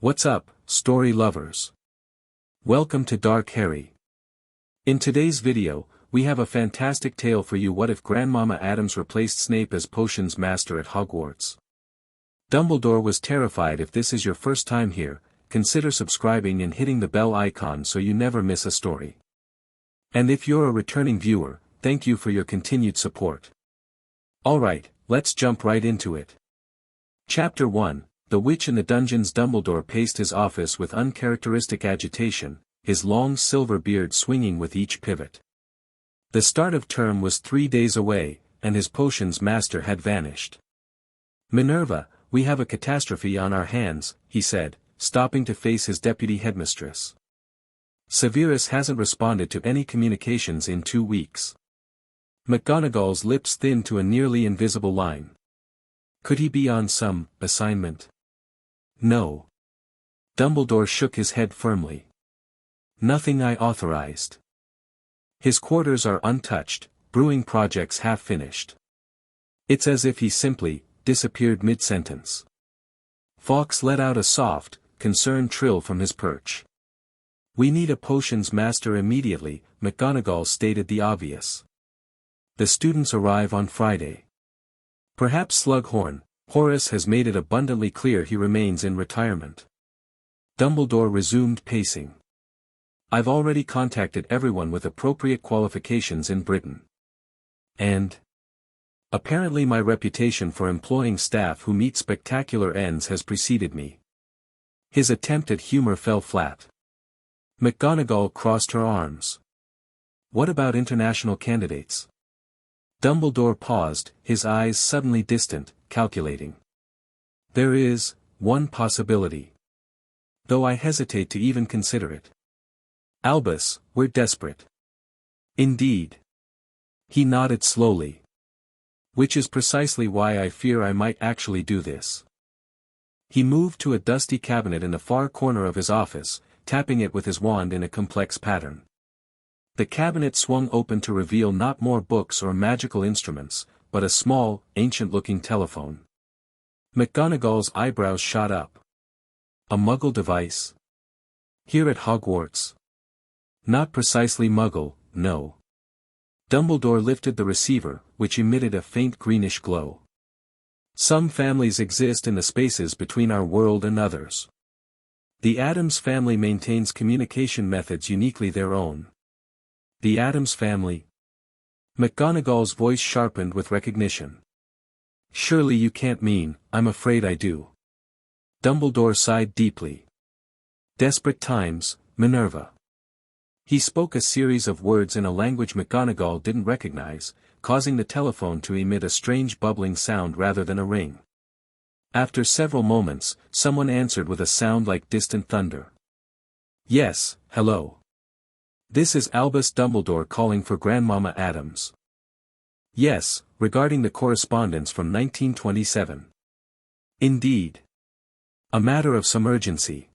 What's up, story lovers? Welcome to Dark Harry. In today's video, we have a fantastic tale for you. What if Grandmama Addams replaced Snape as potions master at Hogwarts? Dumbledore was terrified. If this is your first time here, consider subscribing and hitting the bell icon so you never miss a story. And if you're a returning viewer, thank you for your continued support. Alright, let's jump right into it. Chapter 1. The Witch in the Dungeons. Dumbledore paced his office with uncharacteristic agitation, his long silver beard swinging with each pivot. The start of term was 3 days away, and his potions master had vanished. Minerva, we have a catastrophe on our hands, he said, stopping to face his deputy headmistress. Severus hasn't responded to any communications in 2 weeks. McGonagall's lips thinned to a nearly invisible line. Could he be on some assignment? No. Dumbledore shook his head firmly. Nothing I authorized. His quarters are untouched, brewing projects half finished. It's as if he simply disappeared mid-sentence. Fawkes let out a soft, concerned trill from his perch. We need a potions master immediately, McGonagall stated the obvious. The students arrive on Friday. Perhaps Slughorn, Horace has made it abundantly clear he remains in retirement. Dumbledore resumed pacing. I've already contacted everyone with appropriate qualifications in Britain. And apparently my reputation for employing staff who meet spectacular ends has preceded me. His attempt at humor fell flat. McGonagall crossed her arms. What about international candidates? Dumbledore paused, his eyes suddenly distant, calculating. There is one possibility. Though I hesitate to even consider it. Albus, we're desperate. Indeed. He nodded slowly. Which is precisely why I fear I might actually do this. He moved to a dusty cabinet in the far corner of his office, tapping it with his wand in a complex pattern. The cabinet swung open to reveal not more books or magical instruments, but a small, ancient-looking telephone. McGonagall's eyebrows shot up. A Muggle device? Here at Hogwarts? Not precisely Muggle, no. Dumbledore lifted the receiver, which emitted a faint greenish glow. Some families exist in the spaces between our world and others. The Addams family maintains communication methods uniquely their own. The Addams family? McGonagall's voice sharpened with recognition. Surely you can't mean, I'm afraid I do. Dumbledore sighed deeply. Desperate times, Minerva. He spoke a series of words in a language McGonagall didn't recognize, causing the telephone to emit a strange bubbling sound rather than a ring. After several moments, someone answered with a sound like distant thunder. Yes, hello. This is Albus Dumbledore calling for Grandmama Addams. Yes, regarding the correspondence from 1927. Indeed. A matter of some urgency.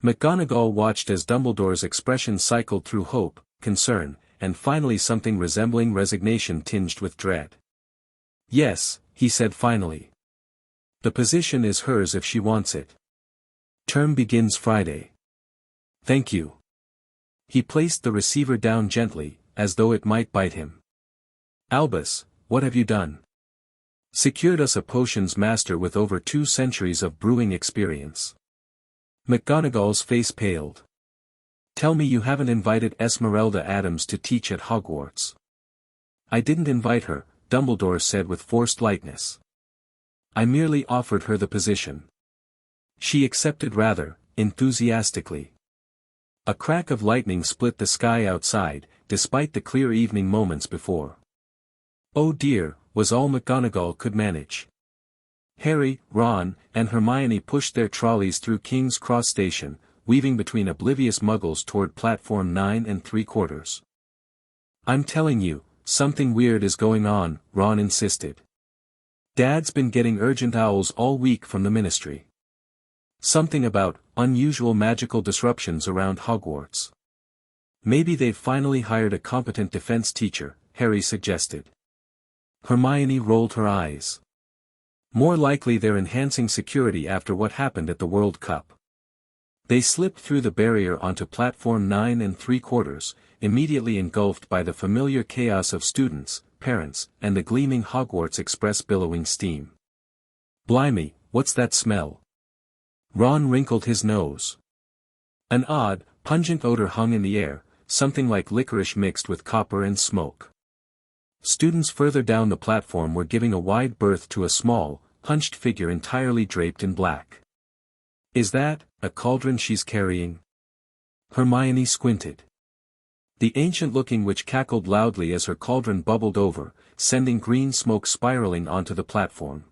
McGonagall watched as Dumbledore's expression cycled through hope, concern, and finally something resembling resignation tinged with dread. Yes, he said finally. The position is hers if she wants it. Term begins Friday. Thank you. He placed the receiver down gently, as though it might bite him. Albus, what have you done? Secured us a potions master with over 2 centuries of brewing experience. McGonagall's face paled. Tell me you haven't invited Esmeralda Addams to teach at Hogwarts. I didn't invite her, Dumbledore said with forced lightness. I merely offered her the position. She accepted rather, enthusiastically. A crack of lightning split the sky outside, despite the clear evening moments before. Oh dear, was all McGonagall could manage. Harry, Ron, and Hermione pushed their trolleys through King's Cross Station, weaving between oblivious muggles toward platform 9 3/4. I'm telling you, something weird is going on, Ron insisted. Dad's been getting urgent owls all week from the ministry. Something about unusual magical disruptions around Hogwarts. Maybe they've finally hired a competent defense teacher, Harry suggested. Hermione rolled her eyes. More likely they're enhancing security after what happened at the World Cup. They slipped through the barrier onto platform 9 3/4, immediately engulfed by the familiar chaos of students, parents, and the gleaming Hogwarts Express billowing steam. "Blimey, what's that smell?" Ron wrinkled his nose. An odd, pungent odor hung in the air, something like licorice mixed with copper and smoke. Students further down the platform were giving a wide berth to a small, hunched figure entirely draped in black. "Is that a cauldron she's carrying?" Hermione squinted. The ancient-looking witch cackled loudly as her cauldron bubbled over, sending green smoke spiraling onto the platform.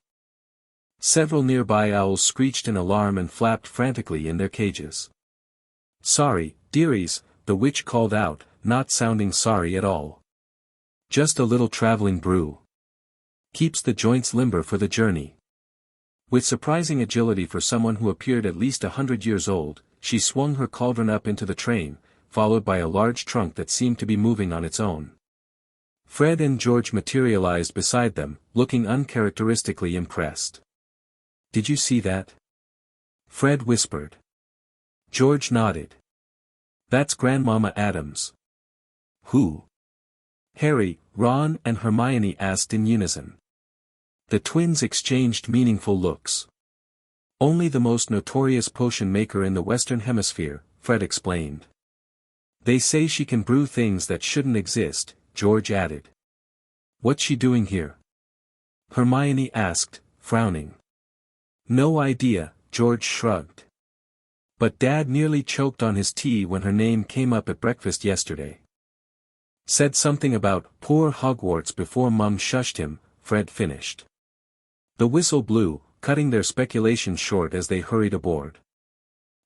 Several nearby owls screeched in alarm and flapped frantically in their cages. "Sorry, dearies," the witch called out, not sounding sorry at all. "Just a little traveling brew. Keeps the joints limber for the journey." With surprising agility for someone who appeared at least 100 years old, she swung her cauldron up into the train, followed by a large trunk that seemed to be moving on its own. Fred and George materialized beside them, looking uncharacteristically impressed. "Did you see that?" Fred whispered. George nodded. "That's Grandmama Addams." "Who?" Harry, Ron and Hermione asked in unison. The twins exchanged meaningful looks. "Only the most notorious potion maker in the Western Hemisphere," Fred explained. "They say she can brew things that shouldn't exist," George added. "What's she doing here?" Hermione asked, frowning. "No idea," George shrugged. "But Dad nearly choked on his tea when her name came up at breakfast yesterday. Said something about poor Hogwarts before Mum shushed him," Fred finished. The whistle blew, cutting their speculation short as they hurried aboard.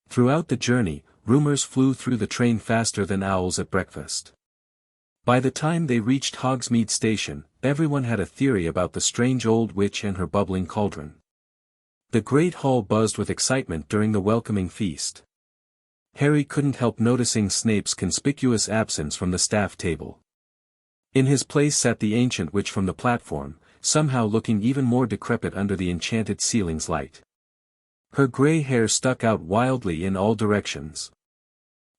Throughout the journey, rumors flew through the train faster than owls at breakfast. By the time they reached Hogsmeade Station, everyone had a theory about the strange old witch and her bubbling cauldron. The great hall buzzed with excitement during the welcoming feast. Harry couldn't help noticing Snape's conspicuous absence from the staff table. In his place sat the ancient witch from the platform, somehow looking even more decrepit under the enchanted ceiling's light. Her grey hair stuck out wildly in all directions.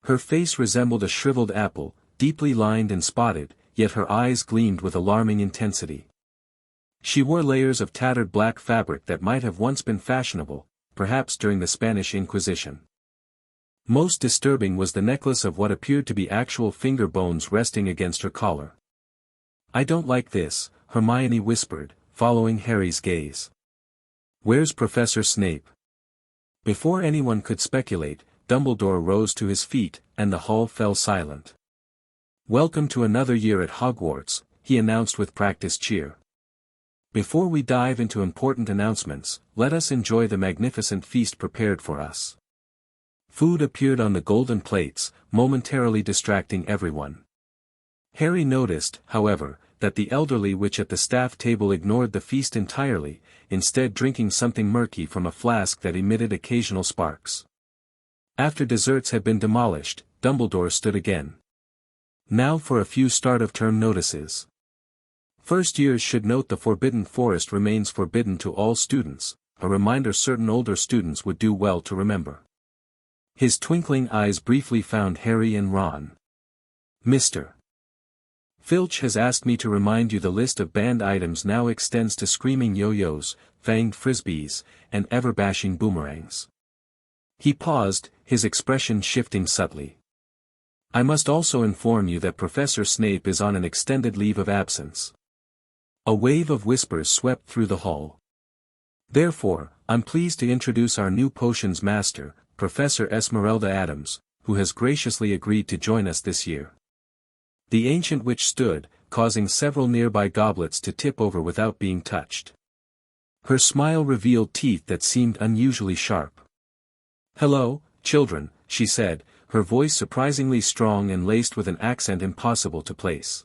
Her face resembled a shriveled apple, deeply lined and spotted, yet her eyes gleamed with alarming intensity. She wore layers of tattered black fabric that might have once been fashionable, perhaps during the Spanish Inquisition. Most disturbing was the necklace of what appeared to be actual finger bones resting against her collar. "I don't like this," Hermione whispered, following Harry's gaze. "Where's Professor Snape?" Before anyone could speculate, Dumbledore rose to his feet, and the hall fell silent. "Welcome to another year at Hogwarts," he announced with practiced cheer. "Before we dive into important announcements, let us enjoy the magnificent feast prepared for us." Food appeared on the golden plates, momentarily distracting everyone. Harry noticed, however, that the elderly witch at the staff table ignored the feast entirely, instead drinking something murky from a flask that emitted occasional sparks. After desserts had been demolished, Dumbledore stood again. "Now for a few start-of-term notices. First years should note the Forbidden Forest remains forbidden to all students, a reminder certain older students would do well to remember." His twinkling eyes briefly found Harry and Ron. "Mr. Filch has asked me to remind you the list of banned items now extends to screaming yo-yos, fanged frisbees, and ever-bashing boomerangs." He paused, his expression shifting subtly. "I must also inform you that Professor Snape is on an extended leave of absence." A wave of whispers swept through the hall. "Therefore, I'm pleased to introduce our new potions master, Professor Esmeralda Addams, who has graciously agreed to join us this year." The ancient witch stood, causing several nearby goblets to tip over without being touched. Her smile revealed teeth that seemed unusually sharp. "Hello, children," she said, her voice surprisingly strong and laced with an accent impossible to place.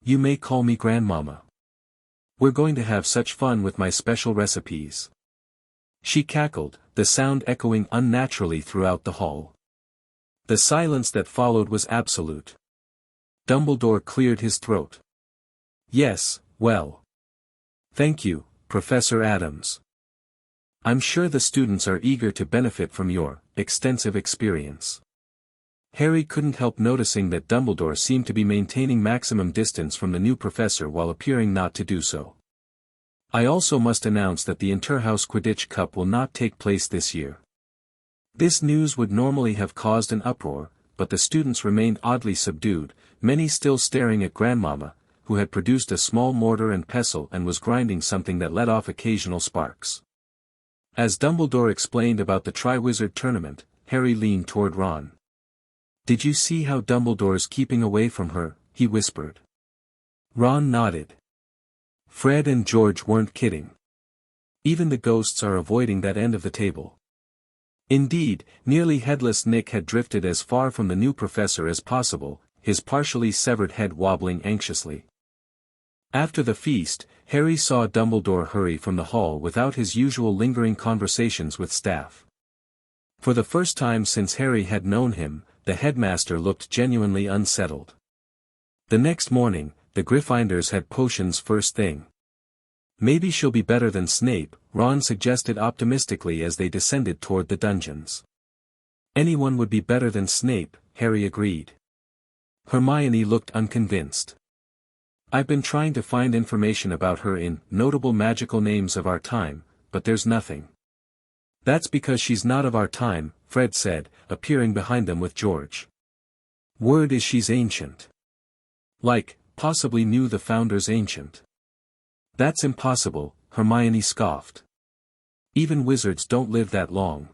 "You may call me Grandmama. We're going to have such fun with my special recipes." She cackled, the sound echoing unnaturally throughout the hall. The silence that followed was absolute. Dumbledore cleared his throat. "Yes, well. Thank you, Professor Addams. I'm sure the students are eager to benefit from your extensive experience. Harry couldn't help noticing that Dumbledore seemed to be maintaining maximum distance from the new professor while appearing not to do so. I also must announce that the Interhouse Quidditch Cup will not take place this year. This news would normally have caused an uproar, but the students remained oddly subdued, many still staring at Grandmama, who had produced a small mortar and pestle and was grinding something that let off occasional sparks. As Dumbledore explained about the Triwizard Tournament, Harry leaned toward Ron. "Did you see how Dumbledore's keeping away from her?" he whispered. Ron nodded. Fred and George weren't kidding. Even the ghosts are avoiding that end of the table. Indeed, nearly headless Nick had drifted as far from the new professor as possible, his partially severed head wobbling anxiously. After the feast, Harry saw Dumbledore hurry from the hall without his usual lingering conversations with staff. For the first time since Harry had known him, the headmaster looked genuinely unsettled. The next morning, the Gryffindors had potions first thing. "Maybe she'll be better than Snape," Ron suggested optimistically as they descended toward the dungeons. "Anyone would be better than Snape," Harry agreed. Hermione looked unconvinced. "I've been trying to find information about her in Notable Magical Names of Our Time, but there's nothing." "That's because she's not of our time," Fred said, appearing behind them with George. "Word is she's ancient. Like, possibly knew the founders ancient." "That's impossible," Hermione scoffed. "Even wizards don't live that long.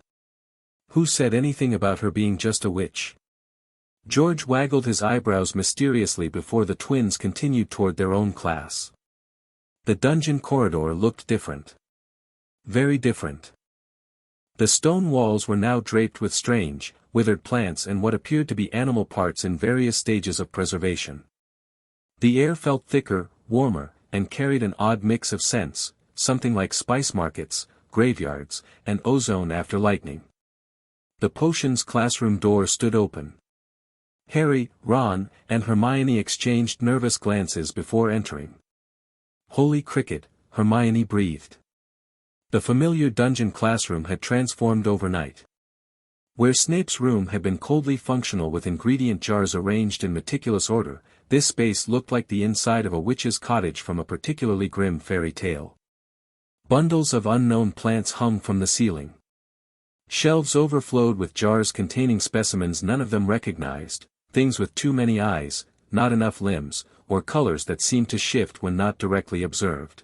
Who said anything about her being just a witch?" George waggled his eyebrows mysteriously before the twins continued toward their own class. The dungeon corridor looked different. Very different. The stone walls were now draped with strange, withered plants and what appeared to be animal parts in various stages of preservation. The air felt thicker, warmer, and carried an odd mix of scents, something like spice markets, graveyards, and ozone after lightning. The potions classroom door stood open. Harry, Ron, and Hermione exchanged nervous glances before entering. "Holy cricket," Hermione breathed. The familiar dungeon classroom had transformed overnight. Where Snape's room had been coldly functional with ingredient jars arranged in meticulous order, this space looked like the inside of a witch's cottage from a particularly grim fairy tale. Bundles of unknown plants hung from the ceiling. Shelves overflowed with jars containing specimens none of them recognized, things with too many eyes, not enough limbs, or colors that seemed to shift when not directly observed.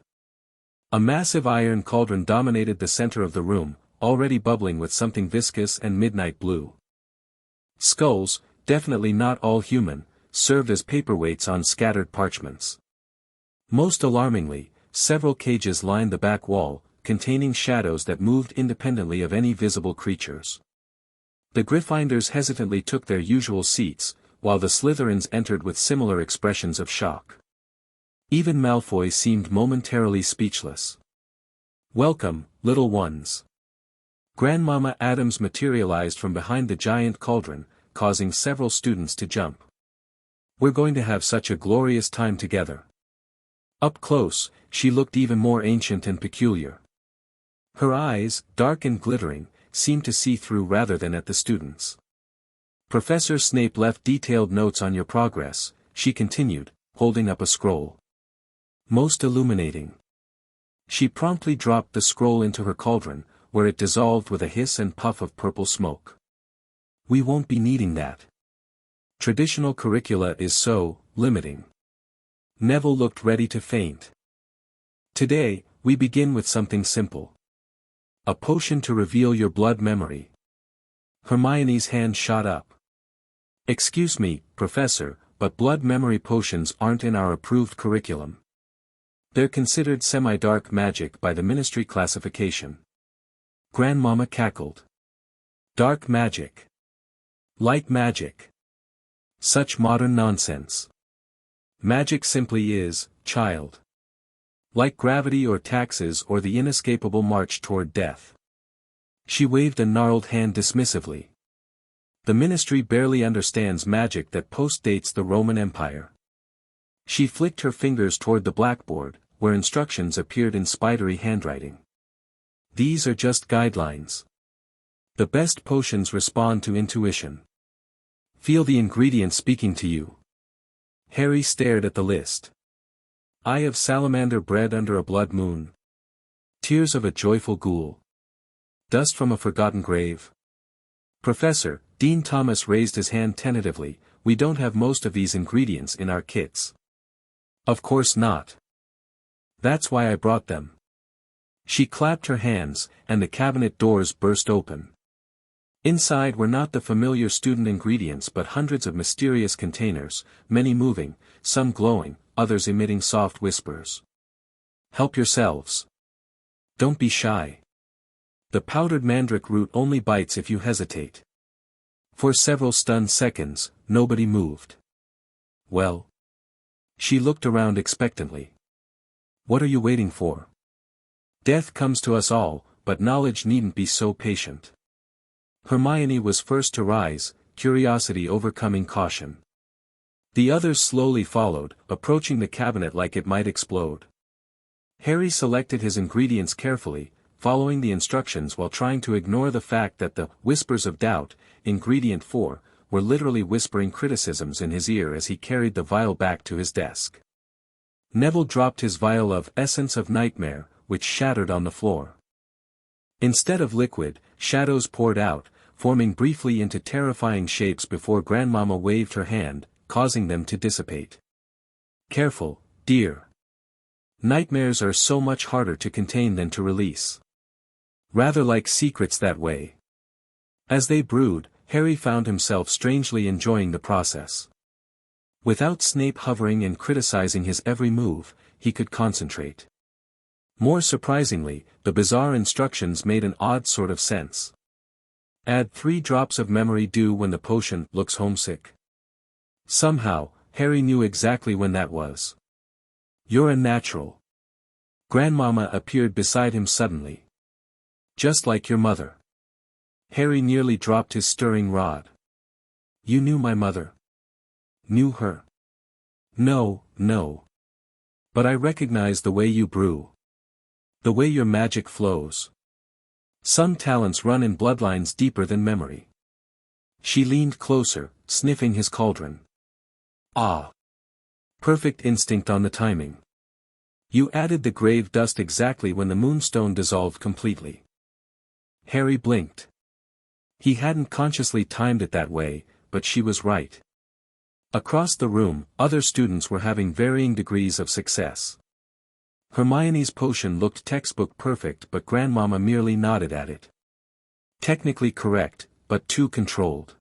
A massive iron cauldron dominated the center of the room, already bubbling with something viscous and midnight blue. Skulls, definitely not all human, served as paperweights on scattered parchments. Most alarmingly, several cages lined the back wall, containing shadows that moved independently of any visible creatures. The Gryffindors hesitantly took their usual seats, while the Slytherins entered with similar expressions of shock. Even Malfoy seemed momentarily speechless. "Welcome, little ones." Grandmama Addams materialized from behind the giant cauldron, causing several students to jump. "We're going to have such a glorious time together." Up close, she looked even more ancient and peculiar. Her eyes, dark and glittering, seemed to see through rather than at the students. "Professor Snape left detailed notes on your progress," she continued, holding up a scroll. "Most illuminating." She promptly dropped the scroll into her cauldron, where it dissolved with a hiss and puff of purple smoke. "We won't be needing that. Traditional curricula is so limiting." Neville looked ready to faint. "Today, we begin with something simple. A potion to reveal your blood memory." Hermione's hand shot up. "Excuse me, Professor, but blood memory potions aren't in our approved curriculum. They're considered semi-dark magic by the Ministry classification." Grandmama cackled. "Dark magic. Light magic. Such modern nonsense. Magic simply is, child. Like gravity or taxes or the inescapable march toward death." She waved a gnarled hand dismissively. "The Ministry barely understands magic that postdates the Roman Empire." She flicked her fingers toward the blackboard, where instructions appeared in spidery handwriting. "These are just guidelines. The best potions respond to intuition. Feel the ingredients speaking to you. Harry stared at the list. Eye of salamander bred under a blood moon. Tears of a joyful ghoul. Dust from a forgotten grave. Professor, Dean Thomas raised his hand tentatively, we don't have most of these ingredients in our kits. Of course not. That's why I brought them. She clapped her hands, and the cabinet doors burst open. Inside were not the familiar student ingredients but hundreds of mysterious containers, many moving, some glowing, others emitting soft whispers. Help yourselves. Don't be shy. The powdered mandrake root only bites if you hesitate. For several stunned seconds, nobody moved. Well? She looked around expectantly. What are you waiting for? Death comes to us all, but knowledge needn't be so patient. Hermione was first to rise, curiosity overcoming caution. The others slowly followed, approaching the cabinet like it might explode. Harry selected his ingredients carefully, following the instructions while trying to ignore the fact that the whispers of doubt, ingredient 4, were literally whispering criticisms in his ear as he carried the vial back to his desk. Neville dropped his vial of Essence of Nightmare, which shattered on the floor. Instead of liquid, shadows poured out, forming briefly into terrifying shapes before Grandmama waved her hand, causing them to dissipate. Careful, dear. Nightmares are so much harder to contain than to release. Rather like secrets that way. As they brewed, Harry found himself strangely enjoying the process. Without Snape hovering and criticizing his every move, he could concentrate. More surprisingly, the bizarre instructions made an odd sort of sense. Add 3 drops of memory dew when the potion looks homesick. Somehow, Harry knew exactly when that was. You're a natural. Grandmama appeared beside him suddenly. Just like your mother. Harry nearly dropped his stirring rod. You knew my mother? Knew her? No, no. But I recognize the way you brew. The way your magic flows. Some talents run in bloodlines deeper than memory. She leaned closer, sniffing his cauldron. Ah! Perfect instinct on the timing. You added the grave dust exactly when the moonstone dissolved completely. Harry blinked. He hadn't consciously timed it that way, but she was right. Across the room, other students were having varying degrees of success. Hermione's potion looked textbook perfect but Grandmama merely nodded at it. Technically correct, but too controlled.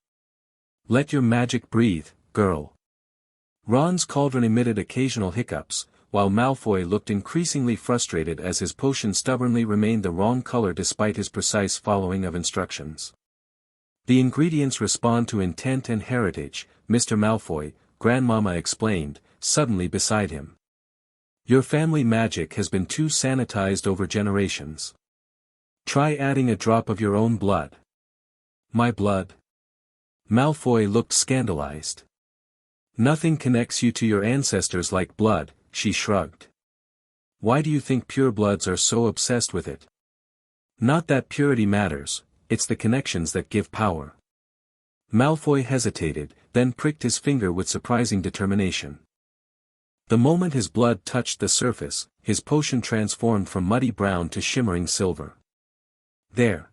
Let your magic breathe, girl. Ron's cauldron emitted occasional hiccups, while Malfoy looked increasingly frustrated as his potion stubbornly remained the wrong color despite his precise following of instructions. The ingredients respond to intent and heritage, Mr. Malfoy, Grandmama explained, suddenly beside him. Your family magic has been too sanitized over generations. Try adding a drop of your own blood. My blood? Malfoy looked scandalized. Nothing connects you to your ancestors like blood, she shrugged. Why do you think purebloods are so obsessed with it? Not that purity matters, it's the connections that give power. Malfoy hesitated, then pricked his finger with surprising determination. The moment his blood touched the surface, his potion transformed from muddy brown to shimmering silver. There.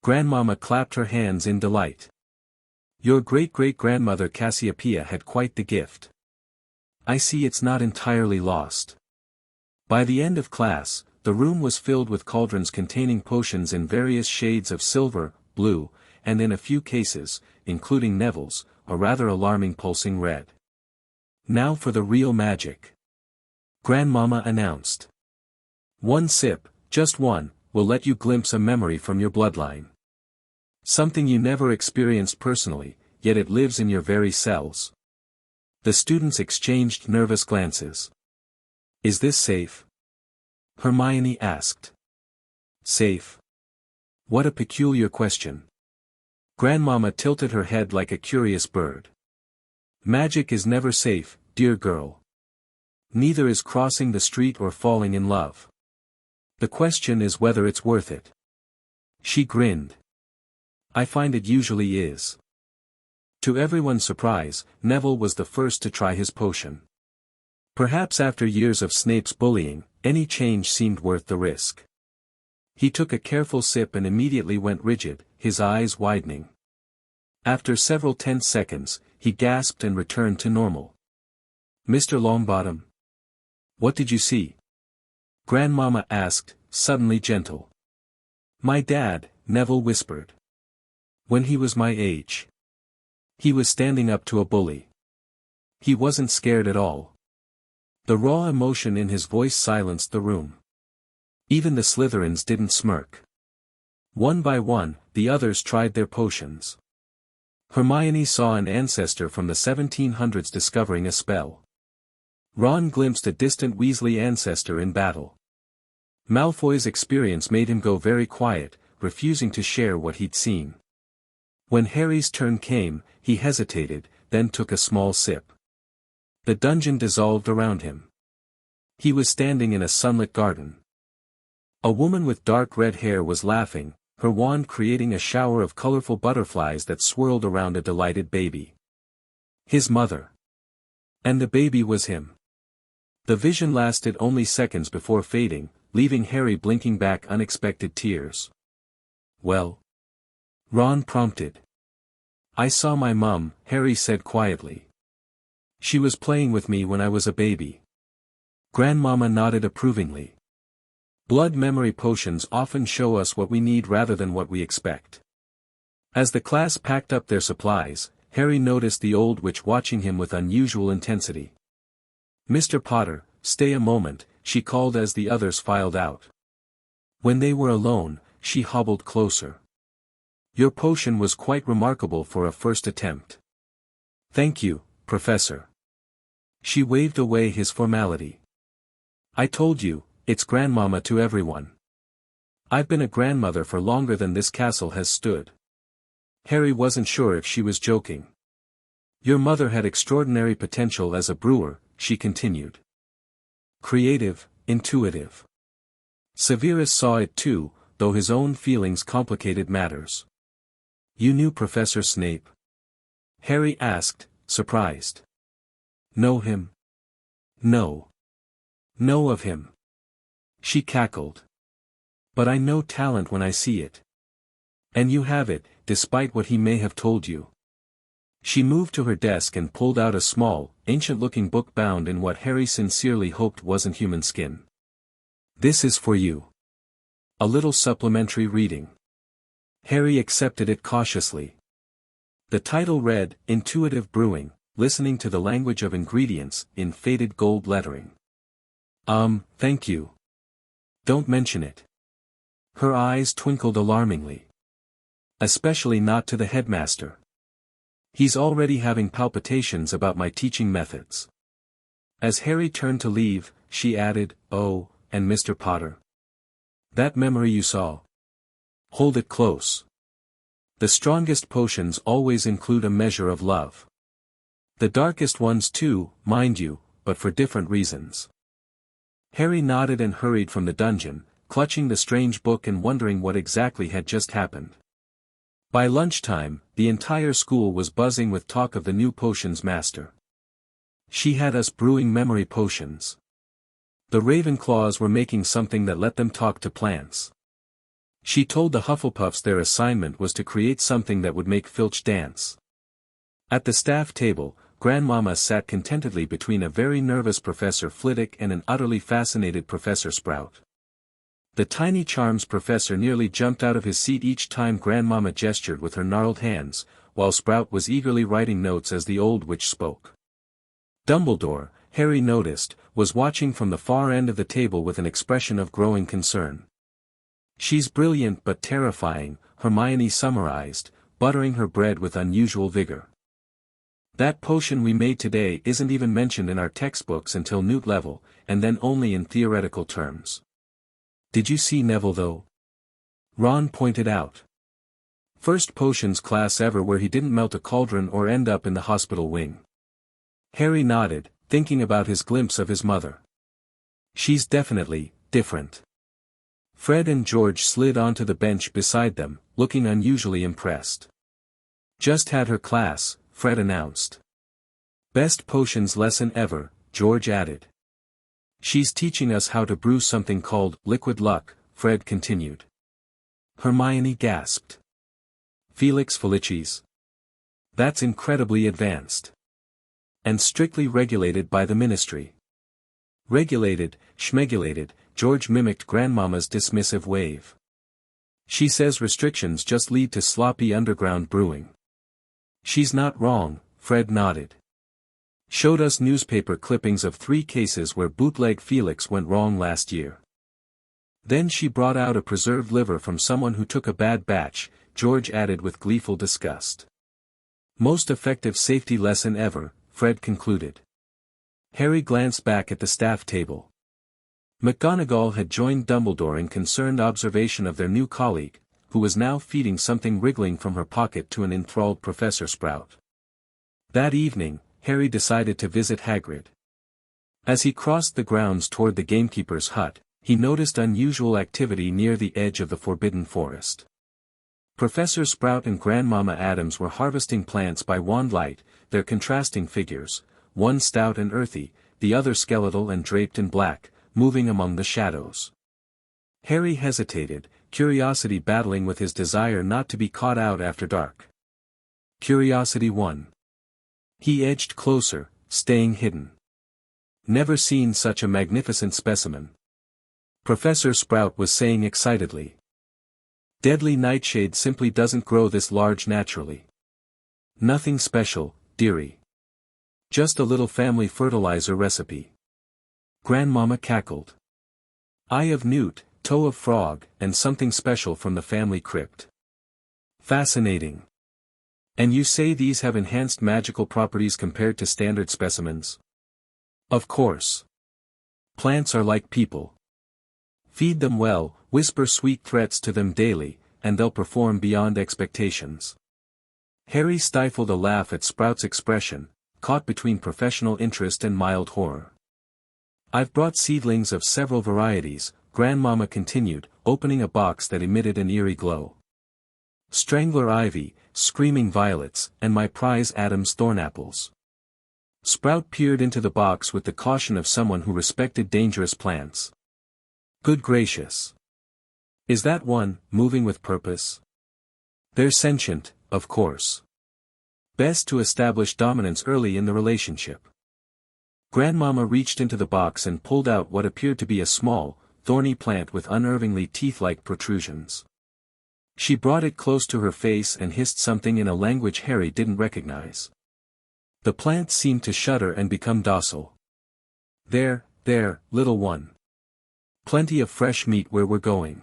Grandmama clapped her hands in delight. Your great-great-grandmother Cassiopeia had quite the gift. I see it's not entirely lost. By the end of class, the room was filled with cauldrons containing potions in various shades of silver, blue, and in a few cases, including Neville's, a rather alarming pulsing red. Now for the real magic. Grandmama announced. One sip, just one, will let you glimpse a memory from your bloodline. Something you never experienced personally, yet it lives in your very cells. The students exchanged nervous glances. Is this safe? Hermione asked. Safe? What a peculiar question. Grandmama tilted her head like a curious bird. Magic is never safe, dear girl. Neither is crossing the street or falling in love. The question is whether it's worth it. She grinned. I find it usually is. To everyone's surprise, Neville was the first to try his potion. Perhaps after years of Snape's bullying, any change seemed worth the risk. He took a careful sip and immediately went rigid, his eyes widening. After several tense seconds, he gasped and returned to normal. "Mr. Longbottom? What did you see?" Grandmama asked, suddenly gentle. "My dad," Neville whispered. "When he was my age. He was standing up to a bully. He wasn't scared at all." The raw emotion in his voice silenced the room. Even the Slytherins didn't smirk. One by one, the others tried their potions. Hermione saw an ancestor from the 1700s discovering a spell. Ron glimpsed a distant Weasley ancestor in battle. Malfoy's experience made him go very quiet, refusing to share what he'd seen. When Harry's turn came, he hesitated, then took a small sip. The dungeon dissolved around him. He was standing in a sunlit garden. A woman with dark red hair was laughing, her wand creating a shower of colorful butterflies that swirled around a delighted baby. His mother. And the baby was him. The vision lasted only seconds before fading, leaving Harry blinking back unexpected tears. "Well?" Ron prompted. "I saw my mum," Harry said quietly. "She was playing with me when I was a baby." Grandmama nodded approvingly. Blood memory potions often show us what we need rather than what we expect. As the class packed up their supplies, Harry noticed the old witch watching him with unusual intensity. "Mr. Potter, stay a moment," she called as the others filed out. When they were alone, she hobbled closer. "Your potion was quite remarkable for a first attempt." "Thank you, Professor." She waved away his formality. "I told you, it's Grandmama to everyone. I've been a grandmother for longer than this castle has stood." Harry wasn't sure if she was joking. "Your mother had extraordinary potential as a brewer," she continued. "Creative, intuitive. Severus saw it too, though his own feelings complicated matters." "You knew Professor Snape?" Harry asked, surprised. "Know him?" "No. Know of him." She cackled. "But I know talent when I see it. And you have it, despite what he may have told you." She moved to her desk and pulled out a small, ancient-looking book bound in what Harry sincerely hoped wasn't human skin. "This is for you. A little supplementary reading." Harry accepted it cautiously. The title read, "Intuitive Brewing, Listening to the Language of Ingredients," in faded gold lettering. Thank you. Don't mention it." Her eyes twinkled alarmingly. "Especially not to the headmaster. He's already having palpitations about my teaching methods." As Harry turned to leave, she added, "Oh, and Mr. Potter. That memory you saw. Hold it close. The strongest potions always include a measure of love. The darkest ones too, mind you, but for different reasons." Harry nodded and hurried from the dungeon, clutching the strange book and wondering what exactly had just happened. By lunchtime, the entire school was buzzing with talk of the new potions master. "She had us brewing memory potions. The Ravenclaws were making something that let them talk to plants. She told the Hufflepuffs their assignment was to create something that would make Filch dance." At the staff table, Grandmama sat contentedly between a very nervous Professor Flitwick and an utterly fascinated Professor Sprout. The tiny charms professor nearly jumped out of his seat each time Grandmama gestured with her gnarled hands, while Sprout was eagerly writing notes as the old witch spoke. Dumbledore, Harry noticed, was watching from the far end of the table with an expression of growing concern. "She's brilliant but terrifying," Hermione summarized, buttering her bread with unusual vigor. "That potion we made today isn't even mentioned in our textbooks until Newt level, and then only in theoretical terms." "Did you see Neville though?" Ron pointed out. "First potions class ever where he didn't melt a cauldron or end up in the hospital wing." Harry nodded, thinking about his glimpse of his mother. "She's definitely different." Fred and George slid onto the bench beside them, looking unusually impressed. "Just had her class," Fred announced. "Best potions lesson ever," George added. "She's teaching us how to brew something called liquid luck," Fred continued. Hermione gasped. "Felix Felicis? That's incredibly advanced. And strictly regulated by the ministry." "Regulated, schmegulated," George mimicked Grandmama's dismissive wave. "She says restrictions just lead to sloppy underground brewing." "She's not wrong," Fred nodded. "Showed us newspaper clippings of 3 cases where bootleg Felix went wrong last year. Then she brought out a preserved liver from someone who took a bad batch," George added with gleeful disgust. "Most effective safety lesson ever," Fred concluded. Harry glanced back at the staff table. McGonagall had joined Dumbledore in concerned observation of their new colleague, who was now feeding something wriggling from her pocket to an enthralled Professor Sprout. That evening, Harry decided to visit Hagrid. As he crossed the grounds toward the gamekeeper's hut, he noticed unusual activity near the edge of the Forbidden Forest. Professor Sprout and Grandmama Addams were harvesting plants by wand light, their contrasting figures, one stout and earthy, the other skeletal and draped in black, moving among the shadows. Harry hesitated, curiosity battling with his desire not to be caught out after dark. Curiosity won. He edged closer, staying hidden. "Never seen such a magnificent specimen," Professor Sprout was saying excitedly. "Deadly nightshade simply doesn't grow this large naturally. Nothing special, dearie. Just a little family fertilizer recipe." Grandmama cackled. "Eye of newt, toe of frog, and something special from the family crypt. Fascinating. And you say these have enhanced magical properties compared to standard specimens?" "Of course. Plants are like people. Feed them well, whisper sweet threats to them daily, and they'll perform beyond expectations." Harry stifled a laugh at Sprout's expression, caught between professional interest and mild horror. "I've brought seedlings of several varieties," Grandmama continued, opening a box that emitted an eerie glow. "Strangler ivy, screaming violets, and my prize Addams thornapples." Sprout peered into the box with the caution of someone who respected dangerous plants. "Good gracious. Is that one, moving with purpose? They're sentient, of course. Best to establish dominance early in the relationship." Grandmama reached into the box and pulled out what appeared to be a small, thorny plant with unnervingly teeth-like protrusions. She brought it close to her face and hissed something in a language Harry didn't recognize. The plant seemed to shudder and become docile. There, little one. Plenty of fresh meat where we're going."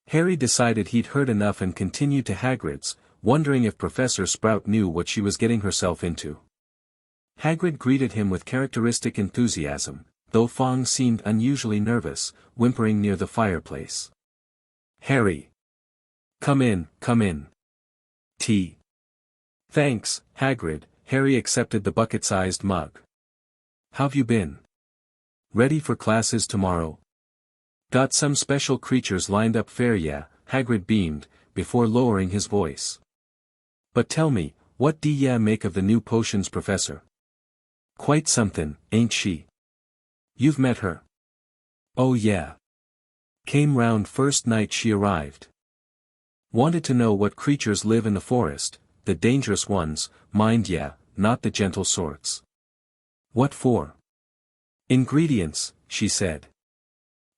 Harry decided he'd heard enough and continued to Hagrid's, wondering if Professor Sprout knew what she was getting herself into. Hagrid greeted him with characteristic enthusiasm, though Fong seemed unusually nervous, whimpering near the fireplace. "Harry. Come in, come in. Tea." "Thanks, Hagrid," Harry accepted the bucket-sized mug. "How've you been? Ready for classes tomorrow?" "Got some special creatures lined up fair, yeah," Hagrid beamed, before lowering his voice. "But tell me, what do ya make of the new potions professor? Quite somethin', ain't she? You've met her?" "Oh yeah. Came round first night she arrived. Wanted to know what creatures live in the forest, the dangerous ones, mind ya, not the gentle sorts." "What for?" "Ingredients," she said.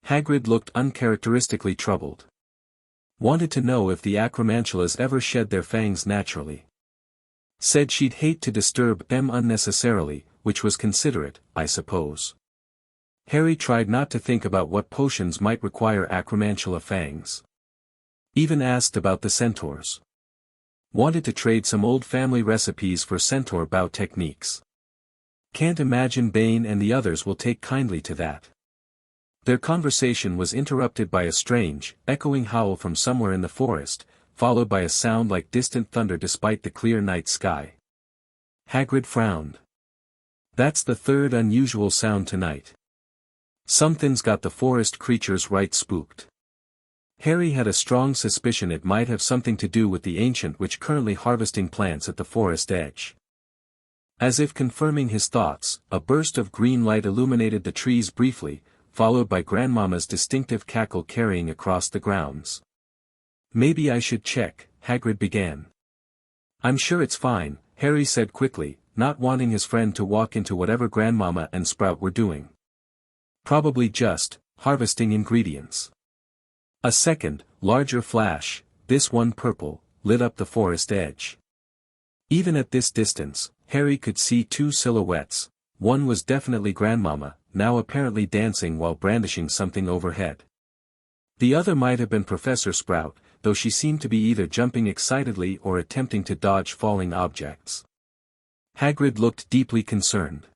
Hagrid looked uncharacteristically troubled. "Wanted to know if the acromantulas ever shed their fangs naturally. Said she'd hate to disturb them unnecessarily, which was considerate, I suppose." Harry tried not to think about what potions might require acromantula fangs. Even asked about the centaurs. Wanted to trade some old family recipes for centaur bout techniques. Can't imagine Bane and the others will take kindly to that. Their conversation was interrupted by a strange, echoing howl from somewhere in the forest, followed by a sound like distant thunder despite the clear night sky. Hagrid frowned. "That's the third unusual sound tonight. Something's got the forest creatures right spooked." Harry had a strong suspicion it might have something to do with the ancient witch currently harvesting plants at the forest edge. As if confirming his thoughts, a burst of green light illuminated the trees briefly, followed by Grandmama's distinctive cackle carrying across the grounds. "Maybe I should check," Hagrid began. "I'm sure it's fine," Harry said quickly, not wanting his friend to walk into whatever Grandmama and Sprout were doing. "Probably just harvesting ingredients." A second, larger flash, this one purple, lit up the forest edge. Even at this distance, Harry could see two silhouettes. One was definitely Grandmama, now apparently dancing while brandishing something overhead. The other might have been Professor Sprout, though she seemed to be either jumping excitedly or attempting to dodge falling objects. Hagrid looked deeply concerned.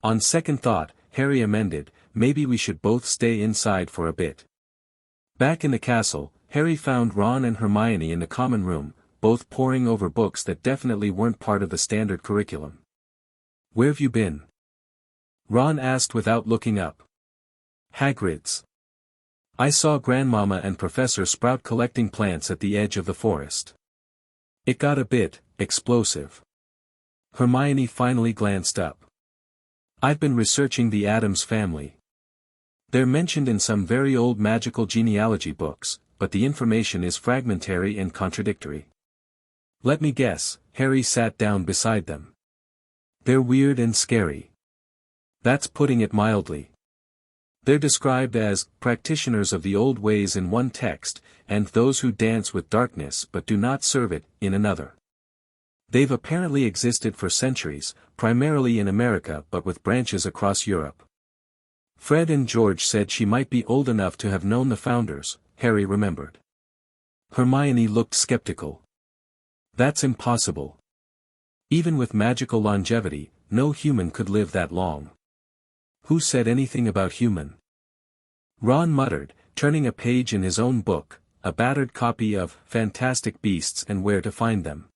On second thought, Harry amended, "Maybe we should both stay inside for a bit." Back in the castle, Harry found Ron and Hermione in the common room, both poring over books that definitely weren't part of the standard curriculum. "Where've you been?" Ron asked without looking up. "Hagrid's. I saw Grandmama and Professor Sprout collecting plants at the edge of the forest. It got a bit explosive." Hermione finally glanced up. "I've been researching the Addams family. They're mentioned in some very old magical genealogy books, but the information is fragmentary and contradictory." "Let me guess," Harry sat down beside them. "They're weird and scary. That's putting it mildly. They're described as practitioners of the old ways in one text, and those who dance with darkness but do not serve it, in another. They've apparently existed for centuries, primarily in America but with branches across Europe." Fred and George said she might be old enough to have known the founders, Harry remembered. Hermione looked skeptical. "That's impossible. Even with magical longevity, no human could live that long." "Who said anything about human?" Ron muttered, turning a page in his own book, a battered copy of Fantastic Beasts and Where to Find Them.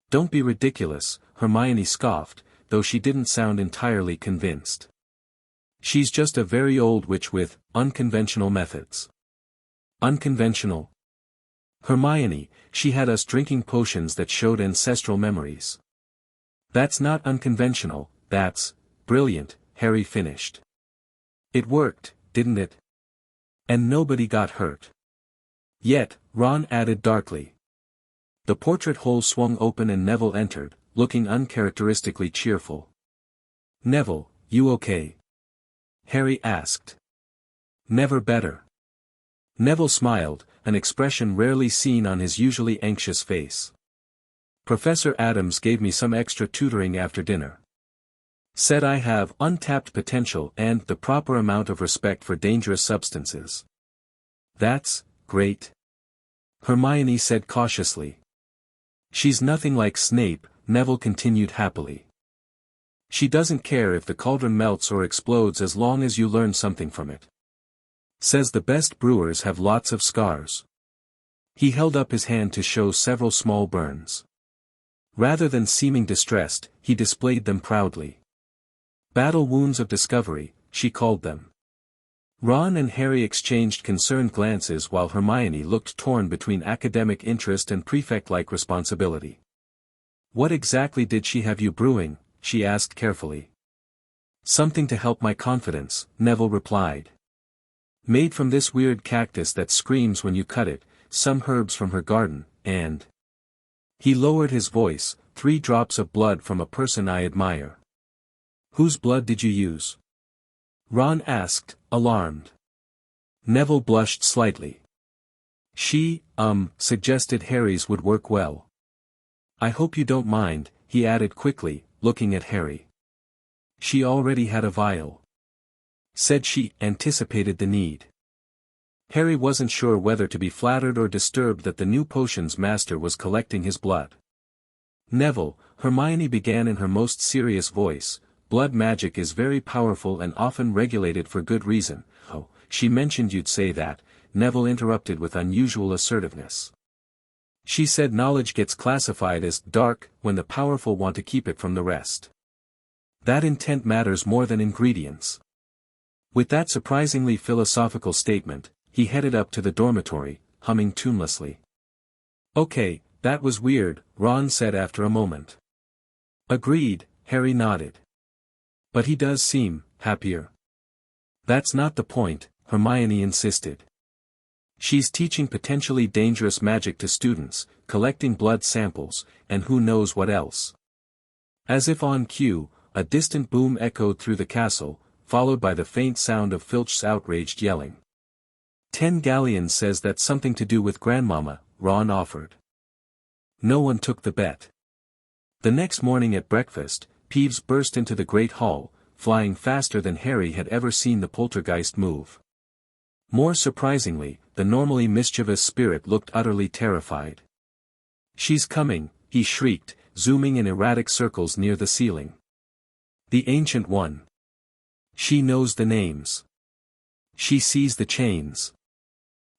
"Don't be ridiculous," Hermione scoffed, though she didn't sound entirely convinced. "She's just a very old witch with unconventional methods." "Unconventional?" "Hermione, she had us drinking potions that showed ancestral memories." "That's not unconventional, that's brilliant," Harry finished. "It worked, didn't it? And nobody got hurt." "Yet," Ron added darkly. The portrait hole swung open and Neville entered, looking uncharacteristically cheerful. "Neville, you okay?" Harry asked. "Never better." Neville smiled, an expression rarely seen on his usually anxious face. "Professor Addams gave me some extra tutoring after dinner. Said I have untapped potential and the proper amount of respect for dangerous substances." "That's great," Hermione said cautiously. "She's nothing like Snape," Neville continued happily. "She doesn't care if the cauldron melts or explodes as long as you learn something from it. Says the best brewers have lots of scars." He held up his hand to show several small burns. Rather than seeming distressed, he displayed them proudly. "Battle wounds of discovery," she called them. Ron and Harry exchanged concerned glances while Hermione looked torn between academic interest and prefect-like responsibility. "What exactly did she have you brewing?" she asked carefully. "Something to help my confidence," Neville replied. "Made from this weird cactus that screams when you cut it, some herbs from her garden, and—" He lowered his voice, 3 drops of blood from a person I admire." "Whose blood did you use?" Ron asked, alarmed. Neville blushed slightly. "She, suggested Harry's would work well. I hope you don't mind," he added quickly, looking at Harry. "She already had a vial. Said she anticipated the need." Harry wasn't sure whether to be flattered or disturbed that the new potions master was collecting his blood. "Neville," Hermione began in her most serious voice, "blood magic is very powerful and often regulated for good reason." "Oh, she mentioned you'd say that," Neville interrupted with unusual assertiveness. "She said knowledge gets classified as dark when the powerful want to keep it from the rest. That intent matters more than ingredients." With that surprisingly philosophical statement, he headed up to the dormitory, humming tunelessly. "Okay, that was weird," Ron said after a moment. "Agreed," Harry nodded. "But he does seem happier." "That's not the point," Hermione insisted. "She's teaching potentially dangerous magic to students, collecting blood samples, and who knows what else." As if on cue, a distant boom echoed through the castle, followed by the faint sound of Filch's outraged yelling. "10 galleons says that's something to do with Grandmama," Ron offered. No one took the bet. The next morning at breakfast, Peeves burst into the Great Hall, flying faster than Harry had ever seen the poltergeist move. More surprisingly, the normally mischievous spirit looked utterly terrified. "She's coming," he shrieked, zooming in erratic circles near the ceiling. "The Ancient One. She knows the names. She sees the chains."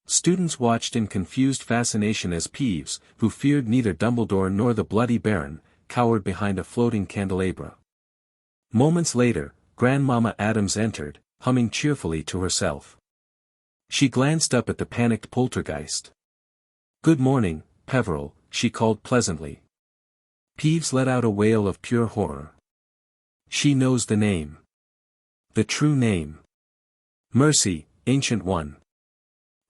Students watched in confused fascination as Peeves, who feared neither Dumbledore nor the Bloody Baron, cowered behind a floating candelabra. Moments later, Grandmama Addams entered, humming cheerfully to herself. She glanced up at the panicked poltergeist. "Good morning, Peveril," she called pleasantly. Peeves let out a wail of pure horror. "She knows the name. The true name. Mercy, Ancient One."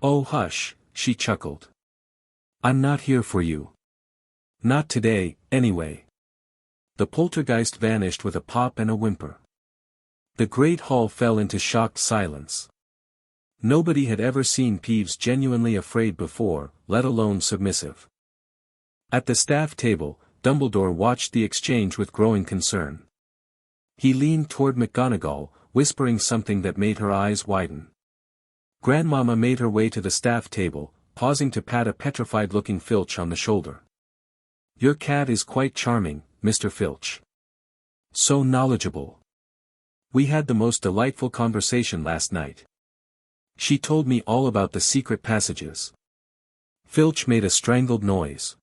"Oh hush," she chuckled. "I'm not here for you. Not today, anyway." The poltergeist vanished with a pop and a whimper. The Great Hall fell into shocked silence. Nobody had ever seen Peeves genuinely afraid before, let alone submissive. At the staff table, Dumbledore watched the exchange with growing concern. He leaned toward McGonagall, whispering something that made her eyes widen. Grandmama made her way to the staff table, pausing to pat a petrified-looking Filch on the shoulder. "Your cat is quite charming, Mr. Filch. So knowledgeable. We had the most delightful conversation last night. She told me all about the secret passages." Filch made a strangled noise.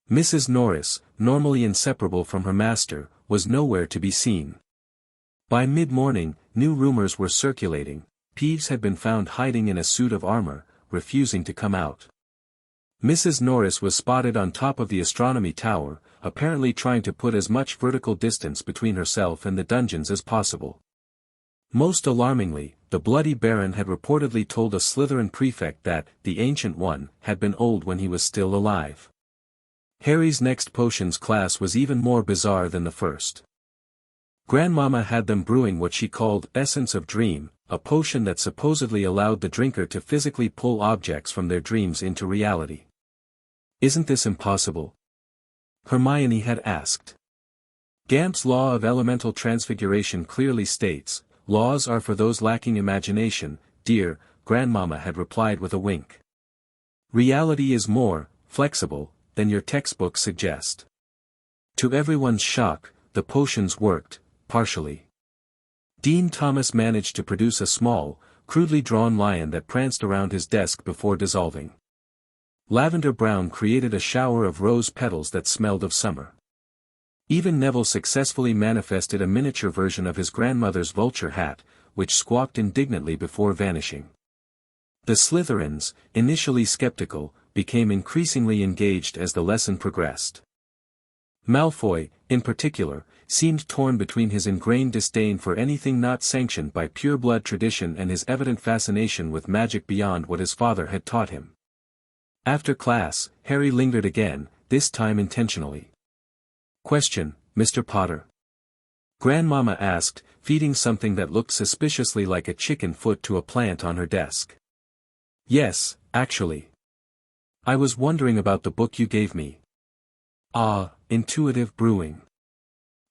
Mrs. Norris, normally inseparable from her master, was nowhere to be seen. By mid-morning, new rumors were circulating. Peeves had been found hiding in a suit of armor, refusing to come out. Mrs. Norris was spotted on top of the astronomy tower, apparently trying to put as much vertical distance between herself and the dungeons as possible. Most alarmingly, the Bloody Baron had reportedly told a Slytherin prefect that the Ancient One had been old when he was still alive. Harry's next potions class was even more bizarre than the first. Grandmama had them brewing what she called Essence of Dream, a potion that supposedly allowed the drinker to physically pull objects from their dreams into reality. "Isn't this impossible?" Hermione had asked. Gamp's law of elemental transfiguration clearly states, "Laws are for those lacking imagination, dear," Grandmama had replied with a wink. "Reality is more flexible than your textbooks suggest." To everyone's shock, the potions worked, partially. Dean Thomas managed to produce a small, crudely drawn lion that pranced around his desk before dissolving. Lavender Brown created a shower of rose petals that smelled of summer. Even Neville successfully manifested a miniature version of his grandmother's vulture hat, which squawked indignantly before vanishing. The Slytherins, initially skeptical, became increasingly engaged as the lesson progressed. Malfoy, in particular, seemed torn between his ingrained disdain for anything not sanctioned by pure-blood tradition and his evident fascination with magic beyond what his father had taught him. After class, Harry lingered again, this time intentionally. "Question, Mr. Potter?" Grandmama asked, feeding something that looked suspiciously like a chicken foot to a plant on her desk. "Yes, actually. I was wondering about the book you gave me. Intuitive Brewing.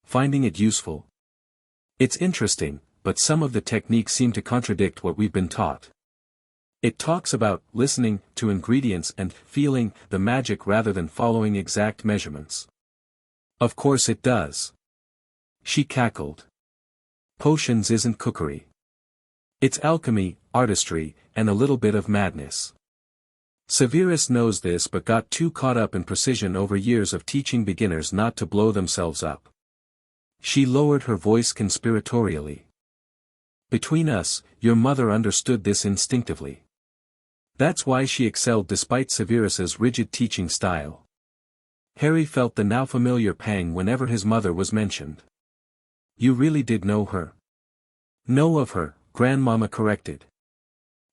Finding it useful. It's interesting, but some of the techniques seem to contradict what we've been taught. It talks about listening to ingredients and feeling the magic rather than following exact measurements." "Of course it does." She cackled. "Potions isn't cookery. It's alchemy, artistry, and a little bit of madness. Severus knows this but got too caught up in precision over years of teaching beginners not to blow themselves up." She lowered her voice conspiratorially. "Between us, your mother understood this instinctively. That's why she excelled despite Severus's rigid teaching style. Harry felt the now familiar pang whenever his mother was mentioned. You really did know her? Know of her, Grandmama corrected.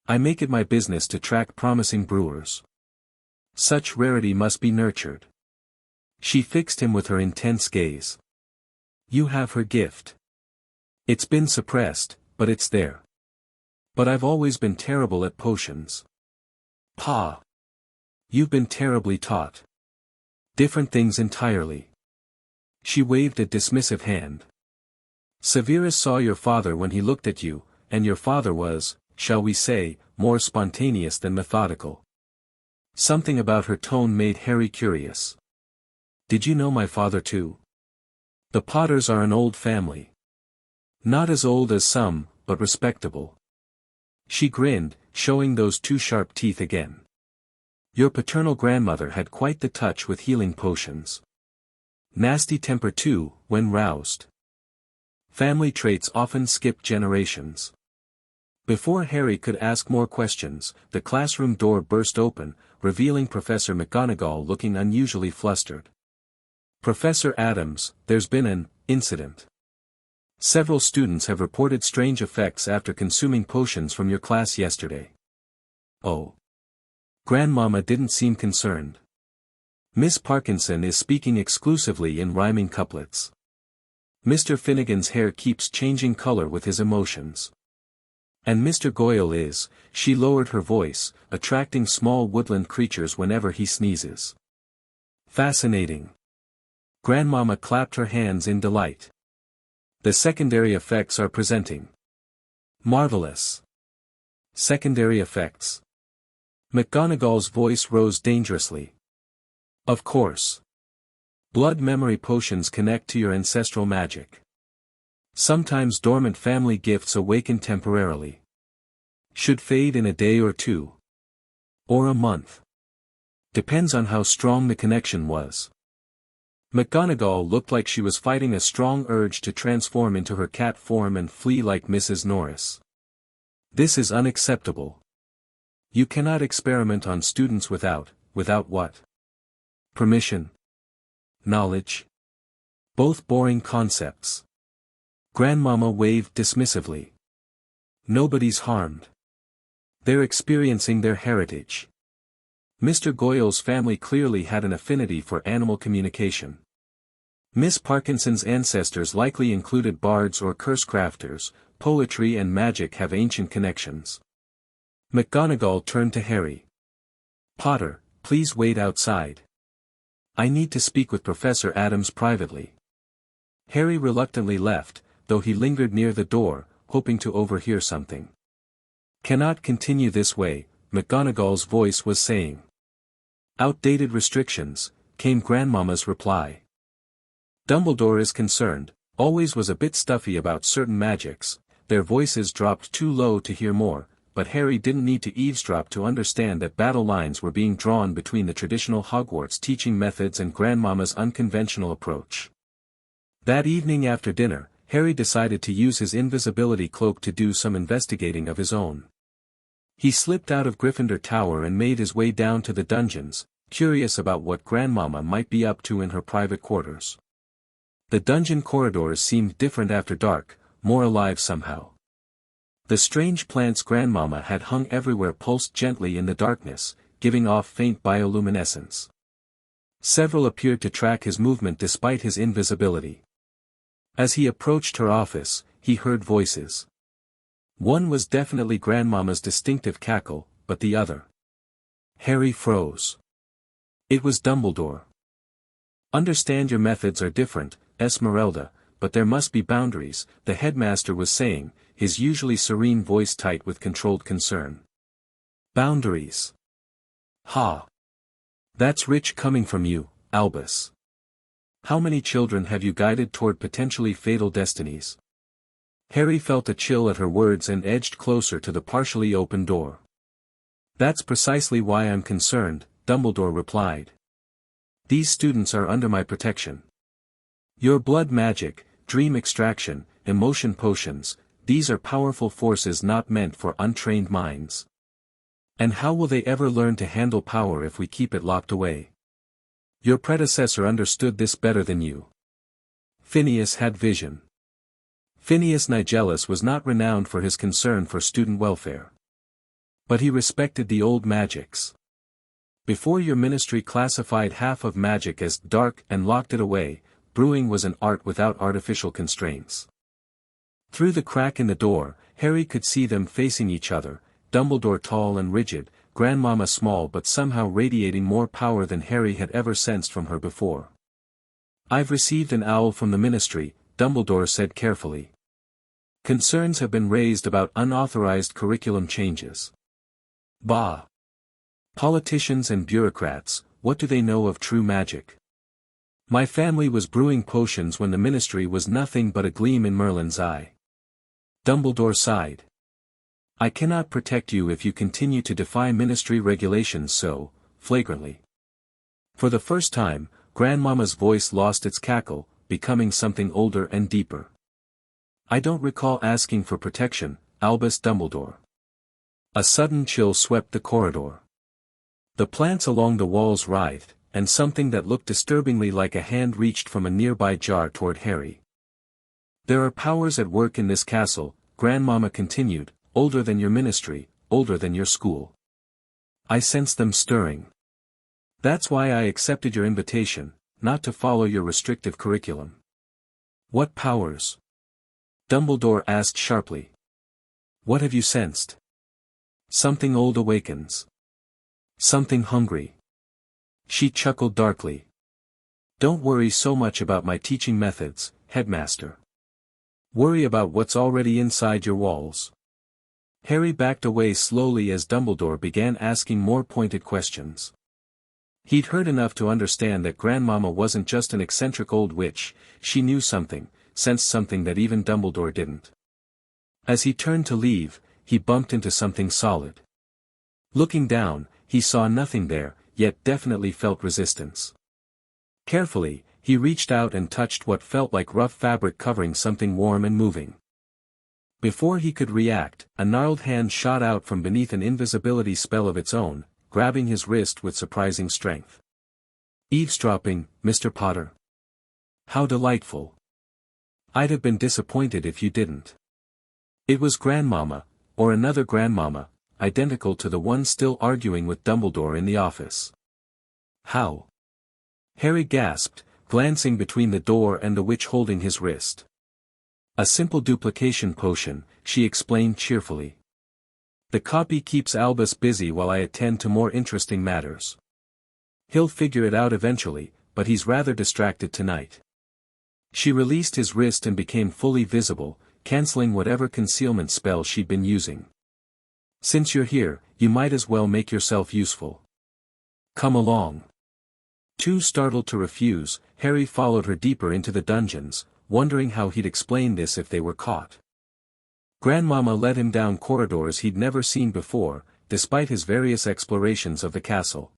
I make it my business to track promising brewers. Such rarity must be nurtured. She fixed him with her intense gaze. You have her gift. It's been suppressed, but it's there. But I've always been terrible at potions. Pa! You've been terribly taught. Different things entirely. She waved a dismissive hand. Severus saw your father when he looked at you, and your father was, shall we say, more spontaneous than methodical. Something about her tone made Harry curious. Did you know my father too? The Potters are an old family. Not as old as some, but respectable. She grinned, showing those two sharp teeth again. Your paternal grandmother had quite the touch with healing potions. Nasty temper too, when roused. Family traits often skip generations. Before Harry could ask more questions, the classroom door burst open, revealing Professor McGonagall looking unusually flustered. Professor Addams, there's been an incident. Several students have reported strange effects after consuming potions from your class yesterday. Oh. Grandmama didn't seem concerned. Miss Parkinson is speaking exclusively in rhyming couplets. Mr. Finnegan's hair keeps changing color with his emotions. And Mr. Goyle is, she lowered her voice, attracting small woodland creatures whenever he sneezes. Fascinating. Grandmama clapped her hands in delight. The secondary effects are presenting. Marvelous. Secondary effects. McGonagall's voice rose dangerously. Of course. Blood memory potions connect to your ancestral magic. Sometimes dormant family gifts awaken temporarily. Should fade in a day or two. Or a month. Depends on how strong the connection was. McGonagall looked like she was fighting a strong urge to transform into her cat form and flee like Mrs. Norris. This is unacceptable. You cannot experiment on students without what? Permission. Knowledge. Both boring concepts. Grandmama waved dismissively. Nobody's harmed. They're experiencing their heritage. Mr. Goyle's family clearly had an affinity for animal communication. Miss Parkinson's ancestors likely included bards or cursecrafters. Poetry and magic have ancient connections. McGonagall turned to Harry. Potter, please wait outside. I need to speak with Professor Addams privately. Harry reluctantly left, though he lingered near the door, hoping to overhear something. Cannot continue this way, McGonagall's voice was saying. Outdated restrictions, came Grandmama's reply. Dumbledore is concerned, always was a bit stuffy about certain magics. Their voices dropped too low to hear more, but Harry didn't need to eavesdrop to understand that battle lines were being drawn between the traditional Hogwarts teaching methods and Grandmama's unconventional approach. That evening after dinner, Harry decided to use his invisibility cloak to do some investigating of his own. He slipped out of Gryffindor Tower and made his way down to the dungeons, curious about what Grandmama might be up to in her private quarters. The dungeon corridors seemed different after dark, more alive somehow. The strange plants Grandmama had hung everywhere pulsed gently in the darkness, giving off faint bioluminescence. Several appeared to track his movement despite his invisibility. As he approached her office, he heard voices. One was definitely Grandmama's distinctive cackle, but the other. Harry froze. It was Dumbledore. Understand your methods are different, Esmeralda, but there must be boundaries, the headmaster was saying, his usually serene voice tight with controlled concern. Boundaries. Ha! That's rich coming from you, Albus. How many children have you guided toward potentially fatal destinies? Harry felt a chill at her words and edged closer to the partially open door. That's precisely why I'm concerned, Dumbledore replied. These students are under my protection. Your blood magic, dream extraction, emotion potions, these are powerful forces not meant for untrained minds. And how will they ever learn to handle power if we keep it locked away? Your predecessor understood this better than you. Phineas had vision. Phineas Nigellus was not renowned for his concern for student welfare. But he respected the old magics. Before your ministry classified half of magic as dark and locked it away, brewing was an art without artificial constraints. Through the crack in the door, Harry could see them facing each other, Dumbledore tall and rigid, Grandmama small but somehow radiating more power than Harry had ever sensed from her before. "I've received an owl from the ministry," Dumbledore said carefully. "Concerns have been raised about unauthorized curriculum changes." "Bah! Politicians and bureaucrats, what do they know of true magic? My family was brewing potions when the ministry was nothing but a gleam in Merlin's eye." Dumbledore sighed. "I cannot protect you if you continue to defy ministry regulations so flagrantly." For the first time, Grandmama's voice lost its cackle, becoming something older and deeper. "I don't recall asking for protection, Albus Dumbledore." A sudden chill swept the corridor. The plants along the walls writhed, and something that looked disturbingly like a hand reached from a nearby jar toward Harry. "There are powers at work in this castle," Grandmama continued, "older than your ministry, older than your school. I sense them stirring. That's why I accepted your invitation, not to follow your restrictive curriculum." "What powers?" Dumbledore asked sharply. "What have you sensed?" "Something old awakens. Something hungry." She chuckled darkly. "Don't worry so much about my teaching methods, headmaster. Worry about what's already inside your walls." Harry backed away slowly as Dumbledore began asking more pointed questions. He'd heard enough to understand that Grandmama wasn't just an eccentric old witch, she knew something, sensed something that even Dumbledore didn't. As he turned to leave, he bumped into something solid. Looking down, he saw nothing there, yet definitely felt resistance. Carefully, he reached out and touched what felt like rough fabric covering something warm and moving. Before he could react, a gnarled hand shot out from beneath an invisibility spell of its own, grabbing his wrist with surprising strength. "Eavesdropping, Mr. Potter. How delightful. I'd have been disappointed if you didn't." It was Grandmama, or another Grandmama, identical to the one still arguing with Dumbledore in the office. "How?" Harry gasped, glancing between the door and the witch holding his wrist. "A simple duplication potion," she explained cheerfully. "The copy keeps Albus busy while I attend to more interesting matters. He'll figure it out eventually, but he's rather distracted tonight." She released his wrist and became fully visible, canceling whatever concealment spell she'd been using. "Since you're here, you might as well make yourself useful. Come along." Too startled to refuse, Harry followed her deeper into the dungeons, wondering how he'd explain this if they were caught. Grandmama led him down corridors he'd never seen before, despite his various explorations of the castle.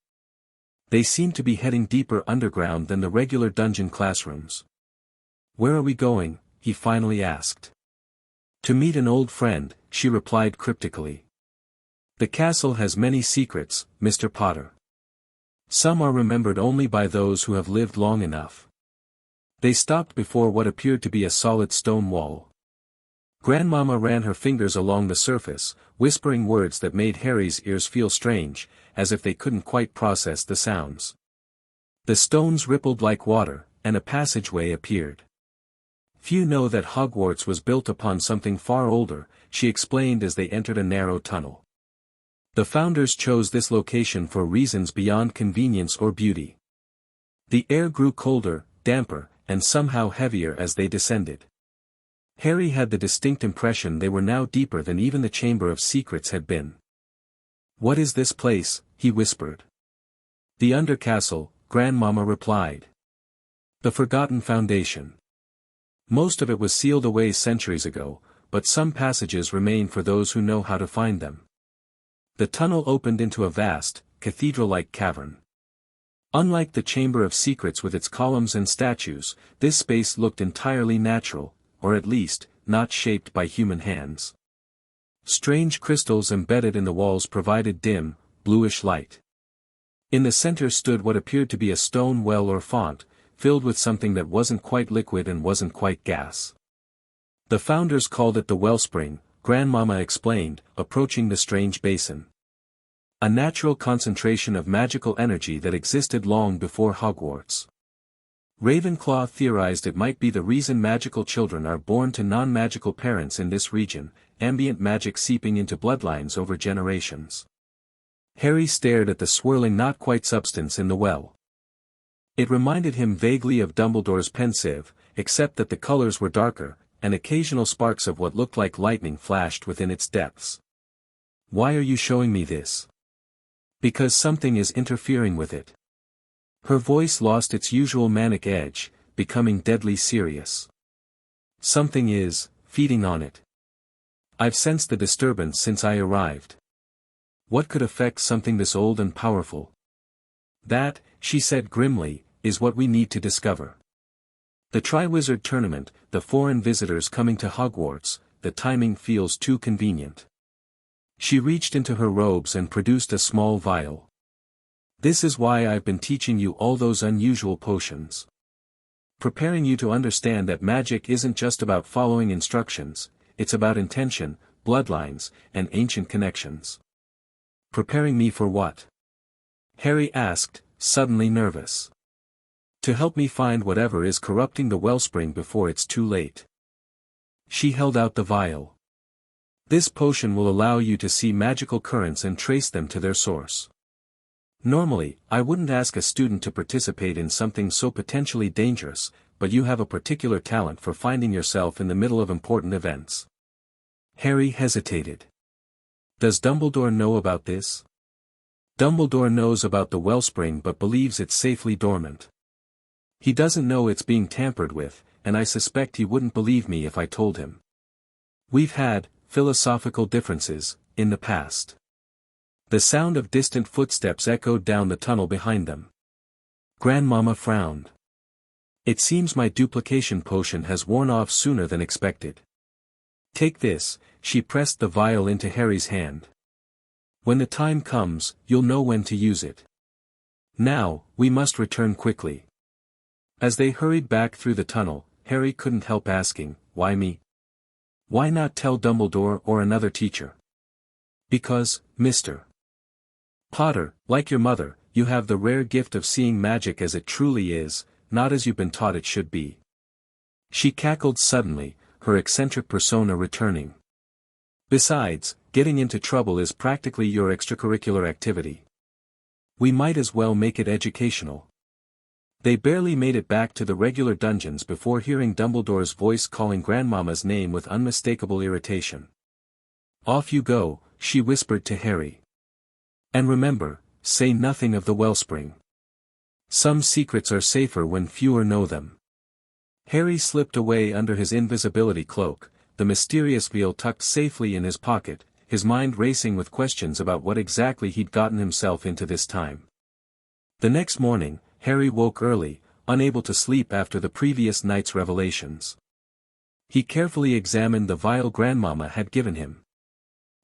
They seemed to be heading deeper underground than the regular dungeon classrooms. "Where are we going?" he finally asked. "To meet an old friend," she replied cryptically. "The castle has many secrets, Mr. Potter. Some are remembered only by those who have lived long enough." They stopped before what appeared to be a solid stone wall. Grandmama ran her fingers along the surface, whispering words that made Harry's ears feel strange, as if they couldn't quite process the sounds. The stones rippled like water, and a passageway appeared. "Few know that Hogwarts was built upon something far older," she explained as they entered a narrow tunnel. "The founders chose this location for reasons beyond convenience or beauty." The air grew colder, damper, and somehow heavier as they descended. Harry had the distinct impression they were now deeper than even the Chamber of Secrets had been. "What is this place?" he whispered. "The Undercastle," Grandmama replied. "The Forgotten Foundation. Most of it was sealed away centuries ago, but some passages remain for those who know how to find them." The tunnel opened into a vast, cathedral-like cavern. Unlike the Chamber of Secrets with its columns and statues, this space looked entirely natural, or at least, not shaped by human hands. Strange crystals embedded in the walls provided dim, bluish light. In the center stood what appeared to be a stone well or font, filled with something that wasn't quite liquid and wasn't quite gas. The founders called it the wellspring, Grandmama explained, approaching the strange basin. A natural concentration of magical energy that existed long before Hogwarts. Ravenclaw theorized it might be the reason magical children are born to non-magical parents in this region, ambient magic seeping into bloodlines over generations. Harry stared at the swirling not-quite substance in the well. It reminded him vaguely of Dumbledore's pensieve, except that the colors were darker, and occasional sparks of what looked like lightning flashed within its depths. "Why are you showing me this?" "Because something is interfering with it." Her voice lost its usual manic edge, becoming deadly serious. "Something is feeding on it. I've sensed the disturbance since I arrived." "What could affect something this old and powerful?" "That," she said grimly, "is what we need to discover. The Triwizard Tournament, the foreign visitors coming to Hogwarts, the timing feels too convenient." She reached into her robes and produced a small vial. "This is why I've been teaching you all those unusual potions. Preparing you to understand that magic isn't just about following instructions, it's about intention, bloodlines, and ancient connections." "Preparing me for what?" Harry asked, suddenly nervous. "To help me find whatever is corrupting the wellspring before it's too late." She held out the vial. "This potion will allow you to see magical currents and trace them to their source. Normally, I wouldn't ask a student to participate in something so potentially dangerous, but you have a particular talent for finding yourself in the middle of important events." Harry hesitated. "Does Dumbledore know about this?" "Dumbledore knows about the wellspring but believes it's safely dormant. He doesn't know it's being tampered with, and I suspect he wouldn't believe me if I told him. We've had philosophical differences in the past." The sound of distant footsteps echoed down the tunnel behind them. Grandmama frowned. "It seems my duplication potion has worn off sooner than expected. Take this." She pressed the vial into Harry's hand. "When the time comes, you'll know when to use it. Now, we must return quickly." As they hurried back through the tunnel, Harry couldn't help asking, "Why me? Why not tell Dumbledore or another teacher?" "Because, Mr. Potter, like your mother, you have the rare gift of seeing magic as it truly is, not as you've been taught it should be." She cackled suddenly, her eccentric persona returning. "Besides, getting into trouble is practically your extracurricular activity. We might as well make it educational." They barely made it back to the regular dungeons before hearing Dumbledore's voice calling Grandmama's name with unmistakable irritation. "Off you go," she whispered to Harry. "And remember, say nothing of the wellspring. Some secrets are safer when fewer know them." Harry slipped away under his invisibility cloak, the mysterious vial tucked safely in his pocket, his mind racing with questions about what exactly he'd gotten himself into this time. The next morning, Harry woke early, unable to sleep after the previous night's revelations. He carefully examined the vial Grandmama had given him.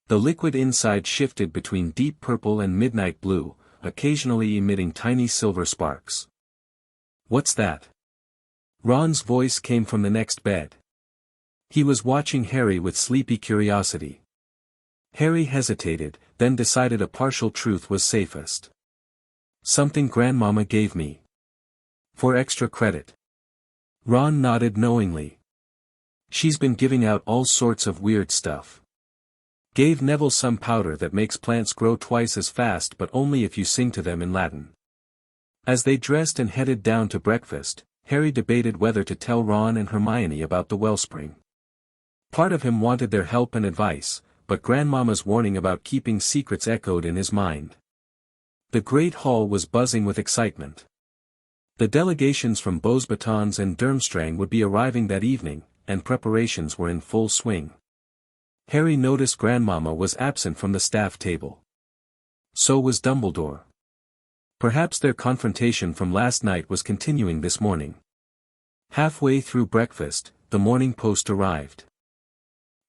The liquid inside shifted between deep purple and midnight blue, occasionally emitting tiny silver sparks. "What's that?" Ron's voice came from the next bed. He was watching Harry with sleepy curiosity. Harry hesitated, then decided a partial truth was safest. "Something Grandmama gave me. For extra credit." Ron nodded knowingly. "She's been giving out all sorts of weird stuff. Gave Neville some powder that makes plants grow twice as fast but only if you sing to them in Latin." As they dressed and headed down to breakfast, Harry debated whether to tell Ron and Hermione about the wellspring. Part of him wanted their help and advice, but Grandmama's warning about keeping secrets echoed in his mind. The Great Hall was buzzing with excitement. The delegations from Beauxbatons and Durmstrang would be arriving that evening, and preparations were in full swing. Harry noticed Grandmama was absent from the staff table. So was Dumbledore. Perhaps their confrontation from last night was continuing this morning. Halfway through breakfast, the morning post arrived.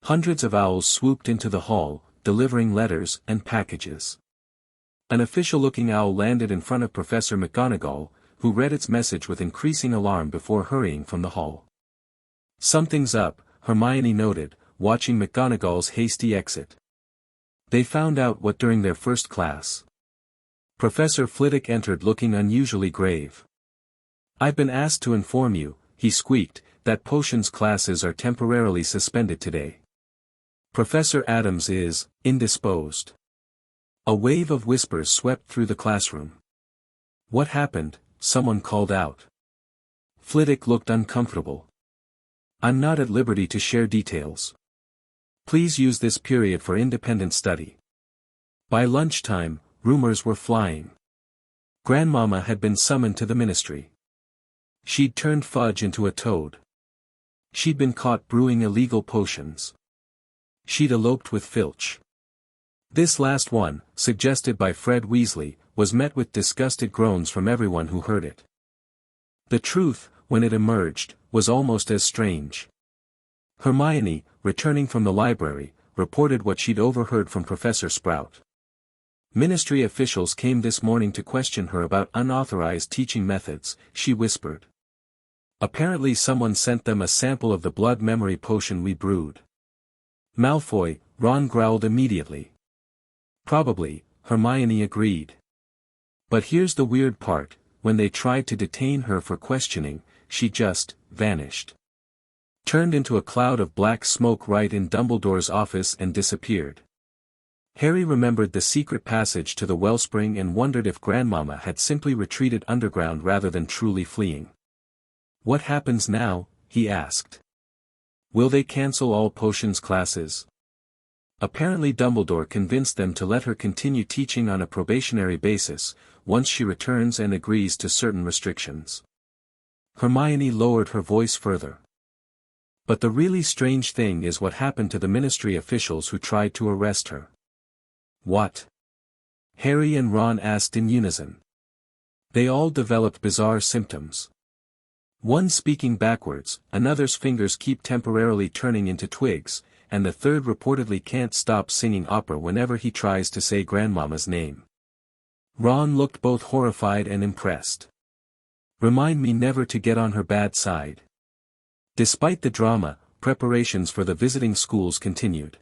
Hundreds of owls swooped into the hall, delivering letters and packages. An official-looking owl landed in front of Professor McGonagall, who read its message with increasing alarm before hurrying from the hall. "Something's up," Hermione noted, watching McGonagall's hasty exit. They found out what during their first class. Professor Flitwick entered looking unusually grave. "I've been asked to inform you," he squeaked, "that potions classes are temporarily suspended today. Professor Addams is indisposed." A wave of whispers swept through the classroom. "What happened?" someone called out. Flitwick looked uncomfortable. "I'm not at liberty to share details. Please use this period for independent study." By lunchtime, rumors were flying. Grandmama had been summoned to the ministry. She'd turned Fudge into a toad. She'd been caught brewing illegal potions. She'd eloped with Filch. This last one, suggested by Fred Weasley, was met with disgusted groans from everyone who heard it. The truth, when it emerged, was almost as strange. Hermione, returning from the library, reported what she'd overheard from Professor Sprout. "Ministry officials came this morning to question her about unauthorized teaching methods," she whispered. "Apparently someone sent them a sample of the blood memory potion we brewed." "Malfoy," Ron growled immediately. "Probably," Hermione agreed. "But here's the weird part, when they tried to detain her for questioning, she just vanished. Turned into a cloud of black smoke right in Dumbledore's office and disappeared." Harry remembered the secret passage to the wellspring and wondered if Grandmama had simply retreated underground rather than truly fleeing. "What happens now?" he asked. "Will they cancel all potions classes?" Apparently Dumbledore convinced them to let her continue teaching on a probationary basis, once she returns and agrees to certain restrictions. Hermione lowered her voice further. "But the really strange thing is what happened to the ministry officials who tried to arrest her." "What?" Harry and Ron asked in unison. "They all developed bizarre symptoms. One speaking backwards, another's fingers keep temporarily turning into twigs, and the third reportedly can't stop singing opera whenever he tries to say Grandmama's name." Ron looked both horrified and impressed. "Remind me never to get on her bad side." Despite the drama, preparations for the visiting schools continued.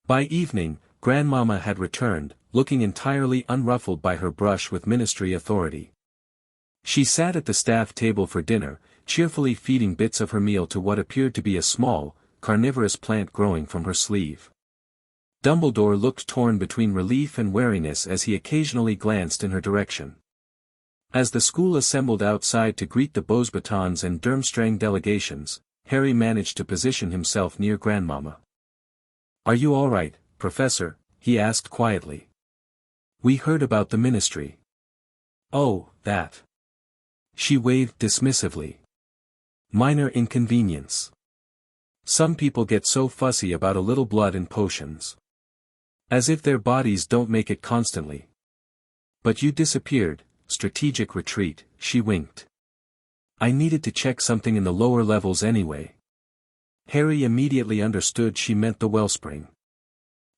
By evening, Grandmama had returned, looking entirely unruffled by her brush with ministry authority. She sat at the staff table for dinner, cheerfully feeding bits of her meal to what appeared to be a small, carnivorous plant growing from her sleeve. Dumbledore looked torn between relief and wariness as he occasionally glanced in her direction. As the school assembled outside to greet the Beauxbatons and Durmstrang delegations, Harry managed to position himself near Grandmama. "Are you all right, Professor?" he asked quietly. "We heard about the ministry." "Oh, that." She waved dismissively. "Minor inconvenience. Some people get so fussy about a little blood in potions. As if their bodies don't make it constantly. But you disappeared, strategic retreat," she winked. "I needed to check something in the lower levels anyway." Harry immediately understood she meant the wellspring.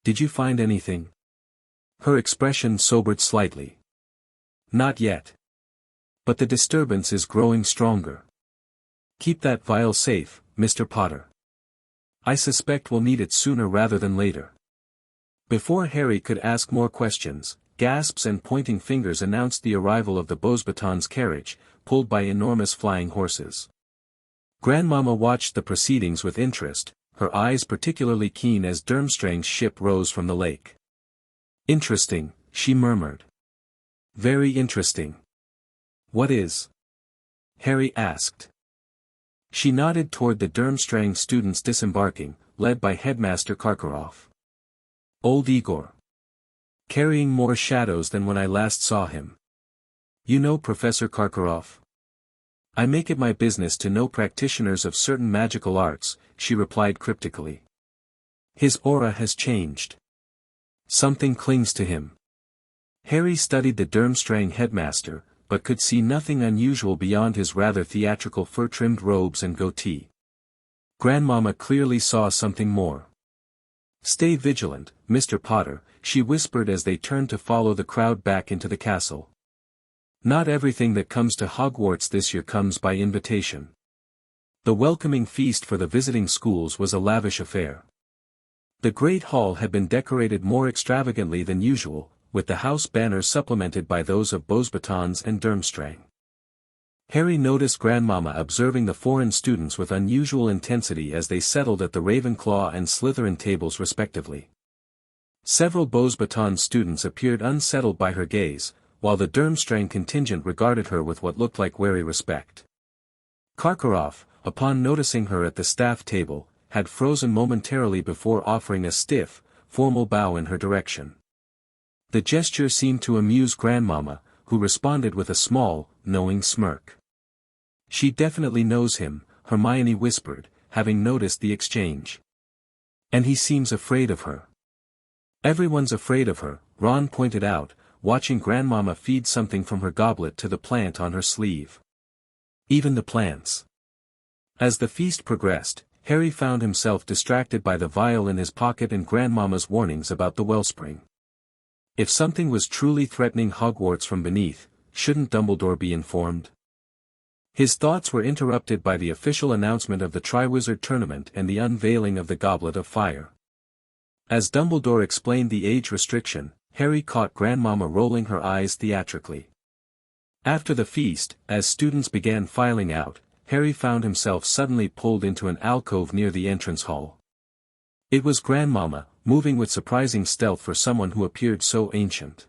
"Did you find anything?" Her expression sobered slightly. "Not yet. But the disturbance is growing stronger. Keep that vial safe, Mr. Potter. I suspect we'll need it sooner rather than later." Before Harry could ask more questions, gasps and pointing fingers announced the arrival of the Beauxbatons' carriage, pulled by enormous flying horses. Grandmama watched the proceedings with interest, her eyes particularly keen as Durmstrang's ship rose from the lake. "Interesting," she murmured. "Very interesting." "What is?" Harry asked. She nodded toward the Durmstrang students disembarking, led by Headmaster Karkaroff. "Old Igor. Carrying more shadows than when I last saw him. You know Professor Karkaroff? I make it my business to know practitioners of certain magical arts," she replied cryptically. "His aura has changed. Something clings to him." Harry studied the Durmstrang headmaster, but could see nothing unusual beyond his rather theatrical fur-trimmed robes and goatee. Grandmama clearly saw something more. "Stay vigilant, Mr. Potter," she whispered as they turned to follow the crowd back into the castle. Not everything that comes to Hogwarts this year comes by invitation. The welcoming feast for the visiting schools was a lavish affair. The Great Hall had been decorated more extravagantly than usual, with the house banners supplemented by those of Beauxbatons and Durmstrang. Harry noticed Grandmama observing the foreign students with unusual intensity as they settled at the Ravenclaw and Slytherin tables respectively. Several Beauxbatons students appeared unsettled by her gaze, while the Durmstrang contingent regarded her with what looked like wary respect. Karkaroff, upon noticing her at the staff table, had frozen momentarily before offering a stiff, formal bow in her direction. The gesture seemed to amuse Grandmama, who responded with a small, knowing smirk. "She definitely knows him," Hermione whispered, having noticed the exchange. "And he seems afraid of her." "Everyone's afraid of her," Ron pointed out, watching Grandmama feed something from her goblet to the plant on her sleeve. "Even the plants." As the feast progressed, Harry found himself distracted by the vial in his pocket and Grandmama's warnings about the wellspring. If something was truly threatening Hogwarts from beneath, shouldn't Dumbledore be informed? His thoughts were interrupted by the official announcement of the Triwizard Tournament and the unveiling of the Goblet of Fire. As Dumbledore explained the age restriction, Harry caught Grandmama rolling her eyes theatrically. After the feast, as students began filing out, Harry found himself suddenly pulled into an alcove near the entrance hall. It was Grandmama, moving with surprising stealth for someone who appeared so ancient.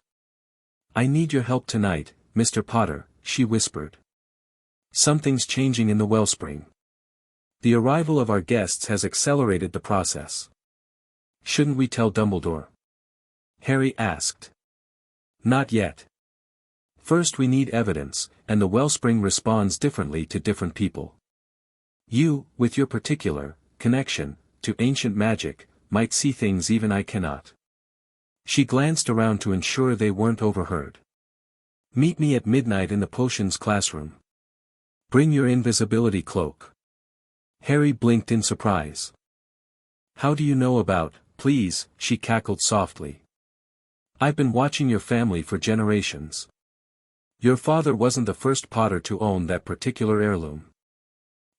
"I need your help tonight, Mr. Potter," she whispered. "Something's changing in the wellspring. The arrival of our guests has accelerated the process." "Shouldn't we tell Dumbledore?" Harry asked. "Not yet. First we need evidence, and the wellspring responds differently to different people. You, with your particular connection to ancient magic, might see things even I cannot." She glanced around to ensure they weren't overheard. "Meet me at midnight in the potions classroom. Bring your invisibility cloak." Harry blinked in surprise. "How do you know about, please?" she cackled softly. "I've been watching your family for generations. Your father wasn't the first Potter to own that particular heirloom."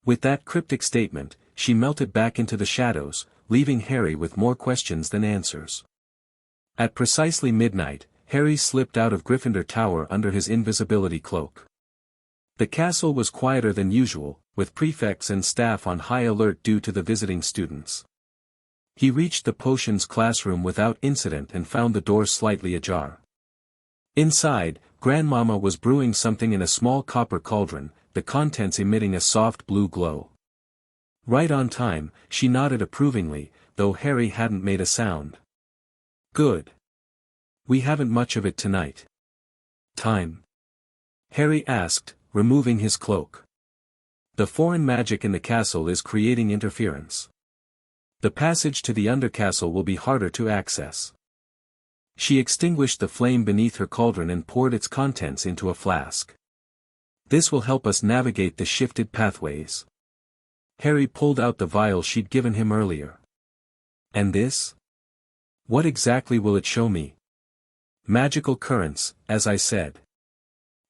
With that cryptic statement, she melted back into the shadows, leaving Harry with more questions than answers. At precisely midnight, Harry slipped out of Gryffindor Tower under his invisibility cloak. The castle was quieter than usual, with prefects and staff on high alert due to the visiting students. He reached the potions classroom without incident and found the door slightly ajar. Inside, Grandmama was brewing something in a small copper cauldron, the contents emitting a soft blue glow. Right on time, she nodded approvingly, though Harry hadn't made a sound. "Good. We haven't much of it tonight." "Time?" Harry asked, removing his cloak. "The foreign magic in the castle is creating interference. The passage to the undercastle will be harder to access." She extinguished the flame beneath her cauldron and poured its contents into a flask. "This will help us navigate the shifted pathways." Harry pulled out the vial she'd given him earlier. "And this? What exactly will it show me?" "Magical currents, as I said.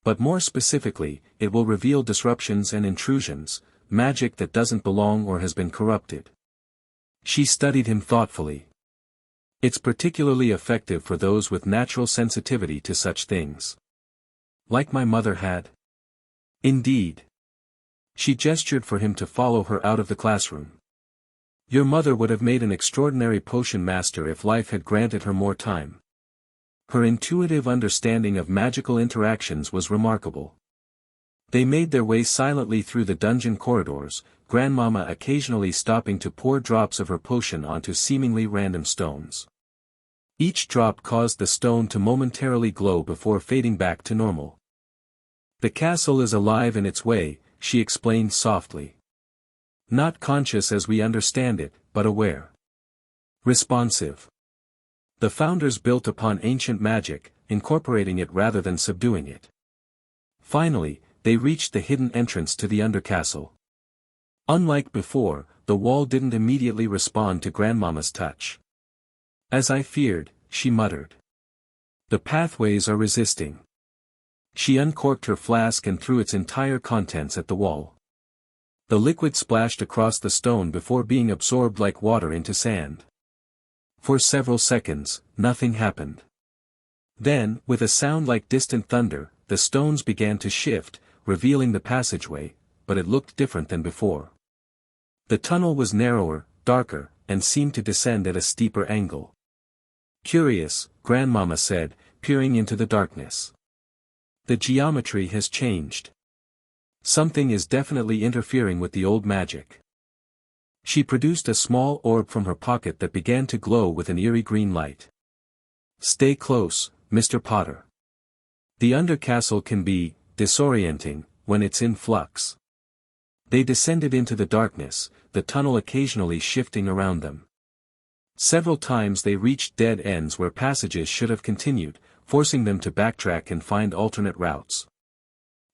But more specifically, it will reveal disruptions and intrusions, magic that doesn't belong or has been corrupted." She studied him thoughtfully. "It's particularly effective for those with natural sensitivity to such things. Like my mother had?" "Indeed." She gestured for him to follow her out of the classroom. "Your mother would have made an extraordinary potion master if life had granted her more time. Her intuitive understanding of magical interactions was remarkable." They made their way silently through the dungeon corridors, Grandmama occasionally stopping to pour drops of her potion onto seemingly random stones. Each drop caused the stone to momentarily glow before fading back to normal. "The castle is alive in its way," she explained softly. "Not conscious as we understand it, but aware. Responsive. The founders built upon ancient magic, incorporating it rather than subduing it." Finally, they reached the hidden entrance to the undercastle. Unlike before, the wall didn't immediately respond to Grandmama's touch. "As I feared," she muttered. "The pathways are resisting." She uncorked her flask and threw its entire contents at the wall. The liquid splashed across the stone before being absorbed like water into sand. For several seconds, nothing happened. Then, with a sound like distant thunder, the stones began to shift, revealing the passageway, but it looked different than before. The tunnel was narrower, darker, and seemed to descend at a steeper angle. "Curious," Grandmama said, peering into the darkness. "The geometry has changed. Something is definitely interfering with the old magic." She produced a small orb from her pocket that began to glow with an eerie green light. "Stay close, Mr. Potter. The undercastle can be disorienting when it's in flux." They descended into the darkness, the tunnel occasionally shifting around them. Several times they reached dead ends where passages should have continued, forcing them to backtrack and find alternate routes.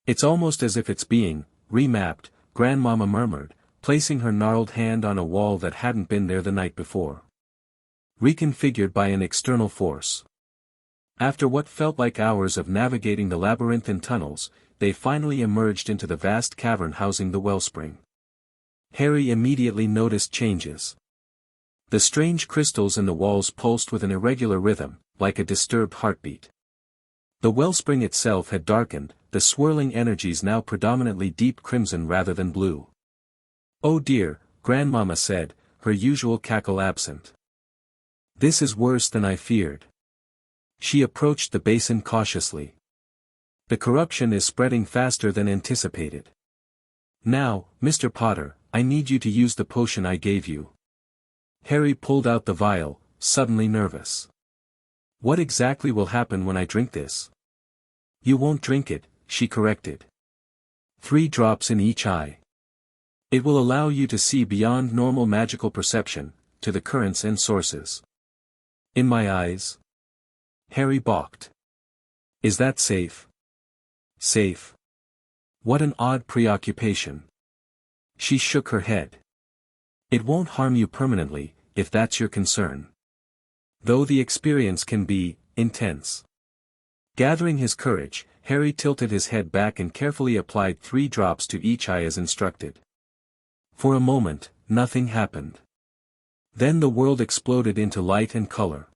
"It's almost as if it's being remapped," Grandmama murmured, placing her gnarled hand on a wall that hadn't been there the night before. "Reconfigured by an external force." After what felt like hours of navigating the labyrinthine tunnels, they finally emerged into the vast cavern housing the wellspring. Harry immediately noticed changes. The strange crystals in the walls pulsed with an irregular rhythm, like a disturbed heartbeat. The wellspring itself had darkened, the swirling energies now predominantly deep crimson rather than blue. "Oh dear," Grandmama said, her usual cackle absent. "This is worse than I feared." She approached the basin cautiously. "The corruption is spreading faster than anticipated. Now, Mr. Potter, I need you to use the potion I gave you." Harry pulled out the vial, suddenly nervous. "What exactly will happen when I drink this?" "You won't drink it," she corrected. 3 drops in each eye. It will allow you to see beyond normal magical perception, to the currents and sources." "In my eyes?" Harry balked. "Is that safe?" "Safe? What an odd preoccupation." She shook her head. "It won't harm you permanently, if that's your concern. Though the experience can be intense." Gathering his courage, Harry tilted his head back and carefully applied 3 drops to each eye as instructed. For a moment, nothing happened. Then the world exploded into light and color.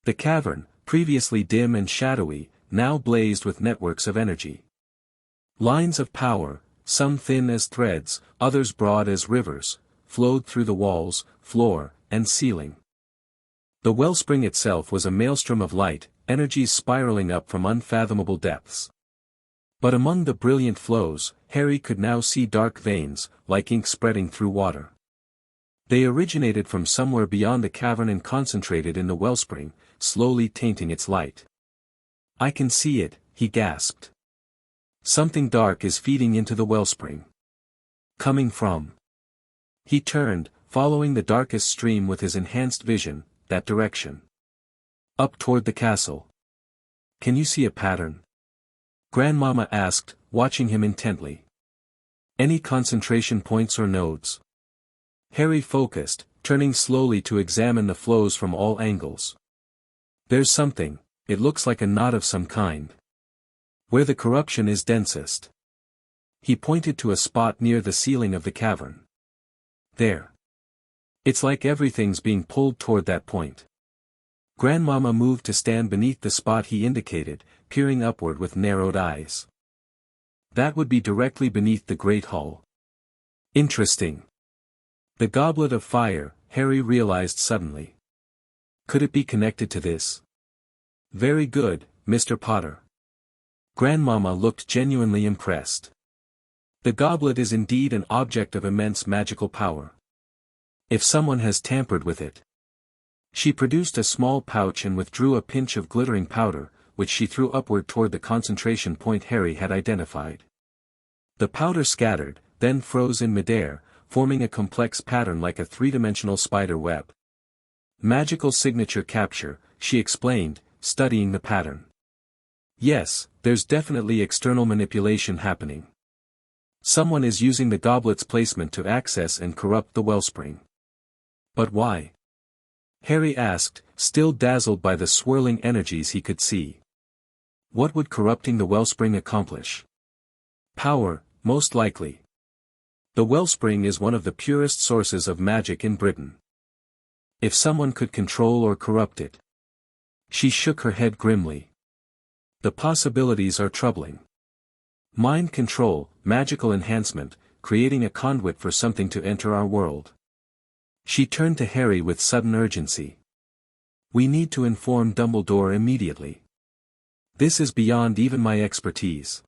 The cavern, previously dim and shadowy, now blazed with networks of energy. Lines of power, some thin as threads, others broad as rivers, flowed through the walls, floor, and ceiling. The wellspring itself was a maelstrom of light, energies spiraling up from unfathomable depths. But among the brilliant flows, Harry could now see dark veins, like ink spreading through water. They originated from somewhere beyond the cavern and concentrated in the wellspring, slowly tainting its light. "I can see it," he gasped. "Something dark is feeding into the wellspring. Coming from..." He turned, following the darkest stream with his enhanced vision, that direction. "Up toward the castle. Can you see a pattern?" Grandmama asked, watching him intently. "Any concentration points or nodes?" Harry focused, turning slowly to examine the flows from all angles. "There's something, it looks like a knot of some kind. Where the corruption is densest." He pointed to a spot near the ceiling of the cavern. "There. It's like everything's being pulled toward that point." Grandmama moved to stand beneath the spot he indicated, peering upward with narrowed eyes. "That would be directly beneath the Great Hall." "Interesting." The goblet of fire, Harry realized suddenly. Could it be connected to this? "Very good, Mr. Potter." Grandmama looked genuinely impressed. "The goblet is indeed an object of immense magical power. If someone has tampered with it..." She produced a small pouch and withdrew a pinch of glittering powder, which she threw upward toward the concentration point Harry had identified. The powder scattered, then froze in midair, forming a complex pattern like a 3-dimensional spider web. "Magical signature capture," she explained, studying the pattern. "Yes, there's definitely external manipulation happening." Someone is using the goblet's placement to access and corrupt the wellspring. But why? Harry asked, still dazzled by the swirling energies he could see. What would corrupting the wellspring accomplish? Power, most likely. The wellspring is one of the purest sources of magic in Britain. If someone could control or corrupt it. She shook her head grimly. The possibilities are troubling. Mind control, magical enhancement, creating a conduit for something to enter our world. She turned to Harry with sudden urgency. We need to inform Dumbledore immediately. This is beyond even my expertise.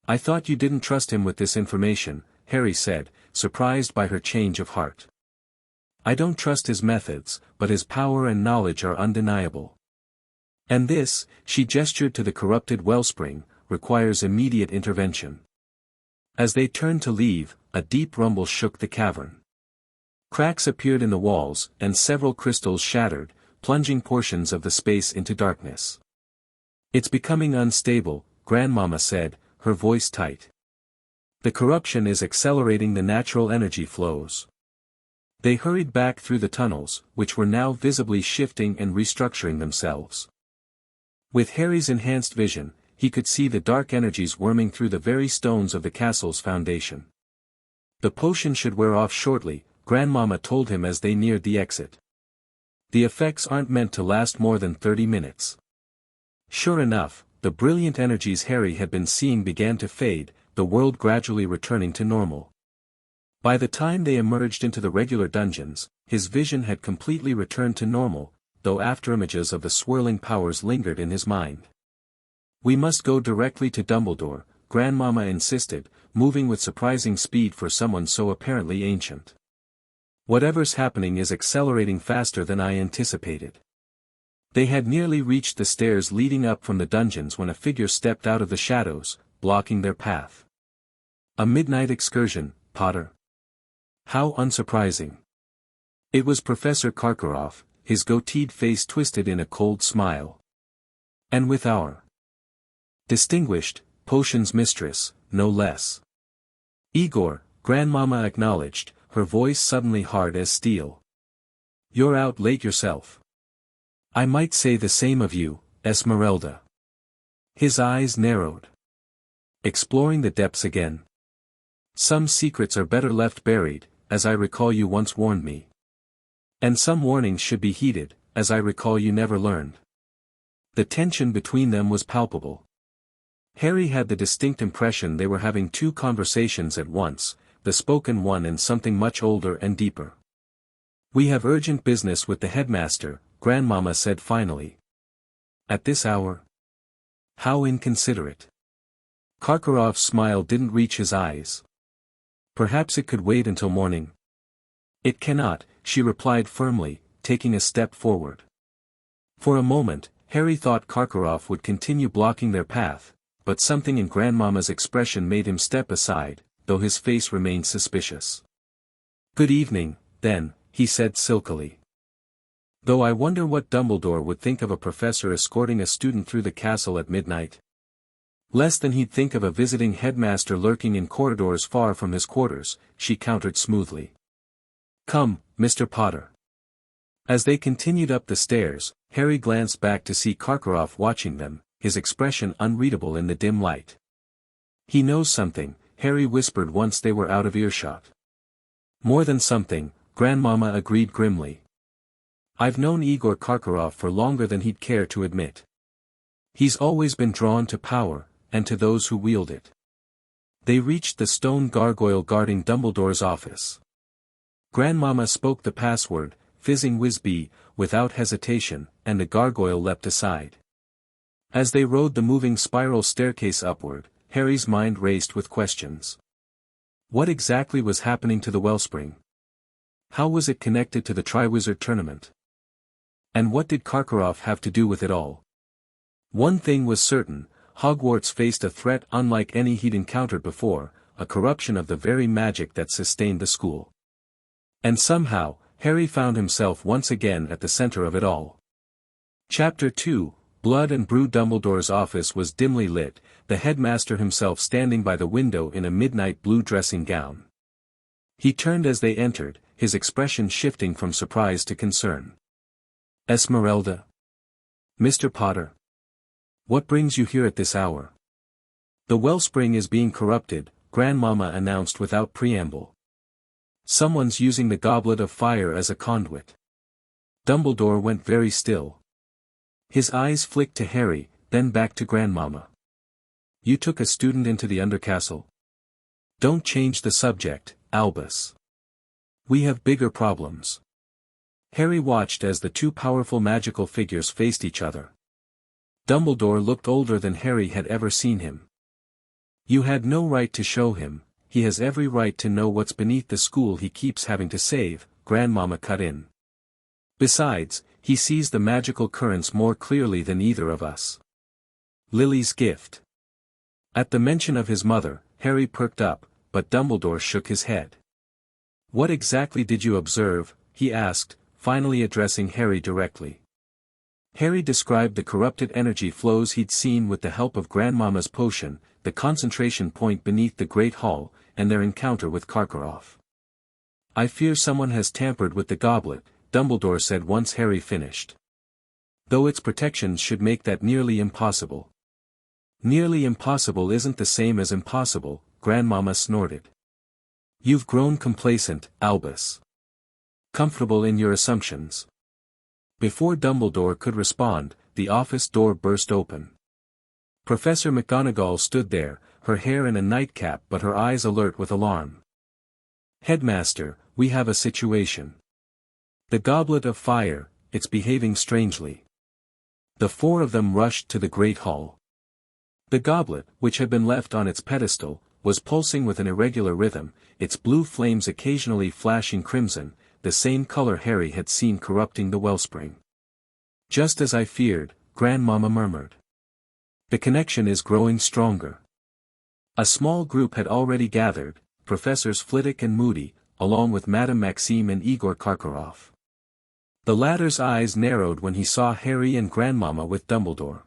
I thought you didn't trust him with this information, Harry said, surprised by her change of heart. I don't trust his methods, but his power and knowledge are undeniable. And this, she gestured to the corrupted wellspring, requires immediate intervention. As they turned to leave, a deep rumble shook the cavern. Cracks appeared in the walls, and several crystals shattered, plunging portions of the space into darkness. It's becoming unstable, Grandmama said, her voice tight. The corruption is accelerating the natural energy flows. They hurried back through the tunnels, which were now visibly shifting and restructuring themselves. With Harry's enhanced vision, he could see the dark energies worming through the very stones of the castle's foundation. The potion should wear off shortly, Grandmama told him as they neared the exit. The effects aren't meant to last more than 30 minutes. Sure enough, the brilliant energies Harry had been seeing began to fade, the world gradually returning to normal. By the time they emerged into the regular dungeons, his vision had completely returned to normal, though afterimages of the swirling powers lingered in his mind. We must go directly to Dumbledore, Grandmama insisted, moving with surprising speed for someone so apparently ancient. Whatever's happening is accelerating faster than I anticipated. They had nearly reached the stairs leading up from the dungeons when a figure stepped out of the shadows, blocking their path. A midnight excursion, Potter. How unsurprising. It was Professor Karkaroff, his goateed face twisted in a cold smile. And with our distinguished, potions mistress, no less. Igor, Grandmama acknowledged, her voice suddenly hard as steel. You're out late yourself. I might say the same of you, Esmeralda. His eyes narrowed. Exploring the depths again. Some secrets are better left buried, as I recall you once warned me. And some warnings should be heeded, as I recall you never learned. The tension between them was palpable. Harry had the distinct impression they were having two conversations at once, the spoken one and something much older and deeper. We have urgent business with the headmaster, Grandmama said finally. At this hour? How inconsiderate. Karkaroff's smile didn't reach his eyes. Perhaps it could wait until morning. It cannot, she replied firmly, taking a step forward. For a moment, Harry thought Karkaroff would continue blocking their path, but something in Grandmama's expression made him step aside, though his face remained suspicious. Good evening, then, he said silkily. Though I wonder what Dumbledore would think of a professor escorting a student through the castle at midnight. Less than he'd think of a visiting headmaster lurking in corridors far from his quarters, she countered smoothly. Come, Mr. Potter. As they continued up the stairs, Harry glanced back to see Karkaroff watching them, his expression unreadable in the dim light. He knows something, Harry whispered once they were out of earshot. More than something, Grandmama agreed grimly. I've known Igor Karkaroff for longer than he'd care to admit. He's always been drawn to power, and to those who wield it. They reached the stone gargoyle guarding Dumbledore's office. Grandmama spoke the password, fizzing whiz-bee, without hesitation, and the gargoyle leapt aside. As they rode the moving spiral staircase upward, Harry's mind raced with questions. What exactly was happening to the wellspring? How was it connected to the Triwizard Tournament? And what did Karkaroff have to do with it all? One thing was certain, Hogwarts faced a threat unlike any he'd encountered before, a corruption of the very magic that sustained the school. And somehow, Harry found himself once again at the center of it all. Chapter 2, Blood and Brew. Dumbledore's office was dimly lit, the headmaster himself standing by the window in a midnight blue dressing gown. He turned as they entered, his expression shifting from surprise to concern. "Esmeralda? Mr. Potter? What brings you here at this hour?" "The wellspring is being corrupted," Grandmama announced without preamble. "Someone's using the goblet of fire as a conduit." Dumbledore went very still. His eyes flicked to Harry, then back to Grandmama. "You took a student into the undercastle?" "Don't change the subject, Albus. We have bigger problems." Harry watched as the two powerful magical figures faced each other. Dumbledore looked older than Harry had ever seen him. "You had no right to show him, he has every right to know what's beneath the school he keeps having to save," Grandmama cut in. "Besides, he sees the magical currents more clearly than either of us. Lily's gift." At the mention of his mother, Harry perked up, but Dumbledore shook his head. "What exactly did you observe?" he asked, finally addressing Harry directly. Harry described the corrupted energy flows he'd seen with the help of Grandmama's potion, the concentration point beneath the Great Hall, and their encounter with Karkaroff. "I fear someone has tampered with the goblet," Dumbledore said once Harry finished. "Though its protections should make that nearly impossible." "Nearly impossible isn't the same as impossible," Grandmama snorted. "You've grown complacent, Albus. Comfortable in your assumptions." Before Dumbledore could respond, the office door burst open. Professor McGonagall stood there, her hair in a nightcap but her eyes alert with alarm. "Headmaster, we have a situation. The goblet of fire, it's behaving strangely." The four of them rushed to the Great Hall. The goblet, which had been left on its pedestal, was pulsing with an irregular rhythm, its blue flames occasionally flashing crimson, the same color Harry had seen corrupting the wellspring. "Just as I feared," Grandmama murmured. "The connection is growing stronger." A small group had already gathered, Professors Flitwick and Moody, along with Madame Maxime and Igor Karkaroff. The latter's eyes narrowed when he saw Harry and Grandmama with Dumbledore.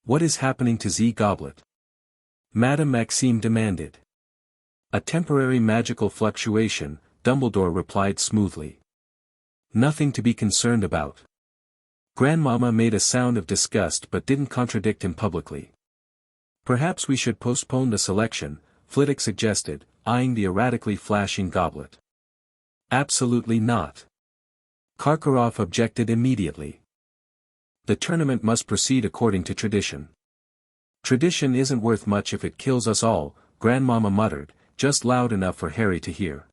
"What is happening to Z Goblet?" Madame Maxime demanded. "A temporary magical fluctuation," Dumbledore replied smoothly. "Nothing to be concerned about." Grandmama made a sound of disgust but didn't contradict him publicly. "Perhaps we should postpone the selection," Flitwick suggested, eyeing the erratically flashing goblet. "Absolutely not." Karkaroff objected immediately. "The tournament must proceed according to tradition." "Tradition isn't worth much if it kills us all," Grandmama muttered, just loud enough for Harry to hear.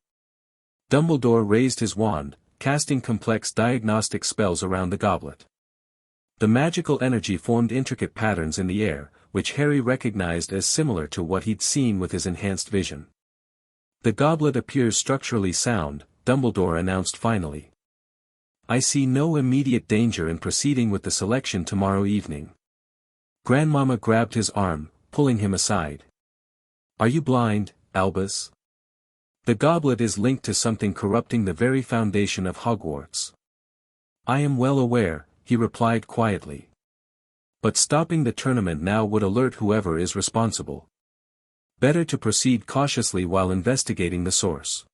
Dumbledore raised his wand, casting complex diagnostic spells around the goblet. The magical energy formed intricate patterns in the air, which Harry recognized as similar to what he'd seen with his enhanced vision. "The goblet appears structurally sound," Dumbledore announced finally. "I see no immediate danger in proceeding with the selection tomorrow evening." Grandmama grabbed his arm, pulling him aside. "Are you blind, Albus? The goblet is linked to something corrupting the very foundation of Hogwarts." "I am well aware," he replied quietly. "But stopping the tournament now would alert whoever is responsible. Better to proceed cautiously while investigating the source."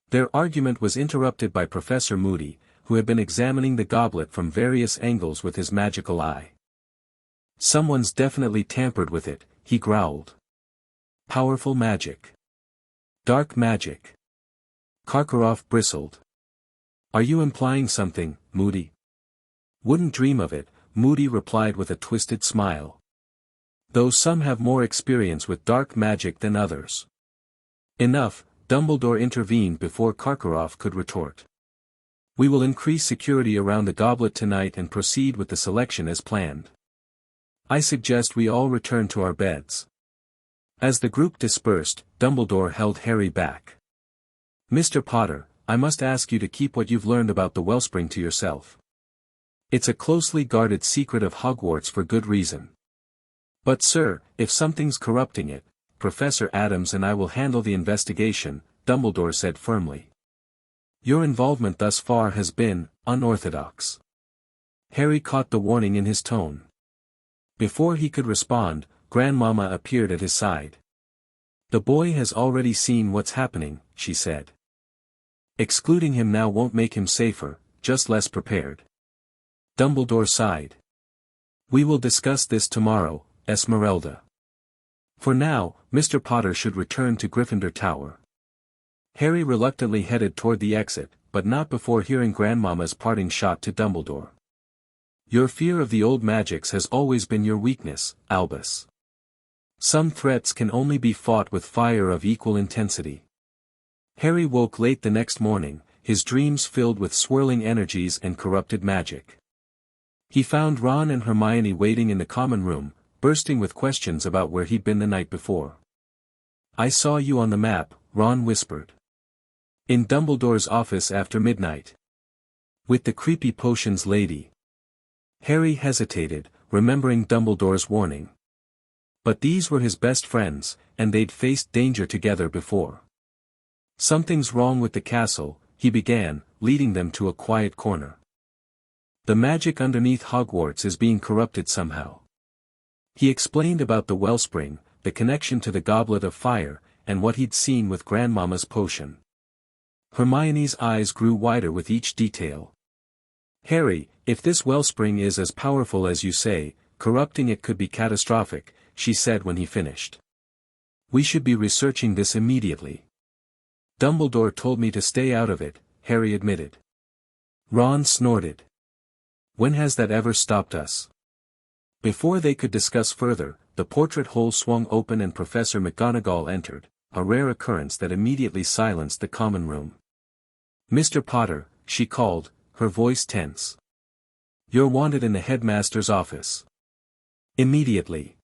Their argument was interrupted by Professor Moody, who had been examining the goblet from various angles with his magical eye. "Someone's definitely tampered with it," he growled. "Powerful magic. Dark magic." Karkaroff bristled. "Are you implying something, Moody?" "Wouldn't dream of it," Moody replied with a twisted smile. "Though some have more experience with dark magic than others." "Enough," Dumbledore intervened before Karkaroff could retort. "We will increase security around the goblet tonight and proceed with the selection as planned. I suggest we all return to our beds." As the group dispersed, Dumbledore held Harry back. "Mr. Potter, I must ask you to keep what you've learned about the wellspring to yourself. It's a closely guarded secret of Hogwarts for good reason." "But sir, if something's corrupting it, Professor Addams and I will handle the investigation," Dumbledore said firmly. "Your involvement thus far has been unorthodox." Harry caught the warning in his tone. Before he could respond, Grandmama appeared at his side. "The boy has already seen what's happening," she said. "Excluding him now won't make him safer, just less prepared." Dumbledore sighed. "We will discuss this tomorrow, Esmeralda. For now, Mr. Potter should return to Gryffindor Tower." Harry reluctantly headed toward the exit, but not before hearing Grandmama's parting shot to Dumbledore. "Your fear of the old magics has always been your weakness, Albus. Some threats can only be fought with fire of equal intensity." Harry woke late the next morning, his dreams filled with swirling energies and corrupted magic. He found Ron and Hermione waiting in the common room, bursting with questions about where he'd been the night before. "I saw you on the map," Ron whispered. "In Dumbledore's office after midnight. With the creepy potions lady." Harry hesitated, remembering Dumbledore's warning. But these were his best friends, and they'd faced danger together before. "Something's wrong with the castle," he began, leading them to a quiet corner. "The magic underneath Hogwarts is being corrupted somehow." He explained about the wellspring, the connection to the Goblet of Fire, and what he'd seen with Grandmama's potion. Hermione's eyes grew wider with each detail. "Harry, if this wellspring is as powerful as you say, corrupting it could be catastrophic," she said when he finished. "We should be researching this immediately." "Dumbledore told me to stay out of it," Harry admitted. Ron snorted. "When has that ever stopped us?" Before they could discuss further, the portrait hole swung open and Professor McGonagall entered, a rare occurrence that immediately silenced the common room. "Mr. Potter," she called, her voice tense. "You're wanted in the headmaster's office. Immediately."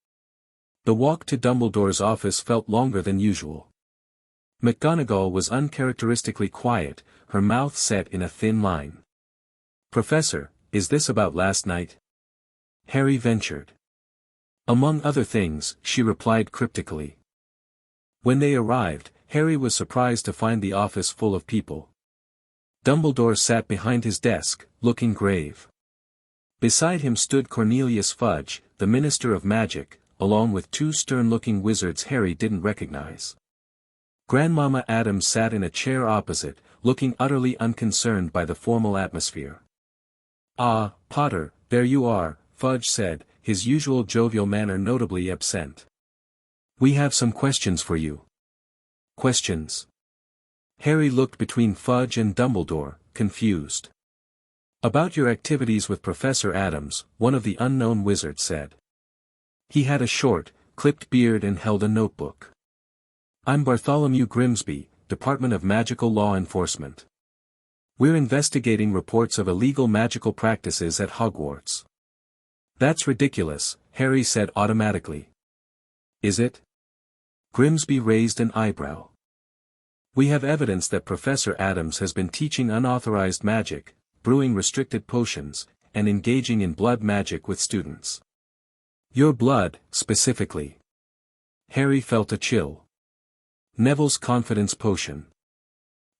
The walk to Dumbledore's office felt longer than usual. McGonagall was uncharacteristically quiet, her mouth set in a thin line. "Professor, is this about last night?" Harry ventured. "Among other things," she replied cryptically. When they arrived, Harry was surprised to find the office full of people. Dumbledore sat behind his desk, looking grave. Beside him stood Cornelius Fudge, the Minister of Magic, along with two stern-looking wizards Harry didn't recognize. Grandmama Addams sat in a chair opposite, looking utterly unconcerned by the formal atmosphere. "Ah, Potter, there you are," Fudge said, his usual jovial manner notably absent. "We have some questions for you." "Questions?" Harry looked between Fudge and Dumbledore, confused. "About your activities with Professor Addams," one of the unknown wizards said. He had a short, clipped beard and held a notebook. "I'm Bartholomew Grimsby, Department of Magical Law Enforcement. We're investigating reports of illegal magical practices at Hogwarts." "That's ridiculous," Harry said automatically. "Is it?" Grimsby raised an eyebrow. "We have evidence that Professor Addams has been teaching unauthorized magic, brewing restricted potions, and engaging in blood magic with students." "Your blood, specifically." Harry felt a chill. Neville's confidence potion.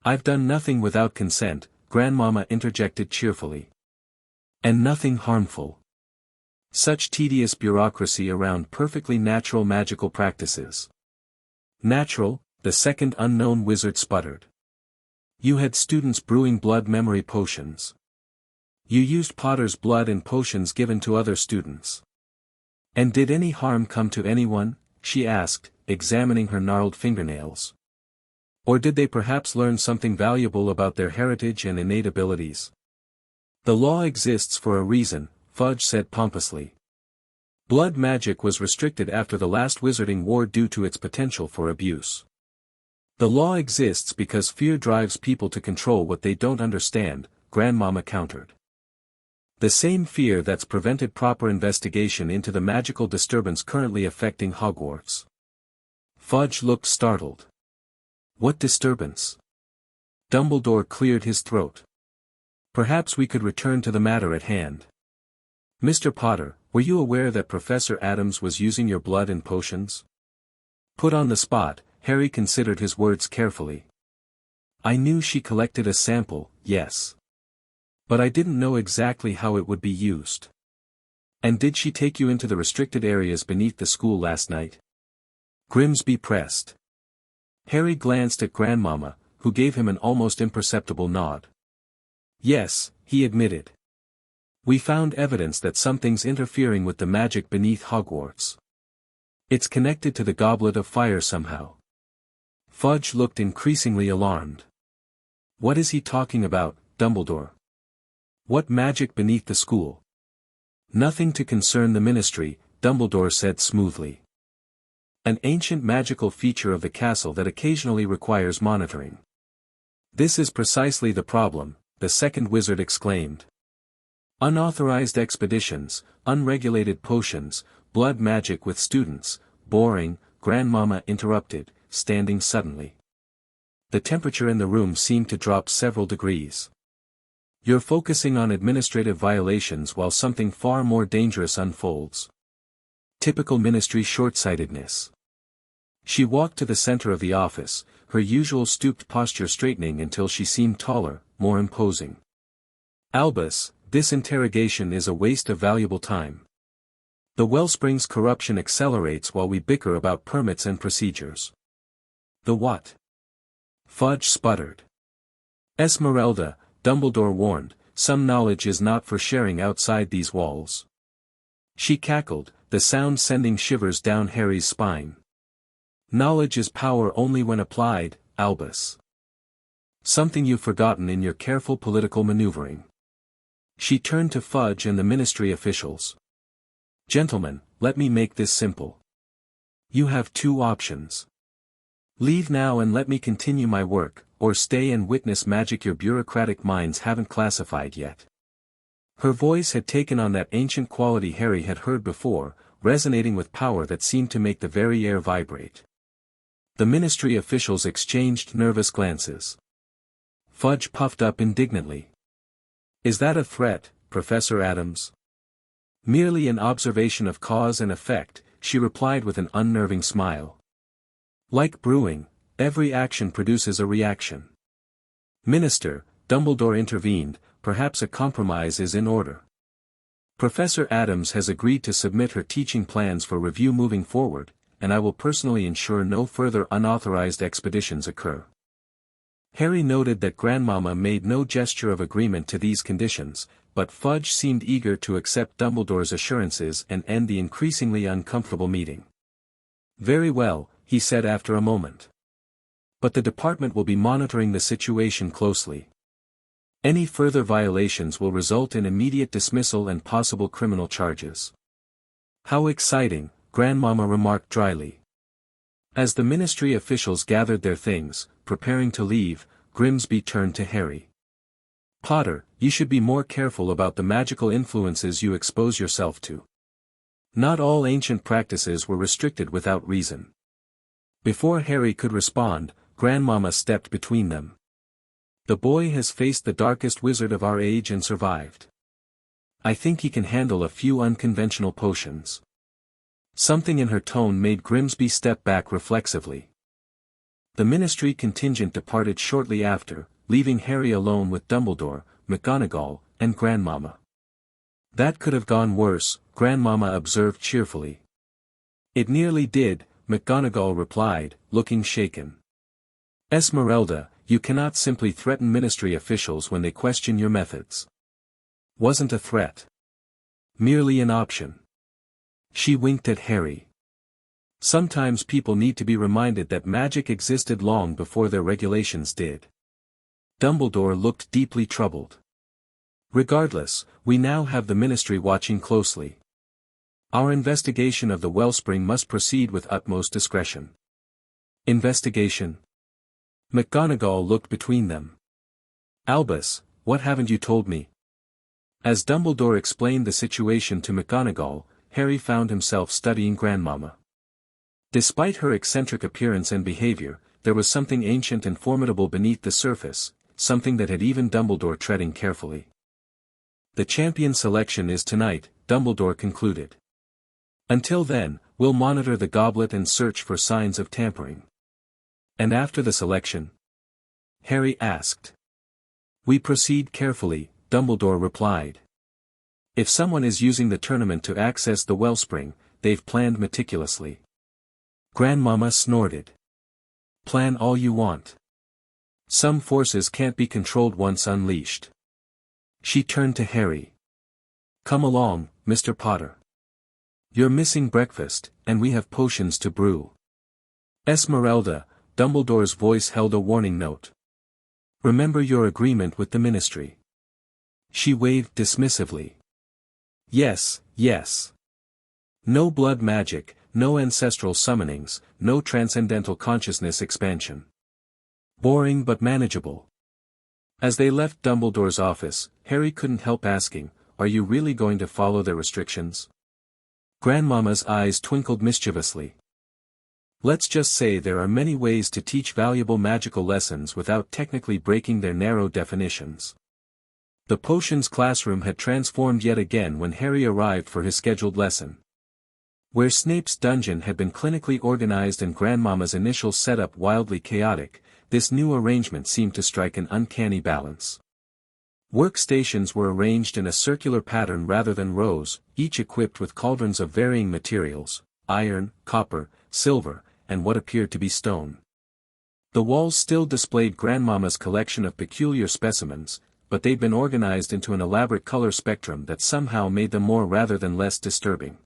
"I've done nothing without consent," Grandmama interjected cheerfully. "And nothing harmful. Such tedious bureaucracy around perfectly natural magical practices." "Natural?" the second unknown wizard sputtered. "You had students brewing blood memory potions. You used Potter's blood in potions given to other students. And did any harm come to anyone?" she asked, examining her gnarled fingernails. "Or did they perhaps learn something valuable about their heritage and innate abilities?" "The law exists for a reason," Fudge said pompously. "Blood magic was restricted after the last Wizarding War due to its potential for abuse. The law exists because fear drives people to control what they don't understand," Grandmama countered. "The same fear that's prevented proper investigation into the magical disturbance currently affecting Hogwarts." Fudge looked startled. "What disturbance?" Dumbledore cleared his throat. "Perhaps we could return to the matter at hand. Mr. Potter, were you aware that Professor Addams was using your blood in potions?" Put on the spot, Harry considered his words carefully. "I knew she collected a sample, yes. But I didn't know exactly how it would be used. And did she take you into the restricted areas beneath the school last night? Grimsby pressed. Harry glanced at Grandmama, who gave him an almost imperceptible nod. Yes, he admitted. We found evidence that something's interfering with the magic beneath Hogwarts. It's connected to the Goblet of Fire somehow. Fudge looked increasingly alarmed. What is he talking about, Dumbledore? What magic beneath the school? Nothing to concern the Ministry, Dumbledore said smoothly. An ancient magical feature of the castle that occasionally requires monitoring. This is precisely the problem, the second wizard exclaimed. Unauthorized expeditions, unregulated potions, blood magic with students, boring, Grandmama interrupted, standing suddenly. The temperature in the room seemed to drop several degrees. You're focusing on administrative violations while something far more dangerous unfolds. Typical Ministry short-sightedness. She walked to the center of the office, her usual stooped posture straightening until she seemed taller, more imposing. Albus, this interrogation is a waste of valuable time. The Wellspring's corruption accelerates while we bicker about permits and procedures. The what? Fudge sputtered. Esmeralda, Dumbledore warned, some knowledge is not for sharing outside these walls. She cackled, the sound sending shivers down Harry's spine. Knowledge is power only when applied, Albus. Something you've forgotten in your careful political maneuvering. She turned to Fudge and the Ministry officials. Gentlemen, let me make this simple. You have two options. Leave now and let me continue my work, or stay and witness magic your bureaucratic minds haven't classified yet. Her voice had taken on that ancient quality Harry had heard before, resonating with power that seemed to make the very air vibrate. The Ministry officials exchanged nervous glances. Fudge puffed up indignantly. Is that a threat, Professor Addams? Merely an observation of cause and effect, she replied with an unnerving smile. Like brewing, every action produces a reaction. Minister, Dumbledore intervened, perhaps a compromise is in order. Professor Addams has agreed to submit her teaching plans for review moving forward, and I will personally ensure no further unauthorized expeditions occur. Harry noted that Grandmama made no gesture of agreement to these conditions, but Fudge seemed eager to accept Dumbledore's assurances and end the increasingly uncomfortable meeting. Very well, he said after a moment. But the department will be monitoring the situation closely. Any further violations will result in immediate dismissal and possible criminal charges. How exciting, Grandmama remarked dryly. As the Ministry officials gathered their things, preparing to leave, Grimsby turned to Harry. Potter, you should be more careful about the magical influences you expose yourself to. Not all ancient practices were restricted without reason. Before Harry could respond, Grandmama stepped between them. The boy has faced the darkest wizard of our age and survived. I think he can handle a few unconventional potions. Something in her tone made Grimsby step back reflexively. The Ministry contingent departed shortly after, leaving Harry alone with Dumbledore, McGonagall, and Grandmama. That could have gone worse, Grandmama observed cheerfully. It nearly did, McGonagall replied, looking shaken. Esmeralda, you cannot simply threaten Ministry officials when they question your methods. Wasn't a threat. Merely an option. She winked at Harry. Sometimes people need to be reminded that magic existed long before their regulations did. Dumbledore looked deeply troubled. Regardless, we now have the Ministry watching closely. Our investigation of the Wellspring must proceed with utmost discretion. Investigation? McGonagall looked between them. Albus, what haven't you told me? As Dumbledore explained the situation to McGonagall, Harry found himself studying Grandmama. Despite her eccentric appearance and behavior, there was something ancient and formidable beneath the surface, something that had even Dumbledore treading carefully. The champion selection is tonight, Dumbledore concluded. Until then, we'll monitor the goblet and search for signs of tampering. And after the selection? Harry asked. We proceed carefully, Dumbledore replied. If someone is using the tournament to access the wellspring, they've planned meticulously. Grandmama snorted. Plan all you want. Some forces can't be controlled once unleashed. She turned to Harry. Come along, Mr. Potter. You're missing breakfast, and we have potions to brew. Esmeralda, Dumbledore's voice held a warning note. Remember your agreement with the Ministry. She waved dismissively. Yes, yes. No blood magic, no ancestral summonings, no transcendental consciousness expansion. Boring but manageable. As they left Dumbledore's office, Harry couldn't help asking, are you really going to follow their restrictions? Grandmama's eyes twinkled mischievously. Let's just say there are many ways to teach valuable magical lessons without technically breaking their narrow definitions. The potions classroom had transformed yet again when Harry arrived for his scheduled lesson. Where Snape's dungeon had been clinically organized and Grandmama's initial setup wildly chaotic, this new arrangement seemed to strike an uncanny balance. Workstations were arranged in a circular pattern rather than rows, each equipped with cauldrons of varying materials, iron, copper, silver, and what appeared to be stone. The walls still displayed Grandmama's collection of peculiar specimens, but they'd been organized into an elaborate color spectrum that somehow made them more rather than less disturbing.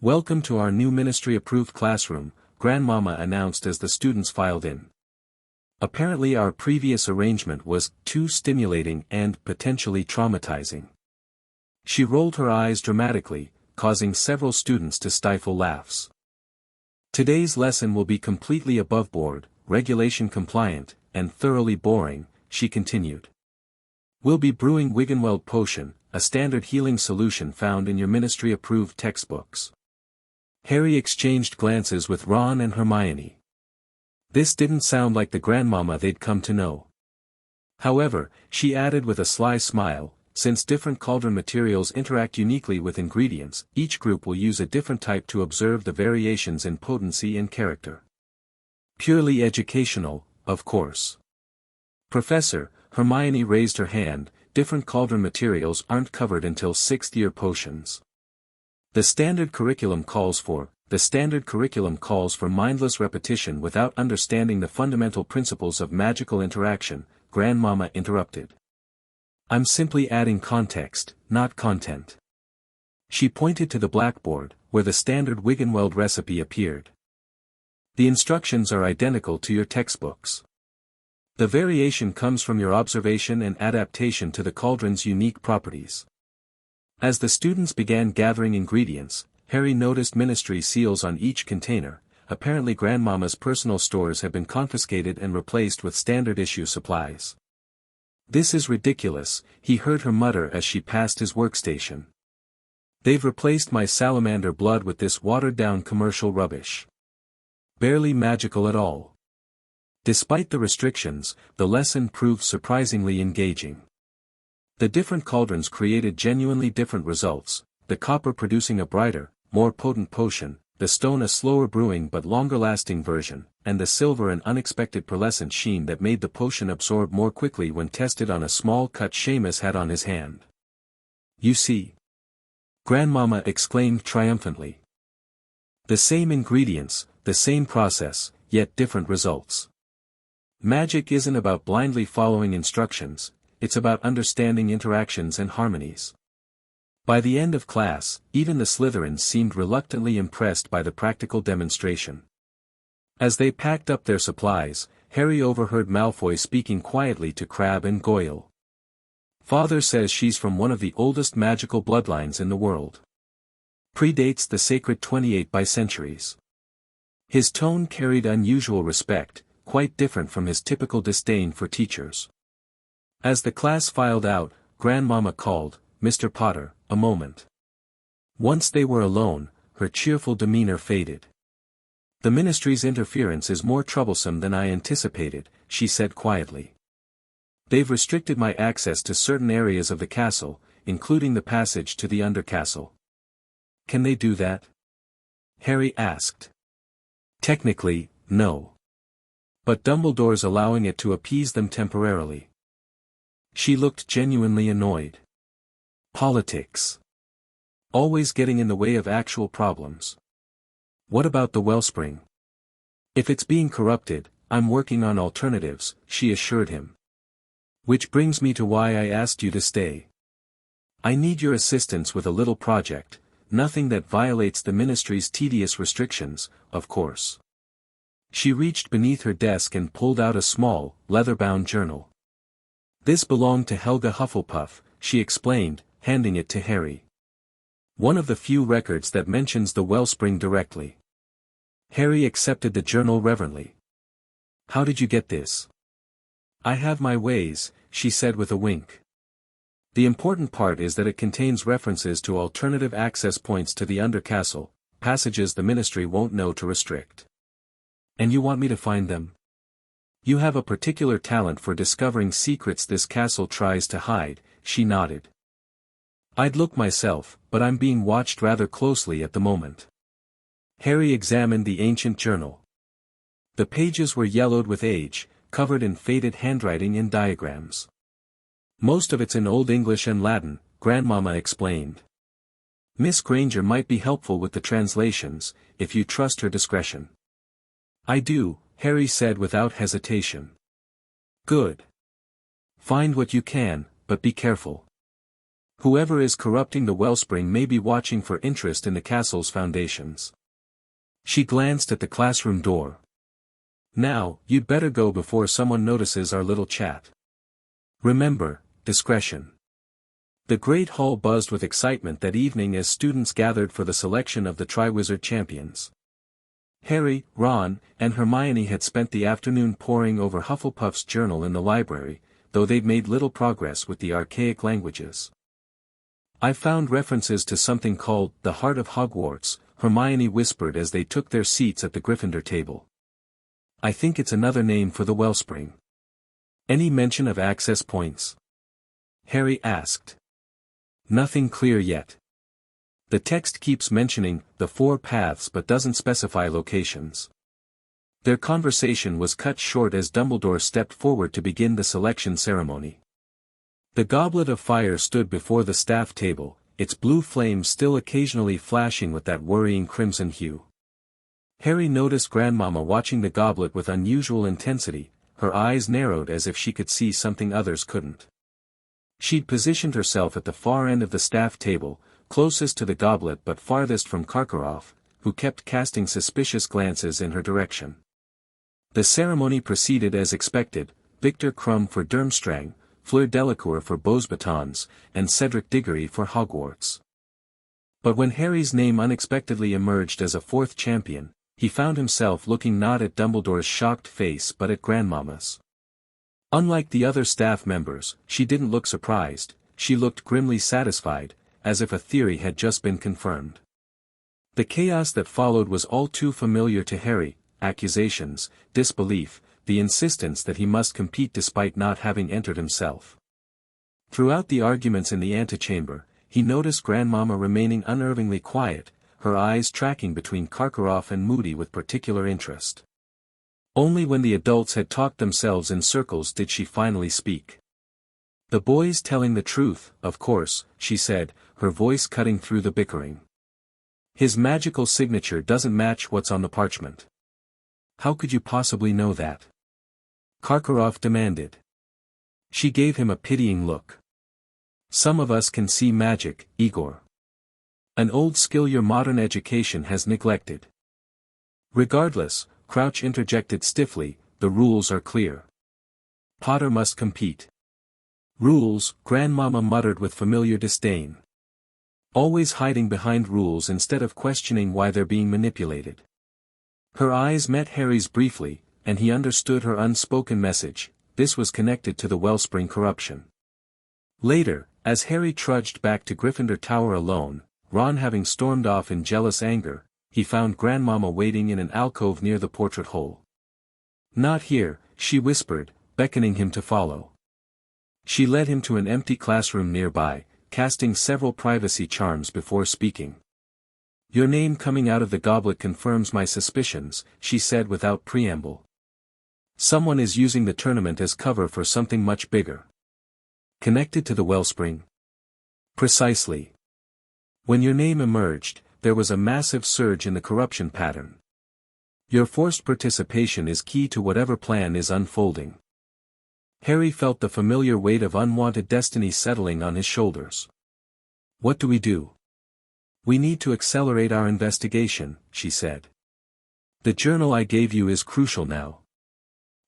Welcome to our new Ministry-approved classroom, Grandmama announced as the students filed in. Apparently our previous arrangement was too stimulating and potentially traumatizing. She rolled her eyes dramatically, causing several students to stifle laughs. Today's lesson will be completely above-board, regulation-compliant, and thoroughly boring, she continued. We'll be brewing Wiggenweld potion, a standard healing solution found in your Ministry-approved textbooks. Harry exchanged glances with Ron and Hermione. This didn't sound like the Grandmama they'd come to know. However, she added with a sly smile, since different cauldron materials interact uniquely with ingredients, each group will use a different type to observe the variations in potency and character. Purely educational, of course. Professor, Hermione raised her hand, different cauldron materials aren't covered until 6th-year potions. The standard curriculum calls for mindless repetition without understanding the fundamental principles of magical interaction, Grandmama interrupted. I'm simply adding context, not content. She pointed to the blackboard, where the standard Wiggenweld recipe appeared. The instructions are identical to your textbooks. The variation comes from your observation and adaptation to the cauldron's unique properties. As the students began gathering ingredients, Harry noticed Ministry seals on each container. Apparently Grandmama's personal stores have been confiscated and replaced with standard-issue supplies. This is ridiculous, he heard her mutter as she passed his workstation. They've replaced my salamander blood with this watered-down commercial rubbish. Barely magical at all. Despite the restrictions, the lesson proved surprisingly engaging. The different cauldrons created genuinely different results, the copper producing a brighter, more potent potion, the stone a slower brewing but longer-lasting version, and the silver an unexpected pearlescent sheen that made the potion absorb more quickly when tested on a small cut Seamus had on his hand. You see? Grandmama exclaimed triumphantly. The same ingredients, the same process, yet different results. Magic isn't about blindly following instructions, it's about understanding interactions and harmonies. By the end of class, even the Slytherins seemed reluctantly impressed by the practical demonstration. As they packed up their supplies, Harry overheard Malfoy speaking quietly to Crabbe and Goyle. Father says she's from one of the oldest magical bloodlines in the world. Predates the sacred 28 by centuries. His tone carried unusual respect, quite different from his typical disdain for teachers. As the class filed out, Grandmama called, Mr. Potter, a moment. Once they were alone, her cheerful demeanor faded. The Ministry's interference is more troublesome than I anticipated, she said quietly. They've restricted my access to certain areas of the castle, including the passage to the undercastle. Can they do that? Harry asked. Technically, no. But Dumbledore's allowing it to appease them temporarily. She looked genuinely annoyed. Politics. Always getting in the way of actual problems. What about the wellspring? If it's being corrupted, I'm working on alternatives, she assured him. Which brings me to why I asked you to stay. I need your assistance with a little project, nothing that violates the ministry's tedious restrictions, of course. She reached beneath her desk and pulled out a small, leather-bound journal. This belonged to Helga Hufflepuff, she explained, handing it to Harry. One of the few records that mentions the wellspring directly. Harry accepted the journal reverently. How did you get this? I have my ways, she said with a wink. The important part is that it contains references to alternative access points to the Undercastle, passages the ministry won't know to restrict. And you want me to find them? You have a particular talent for discovering secrets this castle tries to hide, she nodded. I'd look myself, but I'm being watched rather closely at the moment. Harry examined the ancient journal. The pages were yellowed with age, covered in faded handwriting and diagrams. Most of it's in Old English and Latin, Grandmama explained. Miss Granger might be helpful with the translations, if you trust her discretion. I do, Harry said without hesitation. Good. Find what you can, but be careful. Whoever is corrupting the wellspring may be watching for interest in the castle's foundations. She glanced at the classroom door. Now, you'd better go before someone notices our little chat. Remember, discretion. The Great Hall buzzed with excitement that evening as students gathered for the selection of the Triwizard champions. Harry, Ron, and Hermione had spent the afternoon poring over Hufflepuff's journal in the library, though they'd made little progress with the archaic languages. I found references to something called the Heart of Hogwarts, Hermione whispered as they took their seats at the Gryffindor table. I think it's another name for the wellspring. Any mention of access points? Harry asked. Nothing clear yet. The text keeps mentioning the 4 paths but doesn't specify locations. Their conversation was cut short as Dumbledore stepped forward to begin the selection ceremony. The goblet of fire stood before the staff table, its blue flame still occasionally flashing with that worrying crimson hue. Harry noticed Grandmama watching the goblet with unusual intensity, her eyes narrowed as if she could see something others couldn't. She'd positioned herself at the far end of the staff table, closest to the goblet but farthest from Karkaroff, who kept casting suspicious glances in her direction. The ceremony proceeded as expected, Victor Crumb for Durmstrang, Fleur Delacour for Beauxbatons, and Cedric Diggory for Hogwarts. But when Harry's name unexpectedly emerged as a 4th champion, he found himself looking not at Dumbledore's shocked face but at Grandmama's. Unlike the other staff members, she didn't look surprised, she looked grimly satisfied, as if a theory had just been confirmed. The chaos that followed was all too familiar to Harry, accusations, disbelief, the insistence that he must compete despite not having entered himself. Throughout the arguments in the antechamber, he noticed Grandmama remaining unnervingly quiet, her eyes tracking between Karkaroff and Moody with particular interest. Only when the adults had talked themselves in circles did she finally speak. The boy's telling the truth, of course, she said, her voice cutting through the bickering. His magical signature doesn't match what's on the parchment. How could you possibly know that? Karkaroff demanded. She gave him a pitying look. Some of us can see magic, Igor. An old skill your modern education has neglected. Regardless, Crouch interjected stiffly, the rules are clear. Potter must compete. Rules, Grandmama muttered with familiar disdain. Always hiding behind rules instead of questioning why they're being manipulated. Her eyes met Harry's briefly, and he understood her unspoken message, this was connected to the wellspring corruption. Later, as Harry trudged back to Gryffindor Tower alone, Ron having stormed off in jealous anger, he found Grandmama waiting in an alcove near the portrait hole. Not here, she whispered, beckoning him to follow. She led him to an empty classroom nearby, casting several privacy charms before speaking. Your name coming out of the goblet confirms my suspicions, she said without preamble. Someone is using the tournament as cover for something much bigger. Connected to the wellspring? Precisely. When your name emerged, there was a massive surge in the corruption pattern. Your forced participation is key to whatever plan is unfolding. Harry felt the familiar weight of unwanted destiny settling on his shoulders. What do we do? We need to accelerate our investigation, she said. The journal I gave you is crucial now.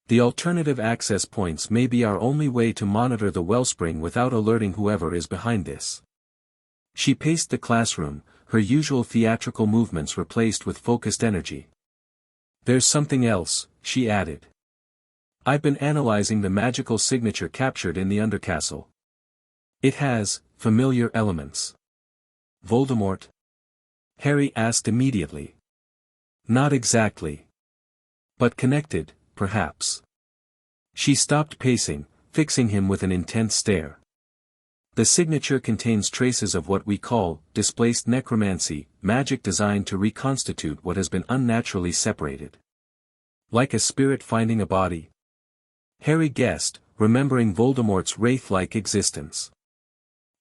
The alternative access points may be our only way to monitor the wellspring without alerting whoever is behind this. She paced the classroom, her usual theatrical movements replaced with focused energy. There's something else, she added. I've been analyzing the magical signature captured in the Undercastle. It has familiar elements. Voldemort? Harry asked immediately. Not exactly. But connected, perhaps. She stopped pacing, fixing him with an intense stare. The signature contains traces of what we call displaced necromancy, magic designed to reconstitute what has been unnaturally separated. Like a spirit finding a body? Harry guessed, remembering Voldemort's wraith-like existence.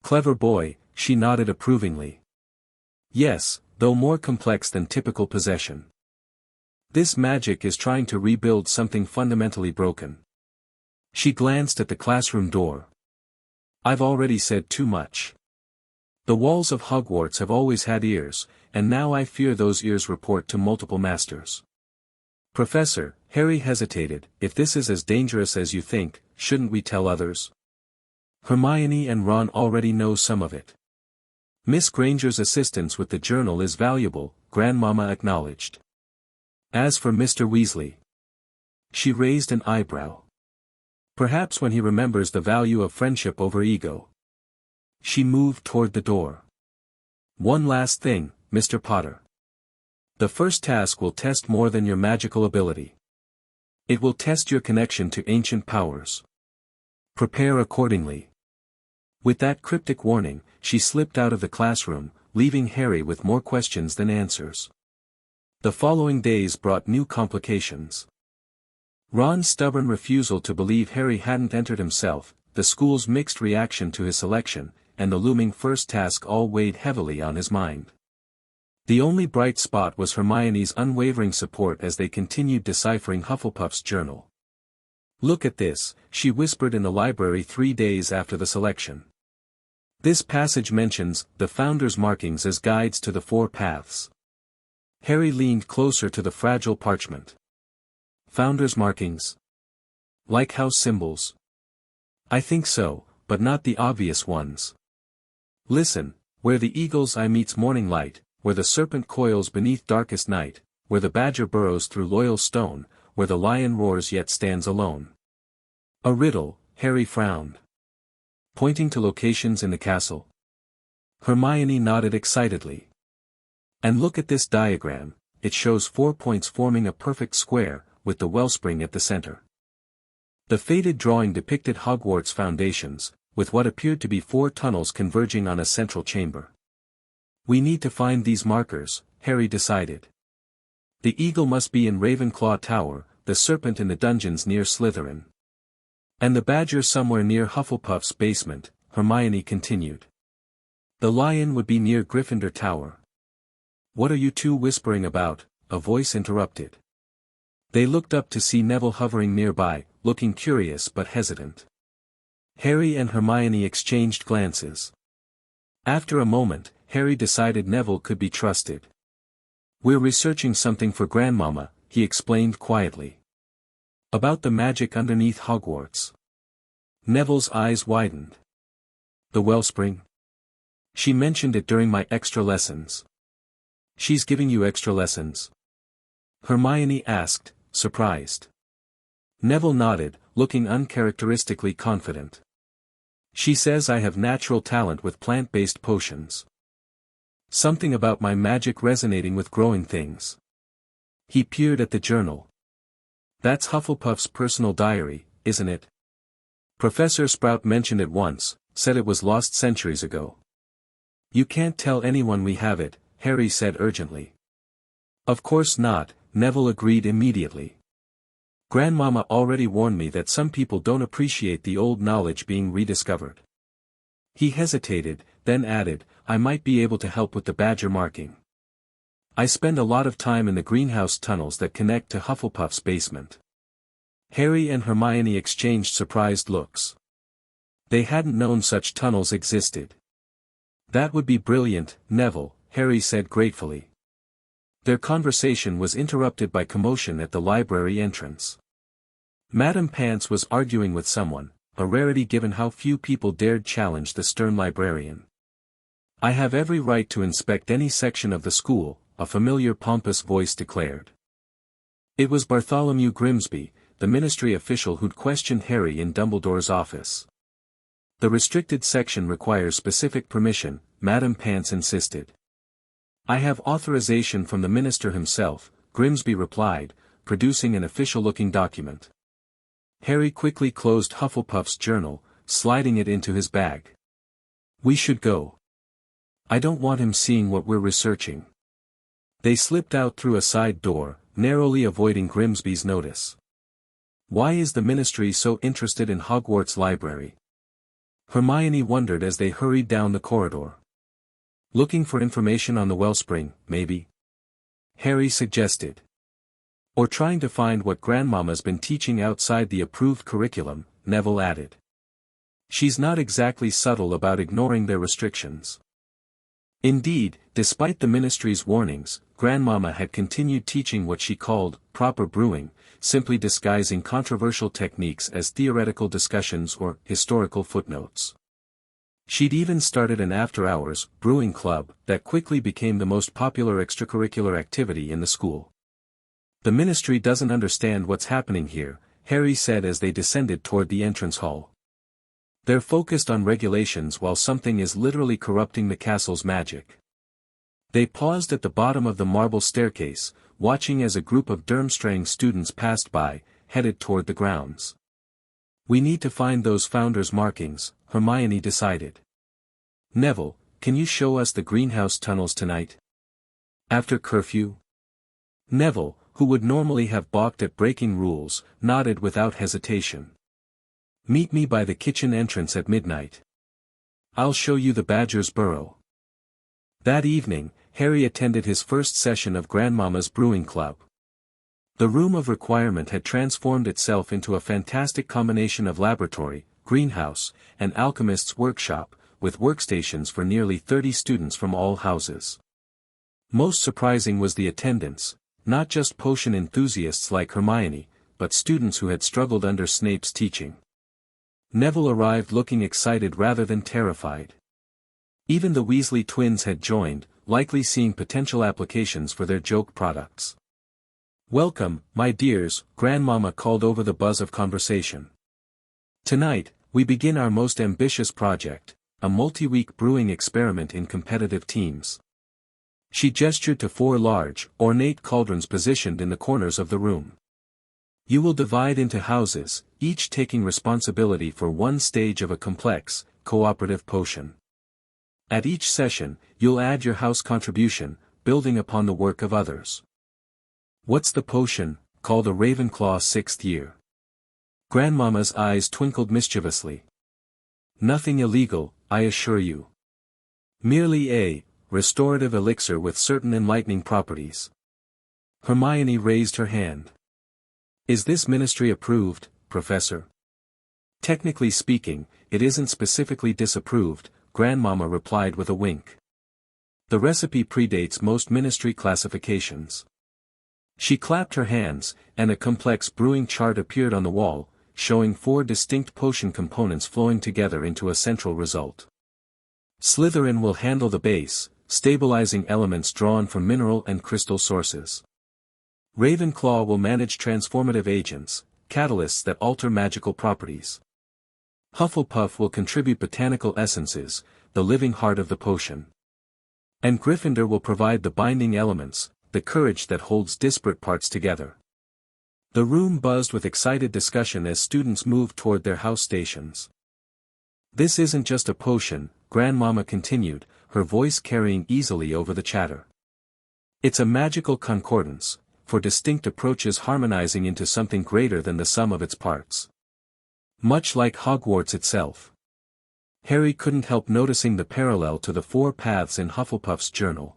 Clever boy, she nodded approvingly. Yes, though more complex than typical possession. This magic is trying to rebuild something fundamentally broken. She glanced at the classroom door. I've already said too much. The walls of Hogwarts have always had ears, and now I fear those ears report to multiple masters. Professor, Harry hesitated, if this is as dangerous as you think, shouldn't we tell others? Hermione and Ron already know some of it. Miss Granger's assistance with the journal is valuable, Grandmama acknowledged. As for Mr. Weasley. She raised an eyebrow. Perhaps when he remembers the value of friendship over ego. She moved toward the door. One last thing, Mr. Potter. The first task will test more than your magical ability. It will test your connection to ancient powers. Prepare accordingly. With that cryptic warning, she slipped out of the classroom, leaving Harry with more questions than answers. The following days brought new complications. Ron's stubborn refusal to believe Harry hadn't entered himself, the school's mixed reaction to his selection, and the looming first task all weighed heavily on his mind. The only bright spot was Hermione's unwavering support as they continued deciphering Hufflepuff's journal. Look at this, she whispered in the library 3 days after the selection. This passage mentions the Founder's markings as guides to the 4 paths. Harry leaned closer to the fragile parchment. Founder's markings? Like house symbols? I think so, but not the obvious ones. Listen, where the eagle's eye meets morning light, where the serpent coils beneath darkest night, where the badger burrows through loyal stone, where the lion roars yet stands alone. A riddle, Harry frowned. Pointing to locations in the castle. Hermione nodded excitedly. And look at this diagram, it shows 4 points forming a perfect square, with the wellspring at the center. The faded drawing depicted Hogwarts foundations, with what appeared to be 4 tunnels converging on a central chamber. We need to find these markers, Harry decided. The eagle must be in Ravenclaw Tower, the serpent in the dungeons near Slytherin. And the badger somewhere near Hufflepuff's basement, Hermione continued. The lion would be near Gryffindor Tower. What are you two whispering about? A voice interrupted. They looked up to see Neville hovering nearby, looking curious but hesitant. Harry and Hermione exchanged glances. After a moment, Harry decided Neville could be trusted. We're researching something for Grandmama, he explained quietly. About the magic underneath Hogwarts. Neville's eyes widened. The wellspring? She mentioned it during my extra lessons. She's giving you extra lessons? Hermione asked, surprised. Neville nodded, looking uncharacteristically confident. She says I have natural talent with plant-based potions. Something about my magic resonating with growing things. He peered at the journal. That's Hufflepuff's personal diary, isn't it? Professor Sprout mentioned it once, said it was lost centuries ago. You can't tell anyone we have it, Harry said urgently. Of course not, Neville agreed immediately. Grandmama already warned me that some people don't appreciate the old knowledge being rediscovered. He hesitated, then added, I might be able to help with the badger marking. I spend a lot of time in the greenhouse tunnels that connect to Hufflepuff's basement. Harry and Hermione exchanged surprised looks. They hadn't known such tunnels existed. That would be brilliant, Neville, Harry said gratefully. Their conversation was interrupted by commotion at the library entrance. Madame Pants was arguing with someone, a rarity given how few people dared challenge the stern librarian. I have every right to inspect any section of the school, a familiar pompous voice declared. It was Bartholomew Grimsby, the ministry official who'd questioned Harry in Dumbledore's office. The restricted section requires specific permission, Madame Pants insisted. I have authorization from the minister himself, Grimsby replied, producing an official-looking document. Harry quickly closed Hufflepuff's journal, sliding it into his bag. We should go. I don't want him seeing what we're researching. They slipped out through a side door, narrowly avoiding Grimsby's notice. Why is the ministry so interested in Hogwarts library? Hermione wondered as they hurried down the corridor. Looking for information on the wellspring, maybe? Harry suggested. Or trying to find what Grandmama's been teaching outside the approved curriculum, Neville added. She's not exactly subtle about ignoring their restrictions. Indeed, despite the ministry's warnings, Grandmama had continued teaching what she called proper brewing, simply disguising controversial techniques as theoretical discussions or historical footnotes. She'd even started an after-hours brewing club that quickly became the most popular extracurricular activity in the school. The ministry doesn't understand what's happening here, Harry said as they descended toward the entrance hall. They're focused on regulations while something is literally corrupting the castle's magic. They paused at the bottom of the marble staircase, watching as a group of Durmstrang students passed by, headed toward the grounds. We need to find those founders' markings, Hermione decided. Neville, can you show us the greenhouse tunnels tonight? After curfew? Neville, who would normally have balked at breaking rules, nodded without hesitation. Meet me by the kitchen entrance at midnight. I'll show you the badger's burrow. That evening, Harry attended his first session of Grandmama's brewing club. The room of requirement had transformed itself into a fantastic combination of laboratory, greenhouse, and alchemist's workshop, with workstations for nearly 30 students from all houses. Most surprising was the attendance, not just potion enthusiasts like Hermione, but students who had struggled under Snape's teaching. Neville arrived looking excited rather than terrified. Even the Weasley twins had joined, likely seeing potential applications for their joke products. Welcome, my dears, Grandmama called over the buzz of conversation. Tonight, we begin our most ambitious project, a multi-week brewing experiment in competitive teams. She gestured to 4 large, ornate cauldrons positioned in the corners of the room. You will divide into houses, each taking responsibility for one stage of a complex, cooperative potion. At each session, you'll add your house contribution, building upon the work of others. What's the potion, called a Ravenclaw 6th year? Grandmama's eyes twinkled mischievously. Nothing illegal, I assure you. Merely a restorative elixir with certain enlightening properties. Hermione raised her hand. Is this ministry approved, Professor? Technically speaking, it isn't specifically disapproved, Grandmama replied with a wink. The recipe predates most ministry classifications. She clapped her hands, and a complex brewing chart appeared on the wall, showing 4 distinct potion components flowing together into a central result. Slytherin will handle the base, stabilizing elements drawn from mineral and crystal sources. Ravenclaw will manage transformative agents, catalysts that alter magical properties. Hufflepuff will contribute botanical essences, the living heart of the potion. And Gryffindor will provide the binding elements, the courage that holds disparate parts together. The room buzzed with excited discussion as students moved toward their house stations. This isn't just a potion, Grandmama continued, her voice carrying easily over the chatter. It's a magical concordance, for distinct approaches harmonizing into something greater than the sum of its parts. Much like Hogwarts itself. Harry couldn't help noticing the parallel to the four paths in Hufflepuff's journal.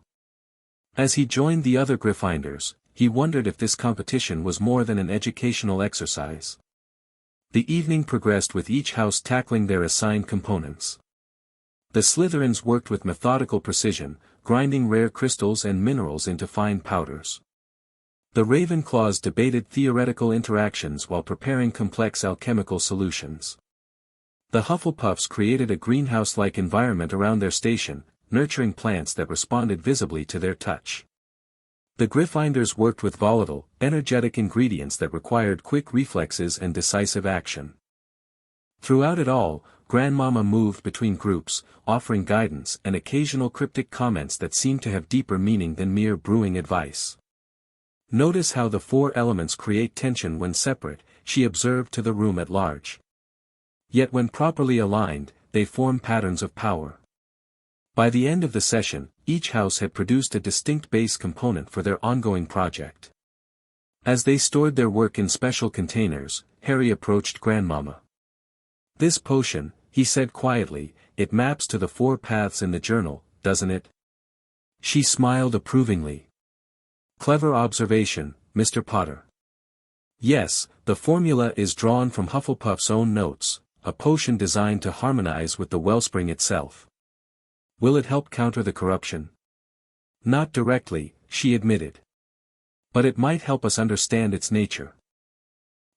As he joined the other Gryffindors, he wondered if this competition was more than an educational exercise. The evening progressed with each house tackling their assigned components. The Slytherins worked with methodical precision, grinding rare crystals and minerals into fine powders. The Ravenclaws debated theoretical interactions while preparing complex alchemical solutions. The Hufflepuffs created a greenhouse-like environment around their station, nurturing plants that responded visibly to their touch. The Gryffindors worked with volatile, energetic ingredients that required quick reflexes and decisive action. Throughout it all, Grandmama moved between groups, offering guidance and occasional cryptic comments that seemed to have deeper meaning than mere brewing advice. "Notice how the four elements create tension when separate," she observed to the room at large. "Yet when properly aligned, they form patterns of power." By the end of the session, each house had produced a distinct base component for their ongoing project. As they stored their work in special containers, Harry approached Grandmama. "This potion," he said quietly, "it maps to the four paths in the journal, doesn't it?" She smiled approvingly. "Clever observation, Mr. Potter." "Yes, the formula is drawn from Hufflepuff's own notes, a potion designed to harmonize with the wellspring itself." "Will it help counter the corruption?" "Not directly," she admitted. "But it might help us understand its nature.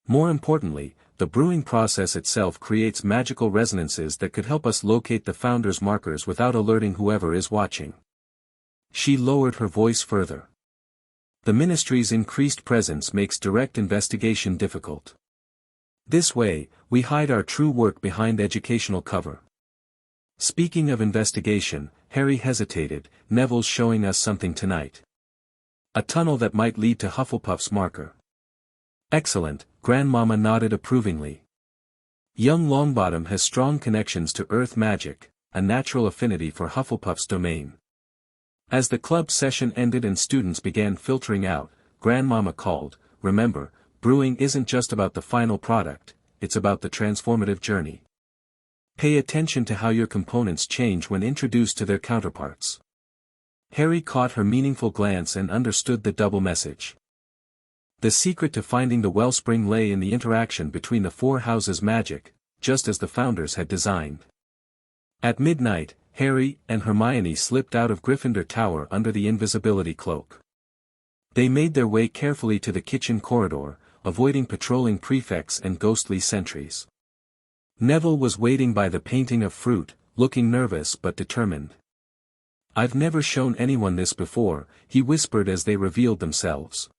More importantly, the brewing process itself creates magical resonances that could help us locate the Founder's markers without alerting whoever is watching." She lowered her voice further. "The Ministry's increased presence makes direct investigation difficult. This way, we hide our true work behind educational cover." "Speaking of investigation," Harry hesitated, "Neville's showing us something tonight. A tunnel that might lead to Hufflepuff's marker." "Excellent," Grandmama nodded approvingly. "Young Longbottom has strong connections to earth magic, a natural affinity for Hufflepuff's domain." As the club session ended and students began filtering out, Grandmama called, "Remember, brewing isn't just about the final product, it's about the transformative journey. Pay attention to how your components change when introduced to their counterparts." Harry caught her meaningful glance and understood the double message. The secret to finding the wellspring lay in the interaction between the four houses' magic, just as the Founders had designed. At midnight, Harry and Hermione slipped out of Gryffindor Tower under the invisibility cloak. They made their way carefully to the kitchen corridor, avoiding patrolling prefects and ghostly sentries. Neville was waiting by the painting of fruit, looking nervous but determined. "I've never shown anyone this before," he whispered as they revealed themselves.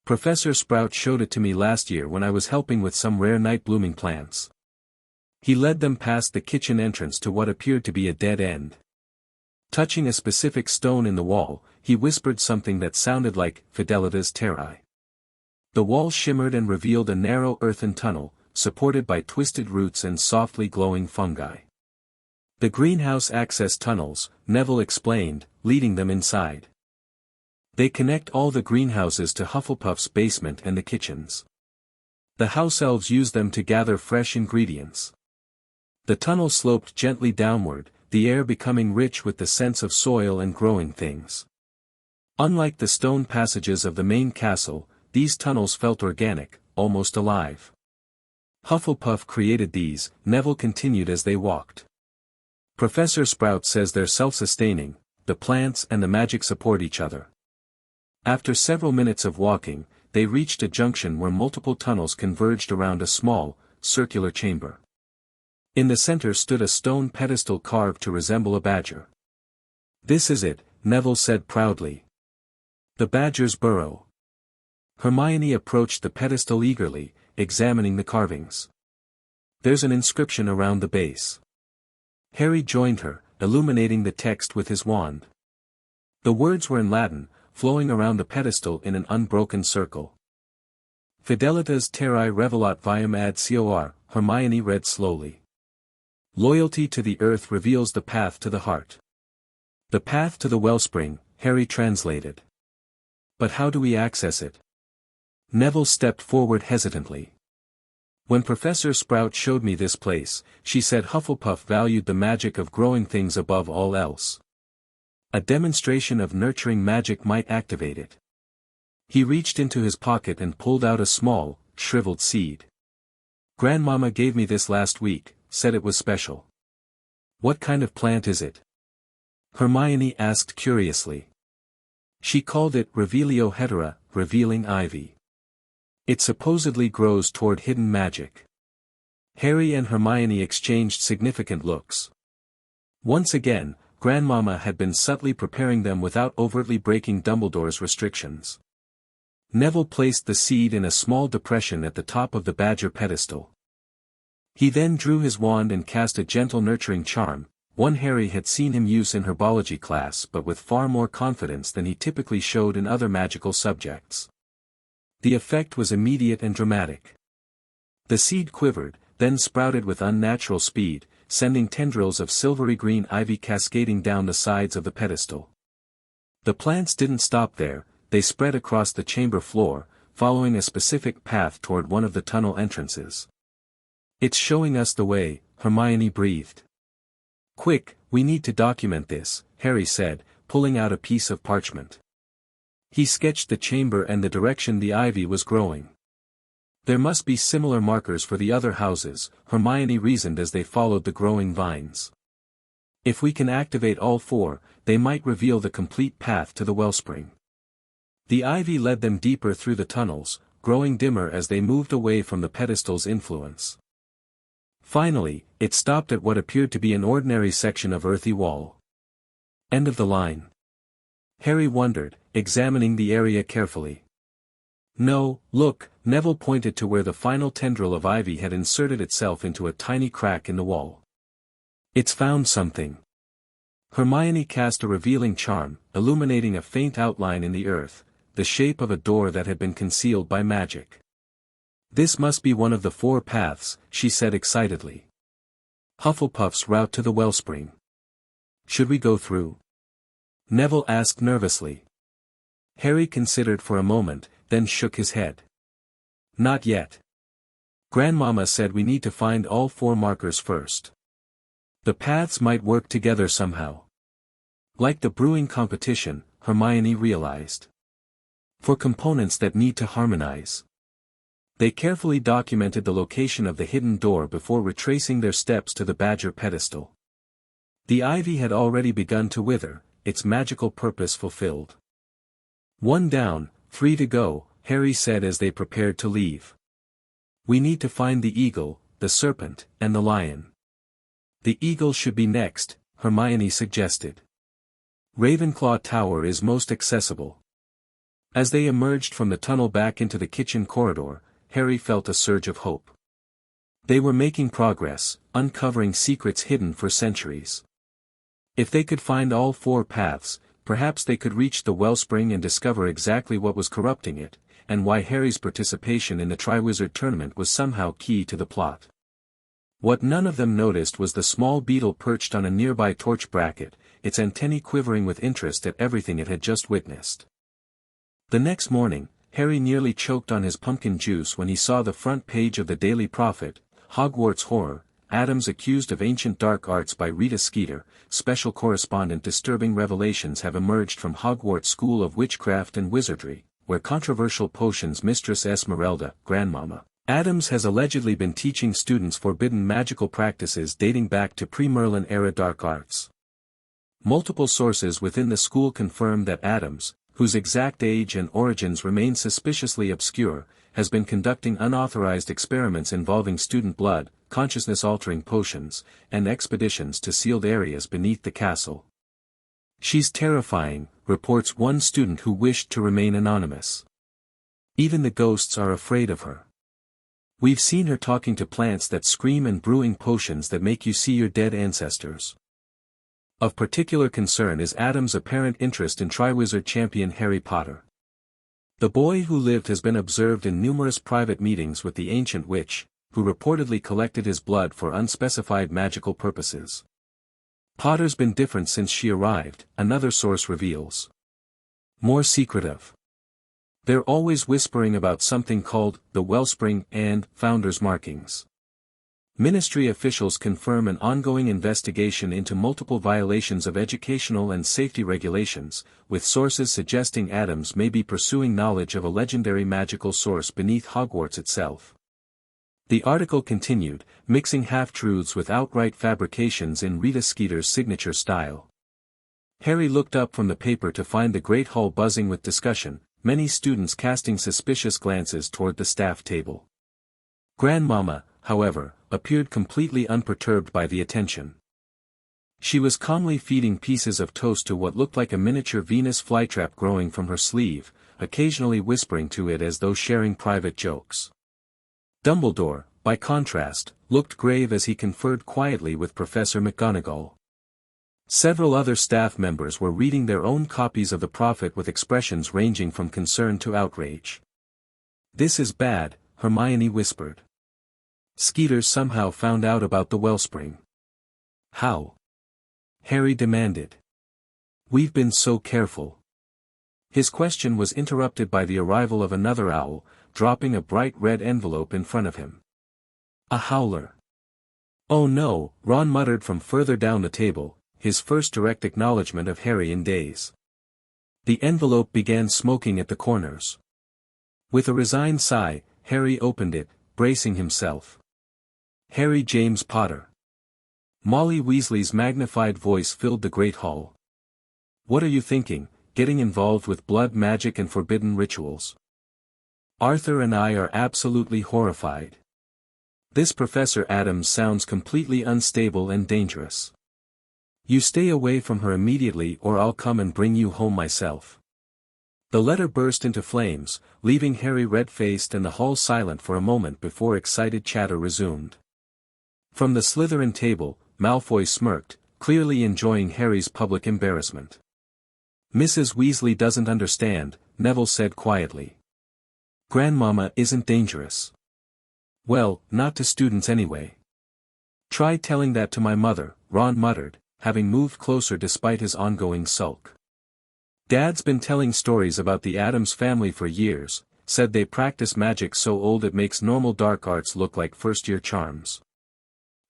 "Professor Sprout showed it to me last year when I was helping with some rare night-blooming plants." He led them past the kitchen entrance to what appeared to be a dead end. Touching a specific stone in the wall, he whispered something that sounded like Fidelita's Terrae. The wall shimmered and revealed a narrow earthen tunnel, supported by twisted roots and softly glowing fungi. "The greenhouse access tunnels," Neville explained, leading them inside. "They connect all the greenhouses to Hufflepuff's basement and the kitchens. The house elves use them to gather fresh ingredients." The tunnel sloped gently downward, the air becoming rich with the sense of soil and growing things. Unlike the stone passages of the main castle, these tunnels felt organic, almost alive. "Hufflepuff created these," Neville continued as they walked. "Professor Sprout says they're self-sustaining, the plants and the magic support each other." After several minutes of walking, they reached a junction where multiple tunnels converged around a small, circular chamber. In the center stood a stone pedestal carved to resemble a badger. "This is it," Neville said proudly. "The badger's burrow." Hermione approached the pedestal eagerly, examining the carvings. "There's an inscription around the base." Harry joined her, illuminating the text with his wand. The words were in Latin, flowing around the pedestal in an unbroken circle. "Fidelitas terrae revelat viam ad cor," Hermione read slowly. "Loyalty to the earth reveals the path to the heart." "The path to the wellspring," Harry translated. But how do we access it? Neville stepped forward hesitantly. When Professor Sprout showed me this place, she said Hufflepuff valued the magic of growing things above all else. A demonstration of nurturing magic might activate it. He reached into his pocket and pulled out a small, shriveled seed. Grandmama gave me this last week, said it was special. What kind of plant is it? Hermione asked curiously. She called it Revelio hetera, revealing ivy. It supposedly grows toward hidden magic. Harry and Hermione exchanged significant looks. Once again, Grandmama had been subtly preparing them without overtly breaking Dumbledore's restrictions. Neville placed the seed in a small depression at the top of the badger pedestal. He then drew his wand and cast a gentle nurturing charm, one Harry had seen him use in herbology class but with far more confidence than he typically showed in other magical subjects. The effect was immediate and dramatic. The seed quivered, then sprouted with unnatural speed, sending tendrils of silvery green ivy cascading down the sides of the pedestal. The plants didn't stop there, they spread across the chamber floor, following a specific path toward one of the tunnel entrances. It's showing us the way, Hermione breathed. Quick, we need to document this, Harry said, pulling out a piece of parchment. He sketched the chamber and the direction the ivy was growing. There must be similar markers for the other houses, Hermione reasoned as they followed the growing vines. If we can activate all four, they might reveal the complete path to the wellspring. The ivy led them deeper through the tunnels, growing dimmer as they moved away from the pedestal's influence. Finally, it stopped at what appeared to be an ordinary section of earthy wall. End of the line. Harry wondered, examining the area carefully. No, look, Neville pointed to where the final tendril of ivy had inserted itself into a tiny crack in the wall. It's found something. Hermione cast a revealing charm, illuminating a faint outline in the earth, the shape of a door that had been concealed by magic. This must be one of the four paths, she said excitedly. Hufflepuff's route to the wellspring. Should we go through? Neville asked nervously. Harry considered for a moment, then shook his head. Not yet. Grandmama said we need to find all four markers first. The paths might work together somehow. Like the brewing competition, Hermione realized. For components that need to harmonize. They carefully documented the location of the hidden door before retracing their steps to the badger pedestal. The ivy had already begun to wither, its magical purpose fulfilled. One down, 3 to go, Harry said as they prepared to leave. We need to find the eagle, the serpent, and the lion. The eagle should be next, Hermione suggested. Ravenclaw Tower is most accessible. As they emerged from the tunnel back into the kitchen corridor, Harry felt a surge of hope. They were making progress, uncovering secrets hidden for centuries. If they could find all four paths, perhaps they could reach the wellspring and discover exactly what was corrupting it, and why Harry's participation in the Triwizard Tournament was somehow key to the plot. What none of them noticed was the small beetle perched on a nearby torch bracket, its antennae quivering with interest at everything it had just witnessed. The next morning, Harry nearly choked on his pumpkin juice when he saw the front page of the Daily Prophet, Hogwarts Horror, Addams accused of ancient dark arts by Rita Skeeter, special correspondent. Disturbing revelations have emerged from Hogwarts School of Witchcraft and Wizardry, where controversial potions Mistress Esmeralda, Grandmama Addams has allegedly been teaching students forbidden magical practices dating back to pre-Merlin era dark arts. Multiple sources within the school confirm that Addams, whose exact age and origins remain suspiciously obscure, has been conducting unauthorized experiments involving student blood, consciousness-altering potions, and expeditions to sealed areas beneath the castle. She's terrifying, reports one student who wished to remain anonymous. Even the ghosts are afraid of her. We've seen her talking to plants that scream and brewing potions that make you see your dead ancestors. Of particular concern is Addams' apparent interest in Triwizard champion Harry Potter. The boy who lived has been observed in numerous private meetings with the ancient witch, who reportedly collected his blood for unspecified magical purposes. Potter's been different since she arrived, another source reveals. More secretive. They're always whispering about something called the Wellspring and Founder's Markings. Ministry officials confirm an ongoing investigation into multiple violations of educational and safety regulations, with sources suggesting Addams may be pursuing knowledge of a legendary magical source beneath Hogwarts itself. The article continued, mixing half-truths with outright fabrications in Rita Skeeter's signature style. Harry looked up from the paper to find the Great Hall buzzing with discussion, many students casting suspicious glances toward the staff table. Grandmama, however, appeared completely unperturbed by the attention. She was calmly feeding pieces of toast to what looked like a miniature Venus flytrap growing from her sleeve, occasionally whispering to it as though sharing private jokes. Dumbledore, by contrast, looked grave as he conferred quietly with Professor McGonagall. Several other staff members were reading their own copies of the Prophet with expressions ranging from concern to outrage. "This is bad," Hermione whispered. "Skeeter somehow found out about the Wellspring." "How?" Harry demanded. "We've been so careful." His question was interrupted by the arrival of another owl, dropping a bright red envelope in front of him. A howler. "Oh no," Ron muttered from further down the table, his first direct acknowledgement of Harry in days. The envelope began smoking at the corners. With a resigned sigh, Harry opened it, bracing himself. Harry James Potter. Molly Weasley's magnified voice filled the great hall. "What are you thinking, getting involved with blood magic and forbidden rituals? Arthur and I are absolutely horrified. This Professor Addams sounds completely unstable and dangerous. You stay away from her immediately or I'll come and bring you home myself." The letter burst into flames, leaving Harry red-faced and the hall silent for a moment before excited chatter resumed. From the Slytherin table, Malfoy smirked, clearly enjoying Harry's public embarrassment. "Mrs. Weasley doesn't understand," Neville said quietly. "Grandmama isn't dangerous." "Well, not to students anyway." "Try telling that to my mother," Ron muttered, having moved closer despite his ongoing sulk. "Dad's been telling stories about the Addams family for years, said they practice magic so old it makes normal dark arts look like first-year charms."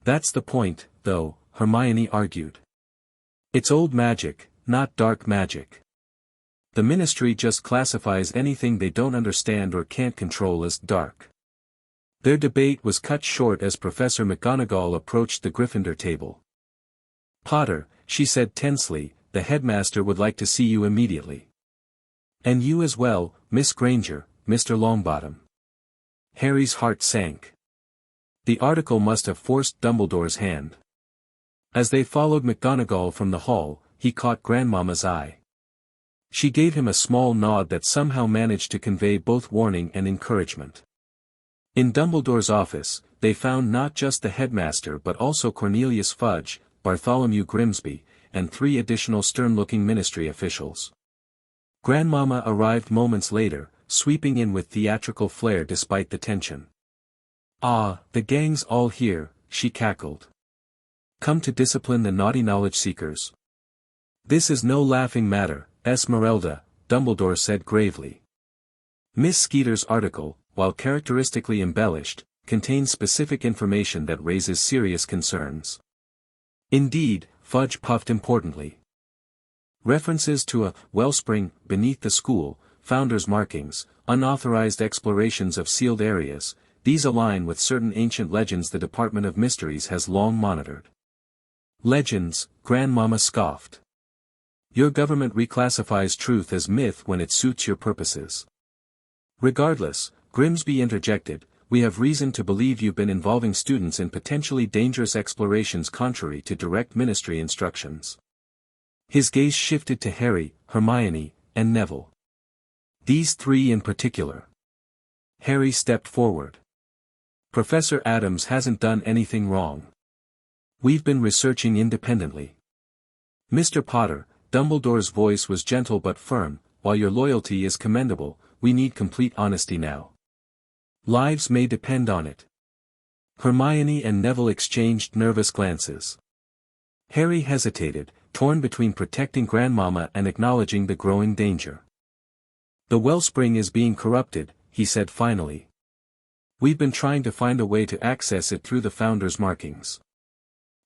"That's the point, though," Hermione argued. "It's old magic, not dark magic. The Ministry just classifies anything they don't understand or can't control as dark." Their debate was cut short as Professor McGonagall approached the Gryffindor table. "Potter," she said tensely, "the headmaster would like to see you immediately. And you as well, Miss Granger, Mr. Longbottom." Harry's heart sank. The article must have forced Dumbledore's hand. As they followed McGonagall from the hall, he caught Grandmama's eye. She gave him a small nod that somehow managed to convey both warning and encouragement. In Dumbledore's office, they found not just the headmaster but also Cornelius Fudge, Bartholomew Grimsby, and 3 additional stern-looking ministry officials. Grandmama arrived moments later, sweeping in with theatrical flair despite the tension. "Ah, the gang's all here," she cackled. "Come to discipline the naughty knowledge-seekers." "This is no laughing matter, Esmeralda," Dumbledore said gravely. Miss Skeeter's article, while characteristically embellished, contains specific information that raises serious concerns. "Indeed," Fudge puffed importantly. "References to a wellspring beneath the school, Founder's Markings, unauthorized explorations of sealed areas, these align with certain ancient legends the Department of Mysteries has long monitored." "Legends," Grandmama scoffed. "Your government reclassifies truth as myth when it suits your purposes." "Regardless," Grimsby interjected, "we have reason to believe you've been involving students in potentially dangerous explorations contrary to direct ministry instructions." His gaze shifted to Harry, Hermione, and Neville. "These 3 in particular." Harry stepped forward. "Professor Addams hasn't done anything wrong. We've been researching independently. Mr. Potter," Dumbledore's voice was gentle but firm, "while your loyalty is commendable, we need complete honesty now. Lives may depend on it." Hermione and Neville exchanged nervous glances. Harry hesitated, torn between protecting Grandmama and acknowledging the growing danger. The wellspring is being corrupted, he said finally. We've been trying to find a way to access it through the Founder's markings.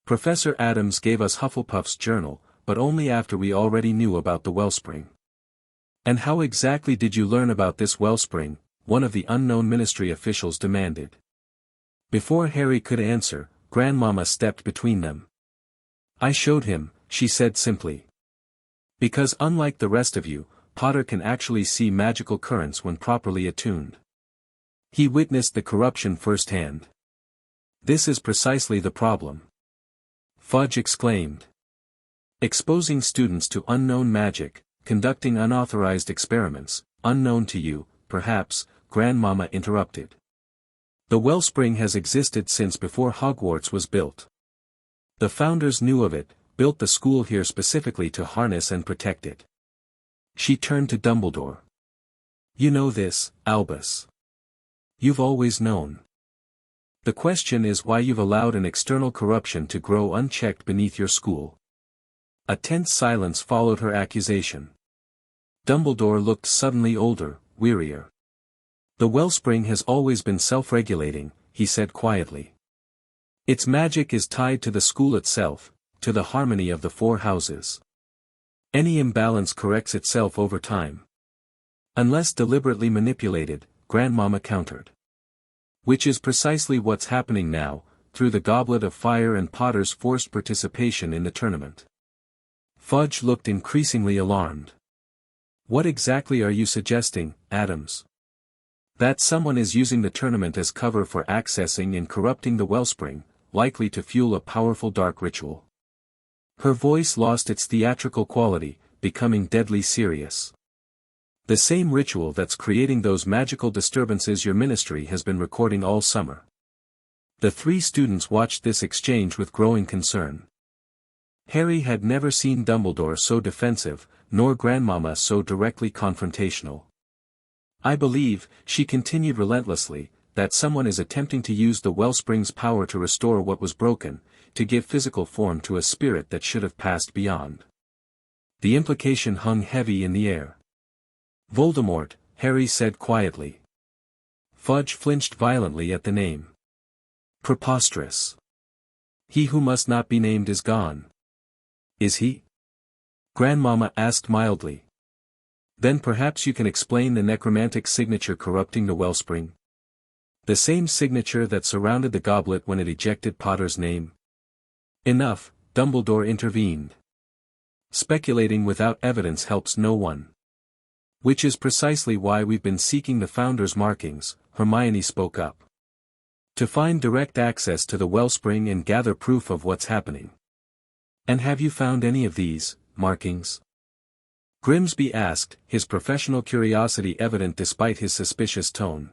Professor Addams gave us Hufflepuff's journal, but only after we already knew about the wellspring. And how exactly did you learn about this wellspring? One of the unknown ministry officials demanded. Before Harry could answer, Grandmama stepped between them. I showed him, she said simply. Because unlike the rest of you, Potter can actually see magical currents when properly attuned. He witnessed the corruption firsthand. This is precisely the problem. Fudge exclaimed. Exposing students to unknown magic, conducting unauthorized experiments, unknown to you, perhaps, Grandmama interrupted. The wellspring has existed since before Hogwarts was built. The founders knew of it, built the school here specifically to harness and protect it. She turned to Dumbledore. You know this, Albus. You've always known. The question is why you've allowed an external corruption to grow unchecked beneath your school. A tense silence followed her accusation. Dumbledore looked suddenly older, wearier. The wellspring has always been self-regulating, he said quietly. Its magic is tied to the school itself, to the harmony of the four houses. Any imbalance corrects itself over time. Unless deliberately manipulated, Grandmama countered. Which is precisely what's happening now, through the Goblet of Fire and Potter's forced participation in the tournament. Fudge looked increasingly alarmed. What exactly are you suggesting, Addams? That someone is using the tournament as cover for accessing and corrupting the wellspring, likely to fuel a powerful dark ritual. Her voice lost its theatrical quality, becoming deadly serious. The same ritual that's creating those magical disturbances your ministry has been recording all summer. The three students watched this exchange with growing concern. Harry had never seen Dumbledore so defensive, nor Grandmama so directly confrontational. I believe, she continued relentlessly, that someone is attempting to use the wellspring's power to restore what was broken, to give physical form to a spirit that should have passed beyond. The implication hung heavy in the air. Voldemort, Harry said quietly. Fudge flinched violently at the name. Preposterous. He who must not be named is gone. Is he? Grandmama asked mildly. Then perhaps you can explain the necromantic signature corrupting the wellspring. The same signature that surrounded the goblet when it ejected Potter's name. Enough, Dumbledore intervened. Speculating without evidence helps no one. Which is precisely why we've been seeking the Founder's markings, Hermione spoke up. To find direct access to the wellspring and gather proof of what's happening. And have you found any of these markings? Grimsby asked, his professional curiosity evident despite his suspicious tone.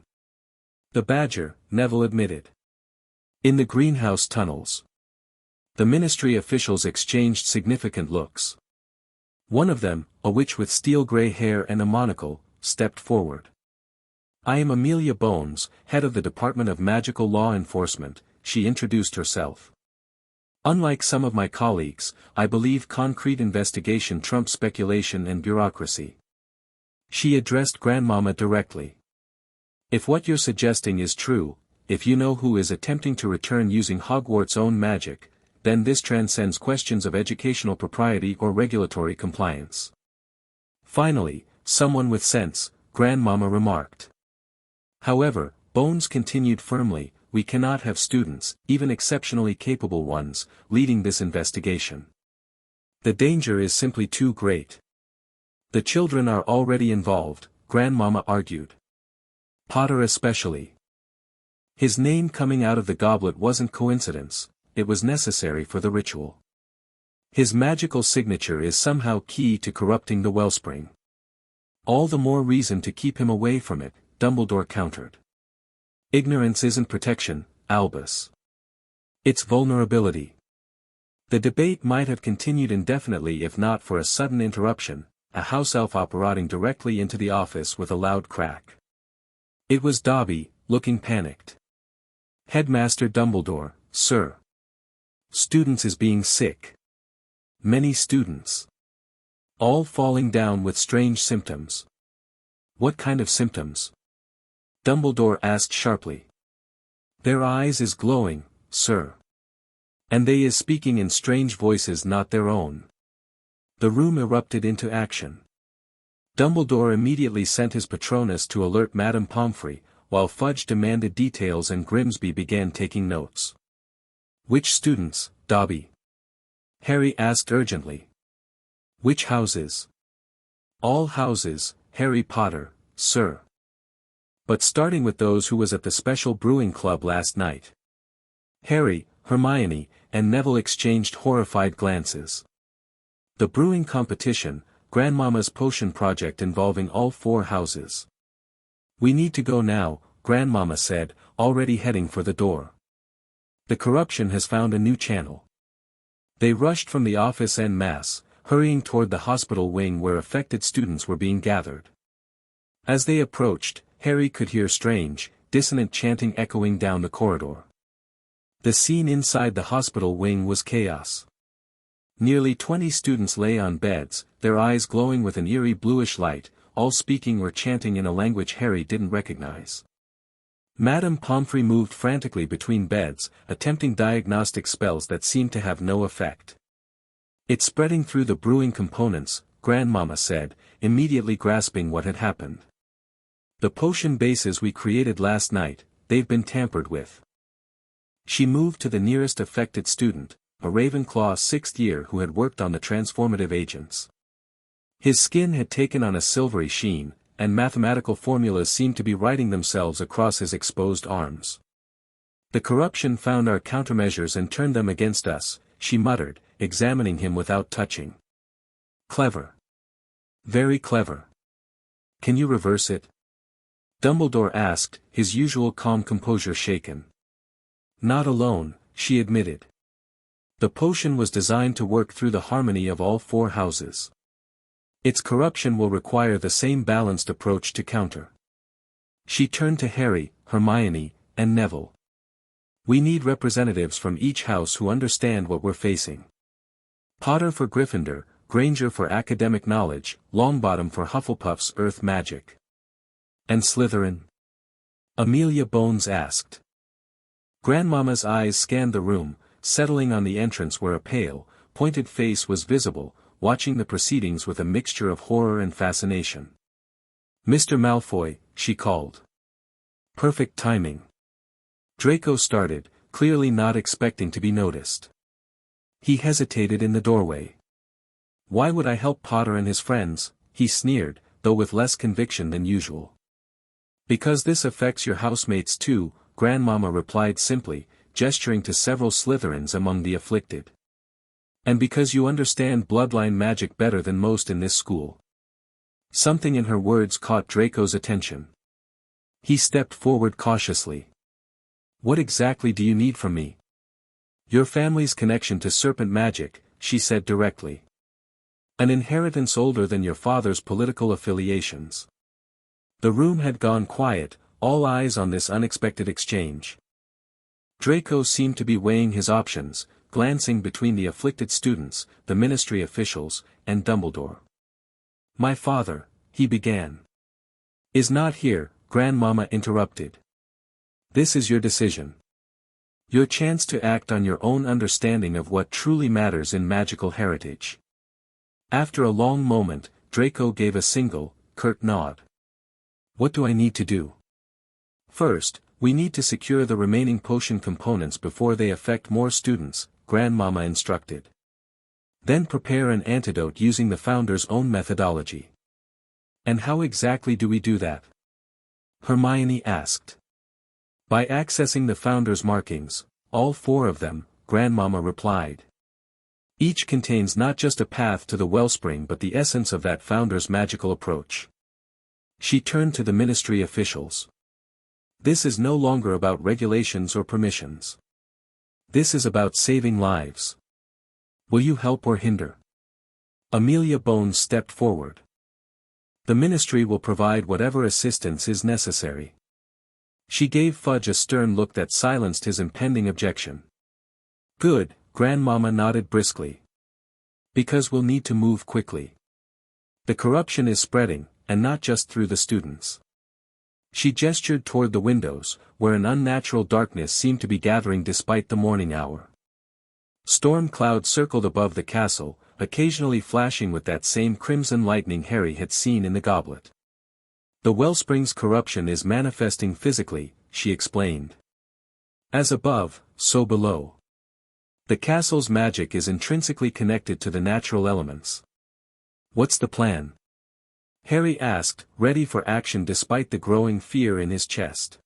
The Badger, Neville admitted. In the greenhouse tunnels. The ministry officials exchanged significant looks. One of them, a witch with steel-gray hair and a monocle, stepped forward. I am Amelia Bones, head of the Department of Magical Law Enforcement, she introduced herself. Unlike some of my colleagues, I believe concrete investigation trumps speculation and bureaucracy. She addressed Grandmama directly. If what you're suggesting is true, if you know who is attempting to return using Hogwarts' own magic, then this transcends questions of educational propriety or regulatory compliance. Finally, someone with sense, Grandmama remarked. However, Bones continued firmly, we cannot have students, even exceptionally capable ones, leading this investigation. The danger is simply too great. The children are already involved, Grandmama argued. Potter especially. His name coming out of the goblet wasn't coincidence, it was necessary for the ritual. His magical signature is somehow key to corrupting the wellspring. All the more reason to keep him away from it, Dumbledore countered. Ignorance isn't protection, Albus. It's vulnerability. The debate might have continued indefinitely if not for a sudden interruption, a house elf operating directly into the office with a loud crack. It was Dobby, looking panicked. Headmaster Dumbledore, sir. Students is being sick. Many students. All falling down with strange symptoms. What kind of symptoms? Dumbledore asked sharply. Their eyes is glowing, sir. And they is speaking in strange voices not their own. The room erupted into action. Dumbledore immediately sent his Patronus to alert Madame Pomfrey, while Fudge demanded details and Grimsby began taking notes. Which students, Dobby? Harry asked urgently. Which houses? All houses, Harry Potter, sir. But starting with those who was at the special brewing club last night. Harry, Hermione, and Neville exchanged horrified glances. The brewing competition, Grandmama's potion project involving all 4 houses. We need to go now, Grandmama said, already heading for the door. The corruption has found a new channel. They rushed from the office en masse, hurrying toward the hospital wing where affected students were being gathered. As they approached, Harry could hear strange, dissonant chanting echoing down the corridor. The scene inside the hospital wing was chaos. Nearly 20 students lay on beds, their eyes glowing with an eerie bluish light, all speaking or chanting in a language Harry didn't recognize. Madame Pomfrey moved frantically between beds, attempting diagnostic spells that seemed to have no effect. It's spreading through the brewing components, Grandmama said, immediately grasping what had happened. The potion bases we created last night, they've been tampered with. She moved to the nearest affected student, a Ravenclaw 6th year who had worked on the transformative agents. His skin had taken on a silvery sheen, and mathematical formulas seemed to be writing themselves across his exposed arms. The corruption found our countermeasures and turned them against us, she muttered, examining him without touching. Clever. Very clever. Can you reverse it? Dumbledore asked, his usual calm composure shaken. Not alone, she admitted. The potion was designed to work through the harmony of all 4 houses. Its corruption will require the same balanced approach to counter. She turned to Harry, Hermione, and Neville. We need representatives from each house who understand what we're facing. Potter for Gryffindor, Granger for academic knowledge, Longbottom for Hufflepuff's earth magic. And Slytherin? Amelia Bones asked. Grandmama's eyes scanned the room, settling on the entrance where a pale, pointed face was visible, watching the proceedings with a mixture of horror and fascination. Mr. Malfoy, she called. Perfect timing. Draco started, clearly not expecting to be noticed. He hesitated in the doorway. Why would I help Potter and his friends? He sneered, though with less conviction than usual. Because this affects your housemates too, Grandmama replied simply, gesturing to several Slytherins among the afflicted. And because you understand bloodline magic better than most in this school. Something in her words caught Draco's attention. He stepped forward cautiously. What exactly do you need from me? Your family's connection to serpent magic, she said directly. An inheritance older than your father's political affiliations. The room had gone quiet, all eyes on this unexpected exchange. Draco seemed to be weighing his options, glancing between the afflicted students, the ministry officials, and Dumbledore. My father, he began. Is not here, Grandmama interrupted. This is your decision. Your chance to act on your own understanding of what truly matters in magical heritage. After a long moment, Draco gave a single, curt nod. What do I need to do? First, we need to secure the remaining potion components before they affect more students, Grandmama instructed. Then prepare an antidote using the Founder's own methodology. And how exactly do we do that? Hermione asked. By accessing the Founder's markings, all 4 of them, Grandmama replied. Each contains not just a path to the wellspring but the essence of that Founder's magical approach. She turned to the ministry officials. This is no longer about regulations or permissions. This is about saving lives. Will you help or hinder? Amelia Bones stepped forward. The ministry will provide whatever assistance is necessary. She gave Fudge a stern look that silenced his impending objection. Good, Grandmama nodded briskly. Because we'll need to move quickly. The corruption is spreading, and not just through the students. She gestured toward the windows, where an unnatural darkness seemed to be gathering despite the morning hour. Storm clouds circled above the castle, occasionally flashing with that same crimson lightning Harry had seen in the goblet. The wellspring's corruption is manifesting physically, she explained. As above, so below. The castle's magic is intrinsically connected to the natural elements. What's the plan? Harry asked, ready for action despite the growing fear in his chest.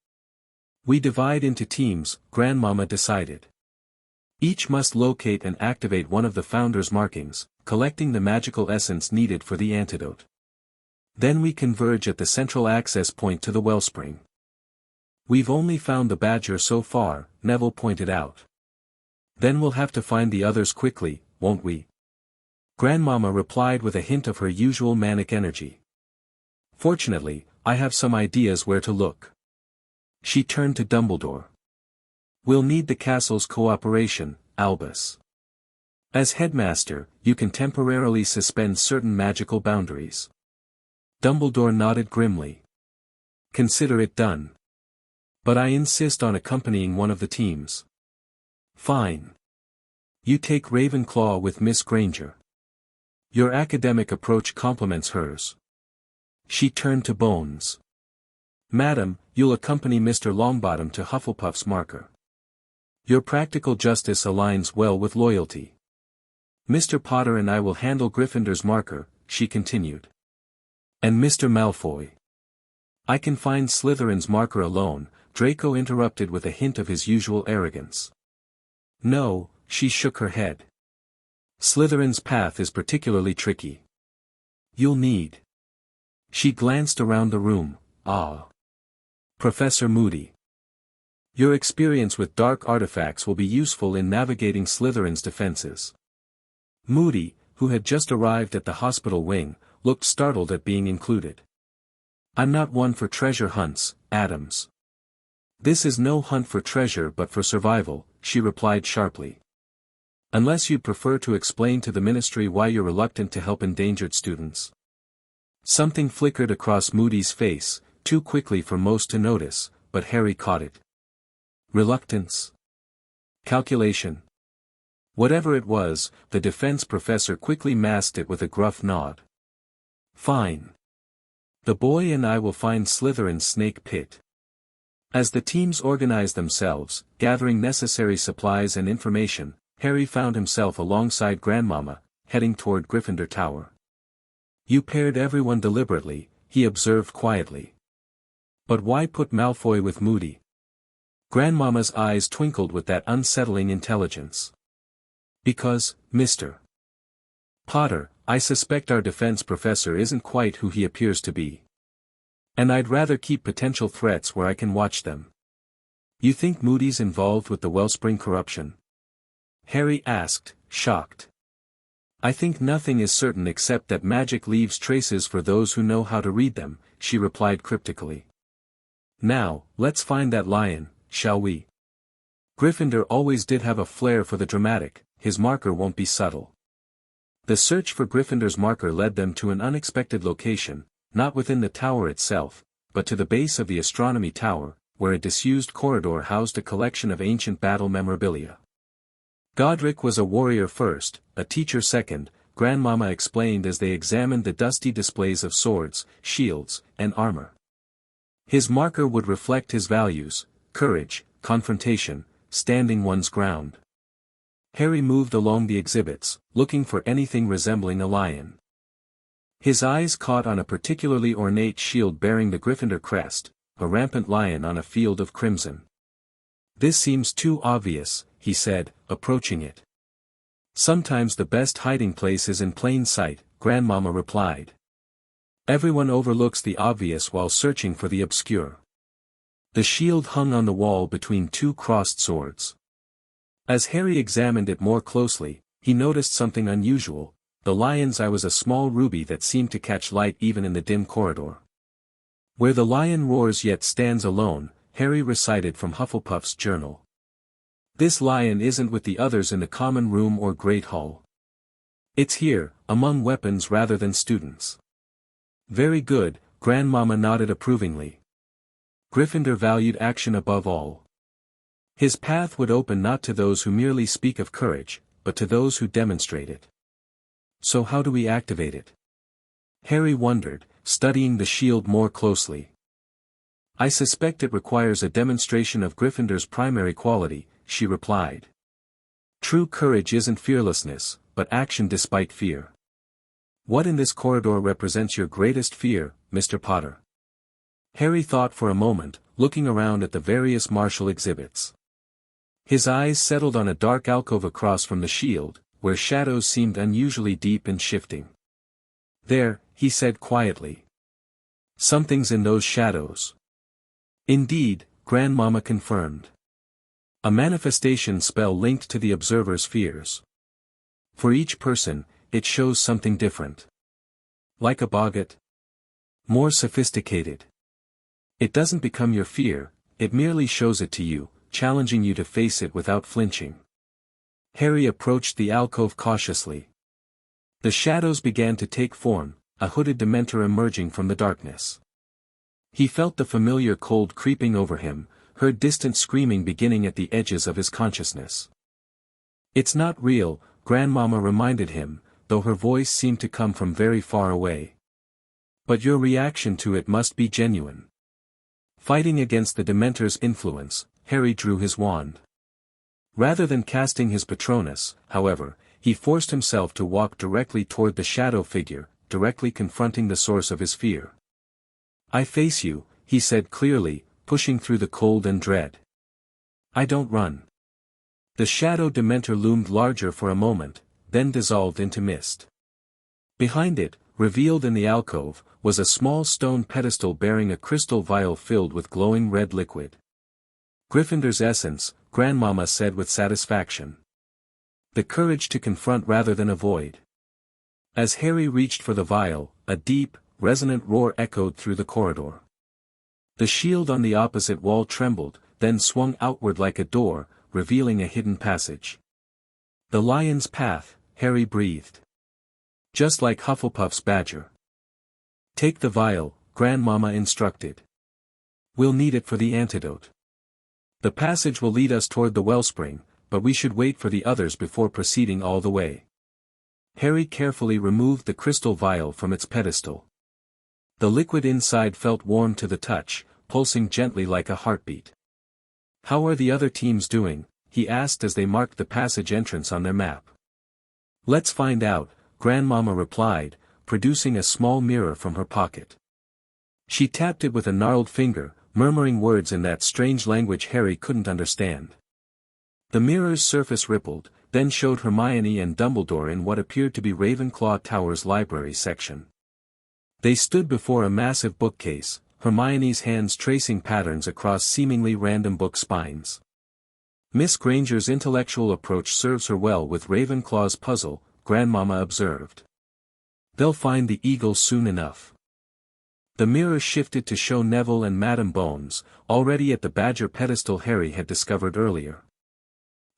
We divide into teams, Grandmama decided. Each must locate and activate one of the Founder's markings, collecting the magical essence needed for the antidote. Then we converge at the central access point to the wellspring. We've only found the Badger so far, Neville pointed out. Then we'll have to find the others quickly, won't we? Grandmama replied with a hint of her usual manic energy. Fortunately, I have some ideas where to look. She turned to Dumbledore. We'll need the castle's cooperation, Albus. As headmaster, you can temporarily suspend certain magical boundaries. Dumbledore nodded grimly. Consider it done. But I insist on accompanying one of the teams. Fine. You take Ravenclaw with Miss Granger. Your academic approach complements hers. She turned to Bones. Madam, you'll accompany Mr. Longbottom to Hufflepuff's marker. Your practical justice aligns well with loyalty. Mr. Potter and I will handle Gryffindor's marker, she continued. And Mr. Malfoy. I can find Slytherin's marker alone, Draco interrupted with a hint of his usual arrogance. No, she shook her head. Slytherin's path is particularly tricky. You'll need. She glanced around the room. Professor Moody. Your experience with dark artifacts will be useful in navigating Slytherin's defenses. Moody, who had just arrived at the hospital wing, looked startled at being included. I'm not one for treasure hunts, Addams. This is no hunt for treasure but for survival, she replied sharply. Unless you'd prefer to explain to the ministry why you're reluctant to help endangered students. Something flickered across Moody's face, too quickly for most to notice, but Harry caught it. Reluctance. Calculation. Whatever it was, the defense professor quickly masked it with a gruff nod. Fine. The boy and I will find Slytherin's snake pit. As the teams organized themselves, gathering necessary supplies and information, Harry found himself alongside Grandmama, heading toward Gryffindor Tower. You paired everyone deliberately, he observed quietly. But why put Malfoy with Moody? Grandmama's eyes twinkled with that unsettling intelligence. Because, Mr. Potter, I suspect our defense professor isn't quite who he appears to be. And I'd rather keep potential threats where I can watch them. You think Moody's involved with the wellspring corruption? Harry asked, shocked. I think nothing is certain except that magic leaves traces for those who know how to read them, she replied cryptically. Now, let's find that lion, shall we? Gryffindor always did have a flair for the dramatic, his marker won't be subtle. The search for Gryffindor's marker led them to an unexpected location, not within the tower itself, but to the base of the astronomy tower, where a disused corridor housed a collection of ancient battle memorabilia. Godric was a warrior first, a teacher second, Grandmama explained as they examined the dusty displays of swords, shields, and armor. His marker would reflect his values, courage, confrontation, standing one's ground. Harry moved along the exhibits, looking for anything resembling a lion. His eyes caught on a particularly ornate shield bearing the Gryffindor crest, a rampant lion on a field of crimson. This seems too obvious, he said, approaching it. Sometimes the best hiding place is in plain sight, Grandmama replied. Everyone overlooks the obvious while searching for the obscure. The shield hung on the wall between two crossed swords. As Harry examined it more closely, he noticed something unusual. The lion's eye was a small ruby that seemed to catch light even in the dim corridor. Where the lion roars yet stands alone, Harry recited from Hufflepuff's journal. This lion isn't with the others in the common room or great hall. It's here, among weapons rather than students. Very good, Grandmama nodded approvingly. Gryffindor valued action above all. His path would open not to those who merely speak of courage, but to those who demonstrate it. So how do we activate it? Harry wondered, studying the shield more closely. I suspect it requires a demonstration of Gryffindor's primary quality, she replied. True courage isn't fearlessness, but action despite fear. What in this corridor represents your greatest fear, Mr. Potter? Harry thought for a moment, looking around at the various martial exhibits. His eyes settled on a dark alcove across from the shield, where shadows seemed unusually deep and shifting. There, he said quietly. Something's in those shadows. Indeed, Grandmama confirmed. A manifestation spell linked to the observer's fears. For each person, it shows something different. Like a boggart? More sophisticated. It doesn't become your fear, it merely shows it to you, challenging you to face it without flinching. Harry approached the alcove cautiously. The shadows began to take form, a hooded Dementor emerging from the darkness. He felt the familiar cold creeping over him, heard distant screaming beginning at the edges of his consciousness. It's not real, Grandmama reminded him, though her voice seemed to come from very far away. But your reaction to it must be genuine. Fighting against the Dementor's influence, Harry drew his wand. Rather than casting his Patronus, however, he forced himself to walk directly toward the shadow figure, directly confronting the source of his fear. I face you, he said clearly, pushing through the cold and dread. I don't run. The shadow Dementor loomed larger for a moment, then dissolved into mist. Behind it, revealed in the alcove, was a small stone pedestal bearing a crystal vial filled with glowing red liquid. Gryffindor's essence, Grandmama said with satisfaction. The courage to confront rather than avoid. As Harry reached for the vial, a deep, resonant roar echoed through the corridor. The shield on the opposite wall trembled, then swung outward like a door, revealing a hidden passage. The lion's path, Harry breathed. Just like Hufflepuff's badger. Take the vial, Grandmama instructed. We'll need it for the antidote. The passage will lead us toward the wellspring, but we should wait for the others before proceeding all the way. Harry carefully removed the crystal vial from its pedestal. The liquid inside felt warm to the touch, pulsing gently like a heartbeat. How are the other teams doing? He asked as they marked the passage entrance on their map. Let's find out, Grandmama replied, producing a small mirror from her pocket. She tapped it with a gnarled finger, murmuring words in that strange language Harry couldn't understand. The mirror's surface rippled, then showed Hermione and Dumbledore in what appeared to be Ravenclaw Tower's library section. They stood before a massive bookcase, Hermione's hands tracing patterns across seemingly random book spines. Miss Granger's intellectual approach serves her well with Ravenclaw's puzzle, Grandmama observed. They'll find the eagle soon enough. The mirror shifted to show Neville and Madame Bones, already at the badger pedestal Harry had discovered earlier.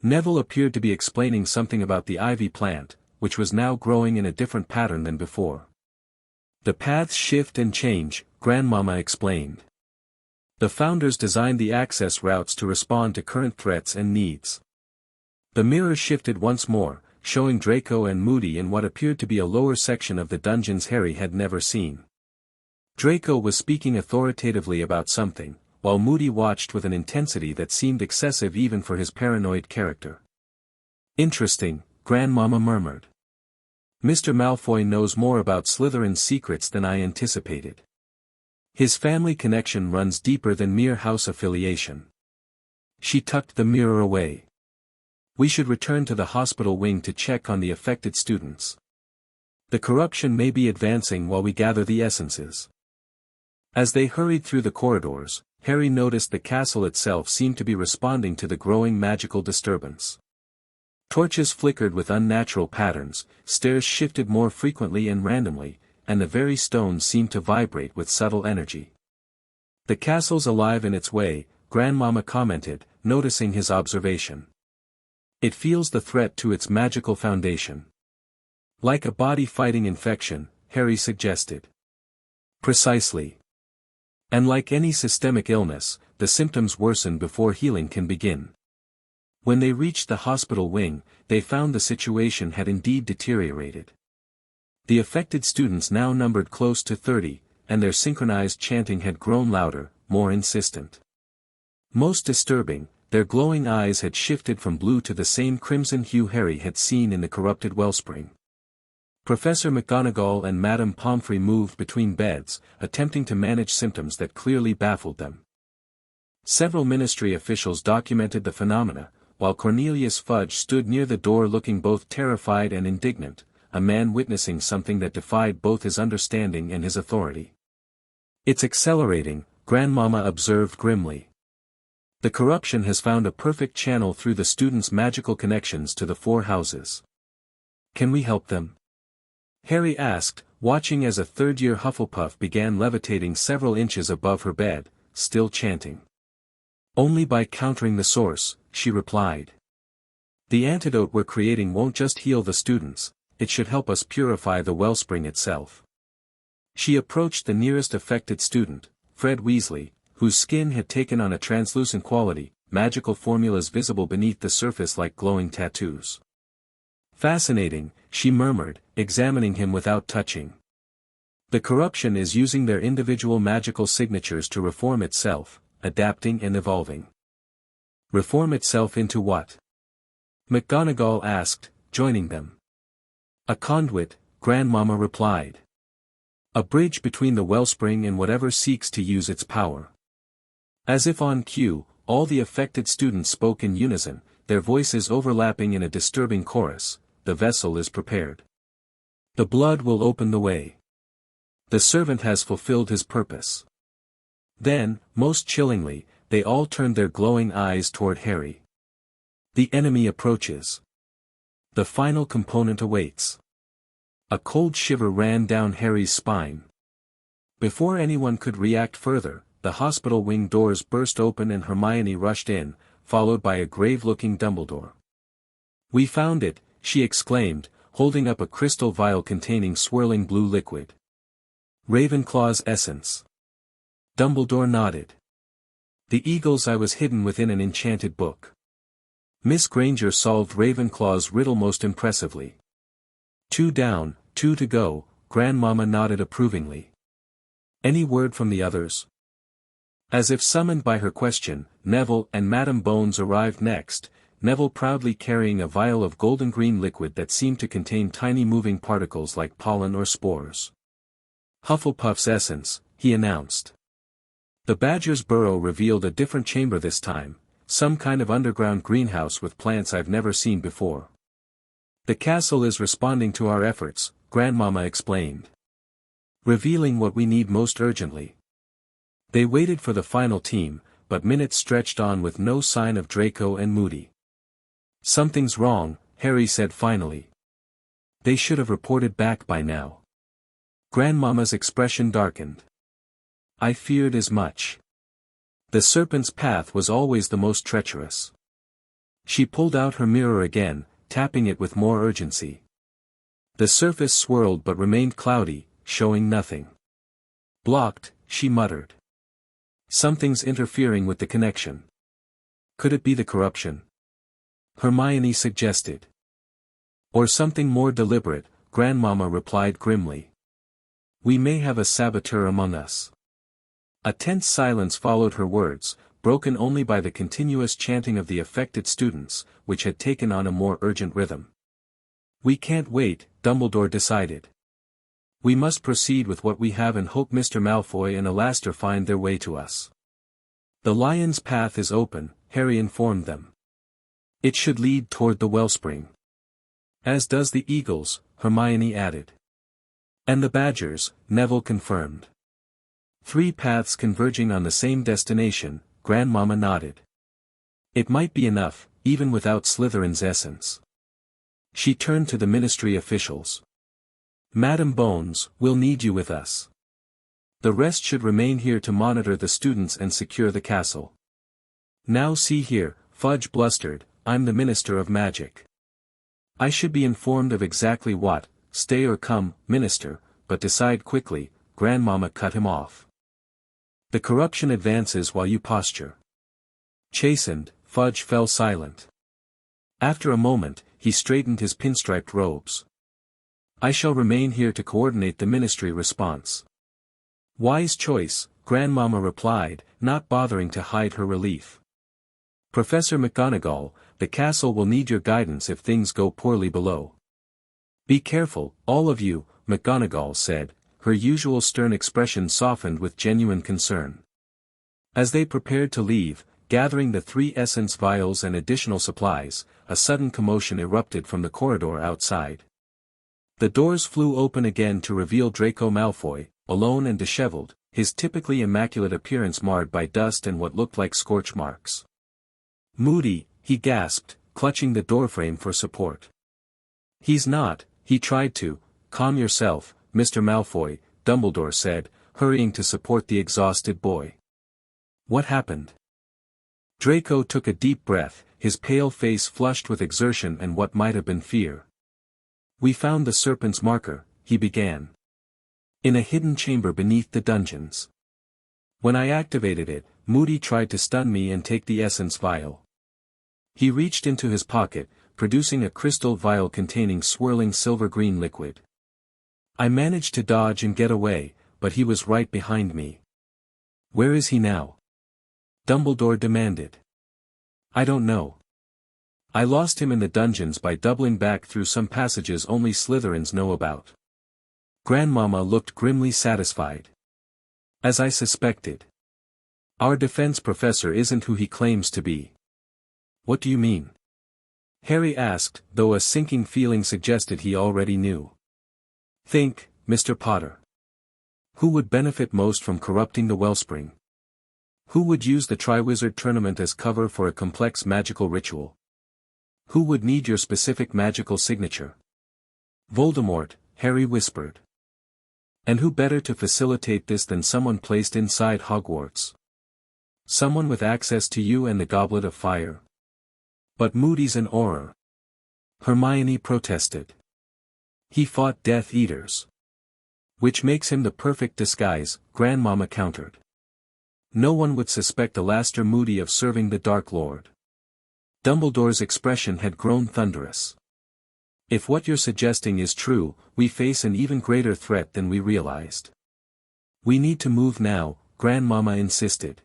Neville appeared to be explaining something about the ivy plant, which was now growing in a different pattern than before. The paths shift and change, Grandmama explained. The founders designed the access routes to respond to current threats and needs. The mirror shifted once more, showing Draco and Moody in what appeared to be a lower section of the dungeons Harry had never seen. Draco was speaking authoritatively about something, while Moody watched with an intensity that seemed excessive even for his paranoid character. Interesting, Grandmama murmured. Mr. Malfoy knows more about Slytherin's secrets than I anticipated. His family connection runs deeper than mere house affiliation. She tucked the mirror away. We should return to the hospital wing to check on the affected students. The corruption may be advancing while we gather the essences. As they hurried through the corridors, Harry noticed the castle itself seemed to be responding to the growing magical disturbance. Torches flickered with unnatural patterns, stairs shifted more frequently and randomly, and the very stones seemed to vibrate with subtle energy. The castle's alive in its way, Grandmama commented, noticing his observation. It feels the threat to its magical foundation. Like a body fighting infection, Harry suggested. Precisely. And like any systemic illness, the symptoms worsen before healing can begin. When they reached the hospital wing, they found the situation had indeed deteriorated. The affected students now numbered close to 30, and their synchronized chanting had grown louder, more insistent. Most disturbing, their glowing eyes had shifted from blue to the same crimson hue Harry had seen in the corrupted wellspring. Professor McGonagall and Madame Pomfrey moved between beds, attempting to manage symptoms that clearly baffled them. Several ministry officials documented the phenomena, while Cornelius Fudge stood near the door looking both terrified and indignant, a man witnessing something that defied both his understanding and his authority. "It's accelerating," Grandmama observed grimly. "The corruption has found a perfect channel through the students' magical connections to the four houses. Can we help them?" Harry asked, watching as a third-year Hufflepuff began levitating several inches above her bed, still chanting. "Only by countering the source," she replied. "The antidote we're creating won't just heal the students, it should help us purify the wellspring itself." She approached the nearest affected student, Fred Weasley, whose skin had taken on a translucent quality, magical formulas visible beneath the surface like glowing tattoos. "Fascinating," she murmured, examining him without touching. "The corruption is using their individual magical signatures to reform itself, adapting and evolving." "Reform itself into what?" McGonagall asked, joining them. "A conduit," Grandmama replied. "A bridge between the wellspring and whatever seeks to use its power." As if on cue, all the affected students spoke in unison, their voices overlapping in a disturbing chorus. "The vessel is prepared. The blood will open the way. The servant has fulfilled his purpose." Then, most chillingly, they all turned their glowing eyes toward Harry. "The enemy approaches. The final component awaits." A cold shiver ran down Harry's spine. Before anyone could react further, the hospital wing doors burst open and Hermione rushed in, followed by a grave-looking Dumbledore. "We found it," she exclaimed, holding up a crystal vial containing swirling blue liquid. "Ravenclaw's essence." Dumbledore nodded. "The eagle's eye was hidden within an enchanted book." Miss Granger solved Ravenclaw's riddle most impressively. "Two down, two to go," Grandmama nodded approvingly. "Any word from the others?" As if summoned by her question, Neville and Madame Bones arrived next, Neville proudly carrying a vial of golden-green liquid that seemed to contain tiny moving particles like pollen or spores. "Hufflepuff's essence," he announced. The Badger's burrow revealed a different chamber this time, some kind of underground greenhouse with plants I've never seen before. "The castle is responding to our efforts," Grandmama explained. "Revealing what we need most urgently." They waited for the final team, but minutes stretched on with no sign of Draco and Moody. "Something's wrong," Harry said finally. "They should have reported back by now." Grandmama's expression darkened. "I feared as much. The serpent's path was always the most treacherous." She pulled out her mirror again, tapping it with more urgency. The surface swirled but remained cloudy, showing nothing. "Blocked," she muttered. "Something's interfering with the connection." "Could it be the corruption?" Hermione suggested. "Or something more deliberate," Grandmama replied grimly. "We may have a saboteur among us." A tense silence followed her words, broken only by the continuous chanting of the affected students, which had taken on a more urgent rhythm. "We can't wait," Dumbledore decided. "We must proceed with what we have and hope Mr. Malfoy and Alastor find their way to us." "The lion's path is open," Harry informed them. "It should lead toward the wellspring." "As does the eagle's," Hermione added. "And the badger's," Neville confirmed. "Three paths converging on the same destination," Grandmama nodded. "It might be enough, even without Slytherin's essence." She turned to the ministry officials. "Madame Bones, we'll need you with us. The rest should remain here to monitor the students and secure the castle." "Now see here," Fudge blustered, "I'm the Minister of Magic. I should be informed of exactly what, stay or come, Minister, but decide quickly," Grandmama cut him off. The corruption advances while you posture. Chastened, Fudge fell silent. After a moment, he straightened his pinstriped robes. I shall remain here to coordinate the ministry response. Wise choice, Grandmama replied, not bothering to hide her relief. Professor McGonagall, the castle will need your guidance if things go poorly below. Be careful, all of you, McGonagall said, her usual stern expression softened with genuine concern. As they prepared to leave, gathering the 3 essence vials and additional supplies, a sudden commotion erupted from the corridor outside. The doors flew open again to reveal Draco Malfoy, alone and disheveled, his typically immaculate appearance marred by dust and what looked like scorch marks. Moody, he gasped, clutching the doorframe for support. He's not, he tried to. Calm yourself, Mr. Malfoy, Dumbledore said, hurrying to support the exhausted boy. What happened? Draco took a deep breath, his pale face flushed with exertion and what might have been fear. We found the serpent's marker, he began. In a hidden chamber beneath the dungeons. When I activated it, Moody tried to stun me and take the essence vial. He reached into his pocket, producing a crystal vial containing swirling silver-green liquid. I managed to dodge and get away, but he was right behind me. Where is he now? Dumbledore demanded. I don't know. I lost him in the dungeons by doubling back through some passages only Slytherins know about. Grandmama looked grimly satisfied. As I suspected. Our defense professor isn't who he claims to be. What do you mean? Harry asked, though a sinking feeling suggested he already knew. Think, Mr. Potter. Who would benefit most from corrupting the wellspring? Who would use the Triwizard Tournament as cover for a complex magical ritual? Who would need your specific magical signature? Voldemort, Harry whispered. And who better to facilitate this than someone placed inside Hogwarts? Someone with access to you and the Goblet of Fire. But Moody's an Auror. Hermione protested. He fought Death Eaters. Which makes him the perfect disguise, Grandmama countered. No one would suspect Alastair Moody of serving the Dark Lord. Dumbledore's expression had grown thunderous. If what you're suggesting is true, we face an even greater threat than we realized. We need to move now, Grandmama insisted.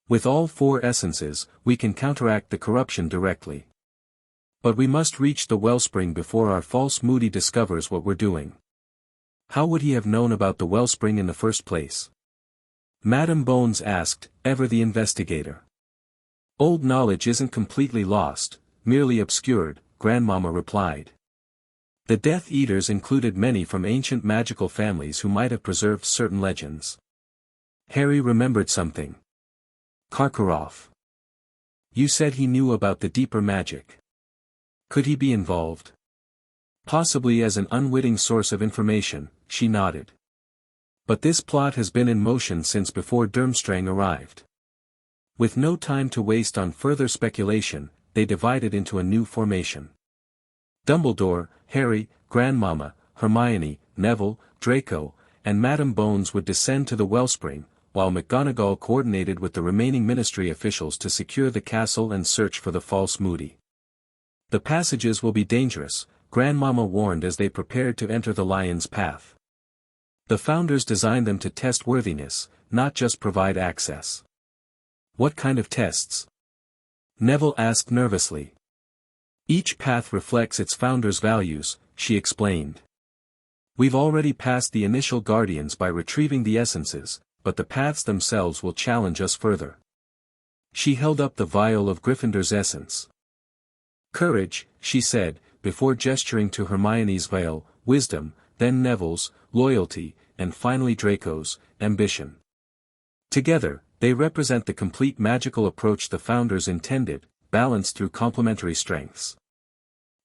With all 4 essences, we can counteract the corruption directly. But we must reach the wellspring before our false Moody discovers what we're doing. How would he have known about the wellspring in the first place? Madam Bones asked, ever the investigator. Old knowledge isn't completely lost, merely obscured, Grandmama replied. The Death Eaters included many from ancient magical families who might have preserved certain legends. Harry remembered something. Karkaroff. You said he knew about the deeper magic. Could he be involved? Possibly as an unwitting source of information, she nodded. But this plot has been in motion since before Durmstrang arrived. With no time to waste on further speculation, they divided into a new formation. Dumbledore, Harry, Grandmama, Hermione, Neville, Draco, and Madam Bones would descend to the wellspring, while McGonagall coordinated with the remaining ministry officials to secure the castle and search for the false Moody. The passages will be dangerous, Grandmama warned as they prepared to enter the Lion's Path. The founders designed them to test worthiness, not just provide access. What kind of tests? Neville asked nervously. Each path reflects its founder's values, she explained. We've already passed the initial guardians by retrieving the essences, but the paths themselves will challenge us further. She held up the vial of Gryffindor's essence. Courage, she said, before gesturing to Hermione's vial, wisdom, then Neville's, loyalty, and finally Draco's, ambition. Together, they represent the complete magical approach the founders intended, balanced through complementary strengths.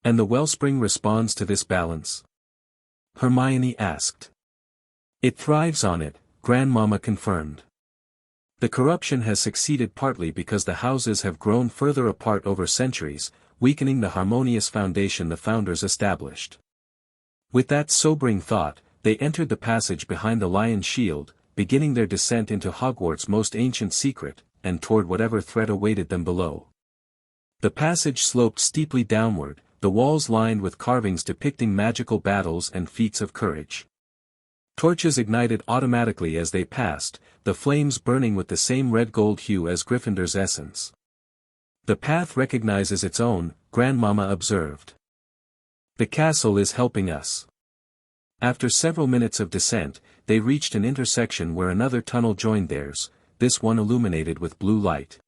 And the wellspring responds to this balance? Hermione asked. It thrives on it, Grandmama confirmed. The corruption has succeeded partly because the houses have grown further apart over centuries, weakening the harmonious foundation the founders established. With that sobering thought, they entered the passage behind the lion's shield, beginning their descent into Hogwarts' most ancient secret, and toward whatever threat awaited them below. The passage sloped steeply downward, the walls lined with carvings depicting magical battles and feats of courage. Torches ignited automatically as they passed, the flames burning with the same red-gold hue as Gryffindor's essence. "The path recognizes its own," Grandmama observed. "The castle is helping us." After several minutes of descent, they reached an intersection where another tunnel joined theirs, this one illuminated with blue light.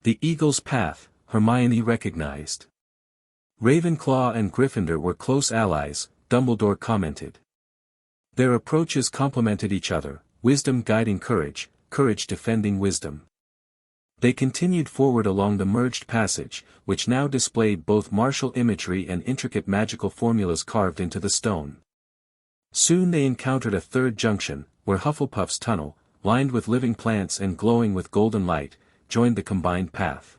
"The Eagle's Path," Hermione recognized. "Ravenclaw and Gryffindor were close allies," Dumbledore commented. Their approaches complemented each other, wisdom guiding courage, courage defending wisdom. They continued forward along the merged passage, which now displayed both martial imagery and intricate magical formulas carved into the stone. Soon they encountered a third junction, where Hufflepuff's tunnel, lined with living plants and glowing with golden light, joined the combined path.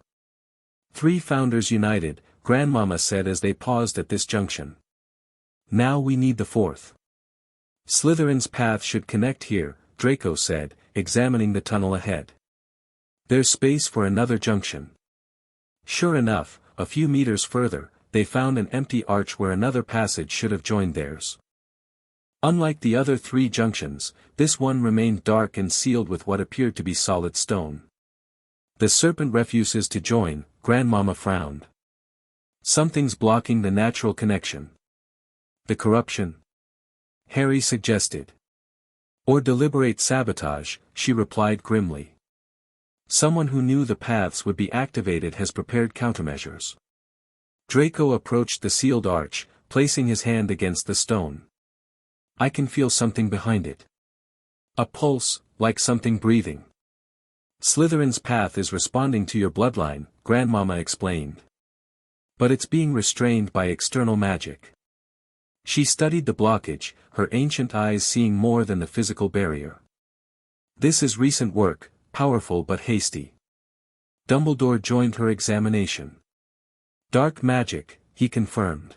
"Three founders united," Grandmama said as they paused at this junction. "Now we need the fourth." "Slytherin's path should connect here," Draco said, examining the tunnel ahead. "There's space for another junction." Sure enough, a few meters further, they found an empty arch where another passage should have joined theirs. Unlike the other three junctions, this one remained dark and sealed with what appeared to be solid stone. "The serpent refuses to join," Grandmama frowned. "Something's blocking the natural connection." "The corruption?" Harry suggested. "Or deliberate sabotage," she replied grimly. "Someone who knew the paths would be activated has prepared countermeasures." Draco approached the sealed arch, placing his hand against the stone. "I can feel something behind it. A pulse, like something breathing." "Slytherin's path is responding to your bloodline," Grandmama explained. "But it's being restrained by external magic." She studied the blockage, her ancient eyes seeing more than the physical barrier. "This is recent work, powerful but hasty." Dumbledore joined her examination. "Dark magic," he confirmed.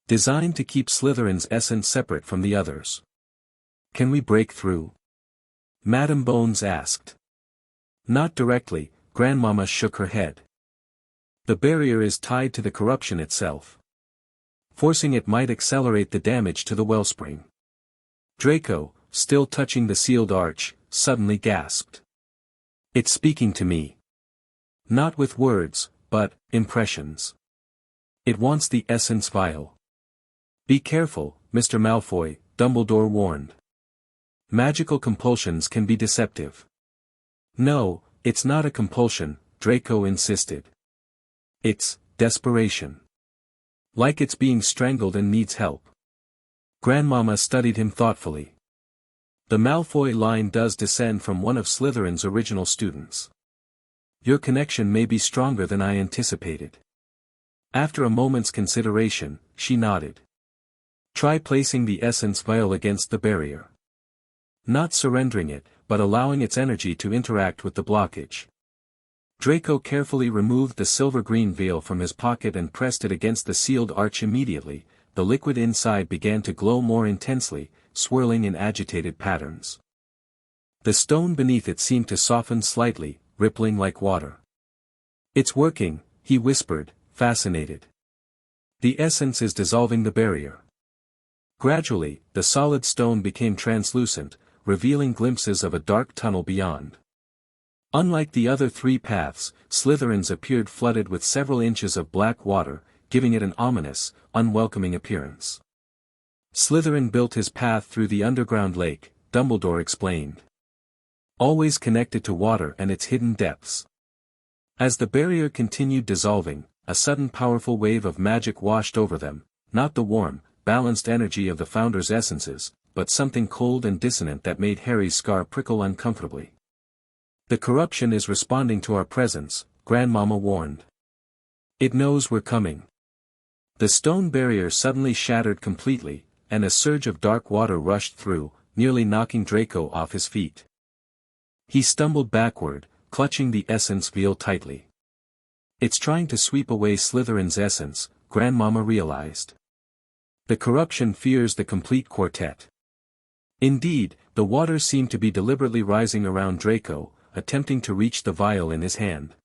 "Designed to keep Slytherin's essence separate from the others." "Can we break through?" Madam Bones asked. "Not directly," Grandmama shook her head. "The barrier is tied to the corruption itself. Forcing it might accelerate the damage to the wellspring." Draco, still touching the sealed arch, suddenly gasped. "It's speaking to me. Not with words, but impressions. It wants the essence vial." "Be careful, Mr. Malfoy," Dumbledore warned. "Magical compulsions can be deceptive." "No, it's not a compulsion," Draco insisted. "It's desperation. Like it's being strangled and needs help." Grandmama studied him thoughtfully. "The Malfoy line does descend from one of Slytherin's original students. Your connection may be stronger than I anticipated." After a moment's consideration, she nodded. "Try placing the essence vial against the barrier. Not surrendering it, but allowing its energy to interact with the blockage." Draco carefully removed the silver-green veil from his pocket and pressed it against the sealed arch immediately. The liquid inside began to glow more intensely, swirling in agitated patterns. The stone beneath it seemed to soften slightly, rippling like water. "It's working," he whispered, fascinated. "The essence is dissolving the barrier." Gradually, the solid stone became translucent, revealing glimpses of a dark tunnel beyond. Unlike the other three paths, Slytherin's appeared flooded with several inches of black water, giving it an ominous, unwelcoming appearance. "Slytherin built his path through the underground lake," Dumbledore explained. "Always connected to water and its hidden depths." As the barrier continued dissolving, a sudden powerful wave of magic washed over them, not the warm, balanced energy of the Founder's essences, but something cold and dissonant that made Harry's scar prickle uncomfortably. "The corruption is responding to our presence," Grandmama warned. "It knows we're coming." The stone barrier suddenly shattered completely, and a surge of dark water rushed through, nearly knocking Draco off his feet. He stumbled backward, clutching the essence vial tightly. "It's trying to sweep away Slytherin's essence," Grandmama realized. The corruption fears the complete quartet. Indeed, the waters seem to be deliberately rising around Draco, attempting to reach the vial in his hand.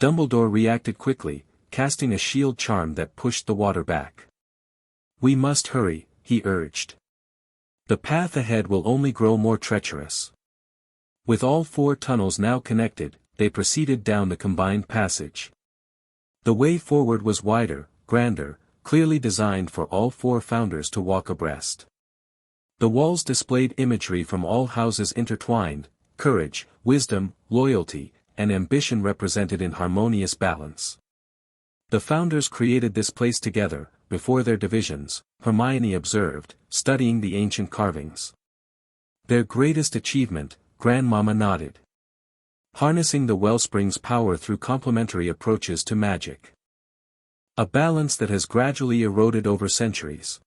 Dumbledore reacted quickly, casting a shield charm that pushed the water back. "We must hurry," he urged. "The path ahead will only grow more treacherous." With all 4 tunnels now connected, they proceeded down the combined passage. The way forward was wider, grander, clearly designed for all 4 founders to walk abreast. The walls displayed imagery from all houses intertwined, courage, wisdom, loyalty, and ambition represented in harmonious balance. The founders created this place together, before their divisions, Hermione observed, studying the ancient carvings. Their greatest achievement, Grandmama nodded. Harnessing the wellspring's power through complementary approaches to magic. A balance that has gradually eroded over centuries.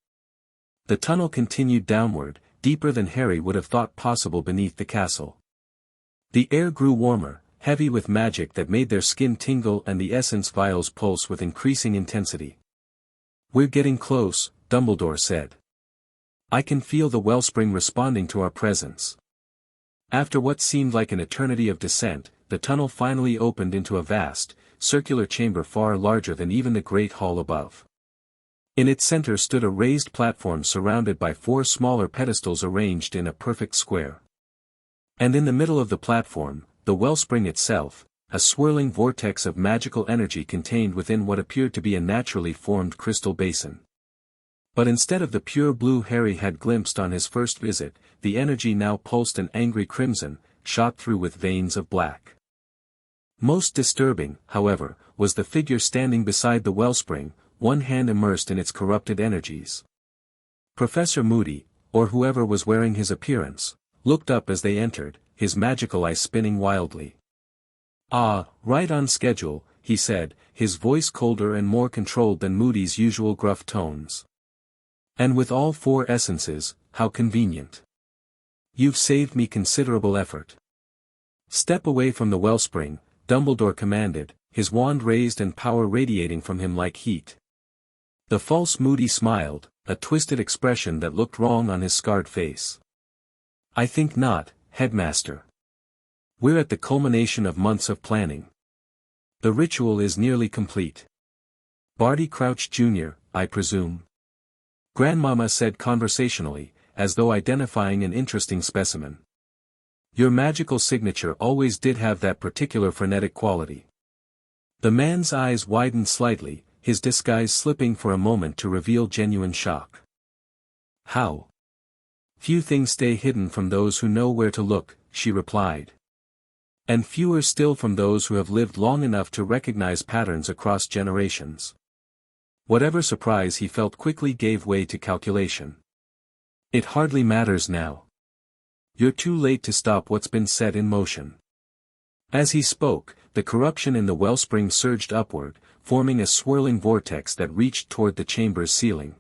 The tunnel continued downward, deeper than Harry would have thought possible beneath the castle. The air grew warmer, heavy with magic that made their skin tingle and the essence vials pulse with increasing intensity. "We're getting close," Dumbledore said. "I can feel the wellspring responding to our presence." After what seemed like an eternity of descent, the tunnel finally opened into a vast, circular chamber far larger than even the great hall above. In its center stood a raised platform surrounded by 4 smaller pedestals arranged in a perfect square. And in the middle of the platform, the wellspring itself, a swirling vortex of magical energy contained within what appeared to be a naturally formed crystal basin. But instead of the pure blue Harry had glimpsed on his first visit, the energy now pulsed an angry crimson, shot through with veins of black. Most disturbing, however, was the figure standing beside the wellspring, one hand immersed in its corrupted energies. Professor Moody, or whoever was wearing his appearance, looked up as they entered, his magical eye spinning wildly. "Ah, right on schedule," he said, his voice colder and more controlled than Moody's usual gruff tones. "And with all 4 essences, how convenient. You've saved me considerable effort." "Step away from the wellspring," Dumbledore commanded, his wand raised and power radiating from him like heat. The false Moody smiled, a twisted expression that looked wrong on his scarred face. "I think not, Headmaster. We're at the culmination of months of planning. The ritual is nearly complete." "Barty Crouch Jr., I presume?" Grandmama said conversationally, as though identifying an interesting specimen. "Your magical signature always did have that particular frenetic quality." The man's eyes widened slightly, his disguise slipping for a moment to reveal genuine shock. "How? Few things stay hidden from those who know where to look," she replied. "And fewer still from those who have lived long enough to recognize patterns across generations." Whatever surprise he felt quickly gave way to calculation. "It hardly matters now. You're too late to stop what's been set in motion." As he spoke, the corruption in the wellspring surged upward, forming a swirling vortex that reached toward the chamber's ceiling.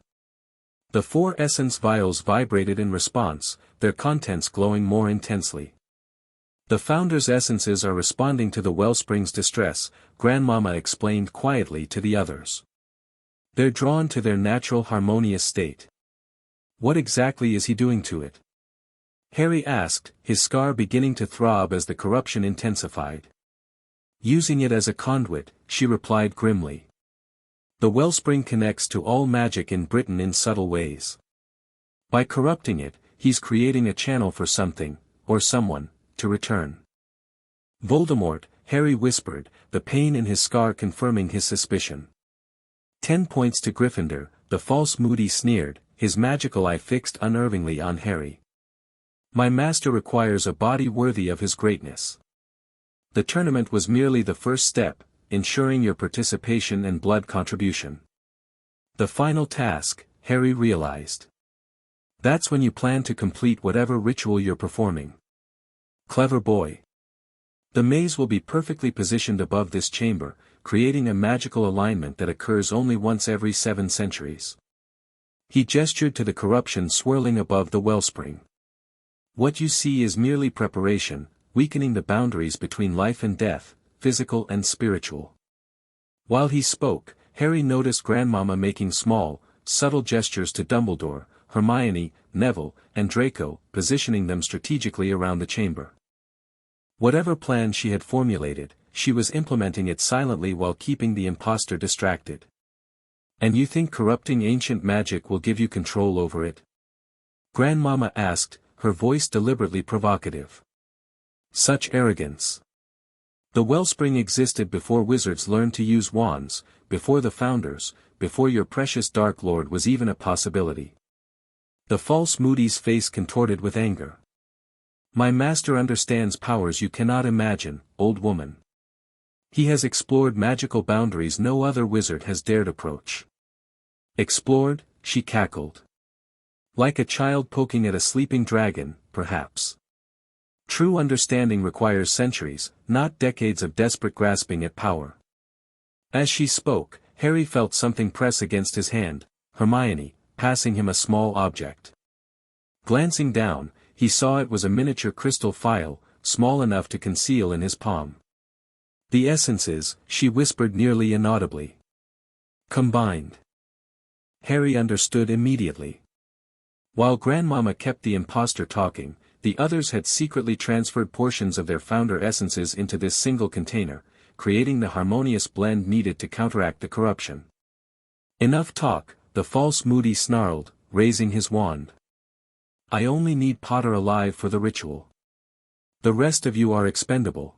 The 4 essence vials vibrated in response, their contents glowing more intensely. "The founder's essences are responding to the wellspring's distress," Grandmama explained quietly to the others. "They're drawn to their natural harmonious state." "What exactly is he doing to it?" Harry asked, his scar beginning to throb as the corruption intensified. "Using it as a conduit," she replied grimly. "The wellspring connects to all magic in Britain in subtle ways. By corrupting it, he's creating a channel for something, or someone, to return." "Voldemort," Harry whispered, the pain in his scar confirming his suspicion. 10 points to Gryffindor, the false Moody sneered, his magical eye fixed unnervingly on Harry. "My master requires a body worthy of his greatness. The tournament was merely the first step, ensuring your participation and blood contribution. The final task," Harry realized. "That's when you plan to complete whatever ritual you're performing." "Clever boy. The maze will be perfectly positioned above this chamber, creating a magical alignment that occurs only once every 7 centuries. He gestured to the corruption swirling above the wellspring. "What you see is merely preparation, weakening the boundaries between life and death, physical and spiritual." While he spoke, Harry noticed Grandmama making small, subtle gestures to Dumbledore, Hermione, Neville, and Draco, positioning them strategically around the chamber. Whatever plan she had formulated, she was implementing it silently while keeping the imposter distracted. "And you think corrupting ancient magic will give you control over it?" Grandmama asked, her voice deliberately provocative. "Such arrogance. The wellspring existed before wizards learned to use wands, before the founders, before your precious Dark Lord was even a possibility." The false Moody's face contorted with anger. "My master understands powers you cannot imagine, old woman. He has explored magical boundaries no other wizard has dared approach." "Explored?" she cackled. "Like a child poking at a sleeping dragon, perhaps. True understanding requires centuries, not decades of desperate grasping at power." As she spoke, Harry felt something press against his hand, Hermione, passing him a small object. Glancing down, he saw it was a miniature crystal phial, small enough to conceal in his palm. "The essences," she whispered nearly inaudibly. "Combined." Harry understood immediately. While Grandmama kept the imposter talking, the others had secretly transferred portions of their founder essences into this single container, creating the harmonious blend needed to counteract the corruption. "Enough talk," the false Moody snarled, raising his wand. "I only need Potter alive for the ritual. The rest of you are expendable."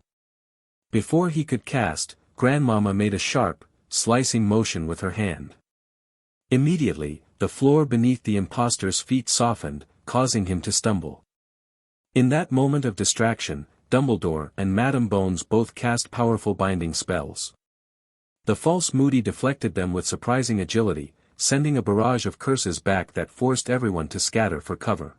Before he could cast, Grandmama made a sharp, slicing motion with her hand. Immediately, the floor beneath the imposter's feet softened, causing him to stumble. In that moment of distraction, Dumbledore and Madame Bones both cast powerful binding spells. The false Moody deflected them with surprising agility, sending a barrage of curses back that forced everyone to scatter for cover.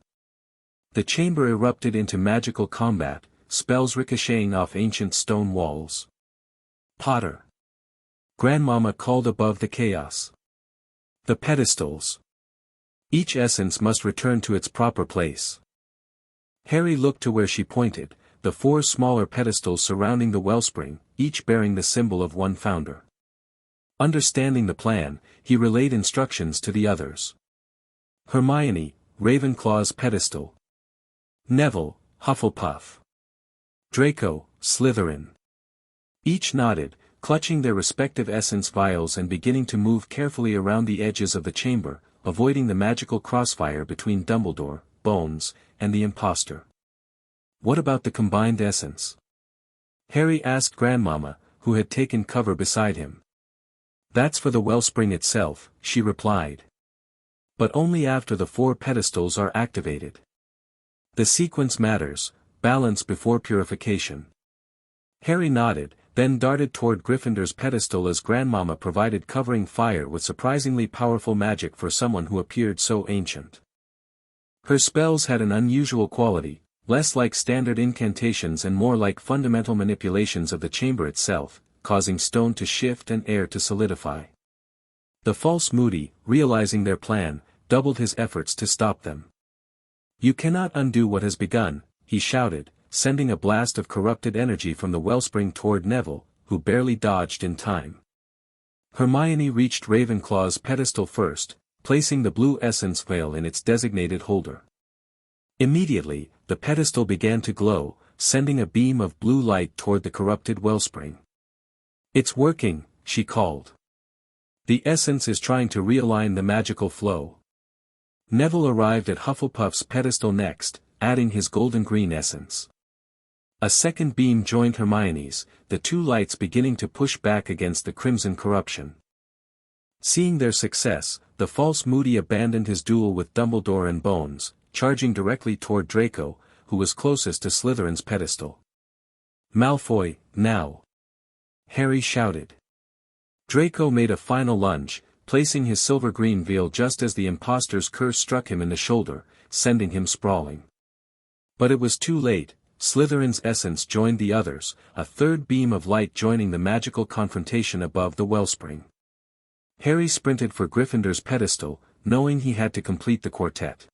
The chamber erupted into magical combat, spells ricocheting off ancient stone walls. "Potter!" Grandmama called above the chaos. "The pedestals. Each essence must return to its proper place." Harry looked to where she pointed, the 4 smaller pedestals surrounding the wellspring, each bearing the symbol of one founder. Understanding the plan, he relayed instructions to the others. Hermione, Ravenclaw's pedestal. Neville, Hufflepuff. Draco, Slytherin. Each nodded, clutching their respective essence vials and beginning to move carefully around the edges of the chamber, avoiding the magical crossfire between Dumbledore, Bones, and the imposter. "What about the combined essence?" Harry asked Grandmama, who had taken cover beside him. "That's for the wellspring itself," she replied. "But only after the 4 pedestals are activated. The sequence matters, balance before purification." Harry nodded, then darted toward Gryffindor's pedestal as Grandmama provided covering fire with surprisingly powerful magic for someone who appeared so ancient. Her spells had an unusual quality, less like standard incantations and more like fundamental manipulations of the chamber itself, causing stone to shift and air to solidify. The false Moody, realizing their plan, doubled his efforts to stop them. "You cannot undo what has begun," he shouted, sending a blast of corrupted energy from the wellspring toward Neville, who barely dodged in time. Hermione reached Ravenclaw's pedestal first, placing the blue essence vial in its designated holder. Immediately, the pedestal began to glow, sending a beam of blue light toward the corrupted wellspring. "It's working," she called. "The essence is trying to realign the magical flow." Neville arrived at Hufflepuff's pedestal next, adding his golden-green essence. A second beam joined Hermione's, the 2 lights beginning to push back against the crimson corruption. Seeing their success, the false Moody abandoned his duel with Dumbledore and Bones, charging directly toward Draco, who was closest to Slytherin's pedestal. "Malfoy, now!" Harry shouted. Draco made a final lunge, placing his silver-green veil just as the imposter's curse struck him in the shoulder, sending him sprawling. But it was too late. Slytherin's essence joined the others, a third beam of light joining the magical confrontation above the wellspring. Harry sprinted for Gryffindor's pedestal, knowing he had to complete the quartet.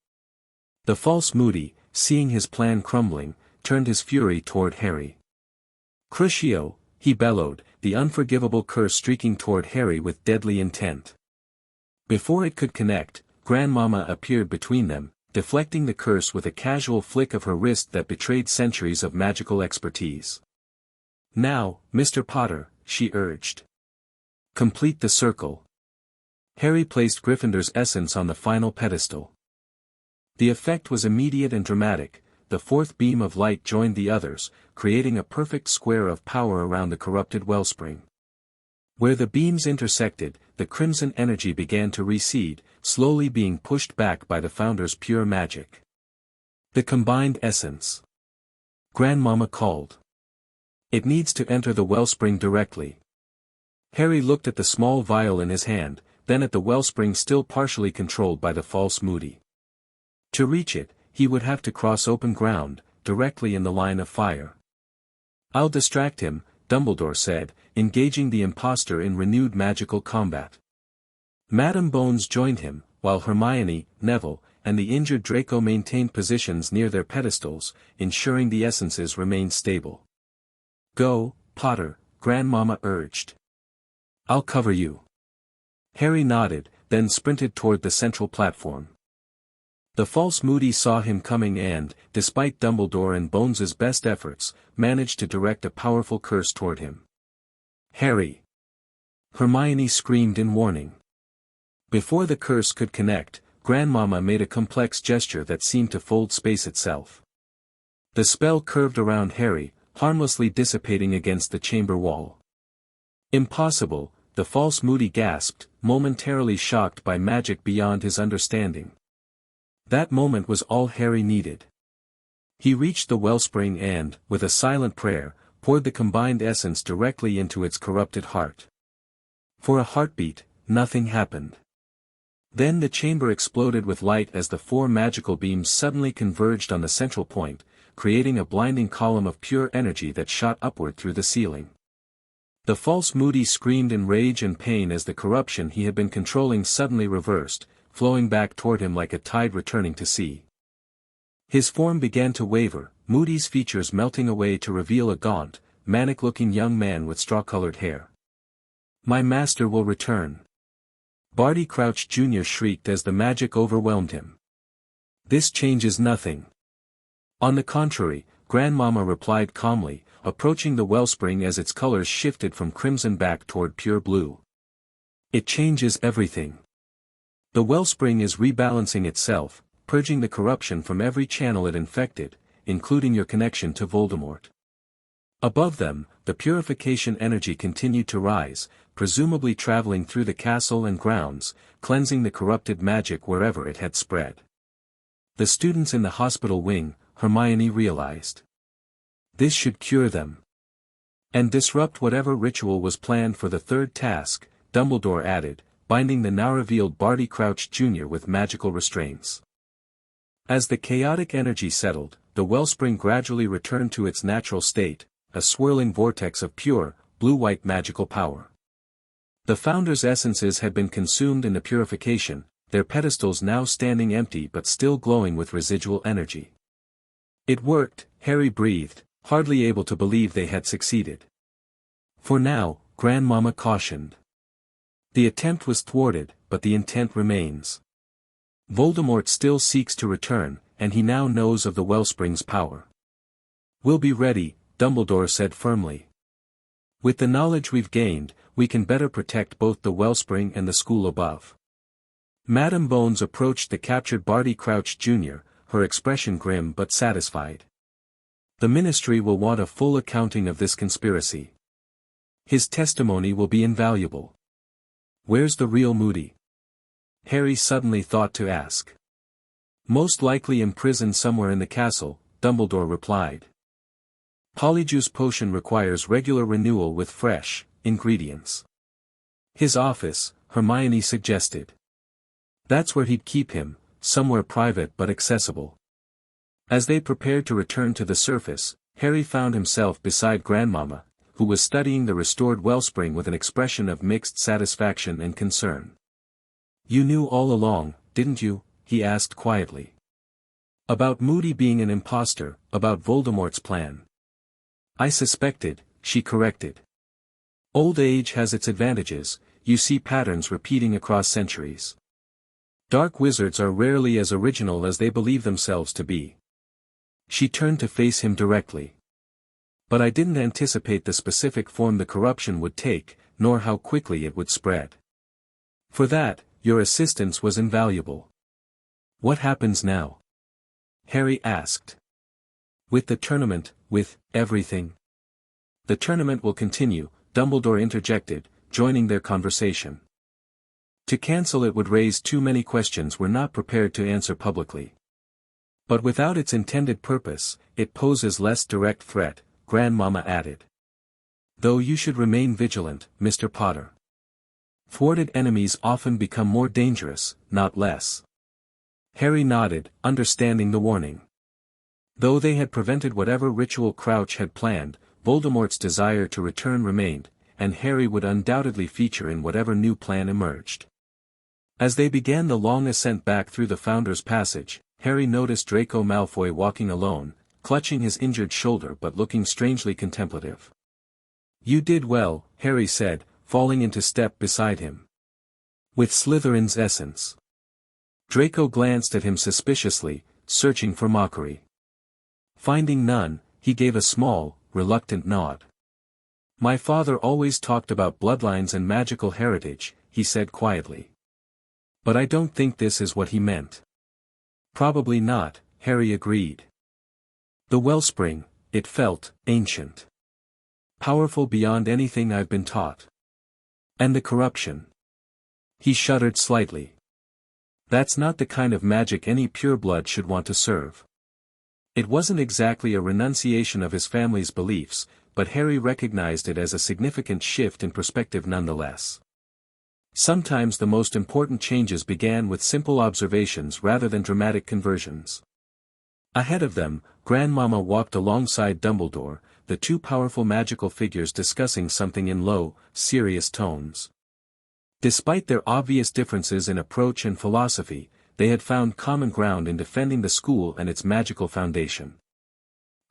The false Moody, seeing his plan crumbling, turned his fury toward Harry. "Crucio!" he bellowed, the unforgivable curse streaking toward Harry with deadly intent. Before it could connect, Grandmama appeared between them, deflecting the curse with a casual flick of her wrist that betrayed centuries of magical expertise. "Now, Mr. Potter," she urged. "Complete the circle." Harry placed Gryffindor's essence on the final pedestal. The effect was immediate and dramatic. The fourth beam of light joined the others, creating a perfect square of power around the corrupted wellspring. Where the beams intersected, the crimson energy began to recede, slowly being pushed back by the Founder's pure magic. "The combined essence," Grandmama called. "It needs to enter the wellspring directly." Harry looked at the small vial in his hand, then at the wellspring still partially controlled by the false Moody. To reach it, he would have to cross open ground, directly in the line of fire. "I'll distract him," Dumbledore said, engaging the impostor in renewed magical combat. Madame Bones joined him, while Hermione, Neville, and the injured Draco maintained positions near their pedestals, ensuring the essences remained stable. "Go, Potter," Grandmama urged. "I'll cover you." Harry nodded, then sprinted toward the central platform. The false Moody saw him coming and, despite Dumbledore and Bones's best efforts, managed to direct a powerful curse toward him. "Harry!" Hermione screamed in warning. Before the curse could connect, Grandmama made a complex gesture that seemed to fold space itself. The spell curved around Harry, harmlessly dissipating against the chamber wall. "Impossible," the false Moody gasped, momentarily shocked by magic beyond his understanding. That moment was all Harry needed. He reached the wellspring and, with a silent prayer, poured the combined essence directly into its corrupted heart. For a heartbeat, nothing happened. Then the chamber exploded with light as the four magical beams suddenly converged on the central point, creating a blinding column of pure energy that shot upward through the ceiling. The false Moody screamed in rage and pain as the corruption he had been controlling suddenly reversed, flowing back toward him like a tide returning to sea. His form began to waver, Moody's features melting away to reveal a gaunt, manic-looking young man with straw-colored hair. "My master will return." Barty Crouch Jr. shrieked as the magic overwhelmed him. "This changes nothing." On the contrary, Grandmama replied calmly, approaching the wellspring as its colors shifted from crimson back toward pure blue. "It changes everything. The wellspring is rebalancing itself, purging the corruption from every channel it infected, including your connection to Voldemort." Above them, the purification energy continued to rise, presumably traveling through the castle and grounds, cleansing the corrupted magic wherever it had spread. The students in the hospital wing, Hermione realized. This should cure them. And disrupt whatever ritual was planned for the third task, Dumbledore added, binding the now-revealed Barty Crouch Jr. with magical restraints. As the chaotic energy settled, the wellspring gradually returned to its natural state, a swirling vortex of pure, blue-white magical power. The Founder's essences had been consumed in the purification, their pedestals now standing empty but still glowing with residual energy. It worked, Harry breathed, hardly able to believe they had succeeded. For now, Grandmama cautioned. The attempt was thwarted, but the intent remains. Voldemort still seeks to return, and he now knows of the wellspring's power. "We'll be ready," Dumbledore said firmly. "With the knowledge we've gained, we can better protect both the wellspring and the school above." Madame Bones approached the captured Barty Crouch Jr., her expression grim but satisfied. "The Ministry will want a full accounting of this conspiracy. His testimony will be invaluable." "Where's the real Moody?" Harry suddenly thought to ask. "Most likely imprisoned somewhere in the castle," Dumbledore replied. "Polyjuice potion requires regular renewal with fresh ingredients." "His office," Hermione suggested. "That's where he'd keep him, somewhere private but accessible." As they prepared to return to the surface, Harry found himself beside Grandmama, who was studying the restored wellspring with an expression of mixed satisfaction and concern. "You knew all along, didn't you?" he asked quietly. "About Moody being an imposter, about Voldemort's plan." "I suspected," she corrected. "Old age has its advantages, you see patterns repeating across centuries." Dark wizards are rarely as original as they believe themselves to be. She turned to face him directly. But I didn't anticipate the specific form the corruption would take, nor how quickly it would spread. For that, your assistance was invaluable. What happens now? Harry asked. With the tournament, with everything. The tournament will continue, Dumbledore interjected, joining their conversation. To cancel it would raise too many questions we're not prepared to answer publicly. But without its intended purpose, it poses less direct threat, Grandmama added. Though you should remain vigilant, Mr. Potter. Thwarted enemies often become more dangerous, not less. Harry nodded, understanding the warning. Though they had prevented whatever ritual Crouch had planned, Voldemort's desire to return remained, and Harry would undoubtedly feature in whatever new plan emerged. As they began the long ascent back through the Founder's Passage, Harry noticed Draco Malfoy walking alone, clutching his injured shoulder but looking strangely contemplative. You did well, Harry said, falling into step beside him. With Slytherin's essence. Draco glanced at him suspiciously, searching for mockery. Finding none, he gave a small, reluctant nod. My father always talked about bloodlines and magical heritage, he said quietly. But I don't think this is what he meant. Probably not, Harry agreed. The wellspring, it felt, ancient. Powerful beyond anything I've been taught. And the corruption. He shuddered slightly. That's not the kind of magic any pureblood should want to serve. It wasn't exactly a renunciation of his family's beliefs, but Harry recognized it as a significant shift in perspective nonetheless. Sometimes the most important changes began with simple observations rather than dramatic conversions. Ahead of them, Grandmama walked alongside Dumbledore, the two powerful magical figures discussing something in low, serious tones. Despite their obvious differences in approach and philosophy, they had found common ground in defending the school and its magical foundation.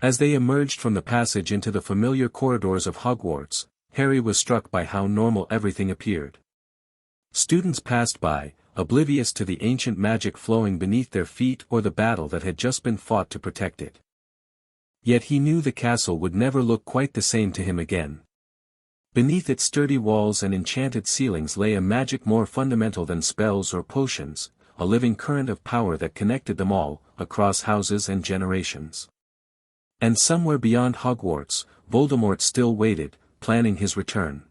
As they emerged from the passage into the familiar corridors of Hogwarts, Harry was struck by how normal everything appeared. Students passed by, oblivious to the ancient magic flowing beneath their feet or the battle that had just been fought to protect it. Yet he knew the castle would never look quite the same to him again. Beneath its sturdy walls and enchanted ceilings lay a magic more fundamental than spells or potions, a living current of power that connected them all, across houses and generations. And somewhere beyond Hogwarts, Voldemort still waited, planning his return.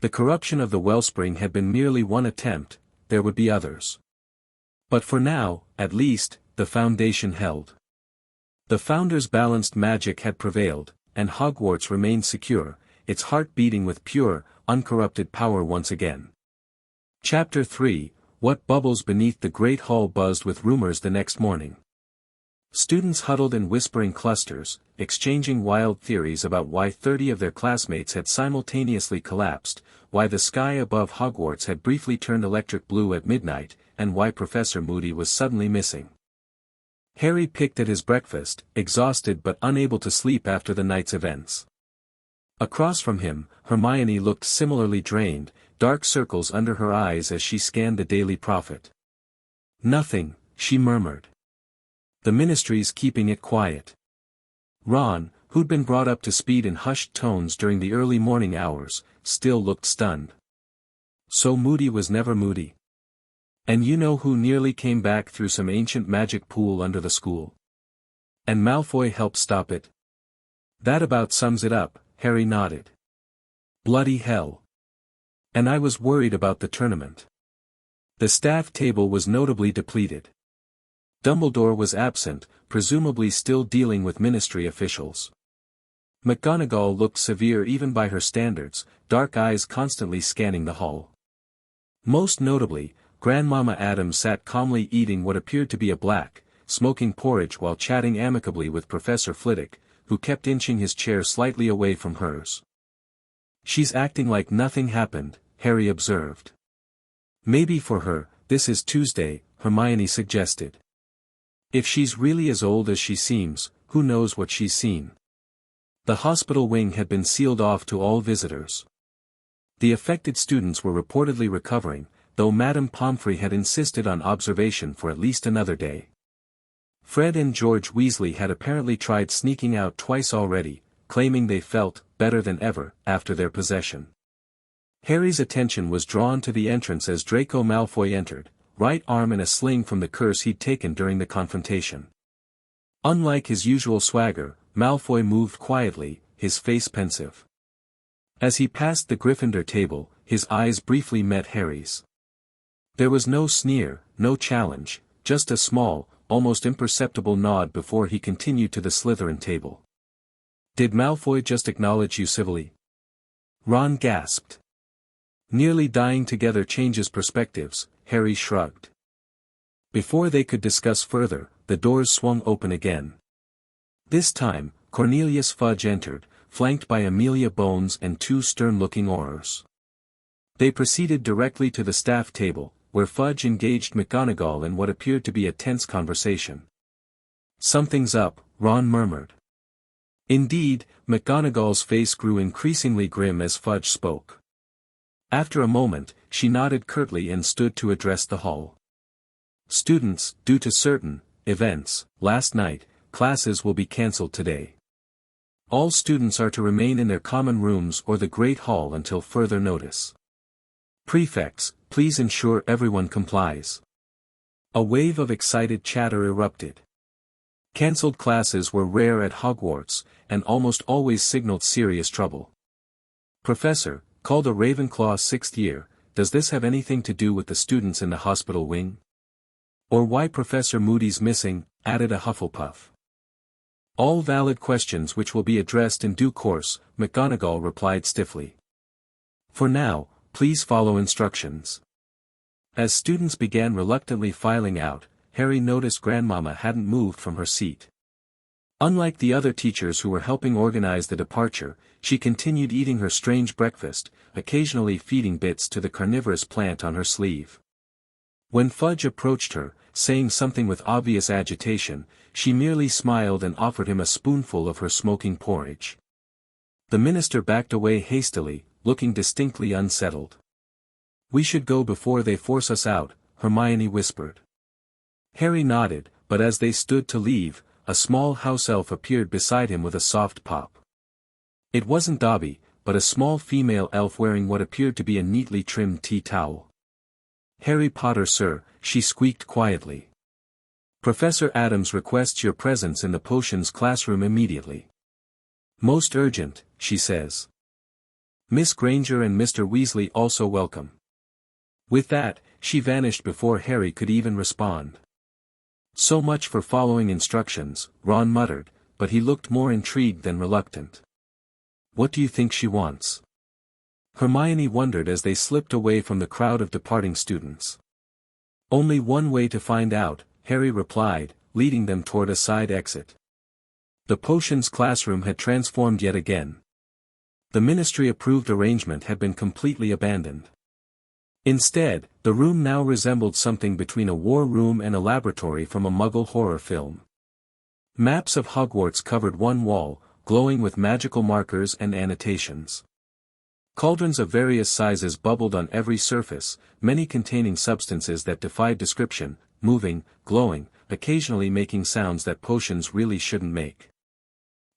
The corruption of the wellspring had been merely one attempt, there would be others. But for now, at least, the foundation held. The Founder's balanced magic had prevailed, and Hogwarts remained secure, its heart beating with pure, uncorrupted power once again. Chapter 3, What bubbles beneath the Great Hall buzzed with rumors the next morning. Students huddled in whispering clusters, exchanging wild theories about why 30 of their classmates had simultaneously collapsed, why the sky above Hogwarts had briefly turned electric blue at midnight, and why Professor Moody was suddenly missing. Harry picked at his breakfast, exhausted but unable to sleep after the night's events. Across from him, Hermione looked similarly drained, dark circles under her eyes as she scanned the Daily Prophet. Nothing, she murmured. The Ministry's keeping it quiet. Ron, who'd been brought up to speed in hushed tones during the early morning hours, still looked stunned. So Moody was never Moody. And you know who nearly came back through some ancient magic pool under the school? And Malfoy helped stop it? That about sums it up, Harry nodded. Bloody hell. And I was worried about the tournament. The staff table was notably depleted. Dumbledore was absent, presumably still dealing with Ministry officials. McGonagall looked severe even by her standards, dark eyes constantly scanning the hall. Most notably, Grandmama Addams sat calmly eating what appeared to be a black, smoking porridge while chatting amicably with Professor Flitwick, who kept inching his chair slightly away from hers. She's acting like nothing happened, Harry observed. Maybe for her, this is Tuesday, Hermione suggested. If she's really as old as she seems, who knows what she's seen. The hospital wing had been sealed off to all visitors. The affected students were reportedly recovering, though Madame Pomfrey had insisted on observation for at least another day. Fred and George Weasley had apparently tried sneaking out twice already, claiming they felt better than ever after their possession. Harry's attention was drawn to the entrance as Draco Malfoy entered, right arm in a sling from the curse he'd taken during the confrontation. Unlike his usual swagger, Malfoy moved quietly, his face pensive. As he passed the Gryffindor table, his eyes briefly met Harry's. There was no sneer, no challenge, just a small, almost imperceptible nod before he continued to the Slytherin table. "Did Malfoy just acknowledge you civilly?" Ron gasped. Nearly dying together changes perspectives, Harry shrugged. Before they could discuss further, the doors swung open again. This time, Cornelius Fudge entered, flanked by Amelia Bones and two stern-looking Aurors. They proceeded directly to the staff table, where Fudge engaged McGonagall in what appeared to be a tense conversation. "Something's up," Ron murmured. Indeed, McGonagall's face grew increasingly grim as Fudge spoke. After a moment, she nodded curtly and stood to address the hall. "Students, due to certain events last night, classes will be cancelled today. All students are to remain in their common rooms or the Great Hall until further notice. Prefects, please ensure everyone complies." A wave of excited chatter erupted. Cancelled classes were rare at Hogwarts, and almost always signaled serious trouble. "Professor, called a Ravenclaw 6th year, does this have anything to do with the students in the hospital wing? Or why Professor Moody's missing?" added a Hufflepuff. "All valid questions which will be addressed in due course," McGonagall replied stiffly. "For now, please follow instructions." As students began reluctantly filing out, Harry noticed Grandmama hadn't moved from her seat. Unlike the other teachers who were helping organize the departure, she continued eating her strange breakfast, occasionally feeding bits to the carnivorous plant on her sleeve. When Fudge approached her, saying something with obvious agitation, she merely smiled and offered him a spoonful of her smoking porridge. The minister backed away hastily, looking distinctly unsettled. "We should go before they force us out," Hermione whispered. Harry nodded, but as they stood to leave, a small house elf appeared beside him with a soft pop. It wasn't Dobby, but a small female elf wearing what appeared to be a neatly trimmed tea towel. "Harry Potter, sir," she squeaked quietly. "Professor Addams requests your presence in the potions classroom immediately. Most urgent, she says. Miss Granger and Mr. Weasley also welcome." With that, she vanished before Harry could even respond. "So much for following instructions," Ron muttered, but he looked more intrigued than reluctant. "What do you think she wants?" Hermione wondered as they slipped away from the crowd of departing students. "Only one way to find out," Harry replied, leading them toward a side exit. The potions classroom had transformed yet again. The ministry-approved arrangement had been completely abandoned. Instead, the room now resembled something between a war room and a laboratory from a Muggle horror film. Maps of Hogwarts covered one wall, glowing with magical markers and annotations. Cauldrons of various sizes bubbled on every surface, many containing substances that defied description, moving, glowing, occasionally making sounds that potions really shouldn't make.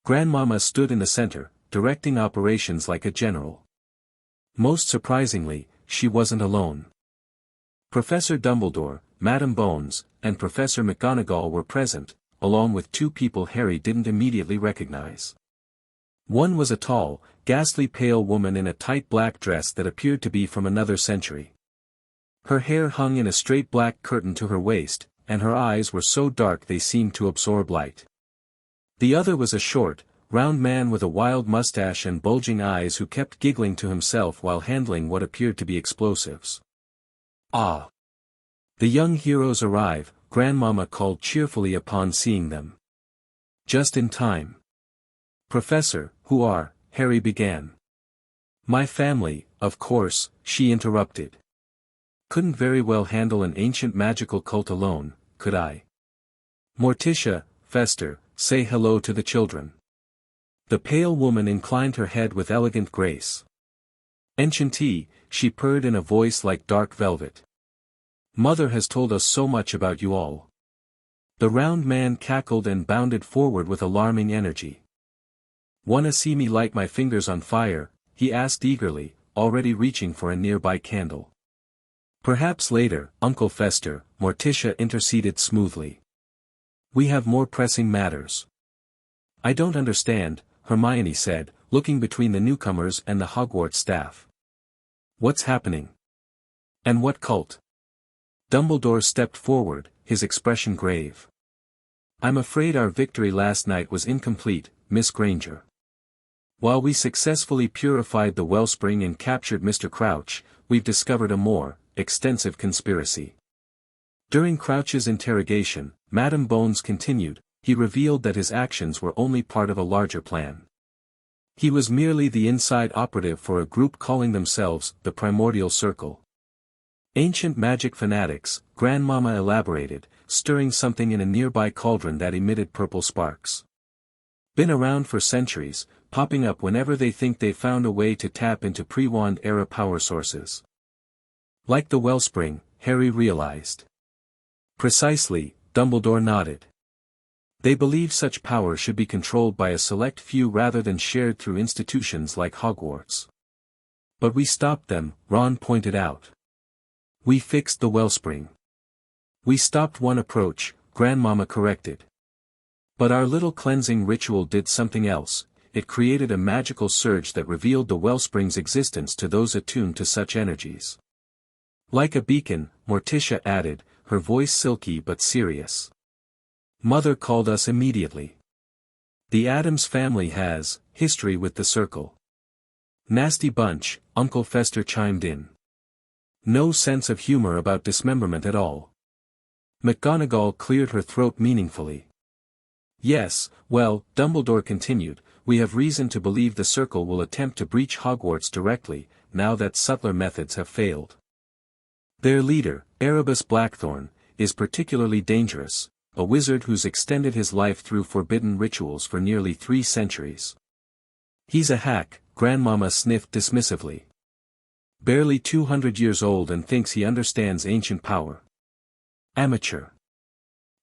Grandmama stood in the center, directing operations like a general. Most surprisingly, she wasn't alone. Professor Dumbledore, Madame Bones, and Professor McGonagall were present, along with two people Harry didn't immediately recognize. One was a tall, ghastly pale woman in a tight black dress that appeared to be from another century. Her hair hung in a straight black curtain to her waist, and her eyes were so dark they seemed to absorb light. The other was a short, round man with a wild mustache and bulging eyes who kept giggling to himself while handling what appeared to be explosives. "Ah! The young heroes arrive," Grandmama called cheerfully upon seeing them. "Just in time." "Professor, who are?" Harry began. "My family, of course," she interrupted. "Couldn't very well handle an ancient magical cult alone, could I? Morticia, Fester, say hello to the children." The pale woman inclined her head with elegant grace. "Enchantee," she purred in a voice like dark velvet. Mother has told us so much about you all. The round man cackled and bounded forward with alarming energy. "Wanna see me light my fingers on fire?" he asked eagerly, already reaching for a nearby candle. "Perhaps later, Uncle Fester," Morticia interceded smoothly. "We have more pressing matters." "I don't understand," Hermione said, looking between the newcomers and the Hogwarts staff. "What's happening? And what cult?" Dumbledore stepped forward, his expression grave. "I'm afraid our victory last night was incomplete, Miss Granger. While we successfully purified the wellspring and captured Mr. Crouch, we've discovered a more extensive conspiracy." During Crouch's interrogation, Madame Bones continued, he revealed that his actions were only part of a larger plan. He was merely the inside operative for a group calling themselves the Primordial Circle. "Ancient magic fanatics," Grandmama elaborated, stirring something in a nearby cauldron that emitted purple sparks. "Been around for centuries, popping up whenever they think they've found a way to tap into pre-wand era power sources." "Like the wellspring," Harry realized. "Precisely," Dumbledore nodded. "They believe such power should be controlled by a select few rather than shared through institutions like Hogwarts. But we stopped them," Ron pointed out. "We fixed the wellspring." "We stopped one approach," Grandmama corrected. "But our little cleansing ritual did something else. It created a magical surge that revealed the wellspring's existence to those attuned to such energies." "Like a beacon," Morticia added, her voice silky but serious. "Mother called us immediately. The Addams family has history with the Circle." "Nasty bunch," Uncle Fester chimed in. "No sense of humor about dismemberment at all." McGonagall cleared her throat meaningfully. "Yes, well," Dumbledore continued, "we have reason to believe the Circle will attempt to breach Hogwarts directly, now that subtler methods have failed. Their leader, Erebus Blackthorn, is particularly dangerous, a wizard who's extended his life through forbidden rituals for nearly 3 centuries. He's a hack," Grandmama sniffed dismissively. "Barely 200 years old and thinks he understands ancient power. Amateur."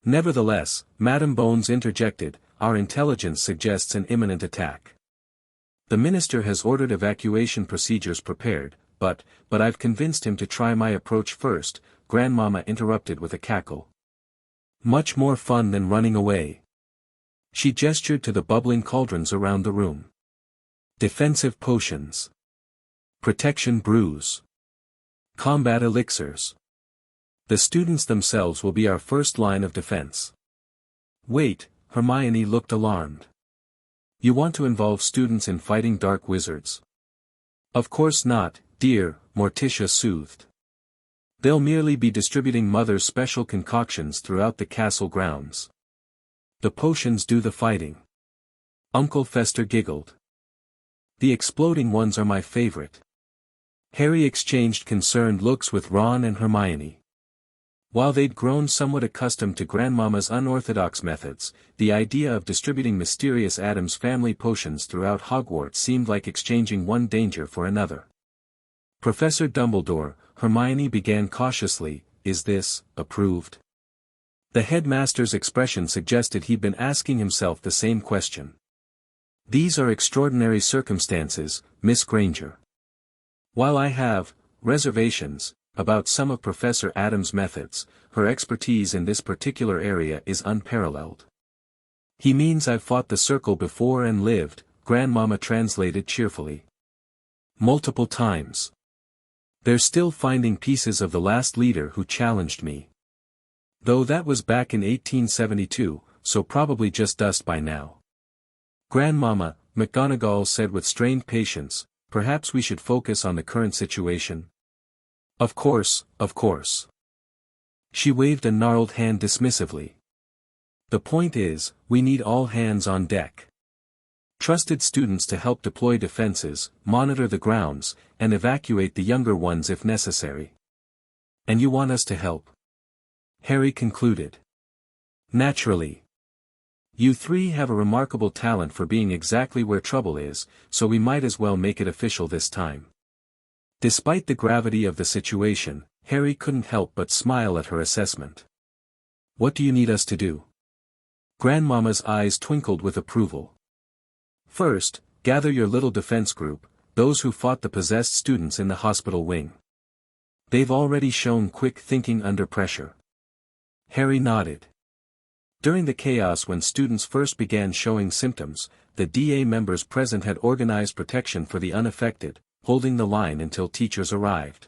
"Nevertheless," Madame Bones interjected, "our intelligence suggests an imminent attack. The minister has ordered evacuation procedures prepared, but I've convinced him to try my approach first," Grandmama interrupted with a cackle. "Much more fun than running away." She gestured to the bubbling cauldrons around the room. "Defensive potions. Protection brews. Combat elixirs. The students themselves will be our first line of defense." "Wait," Hermione looked alarmed. "You want to involve students in fighting dark wizards?" "Of course not, dear," Morticia soothed. "They'll merely be distributing Mother's special concoctions throughout the castle grounds. The potions do the fighting." Uncle Fester giggled. "The exploding ones are my favorite." Harry exchanged concerned looks with Ron and Hermione. While they'd grown somewhat accustomed to Grandmama's unorthodox methods, the idea of distributing mysterious Addams family potions throughout Hogwarts seemed like exchanging one danger for another. "Professor Dumbledore," Hermione began cautiously, "is this approved?" The headmaster's expression suggested he'd been asking himself the same question. "These are extraordinary circumstances, Miss Granger. While I have reservations about some of Professor Addams' methods, her expertise in this particular area is unparalleled." "He means I've fought the Circle before and lived," Grandmama translated cheerfully. "Multiple times. They're still finding pieces of the last leader who challenged me. Though that was back in 1872, so probably just dust by now." "Grandmama," McGonagall said with strained patience, "perhaps we should focus on the current situation." Of course." She waved a gnarled hand dismissively. "The point is, we need all hands on deck. Trusted students to help deploy defenses, monitor the grounds, and evacuate the younger ones if necessary." "And you want us to help?" Harry concluded. "Naturally. You 3 have a remarkable talent for being exactly where trouble is, so we might as well make it official this time." Despite the gravity of the situation, Harry couldn't help but smile at her assessment. "What do you need us to do?" Grandmama's eyes twinkled with approval. "First, gather your little defense group, those who fought the possessed students in the hospital wing. They've already shown quick thinking under pressure." Harry nodded. During the chaos when students first began showing symptoms, the DA members present had organized protection for the unaffected, holding the line until teachers arrived.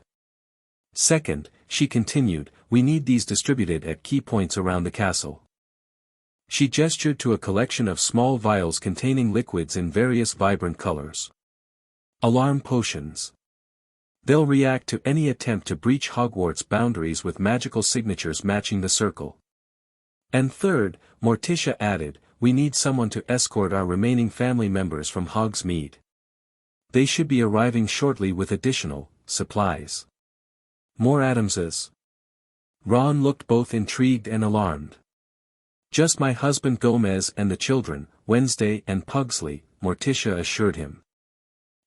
"Second," she continued, "we need these distributed at key points around the castle." She gestured to a collection of small vials containing liquids in various vibrant colors. "Alarm potions. They'll react to any attempt to breach Hogwarts boundaries with magical signatures matching the circle." And third, Morticia added, "we need someone to escort our remaining family members from Hogsmeade. They should be arriving shortly with additional supplies." "More Addamses?" Ron looked both intrigued and alarmed. "Just my husband Gomez and the children, Wednesday and Pugsley," Morticia assured him.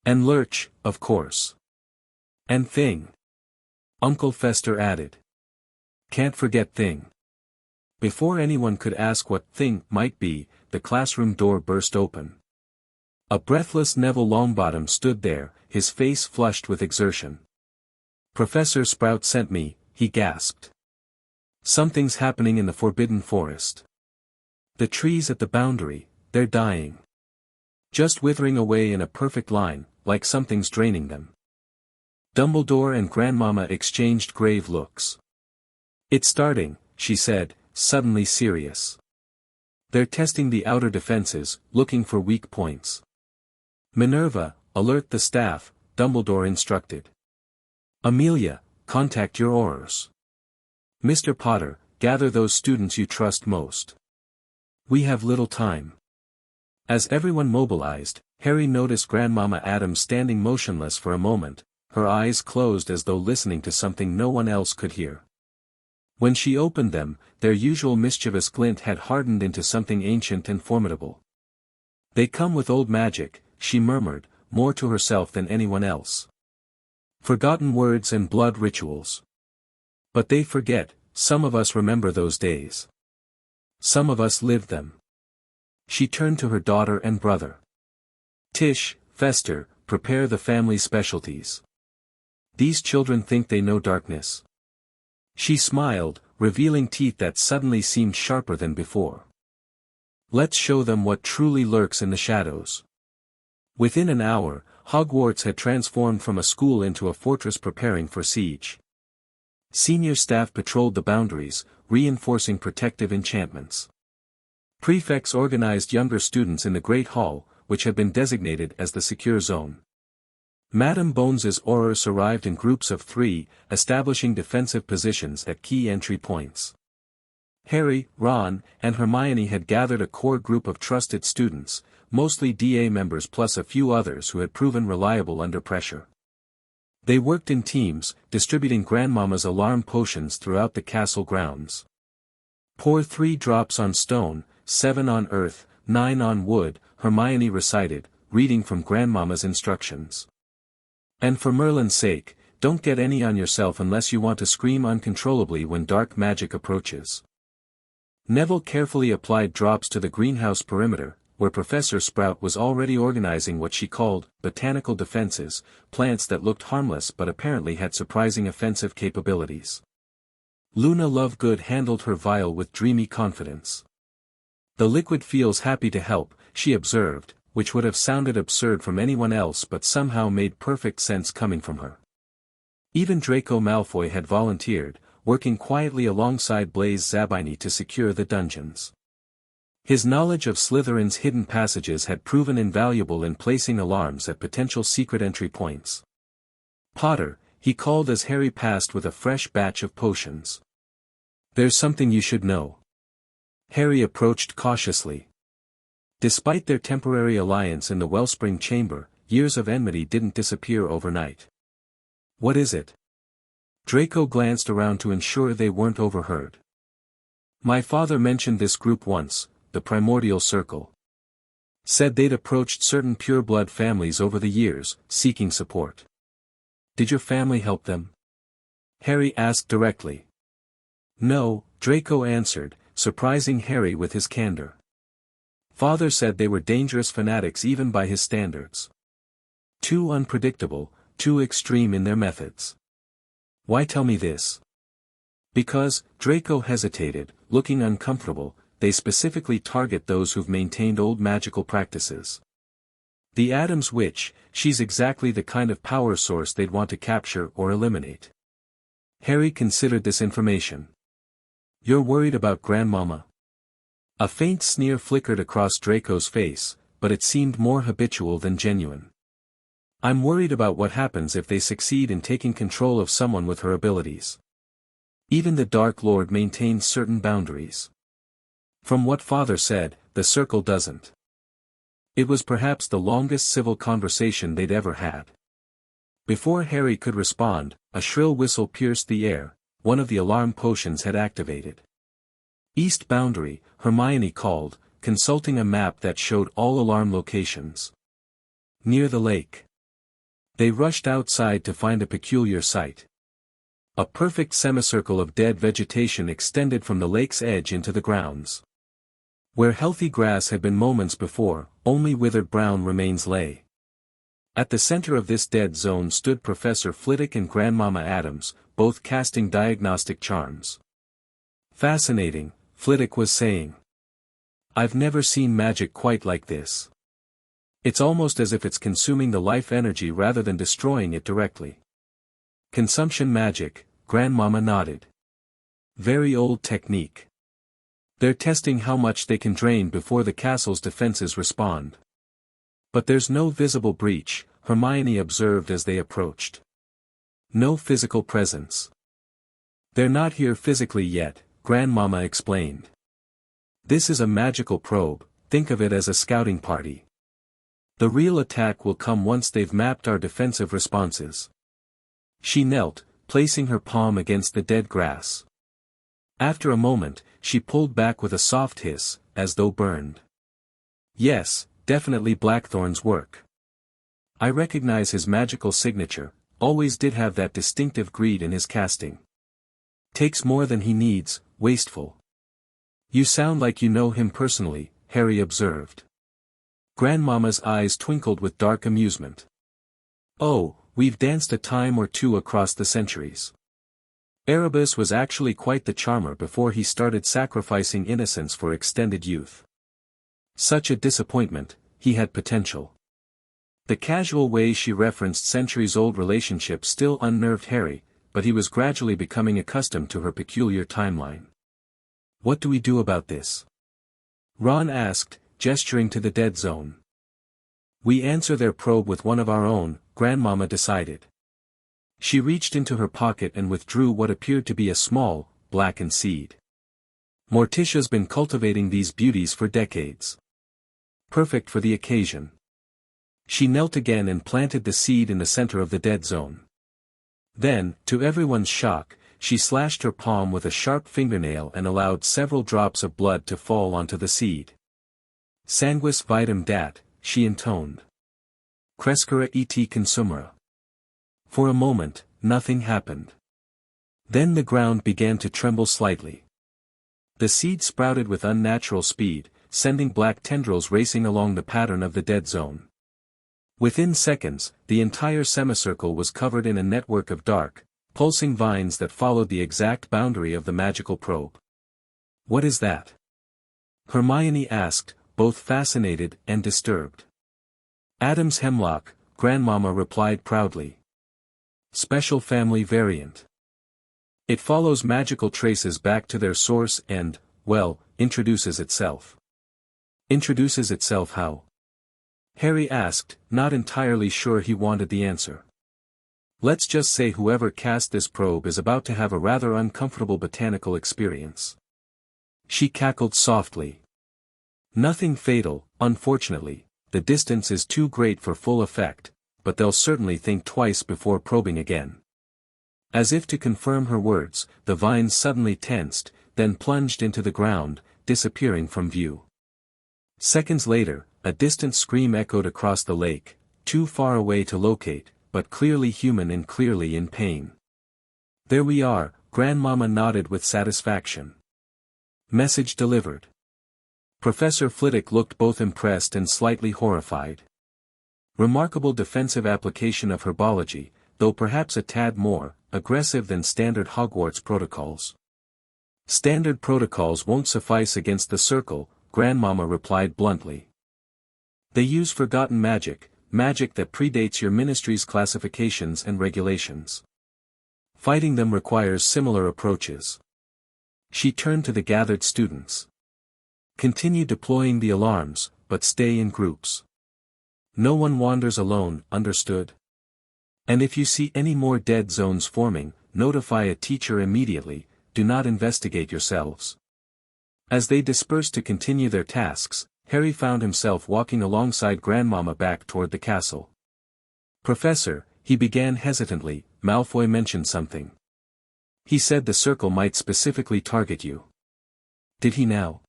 "And Lurch, of course. And Thing," Uncle Fester added. "Can't forget Thing." Before anyone could ask what Thing might be, the classroom door burst open. A breathless Neville Longbottom stood there, his face flushed with exertion. "Professor Sprout sent me," he gasped. "Something's happening in the Forbidden Forest. The trees at the boundary, they're dying. Just withering away in a perfect line, like something's draining them." Dumbledore and Grandmama exchanged grave looks. "It's starting," she said, suddenly serious. "They're testing the outer defenses, looking for weak points." "Minerva, alert the staff," Dumbledore instructed. "Amelia, contact your Aurors. Mr. Potter, gather those students you trust most. We have little time." As everyone mobilized, Harry noticed Grandmama Addams standing motionless for a moment, her eyes closed as though listening to something no one else could hear. When she opened them, their usual mischievous glint had hardened into something ancient and formidable. "They come with old magic," she murmured, more to herself than anyone else. "Forgotten words and blood rituals. But they forget, some of us remember those days. Some of us lived them." She turned to her daughter and brother. "Tish, Fester, prepare the family specialties. These children think they know darkness." She smiled, revealing teeth that suddenly seemed sharper than before. "Let's show them what truly lurks in the shadows." Within an hour, Hogwarts had transformed from a school into a fortress preparing for siege. Senior staff patrolled the boundaries, reinforcing protective enchantments. Prefects organized younger students in the Great Hall, which had been designated as the secure zone. Madame Bones's Aurors arrived in groups of 3, establishing defensive positions at key entry points. Harry, Ron, and Hermione had gathered a core group of trusted students, mostly DA members plus a few others who had proven reliable under pressure. They worked in teams, distributing Grandmama's alarm potions throughout the castle grounds. "Pour 3 drops on stone, 7 on earth, 9 on wood," Hermione recited, reading from Grandmama's instructions. "And for Merlin's sake, don't get any on yourself unless you want to scream uncontrollably when dark magic approaches." Neville carefully applied drops to the greenhouse perimeter, where Professor Sprout was already organizing what she called botanical defenses, plants that looked harmless but apparently had surprising offensive capabilities. Luna Lovegood handled her vial with dreamy confidence. "The liquid feels happy to help," she observed, which would have sounded absurd from anyone else but somehow made perfect sense coming from her. Even Draco Malfoy had volunteered, working quietly alongside Blaise Zabini to secure the dungeons. His knowledge of Slytherin's hidden passages had proven invaluable in placing alarms at potential secret entry points. "Potter," he called as Harry passed with a fresh batch of potions. "There's something you should know." Harry approached cautiously. Despite their temporary alliance in the Wellspring Chamber, years of enmity didn't disappear overnight. "What is it?" Draco glanced around to ensure they weren't overheard. "My father mentioned this group once, the Primordial Circle. Said they'd approached certain pureblood families over the years, seeking support. Did your family help them?" Harry asked directly. No, Draco answered, surprising Harry with his candor. Father said they were dangerous fanatics even by his standards. Too unpredictable, too extreme in their methods. Why tell me this? Because, Draco hesitated, looking uncomfortable, they specifically target those who've maintained old magical practices. The Addams witch, she's exactly the kind of power source they'd want to capture or eliminate. Harry considered this information. You're worried about Grandmama? A faint sneer flickered across Draco's face, but it seemed more habitual than genuine. I'm worried about what happens if they succeed in taking control of someone with her abilities. Even the Dark Lord maintains certain boundaries. From what Father said, the Circle doesn't. It was perhaps the longest civil conversation they'd ever had. Before Harry could respond, a shrill whistle pierced the air. One of the alarm potions had activated. East Boundary, Hermione called, consulting a map that showed all alarm locations. Near the lake. They rushed outside to find a peculiar sight. A perfect semicircle of dead vegetation extended from the lake's edge into the grounds. Where healthy grass had been moments before, only withered brown remains lay. At the center of this dead zone stood Professor Flitwick and Grandmama Addams, both casting diagnostic charms. Fascinating, Flitwick was saying. I've never seen magic quite like this. It's almost as if it's consuming the life energy rather than destroying it directly. Consumption magic, Grandmama nodded. Very old technique. They're testing how much they can drain before the castle's defenses respond. But there's no visible breach, Hermione observed as they approached. No physical presence. They're not here physically yet, Grandmama explained. This is a magical probe, think of it as a scouting party. The real attack will come once they've mapped our defensive responses. She knelt, placing her palm against the dead grass. After a moment, she pulled back with a soft hiss, as though burned. Yes, definitely Blackthorn's work. I recognize his magical signature, always did have that distinctive greed in his casting. Takes more than he needs, wasteful. You sound like you know him personally, Harry observed. Grandmama's eyes twinkled with dark amusement. Oh, we've danced a time or two across the centuries. Erebus was actually quite the charmer before he started sacrificing innocence for extended youth. Such a disappointment, he had potential. The casual way she referenced centuries-old relationships still unnerved Harry, but he was gradually becoming accustomed to her peculiar timeline. What do we do about this? Ron asked, gesturing to the dead zone. We answer their probe with one of our own, Grandmama decided. She reached into her pocket and withdrew what appeared to be a small, blackened seed. Morticia's been cultivating these beauties for decades. Perfect for the occasion. She knelt again and planted the seed in the center of the dead zone. Then, to everyone's shock, she slashed her palm with a sharp fingernail and allowed several drops of blood to fall onto the seed. Sanguis vitam dat, she intoned. Crescera et consumera. For a moment, nothing happened. Then the ground began to tremble slightly. The seed sprouted with unnatural speed, sending black tendrils racing along the pattern of the dead zone. Within seconds, the entire semicircle was covered in a network of dark, pulsing vines that followed the exact boundary of the magical probe. What is that? Hermione asked, both fascinated and disturbed. Addams hemlock, Grandmama replied proudly. Special family variant. It follows magical traces back to their source and, well, introduces itself. Introduces itself how? Harry asked, not entirely sure he wanted the answer. Let's just say whoever cast this probe is about to have a rather uncomfortable botanical experience. She cackled softly. Nothing fatal, unfortunately, the distance is too great for full effect, but they'll certainly think twice before probing again. As if to confirm her words, the vines suddenly tensed, then plunged into the ground, disappearing from view. Seconds later, a distant scream echoed across the lake, too far away to locate, but clearly human and clearly in pain. There we are, Grandmama nodded with satisfaction. Message delivered. Professor Flitwick looked both impressed and slightly horrified. Remarkable defensive application of herbology, though perhaps a tad more aggressive than standard Hogwarts protocols. Standard protocols won't suffice against the Circle, Grandmama replied bluntly. They use forgotten magic, magic that predates your ministry's classifications and regulations. Fighting them requires similar approaches. She turned to the gathered students. Continue deploying the alarms, but stay in groups. No one wanders alone, understood? And if you see any more dead zones forming, notify a teacher immediately, do not investigate yourselves. As they dispersed to continue their tasks, Harry found himself walking alongside Grandmama back toward the castle. Professor, he began hesitantly, Malfoy mentioned something. He said the Circle might specifically target you. Did he now?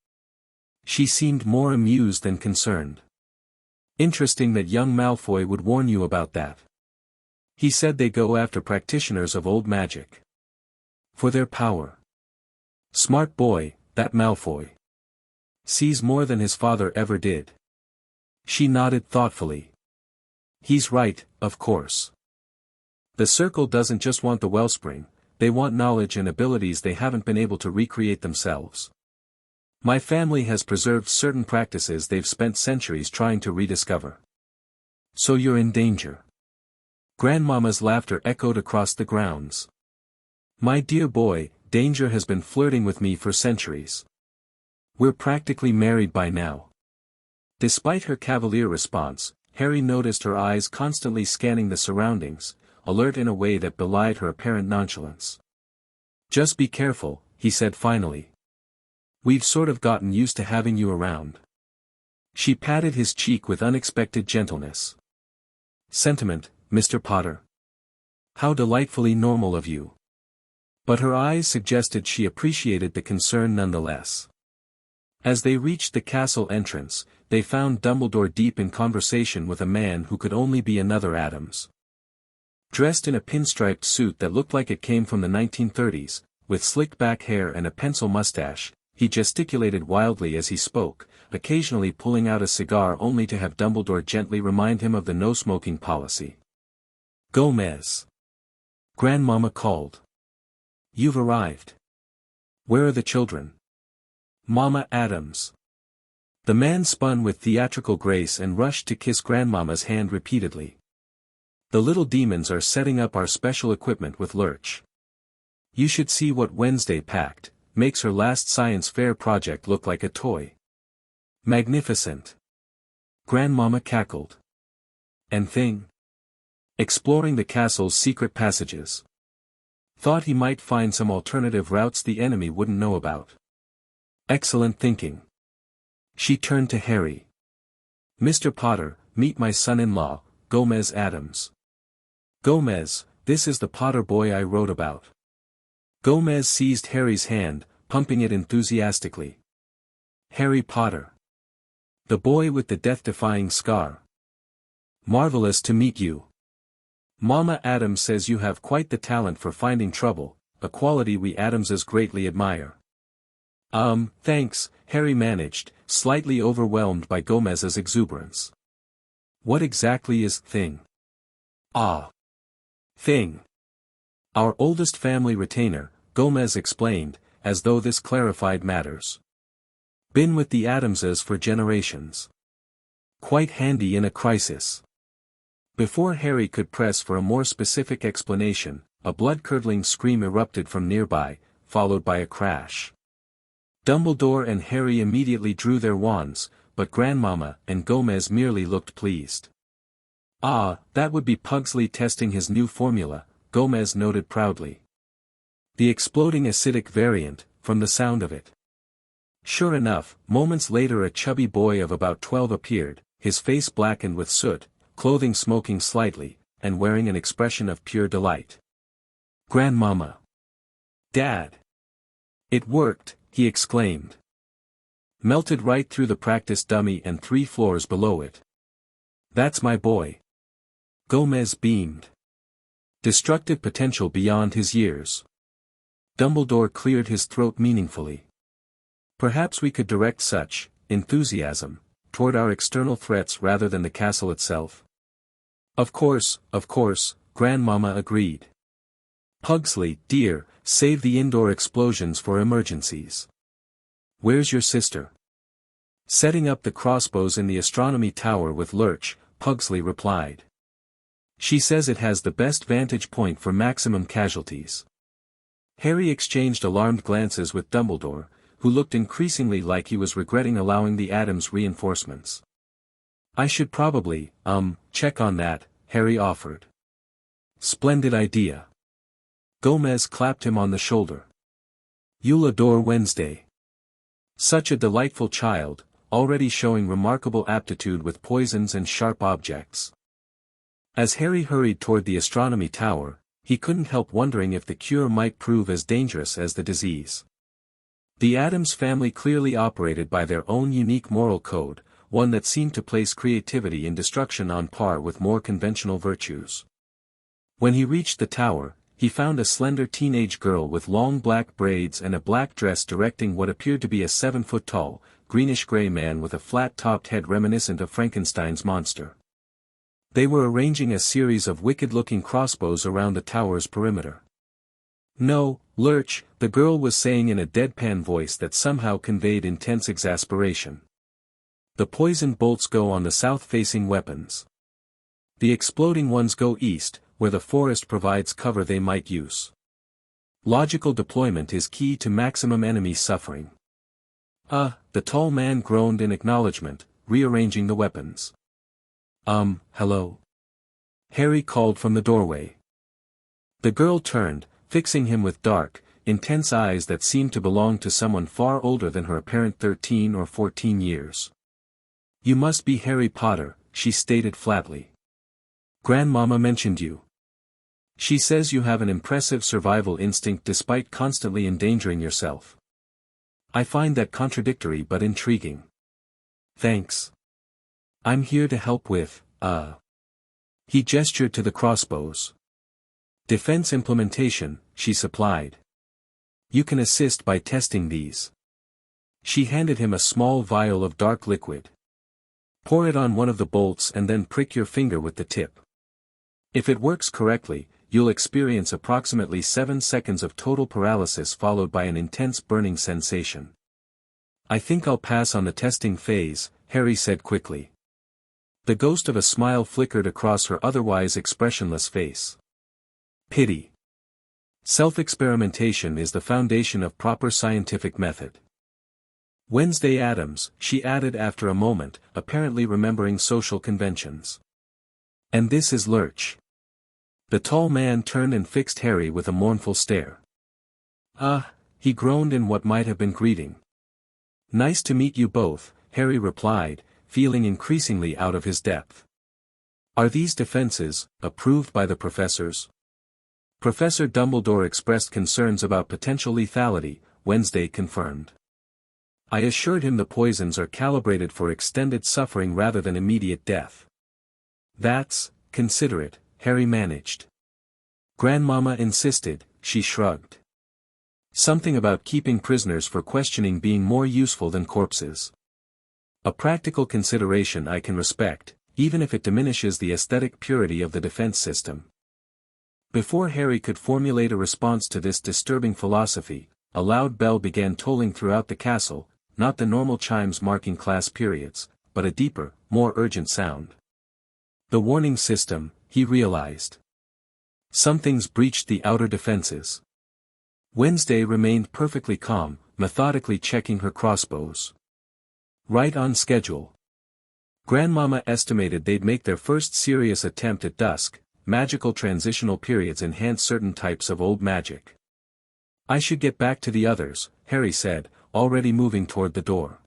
She seemed more amused than concerned. Interesting that young Malfoy would warn you about that. He said they go after practitioners of old magic. For their power. Smart boy, that Malfoy. Sees more than his father ever did. She nodded thoughtfully. He's right, of course. The Circle doesn't just want the wellspring, they want knowledge and abilities they haven't been able to recreate themselves. My family has preserved certain practices they've spent centuries trying to rediscover. So you're in danger. Grandmama's laughter echoed across the grounds. My dear boy, danger has been flirting with me for centuries. We're practically married by now. Despite her cavalier response, Harry noticed her eyes constantly scanning the surroundings, alert in a way that belied her apparent nonchalance. Just be careful, he said finally. We've sort of gotten used to having you around. She patted his cheek with unexpected gentleness. Sentiment, Mr. Potter. How delightfully normal of you. But her eyes suggested she appreciated the concern nonetheless. As they reached the castle entrance, they found Dumbledore deep in conversation with a man who could only be another Addams. Dressed in a pinstriped suit that looked like it came from the 1930s, with slick back hair and a pencil mustache, he gesticulated wildly as he spoke, occasionally pulling out a cigar only to have Dumbledore gently remind him of the no-smoking policy. Gomez. Grandmama called. You've arrived. Where are the children? Mama Addams. The man spun with theatrical grace and rushed to kiss Grandmama's hand repeatedly. The little demons are setting up our special equipment with Lurch. You should see what Wednesday packed, makes her last science fair project look like a toy. Magnificent. Grandmama cackled. And Thing? Exploring the castle's secret passages. Thought he might find some alternative routes the enemy wouldn't know about. Excellent thinking. She turned to Harry. Mr. Potter, meet my son-in-law, Gomez Addams. Gomez, this is the Potter boy I wrote about. Gomez seized Harry's hand, pumping it enthusiastically. Harry Potter. The boy with the death-defying scar. Marvelous to meet you. Mama Addams says you have quite the talent for finding trouble, a quality we Addamses greatly admire. Thanks, Harry managed, slightly overwhelmed by Gomez's exuberance. What exactly is Thing? Thing. Our oldest family retainer, Gomez explained, as though this clarified matters. Been with the Addamses for generations. Quite handy in a crisis. Before Harry could press for a more specific explanation, a blood-curdling scream erupted from nearby, followed by a crash. Dumbledore and Harry immediately drew their wands, but Grandmama and Gomez merely looked pleased. That would be Pugsley testing his new formula, Gomez noted proudly. The exploding acidic variant, from the sound of it. Sure enough, moments later a chubby boy of about 12 appeared, his face blackened with soot, clothing smoking slightly, and wearing an expression of pure delight. Grandmama. Dad. It worked, he exclaimed. Melted right through the practice dummy and 3 floors below it. That's my boy. Gomez beamed. Destructive potential beyond his years. Dumbledore cleared his throat meaningfully. Perhaps we could direct such enthusiasm toward our external threats rather than the castle itself. Of course, Grandmama agreed. Pugsley, dear, save the indoor explosions for emergencies. Where's your sister? Setting up the crossbows in the astronomy tower with Lurch, Pugsley replied. She says it has the best vantage point for maximum casualties. Harry exchanged alarmed glances with Dumbledore, who looked increasingly like he was regretting allowing the Addams reinforcements. I should probably, check on that, Harry offered. Splendid idea. Gomez clapped him on the shoulder. You'll adore Wednesday. Such a delightful child, already showing remarkable aptitude with poisons and sharp objects. As Harry hurried toward the astronomy tower, he couldn't help wondering if the cure might prove as dangerous as the disease. The Addams family clearly operated by their own unique moral code, one that seemed to place creativity and destruction on par with more conventional virtues. When he reached the tower, he found a slender teenage girl with long black braids and a black dress directing what appeared to be a 7-foot-tall, greenish-gray man with a flat-topped head reminiscent of Frankenstein's monster. They were arranging a series of wicked-looking crossbows around the tower's perimeter. No, Lurch, the girl was saying in a deadpan voice that somehow conveyed intense exasperation. The poisoned bolts go on the south-facing weapons. The exploding ones go east, where the forest provides cover they might use. Logical deployment is key to maximum enemy suffering. The tall man groaned in acknowledgement, rearranging the weapons. Hello? Harry called from the doorway. The girl turned, fixing him with dark, intense eyes that seemed to belong to someone far older than her apparent 13 or 14 years. You must be Harry Potter, she stated flatly. Grandmama mentioned you. She says you have an impressive survival instinct despite constantly endangering yourself. I find that contradictory but intriguing. Thanks. I'm here to help with, He gestured to the crossbows. Defense implementation, she supplied. You can assist by testing these. She handed him a small vial of dark liquid. Pour it on one of the bolts and then prick your finger with the tip. If it works correctly, you'll experience approximately 7 seconds of total paralysis followed by an intense burning sensation. I think I'll pass on the testing phase, Harry said quickly. The ghost of a smile flickered across her otherwise expressionless face. Pity. Self-experimentation is the foundation of proper scientific method. Wednesday Addams, she added after a moment, apparently remembering social conventions. And this is Lurch. The tall man turned and fixed Harry with a mournful stare. He groaned in what might have been greeting. Nice to meet you both, Harry replied, feeling increasingly out of his depth. Are these defenses, approved by the professors? Professor Dumbledore expressed concerns about potential lethality, Wednesday confirmed. I assured him the poisons are calibrated for extended suffering rather than immediate death. That's considerate, Harry managed. Grandmama insisted, she shrugged. Something about keeping prisoners for questioning being more useful than corpses. A practical consideration I can respect, even if it diminishes the aesthetic purity of the defense system. Before Harry could formulate a response to this disturbing philosophy, a loud bell began tolling throughout the castle, not the normal chimes marking class periods, but a deeper, more urgent sound. The warning system, he realized. Something's breached the outer defenses. Wednesday remained perfectly calm, methodically checking her crossbows. Right on schedule. Grandmama estimated they'd make their first serious attempt at dusk. Magical transitional periods enhance certain types of old magic. I should get back to the others, Harry said, already moving toward the door.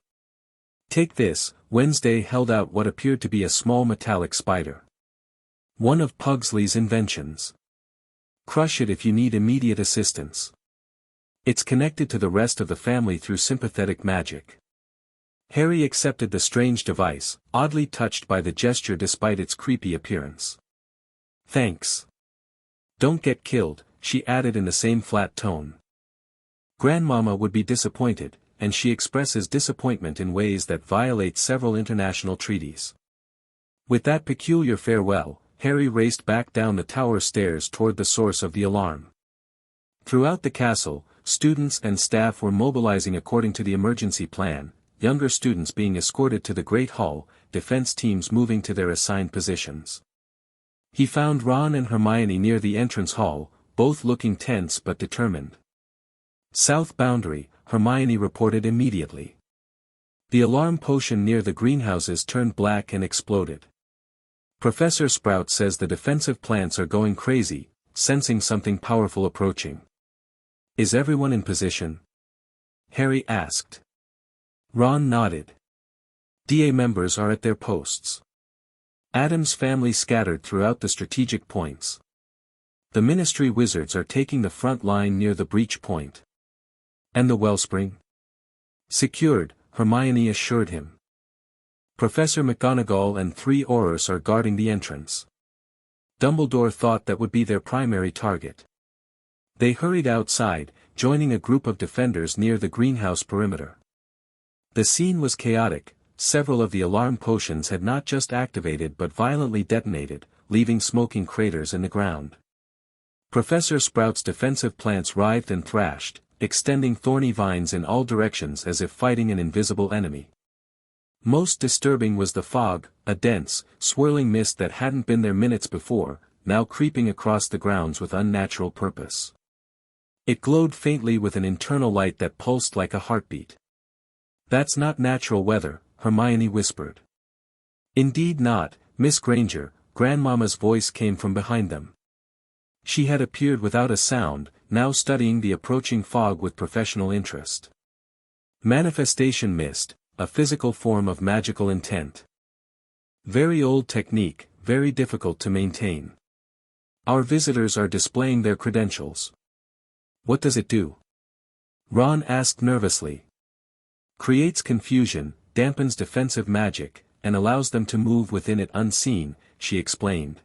Take this, Wednesday held out what appeared to be a small metallic spider. One of Pugsley's inventions. Crush it if you need immediate assistance. It's connected to the rest of the family through sympathetic magic. Harry accepted the strange device, oddly touched by the gesture despite its creepy appearance. Thanks. Don't get killed, she added in the same flat tone. Grandmama would be disappointed, and she expresses disappointment in ways that violate several international treaties. With that peculiar farewell, Harry raced back down the tower stairs toward the source of the alarm. Throughout the castle, students and staff were mobilizing according to the emergency plan, younger students being escorted to the Great Hall, defense teams moving to their assigned positions. He found Ron and Hermione near the entrance hall, both looking tense but determined. South boundary, Hermione reported immediately. The alarm potion near the greenhouses turned black and exploded. Professor Sprout says the defensive plants are going crazy, sensing something powerful approaching. Is everyone in position? Harry asked. Ron nodded. DA members are at their posts. Addams' family scattered throughout the strategic points. The Ministry wizards are taking the front line near the breach point. And the wellspring? Secured, Hermione assured him. Professor McGonagall and 3 Aurors are guarding the entrance. Dumbledore thought that would be their primary target. They hurried outside, joining a group of defenders near the greenhouse perimeter. The scene was chaotic. Several of the alarm potions had not just activated but violently detonated, leaving smoking craters in the ground. Professor Sprout's defensive plants writhed and thrashed, extending thorny vines in all directions as if fighting an invisible enemy. Most disturbing was the fog, a dense, swirling mist that hadn't been there minutes before, now creeping across the grounds with unnatural purpose. It glowed faintly with an internal light that pulsed like a heartbeat. That's not natural weather, Hermione whispered. Indeed not, Miss Granger, Grandmama's voice came from behind them. She had appeared without a sound, now studying the approaching fog with professional interest. Manifestation mist, a physical form of magical intent. Very old technique, very difficult to maintain. Our visitors are displaying their credentials. What does it do? Ron asked nervously. Creates confusion, dampens defensive magic, and allows them to move within it unseen, she explained.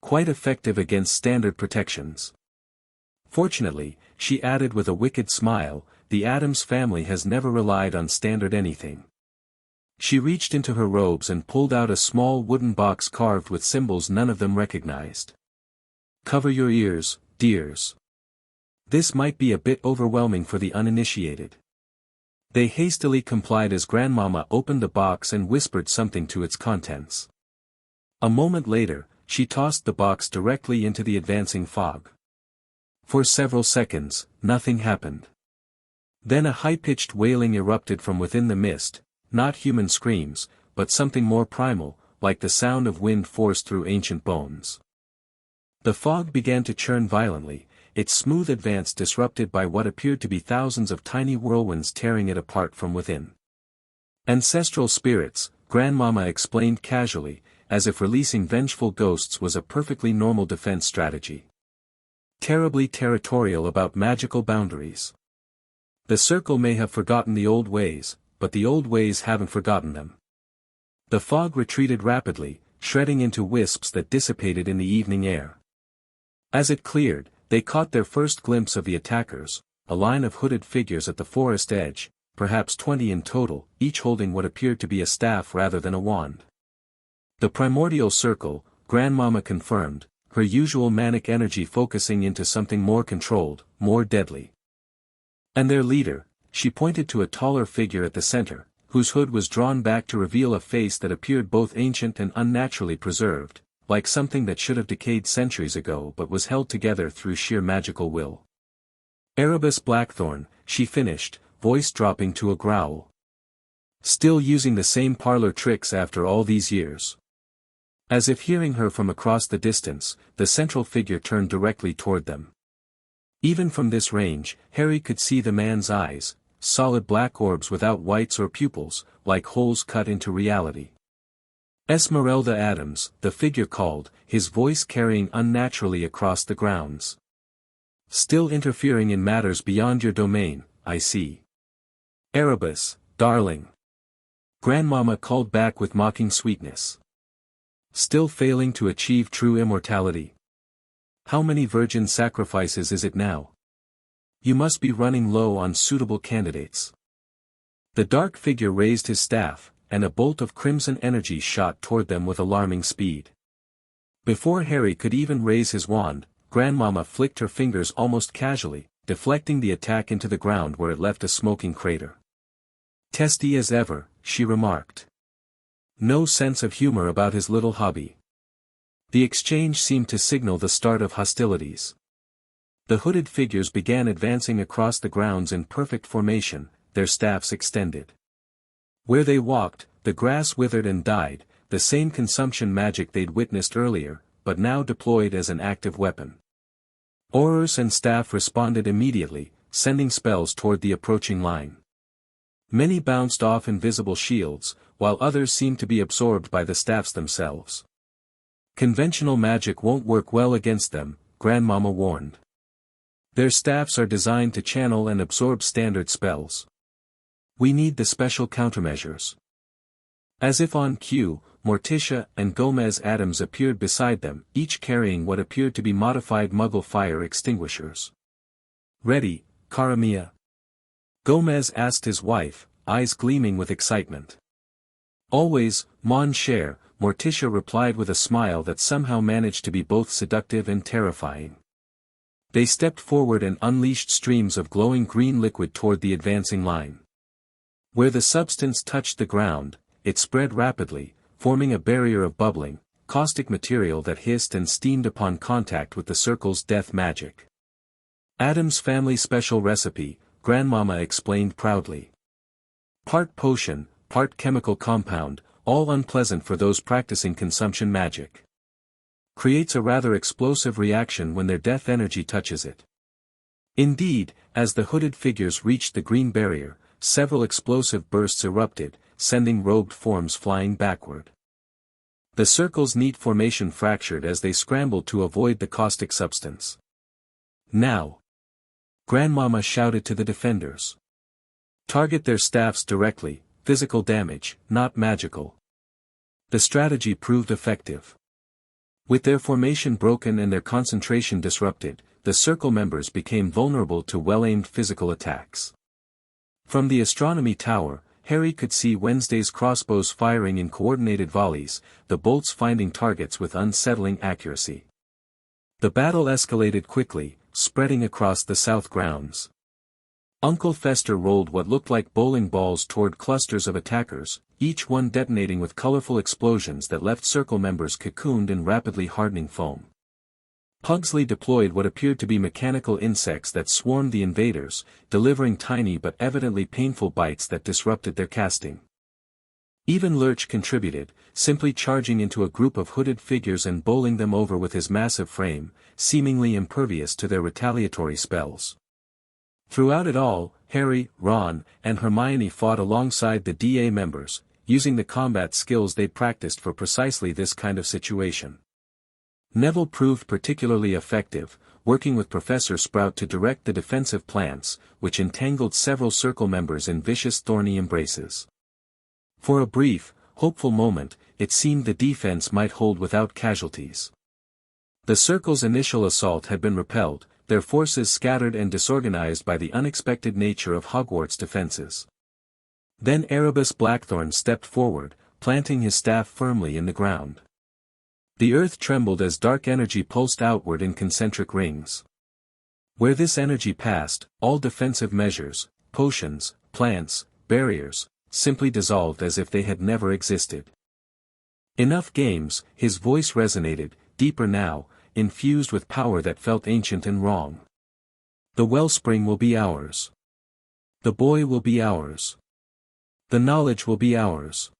Quite effective against standard protections. Fortunately, she added with a wicked smile, the Addams family has never relied on standard anything. She reached into her robes and pulled out a small wooden box carved with symbols none of them recognized. Cover your ears, dears. This might be a bit overwhelming for the uninitiated. They hastily complied as Grandmama opened the box and whispered something to its contents. A moment later, she tossed the box directly into the advancing fog. For several seconds, nothing happened. Then a high-pitched wailing erupted from within the mist, not human screams, but something more primal, like the sound of wind forced through ancient bones. The fog began to churn violently, its smooth advance disrupted by what appeared to be thousands of tiny whirlwinds tearing it apart from within. Ancestral spirits, Grandmama explained casually, as if releasing vengeful ghosts was a perfectly normal defense strategy. Terribly territorial about magical boundaries. The circle may have forgotten the old ways, but the old ways haven't forgotten them. The fog retreated rapidly, shredding into wisps that dissipated in the evening air. As it cleared, they caught their first glimpse of the attackers, a line of hooded figures at the forest edge, perhaps 20 in total, each holding what appeared to be a staff rather than a wand. The primordial circle, Grandmama confirmed, her usual manic energy focusing into something more controlled, more deadly. And their leader, she pointed to a taller figure at the center, whose hood was drawn back to reveal a face that appeared both ancient and unnaturally preserved, like something that should have decayed centuries ago but was held together through sheer magical will. Erebus Blackthorn, she finished, voice dropping to a growl. Still using the same parlor tricks after all these years. As if hearing her from across the distance, the central figure turned directly toward them. Even from this range, Harry could see the man's eyes, solid black orbs without whites or pupils, like holes cut into reality. Esmeralda Addams, the figure called, his voice carrying unnaturally across the grounds. Still interfering in matters beyond your domain, I see. Erebus, darling. Grandmama called back with mocking sweetness. Still failing to achieve true immortality? How many virgin sacrifices is it now? You must be running low on suitable candidates. The dark figure raised his staff, and a bolt of crimson energy shot toward them with alarming speed. Before Harry could even raise his wand, Grandmama flicked her fingers almost casually, deflecting the attack into the ground where it left a smoking crater. Testy as ever, she remarked. No sense of humor about his little hobby. The exchange seemed to signal the start of hostilities. The hooded figures began advancing across the grounds in perfect formation, their staffs extended. Where they walked, the grass withered and died, the same consumption magic they'd witnessed earlier, but now deployed as an active weapon. Aurors and staff responded immediately, sending spells toward the approaching line. Many bounced off invisible shields, while others seemed to be absorbed by the staffs themselves. Conventional magic won't work well against them, Grandmama warned. Their staffs are designed to channel and absorb standard spells. We need the special countermeasures. As if on cue, Morticia and Gomez Addams appeared beside them, each carrying what appeared to be modified Muggle fire extinguishers. Ready, cara mia? Gomez asked his wife, eyes gleaming with excitement. Always, mon cher, Morticia replied with a smile that somehow managed to be both seductive and terrifying. They stepped forward and unleashed streams of glowing green liquid toward the advancing line. Where the substance touched the ground, it spread rapidly, forming a barrier of bubbling, caustic material that hissed and steamed upon contact with the circle's death magic. Addams' family special recipe, Grandmama explained proudly. Part potion, part chemical compound, all unpleasant for those practicing consumption magic. Creates a rather explosive reaction when their death energy touches it. Indeed, as the hooded figures reached the green barrier, several explosive bursts erupted, sending robed forms flying backward. The circle's neat formation fractured as they scrambled to avoid the caustic substance. Now! Grandmama shouted to the defenders. Target their staffs directly, physical damage, not magical. The strategy proved effective. With their formation broken and their concentration disrupted, the circle members became vulnerable to well-aimed physical attacks. From the astronomy tower, Harry could see Wednesday's crossbows firing in coordinated volleys, the bolts finding targets with unsettling accuracy. The battle escalated quickly, spreading across the south grounds. Uncle Fester rolled what looked like bowling balls toward clusters of attackers, each one detonating with colorful explosions that left circle members cocooned in rapidly hardening foam. Pugsley deployed what appeared to be mechanical insects that swarmed the invaders, delivering tiny but evidently painful bites that disrupted their casting. Even Lurch contributed, simply charging into a group of hooded figures and bowling them over with his massive frame, seemingly impervious to their retaliatory spells. Throughout it all, Harry, Ron, and Hermione fought alongside the DA members, using the combat skills they'd practiced for precisely this kind of situation. Neville proved particularly effective, working with Professor Sprout to direct the defensive plans, which entangled several circle members in vicious thorny embraces. For a brief, hopeful moment, it seemed the defense might hold without casualties. The circle's initial assault had been repelled, their forces scattered and disorganized by the unexpected nature of Hogwarts' defenses. Then Erebus Blackthorn stepped forward, planting his staff firmly in the ground. The earth trembled as dark energy pulsed outward in concentric rings. Where this energy passed, all defensive measures, potions, plants, barriers, simply dissolved as if they had never existed. Enough games, his voice resonated, deeper now, infused with power that felt ancient and wrong. The wellspring will be ours. The boy will be ours. The knowledge will be ours.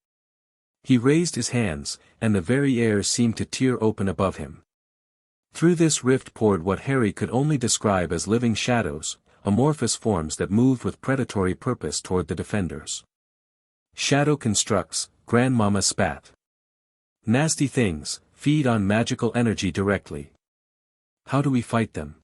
He raised his hands, and the very air seemed to tear open above him. Through this rift poured what Harry could only describe as living shadows, amorphous forms that moved with predatory purpose toward the defenders. Shadow constructs, Grandmama spat. Nasty things, feed on magical energy directly. How do we fight them?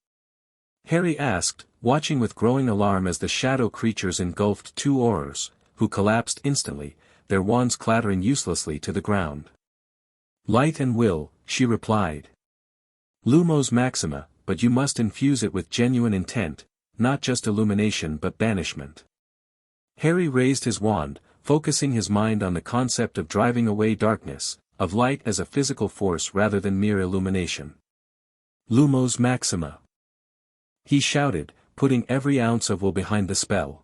Harry asked, watching with growing alarm as the shadow creatures engulfed two Aurors, who collapsed instantly, their wands clattering uselessly to the ground. Light and will, she replied. Lumos Maxima, but you must infuse it with genuine intent, not just illumination but banishment. Harry raised his wand, focusing his mind on the concept of driving away darkness, of light as a physical force rather than mere illumination. Lumos Maxima, he shouted, putting every ounce of will behind the spell.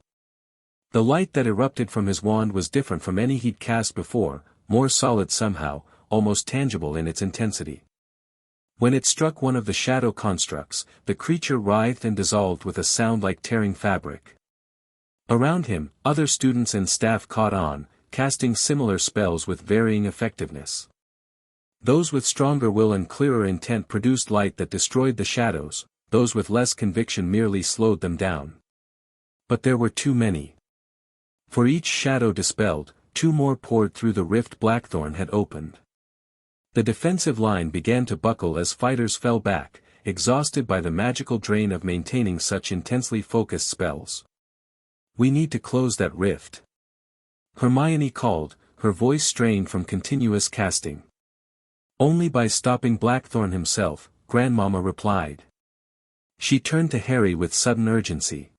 The light that erupted from his wand was different from any he'd cast before, more solid somehow, almost tangible in its intensity. When it struck one of the shadow constructs, the creature writhed and dissolved with a sound like tearing fabric. Around him, other students and staff caught on, casting similar spells with varying effectiveness. Those with stronger will and clearer intent produced light that destroyed the shadows, those with less conviction merely slowed them down. But there were too many. For each shadow dispelled, two more poured through the rift Blackthorn had opened. The defensive line began to buckle as fighters fell back, exhausted by the magical drain of maintaining such intensely focused spells. "We need to close that rift," Hermione called, her voice strained from continuous casting. "Only by stopping Blackthorn himself," Grandmama replied. She turned to Harry with sudden urgency.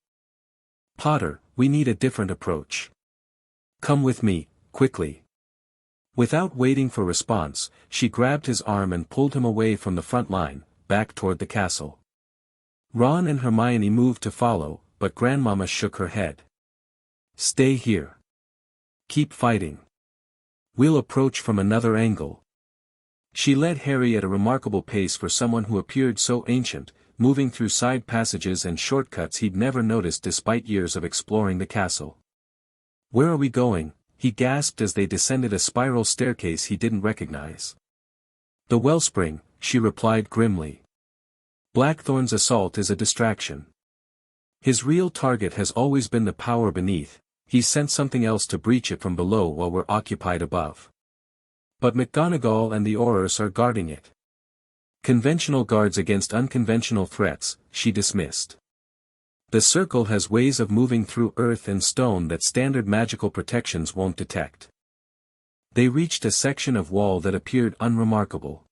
"Potter, we need a different approach. Come with me, quickly." Without waiting for response, she grabbed his arm and pulled him away from the front line, back toward the castle. Ron and Hermione moved to follow, but Grandmama shook her head. "Stay here. Keep fighting. We'll approach from another angle." She led Harry at a remarkable pace for someone who appeared so ancient, moving through side passages and shortcuts he'd never noticed despite years of exploring the castle. "Where are we going?" he gasped as they descended a spiral staircase he didn't recognize. "The wellspring," she replied grimly. "Blackthorn's assault is a distraction. His real target has always been the power beneath. He sent something else to breach it from below while we're occupied above. But McGonagall and the Aurors are guarding it. Conventional guards against unconventional threats," she dismissed. "The circle has ways of moving through earth and stone that standard magical protections won't detect." They reached a section of wall that appeared unremarkable.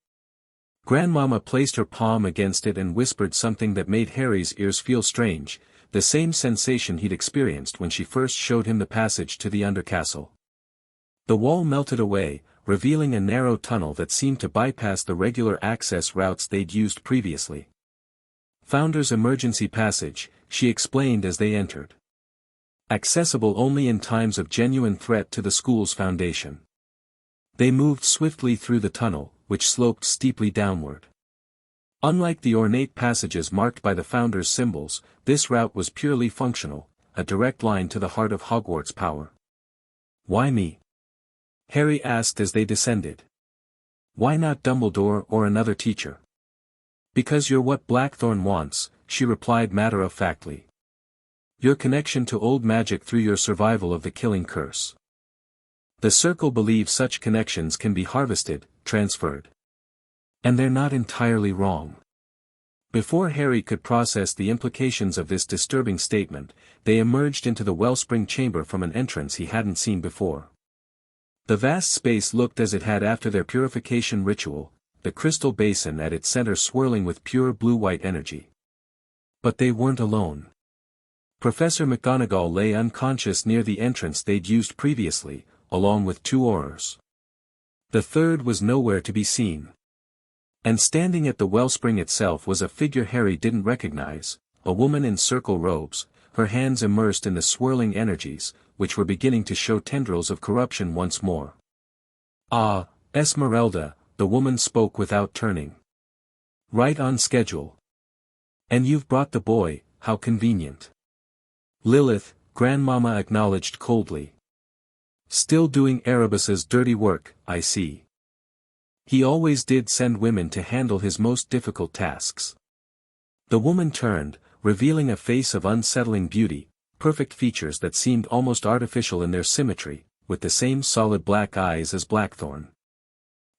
Grandmama placed her palm against it and whispered something that made Harry's ears feel strange, the same sensation he'd experienced when she first showed him the passage to the undercastle. The wall melted away, revealing a narrow tunnel that seemed to bypass the regular access routes they'd used previously. "Founder's emergency passage," she explained as they entered. "Accessible only in times of genuine threat to the school's foundation." They moved swiftly through the tunnel, which sloped steeply downward. Unlike the ornate passages marked by the Founder's symbols, this route was purely functional, a direct line to the heart of Hogwarts power. "Why me?" Harry asked as they descended. "Why not Dumbledore or another teacher?" "Because you're what Blackthorn wants," she replied matter-of-factly. "Your connection to old magic through your survival of the killing curse. The Circle believes such connections can be harvested, transferred. And they're not entirely wrong." Before Harry could process the implications of this disturbing statement, they emerged into the wellspring chamber from an entrance he hadn't seen before. The vast space looked as it had after their purification ritual, the crystal basin at its center swirling with pure blue-white energy. But they weren't alone. Professor McGonagall lay unconscious near the entrance they'd used previously, along with two Aurors. The third was nowhere to be seen. And standing at the wellspring itself was a figure Harry didn't recognize, a woman in circle robes, her hands immersed in the swirling energies, which were beginning to show tendrils of corruption once more. "Ah, Esmeralda," the woman spoke without turning. "Right on schedule. And you've brought the boy, how convenient." "Lilith," Grandmama acknowledged coldly. "Still doing Erebus's dirty work, I see. He always did send women to handle his most difficult tasks." The woman turned, revealing a face of unsettling beauty, perfect features that seemed almost artificial in their symmetry, with the same solid black eyes as Blackthorn.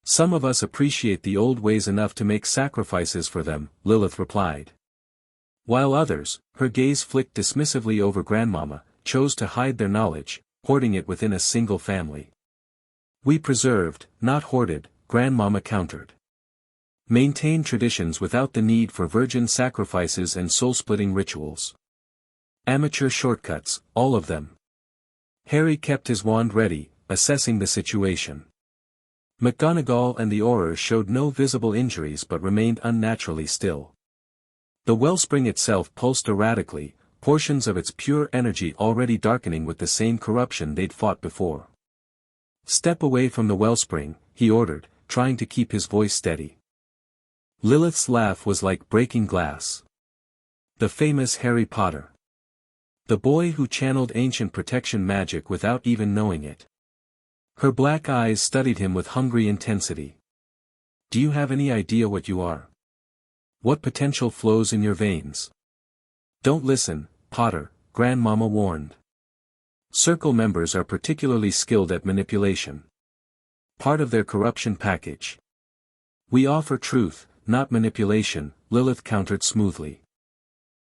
"Some of us appreciate the old ways enough to make sacrifices for them," Lilith replied. While others, her gaze flicked dismissively over Grandmama, chose to hide their knowledge, hoarding it within a single family. "We preserved, not hoarded," Grandmama countered. Maintain traditions without the need for virgin sacrifices and soul-splitting rituals. Amateur shortcuts, all of them. Harry kept his wand ready, assessing the situation. McGonagall and the Aurors showed no visible injuries but remained unnaturally still. The wellspring itself pulsed erratically, portions of its pure energy already darkening with the same corruption they'd fought before. "Step away from the wellspring," he ordered, trying to keep his voice steady. Lilith's laugh was like breaking glass. The famous Harry Potter. The boy who channeled ancient protection magic without even knowing it. Her black eyes studied him with hungry intensity. "Do you have any idea what you are? What potential flows in your veins?" "Don't listen, Potter," Grandmama warned. Circle members are particularly skilled at manipulation. Part of their corruption package. "We offer truth, not manipulation," Lilith countered smoothly.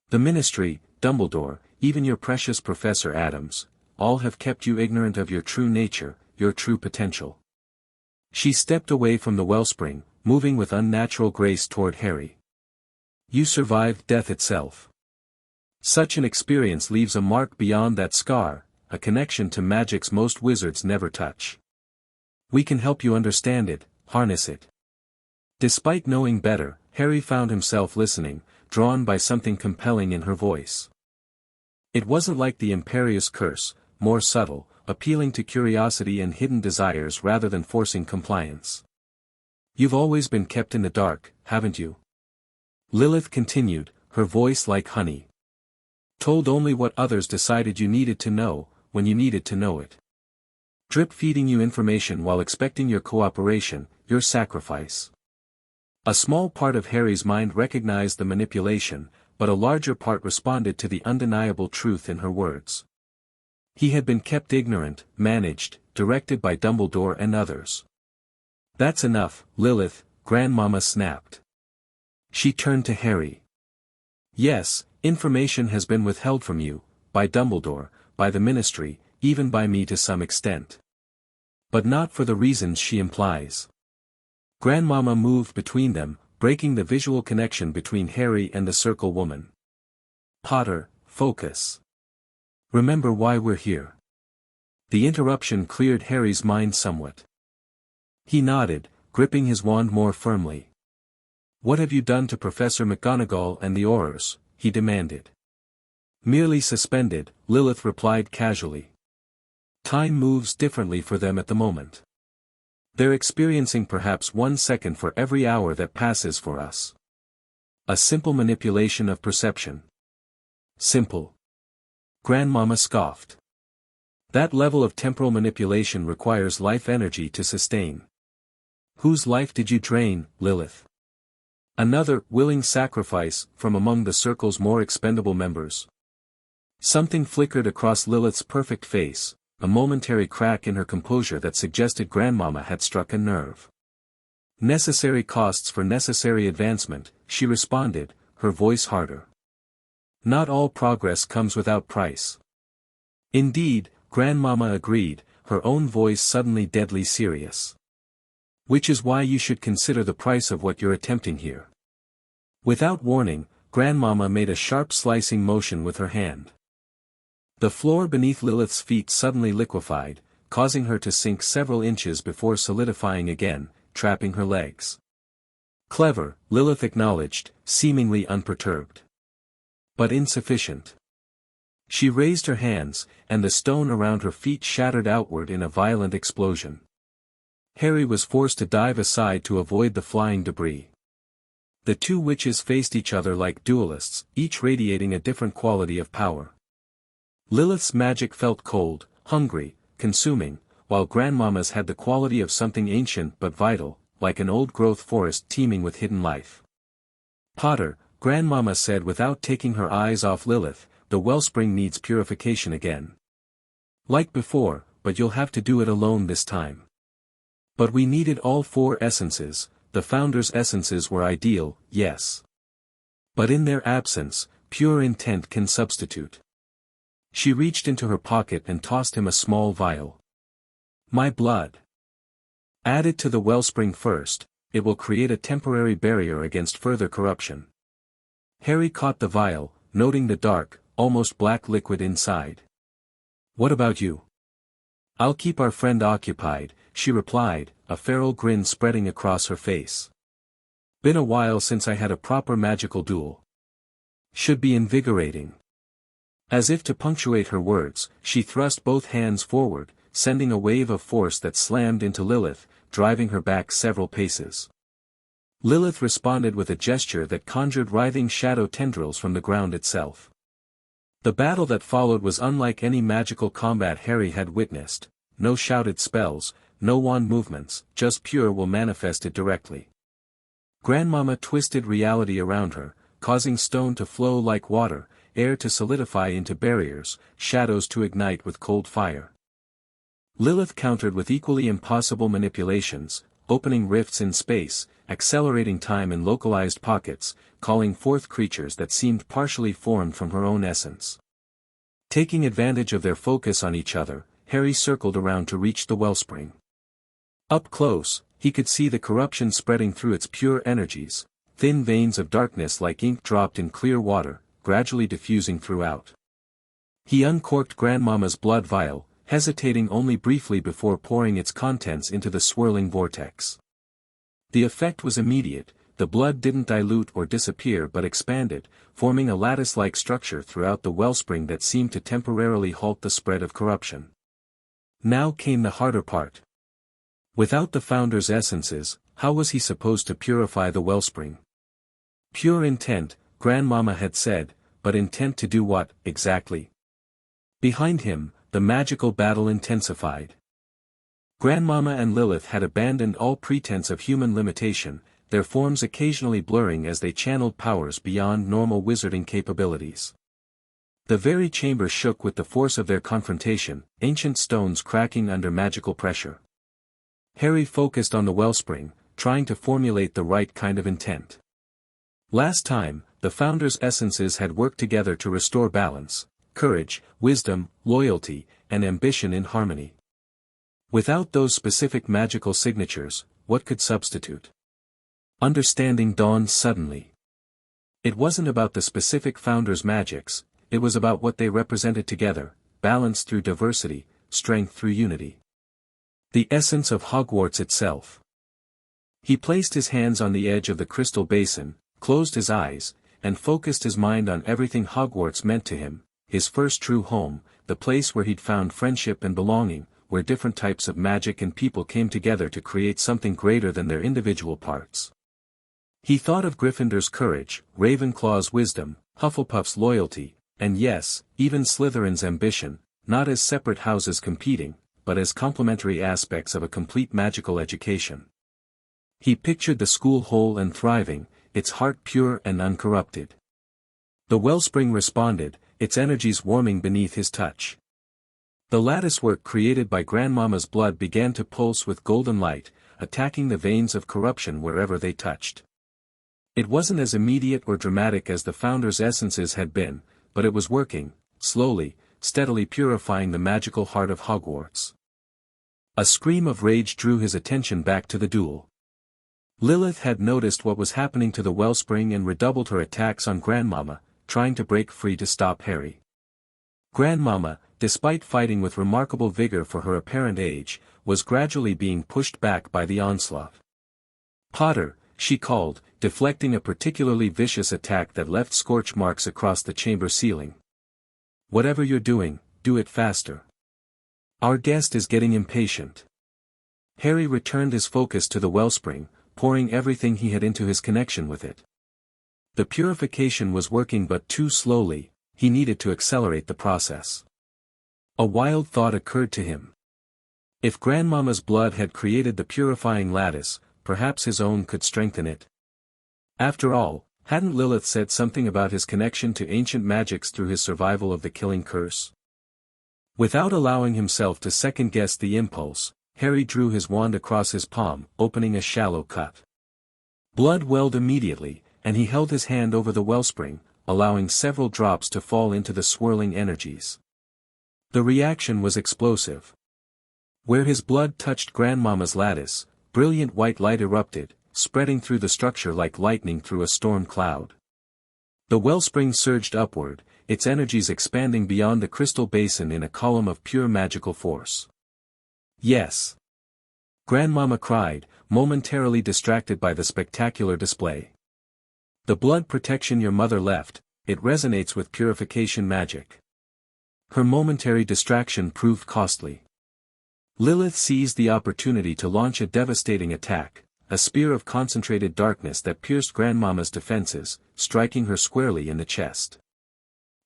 "The Ministry, Dumbledore, even your precious Professor Addams, all have kept you ignorant of your true nature, your true potential." She stepped away from the wellspring, moving with unnatural grace toward Harry. "You survived death itself. Such an experience leaves a mark beyond that scar, a connection to magics most wizards never touch. We can help you understand it, harness it." Despite knowing better, Harry found himself listening, drawn by something compelling in her voice. It wasn't like the Imperious Curse, more subtle, appealing to curiosity and hidden desires rather than forcing compliance. "You've always been kept in the dark, haven't you?" Lilith continued, her voice like honey. "Told only what others decided you needed to know, when you needed to know it. Drip-feeding you information while expecting your cooperation, your sacrifice." A small part of Harry's mind recognized the manipulation, but a larger part responded to the undeniable truth in her words. He had been kept ignorant, managed, directed by Dumbledore and others. "That's enough, Lilith," Grandmama snapped. She turned to Harry. "Yes, information has been withheld from you, by Dumbledore, by the Ministry, even by me to some extent. But not for the reasons she implies." Grandmama moved between them, breaking the visual connection between Harry and the Circle woman. "Potter, focus. Remember why we're here." The interruption cleared Harry's mind somewhat. He nodded, gripping his wand more firmly. "What have you done to Professor McGonagall and the Aurors?" he demanded. "Merely suspended," Lilith replied casually. "Time moves differently for them at the moment. They're experiencing perhaps 1 second for every hour that passes for us. A simple manipulation of perception." "Simple?" Grandmama scoffed. "That level of temporal manipulation requires life energy to sustain." "Whose life did you drain, Lilith?" "Another willing sacrifice from among the Circle's more expendable members." Something flickered across Lilith's perfect face, a momentary crack in her composure that suggested Grandmama had struck a nerve. "Necessary costs for necessary advancement," she responded, her voice harder. "Not all progress comes without price." "Indeed," Grandmama agreed, her own voice suddenly deadly serious. "Which is why you should consider the price of what you're attempting here." Without warning, Grandmama made a sharp slicing motion with her hand. The floor beneath Lilith's feet suddenly liquefied, causing her to sink several inches before solidifying again, trapping her legs. "Clever," Lilith acknowledged, seemingly unperturbed. "But insufficient." She raised her hands, and the stone around her feet shattered outward in a violent explosion. Harry was forced to dive aside to avoid the flying debris. The two witches faced each other like duelists, each radiating a different quality of power. Lilith's magic felt cold, hungry, consuming, while Grandmama's had the quality of something ancient but vital, like an old-growth forest teeming with hidden life. "Potter," Grandmama said without taking her eyes off Lilith, "the wellspring needs purification again. Like before, but you'll have to do it alone this time." "But we needed all 4 essences, the Founder's essences were ideal, yes. But in their absence, pure intent can substitute." She reached into her pocket and tossed him a small vial. "My blood. Add it to the wellspring first, it will create a temporary barrier against further corruption. Harry caught the vial, noting the dark, almost black liquid inside. "What about you?" "I'll keep our friend occupied," she replied, a feral grin spreading across her face. "Been a while since I had a proper magical duel. Should be invigorating." As if to punctuate her words, she thrust both hands forward, sending a wave of force that slammed into Lilith, driving her back several paces. Lilith responded with a gesture that conjured writhing shadow tendrils from the ground itself. The battle that followed was unlike any magical combat Harry had witnessed. No shouted spells, no wand movements, just pure will manifested directly. Grandmama twisted reality around her, causing stone to flow like water, air to solidify into barriers, shadows to ignite with cold fire. Lilith countered with equally impossible manipulations, opening rifts in space, accelerating time in localized pockets, calling forth creatures that seemed partially formed from her own essence. Taking advantage of their focus on each other, Harry circled around to reach the wellspring. Up close, he could see the corruption spreading through its pure energies, thin veins of darkness like ink dropped in clear water, gradually diffusing throughout. He uncorked Grandmama's blood vial, hesitating only briefly before pouring its contents into the swirling vortex. The effect was immediate. The blood didn't dilute or disappear but expanded, forming a lattice-like structure throughout the wellspring that seemed to temporarily halt the spread of corruption. Now came the harder part. Without the Founder's essences, how was he supposed to purify the wellspring? Pure intent, Grandmama had said, but intent to do what, exactly? Behind him, the magical battle intensified. Grandmama and Lilith had abandoned all pretense of human limitation, their forms occasionally blurring as they channeled powers beyond normal wizarding capabilities. The very chamber shook with the force of their confrontation, ancient stones cracking under magical pressure. Harry focused on the wellspring, trying to formulate the right kind of intent. Last time, the Founder's essences had worked together to restore balance, courage, wisdom, loyalty, and ambition in harmony. Without those specific magical signatures, what could substitute? Understanding dawned suddenly. It wasn't about the specific Founder's magics, it was about what they represented together, balance through diversity, strength through unity. The essence of Hogwarts itself. He placed his hands on the edge of the crystal basin, closed his eyes, and focused his mind on everything Hogwarts meant to him, his first true home, the place where he'd found friendship and belonging, where different types of magic and people came together to create something greater than their individual parts. He thought of Gryffindor's courage, Ravenclaw's wisdom, Hufflepuff's loyalty, and yes, even Slytherin's ambition, not as separate houses competing, but as complementary aspects of a complete magical education. He pictured the school whole and thriving, its heart pure and uncorrupted. The wellspring responded, its energies warming beneath his touch. The latticework created by Grandmama's blood began to pulse with golden light, attacking the veins of corruption wherever they touched. It wasn't as immediate or dramatic as the Founder's essences had been, but it was working, slowly, steadily purifying the magical heart of Hogwarts. A scream of rage drew his attention back to the duel. Lilith had noticed what was happening to the wellspring and redoubled her attacks on Grandmama, trying to break free to stop Harry. Grandmama, despite fighting with remarkable vigor for her apparent age, was gradually being pushed back by the onslaught. "Potter," she called, deflecting a particularly vicious attack that left scorch marks across the chamber ceiling. "Whatever you're doing, do it faster. Our guest is getting impatient." Harry returned his focus to the wellspring, pouring everything he had into his connection with it. The purification was working but too slowly, he needed to accelerate the process. A wild thought occurred to him. If Grandmama's blood had created the purifying lattice, perhaps his own could strengthen it. After all, hadn't Lilith said something about his connection to ancient magics through his survival of the killing curse? Without allowing himself to second-guess the impulse, Harry drew his wand across his palm, opening a shallow cut. Blood welled immediately, and he held his hand over the wellspring, allowing several drops to fall into the swirling energies. The reaction was explosive. Where his blood touched Grandmama's lattice, brilliant white light erupted, spreading through the structure like lightning through a storm cloud. The wellspring surged upward, its energies expanding beyond the crystal basin in a column of pure magical force. Yes! Grandmama cried, momentarily distracted by the spectacular display. The blood protection your mother left, it resonates with purification magic. Her momentary distraction proved costly. Lilith seized the opportunity to launch a devastating attack, a spear of concentrated darkness that pierced Grandmama's defenses, striking her squarely in the chest.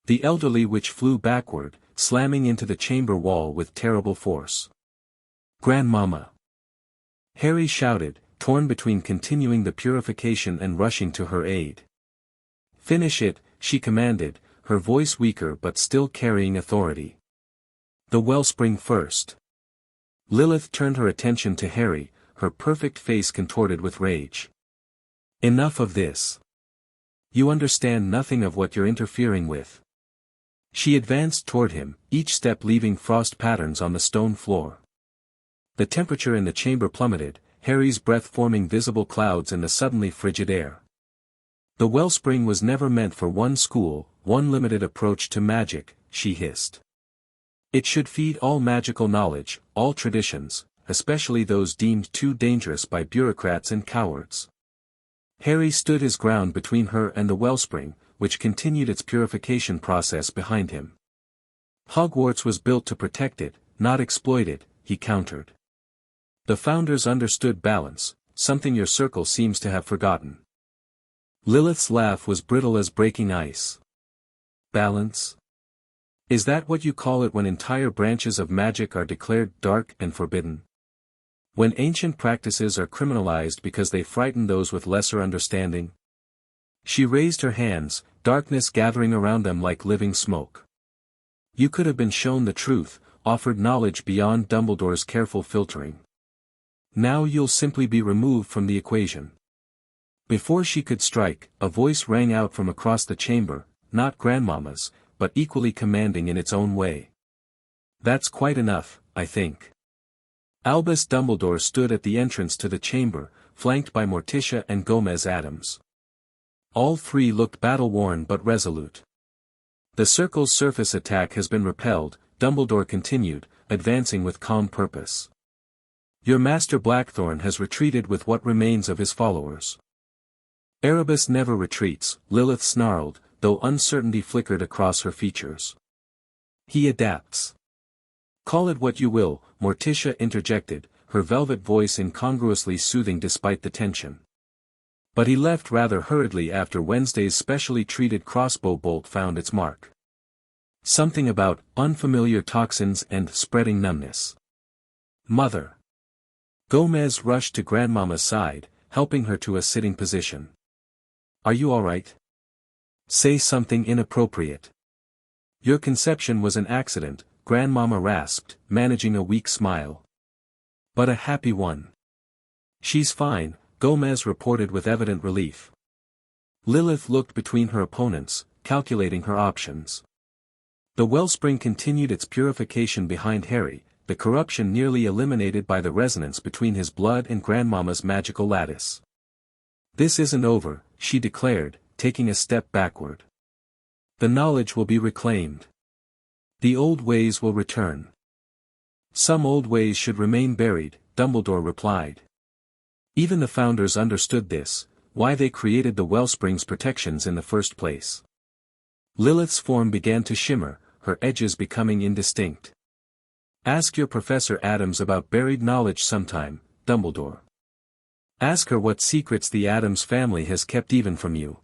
The elderly witch flew backward, slamming into the chamber wall with terrible force. Grandmama! Harry shouted, torn between continuing the purification and rushing to her aid. Finish it, she commanded, her voice weaker but still carrying authority. The wellspring first. Lilith turned her attention to Harry, her perfect face contorted with rage. Enough of this. You understand nothing of what you're interfering with. She advanced toward him, each step leaving frost patterns on the stone floor. The temperature in the chamber plummeted, Harry's breath forming visible clouds in the suddenly frigid air. The wellspring was never meant for one school, one limited approach to magic, she hissed. It should feed all magical knowledge, all traditions, especially those deemed too dangerous by bureaucrats and cowards. Harry stood his ground between her and the wellspring, which continued its purification process behind him. Hogwarts was built to protect it, not exploit it, he countered. The founders understood balance, something your circle seems to have forgotten. Lilith's laugh was brittle as breaking ice. Balance? Is that what you call it when entire branches of magic are declared dark and forbidden? When ancient practices are criminalized because they frighten those with lesser understanding? She raised her hands, darkness gathering around them like living smoke. You could have been shown the truth, offered knowledge beyond Dumbledore's careful filtering. Now you'll simply be removed from the equation. Before she could strike, a voice rang out from across the chamber, not Grandmama's, but equally commanding in its own way. That's quite enough, I think. Albus Dumbledore stood at the entrance to the chamber, flanked by Morticia and Gomez Addams. All three looked battle-worn but resolute. The circle's surface attack has been repelled, Dumbledore continued, advancing with calm purpose. Your master Blackthorn has retreated with what remains of his followers. Erebus never retreats, Lilith snarled, though uncertainty flickered across her features. He adapts. Call it what you will, Morticia interjected, her velvet voice incongruously soothing despite the tension. But he left rather hurriedly after Wednesday's specially treated crossbow bolt found its mark. Something about unfamiliar toxins and spreading numbness. Mother. Gomez rushed to Grandmama's side, helping her to a sitting position. Are you all right? Say something inappropriate. Your conception was an accident, Grandmama rasped, managing a weak smile. But a happy one. She's fine, Gomez reported with evident relief. Lilith looked between her opponents, calculating her options. The wellspring continued its purification behind Harry, the corruption nearly eliminated by the resonance between his blood and Grandmama's magical lattice. This isn't over, she declared, taking a step backward. The knowledge will be reclaimed. The old ways will return. Some old ways should remain buried, Dumbledore replied. Even the founders understood this, why they created the wellspring's protections in the first place. Lilith's form began to shimmer, her edges becoming indistinct. Ask your Professor Addams about buried knowledge sometime, Dumbledore. Ask her what secrets the Addams family has kept even from you.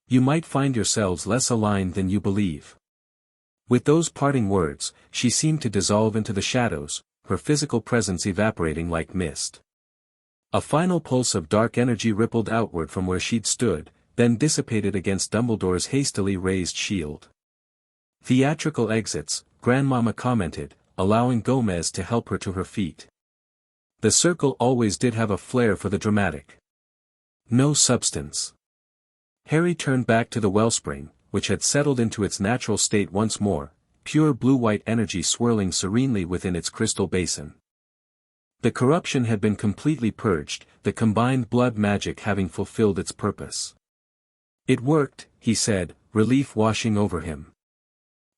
You might find yourselves less aligned than you believe. With those parting words, she seemed to dissolve into the shadows, her physical presence evaporating like mist. A final pulse of dark energy rippled outward from where she'd stood, then dissipated against Dumbledore's hastily raised shield. Theatrical exits, Grandmama commented, allowing Gomez to help her to her feet. The circle always did have a flair for the dramatic. No substance. Harry turned back to the wellspring, which had settled into its natural state once more, pure blue-white energy swirling serenely within its crystal basin. The corruption had been completely purged, the combined blood magic having fulfilled its purpose. It worked, he said, relief washing over him.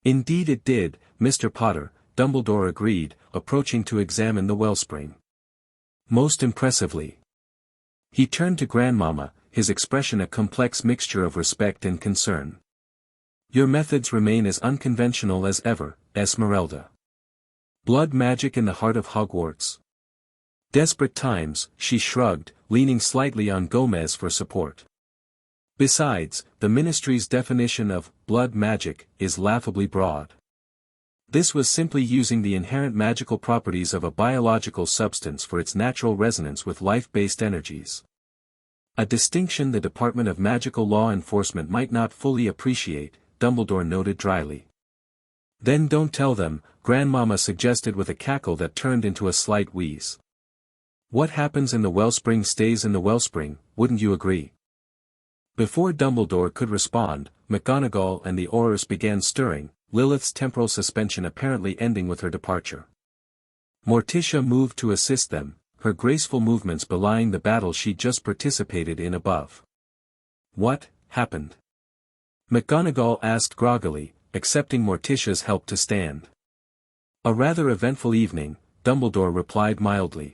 Indeed it did, Mr. Potter, Dumbledore agreed, approaching to examine the wellspring. Most impressively. He turned to Grandmama, his expression a complex mixture of respect and concern. Your methods remain as unconventional as ever, Esmeralda. Blood magic in the heart of Hogwarts. Desperate times, she shrugged, leaning slightly on Gomez for support. Besides, the Ministry's definition of blood magic is laughably broad. This was simply using the inherent magical properties of a biological substance for its natural resonance with life-based energies. A distinction the Department of Magical Law Enforcement might not fully appreciate, Dumbledore noted dryly. Then don't tell them, Grandmama suggested with a cackle that turned into a slight wheeze. What happens in the wellspring stays in the wellspring, wouldn't you agree? Before Dumbledore could respond, McGonagall and the Aurors began stirring, Lilith's temporal suspension apparently ending with her departure. Morticia moved to assist them, her graceful movements belying the battle she just participated in above. What happened? McGonagall asked groggily, accepting Morticia's help to stand. A rather eventful evening, Dumbledore replied mildly.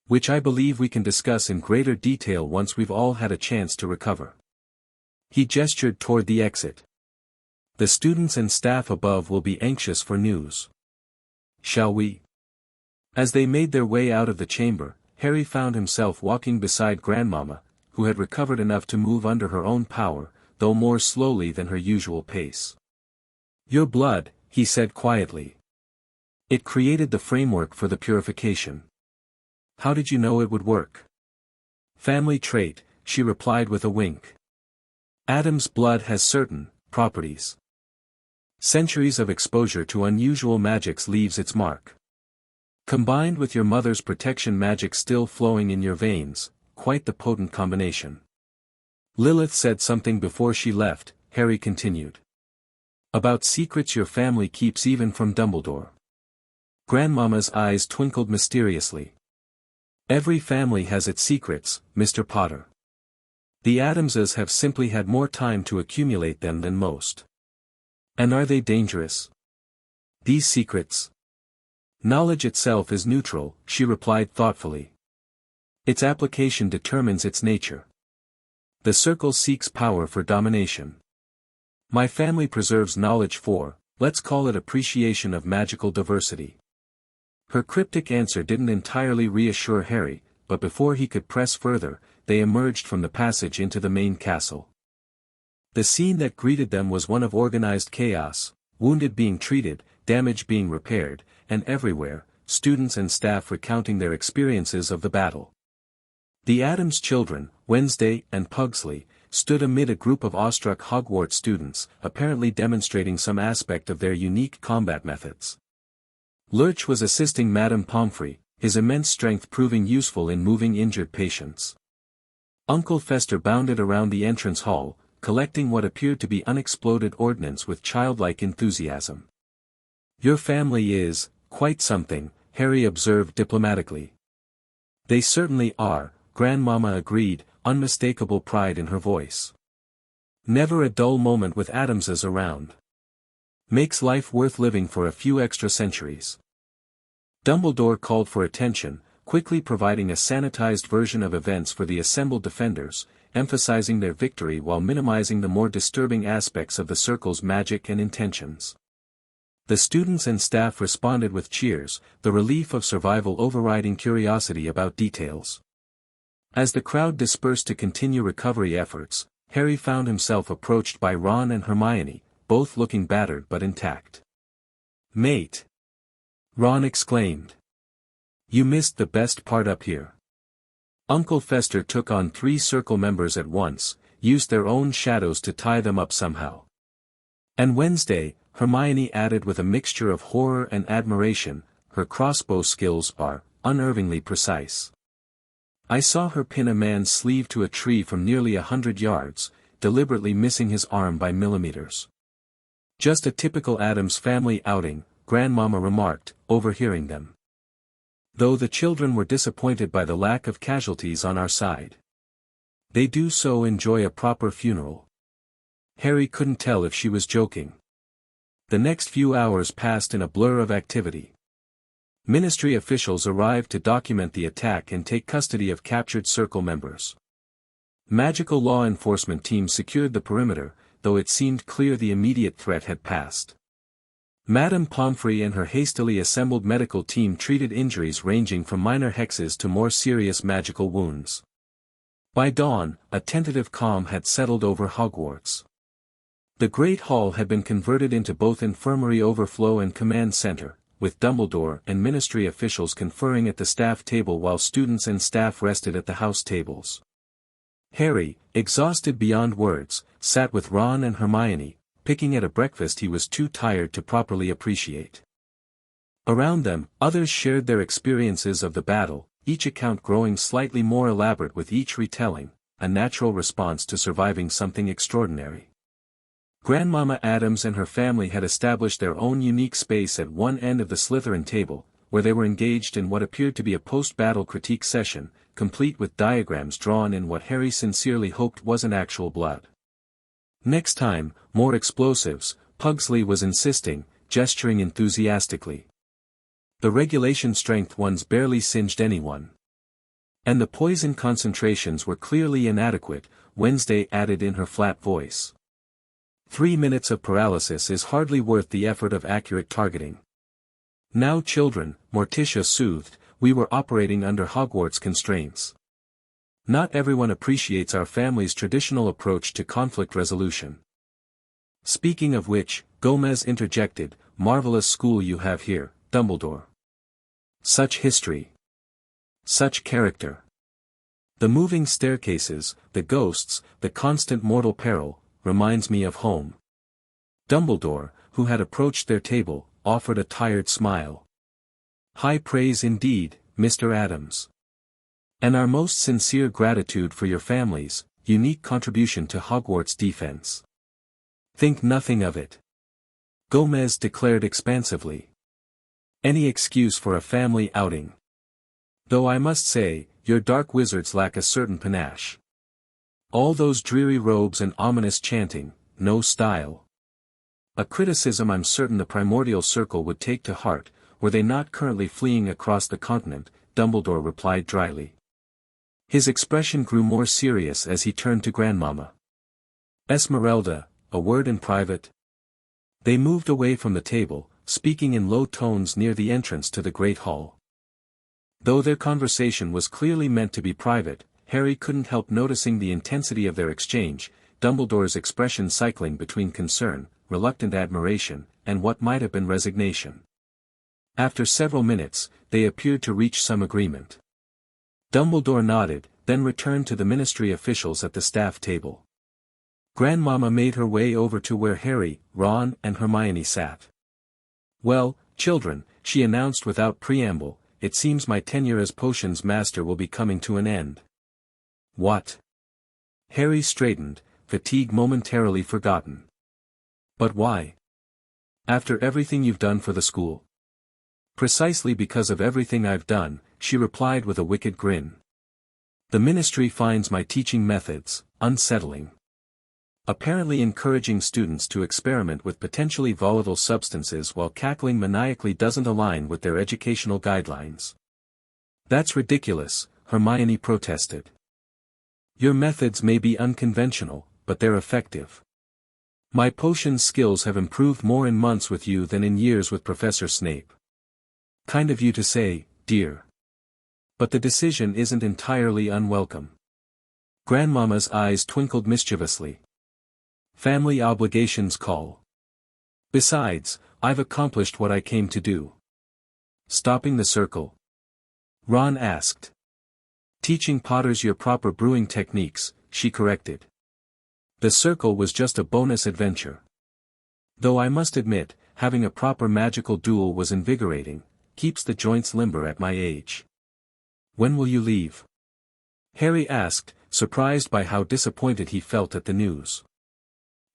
Which I believe we can discuss in greater detail once we've all had a chance to recover. He gestured toward the exit. The students and staff above will be anxious for news. Shall we? As they made their way out of the chamber, Harry found himself walking beside Grandmama, who had recovered enough to move under her own power, though more slowly than her usual pace. Your blood, he said quietly. It created the framework for the purification. How did you know it would work? Family trait, she replied with a wink. Addams' blood has certain properties. Centuries of exposure to unusual magics leaves its mark. Combined with your mother's protection magic still flowing in your veins, quite the potent combination. Lilith said something before she left, Harry continued. About secrets your family keeps even from Dumbledore. Grandmama's eyes twinkled mysteriously. Every family has its secrets, Mr. Potter. The Addamses have simply had more time to accumulate them than most. And are they dangerous? These secrets? Knowledge itself is neutral, she replied thoughtfully. Its application determines its nature. The circle seeks power for domination. My family preserves knowledge for, let's call it appreciation of magical diversity. Her cryptic answer didn't entirely reassure Harry, but before he could press further, they emerged from the passage into the main castle. The scene that greeted them was one of organized chaos, wounded being treated, damage being repaired, and everywhere, students and staff recounting their experiences of the battle. The Addams children, Wednesday and Pugsley, stood amid a group of awestruck Hogwarts students, apparently demonstrating some aspect of their unique combat methods. Lurch was assisting Madame Pomfrey, his immense strength proving useful in moving injured patients. Uncle Fester bounded around the entrance hall, collecting what appeared to be unexploded ordnance with childlike enthusiasm. Your family is, quite something, Harry observed diplomatically. They certainly are, Grandmama agreed, unmistakable pride in her voice. Never a dull moment with Addamses around. Makes life worth living for a few extra centuries. Dumbledore called for attention, quickly providing a sanitized version of events for the assembled defenders, emphasizing their victory while minimizing the more disturbing aspects of the circle's magic and intentions. The students and staff responded with cheers, the relief of survival overriding curiosity about details. As the crowd dispersed to continue recovery efforts, Harry found himself approached by Ron and Hermione, both looking battered but intact. Mate! Ron exclaimed. You missed the best part up here. Uncle Fester took on 3 circle members at once, used their own shadows to tie them up somehow. And Wednesday, Hermione added with a mixture of horror and admiration, her crossbow skills are unnervingly precise. I saw her pin a man's sleeve to a tree from nearly 100 yards, deliberately missing his arm by millimeters. Just a typical Addams family outing, Grandmama remarked, overhearing them. Though the children were disappointed by the lack of casualties on our side. They do so enjoy a proper funeral. Harry couldn't tell if she was joking. The next few hours passed in a blur of activity. Ministry officials arrived to document the attack and take custody of captured Circle members. Magical law enforcement teams secured the perimeter, though it seemed clear the immediate threat had passed. Madame Pomfrey and her hastily assembled medical team treated injuries ranging from minor hexes to more serious magical wounds. By dawn, a tentative calm had settled over Hogwarts. The Great Hall had been converted into both infirmary overflow and command center, with Dumbledore and ministry officials conferring at the staff table while students and staff rested at the house tables. Harry, exhausted beyond words, sat with Ron and Hermione, picking at a breakfast he was too tired to properly appreciate. Around them, others shared their experiences of the battle, each account growing slightly more elaborate with each retelling, a natural response to surviving something extraordinary. Grandmama Addams and her family had established their own unique space at one end of the Slytherin table, where they were engaged in what appeared to be a post-battle critique session, complete with diagrams drawn in what Harry sincerely hoped wasn't actual blood. Next time, more explosives, Pugsley was insisting, gesturing enthusiastically. The regulation strength ones barely singed anyone. And the poison concentrations were clearly inadequate, Wednesday added in her flat voice. 3 minutes of paralysis is hardly worth the effort of accurate targeting. Now children, Morticia soothed, we were operating under Hogwarts constraints. Not everyone appreciates our family's traditional approach to conflict resolution. Speaking of which, Gomez interjected, marvelous school you have here, Dumbledore. Such history. Such character. The moving staircases, the ghosts, the constant mortal peril, reminds me of home. Dumbledore, who had approached their table, offered a tired smile. High praise indeed, Mr. Addams. And our most sincere gratitude for your family's unique contribution to Hogwarts' defense. Think nothing of it. Gomez declared expansively. Any excuse for a family outing. Though I must say, your dark wizards lack a certain panache. All those dreary robes and ominous chanting, no style. A criticism I'm certain the Primordial Circle would take to heart, were they not currently fleeing across the continent, Dumbledore replied dryly. His expression grew more serious as he turned to Grandmama. Esmeralda, a word in private. They moved away from the table, speaking in low tones near the entrance to the Great Hall. Though their conversation was clearly meant to be private, Harry couldn't help noticing the intensity of their exchange, Dumbledore's expression cycling between concern, reluctant admiration, and what might have been resignation. After several minutes, they appeared to reach some agreement. Dumbledore nodded, then returned to the ministry officials at the staff table. Grandmama made her way over to where Harry, Ron, and Hermione sat. Well, children, she announced without preamble, it seems my tenure as potions master will be coming to an end. What? Harry straightened, fatigue momentarily forgotten. But why? After everything you've done for the school? Precisely because of everything I've done, she replied with a wicked grin. The ministry finds my teaching methods unsettling. Apparently encouraging students to experiment with potentially volatile substances while cackling maniacally doesn't align with their educational guidelines. That's ridiculous, Hermione protested. Your methods may be unconventional, but they're effective. My potion skills have improved more in months with you than in years with Professor Snape. Kind of you to say, dear. But the decision isn't entirely unwelcome. Grandmama's eyes twinkled mischievously. Family obligations call. Besides, I've accomplished what I came to do. Stopping the circle? Ron asked. Teaching Potters your proper brewing techniques, she corrected. The circle was just a bonus adventure. Though I must admit, having a proper magical duel was invigorating, keeps the joints limber at my age. When will you leave? Harry asked, surprised by how disappointed he felt at the news.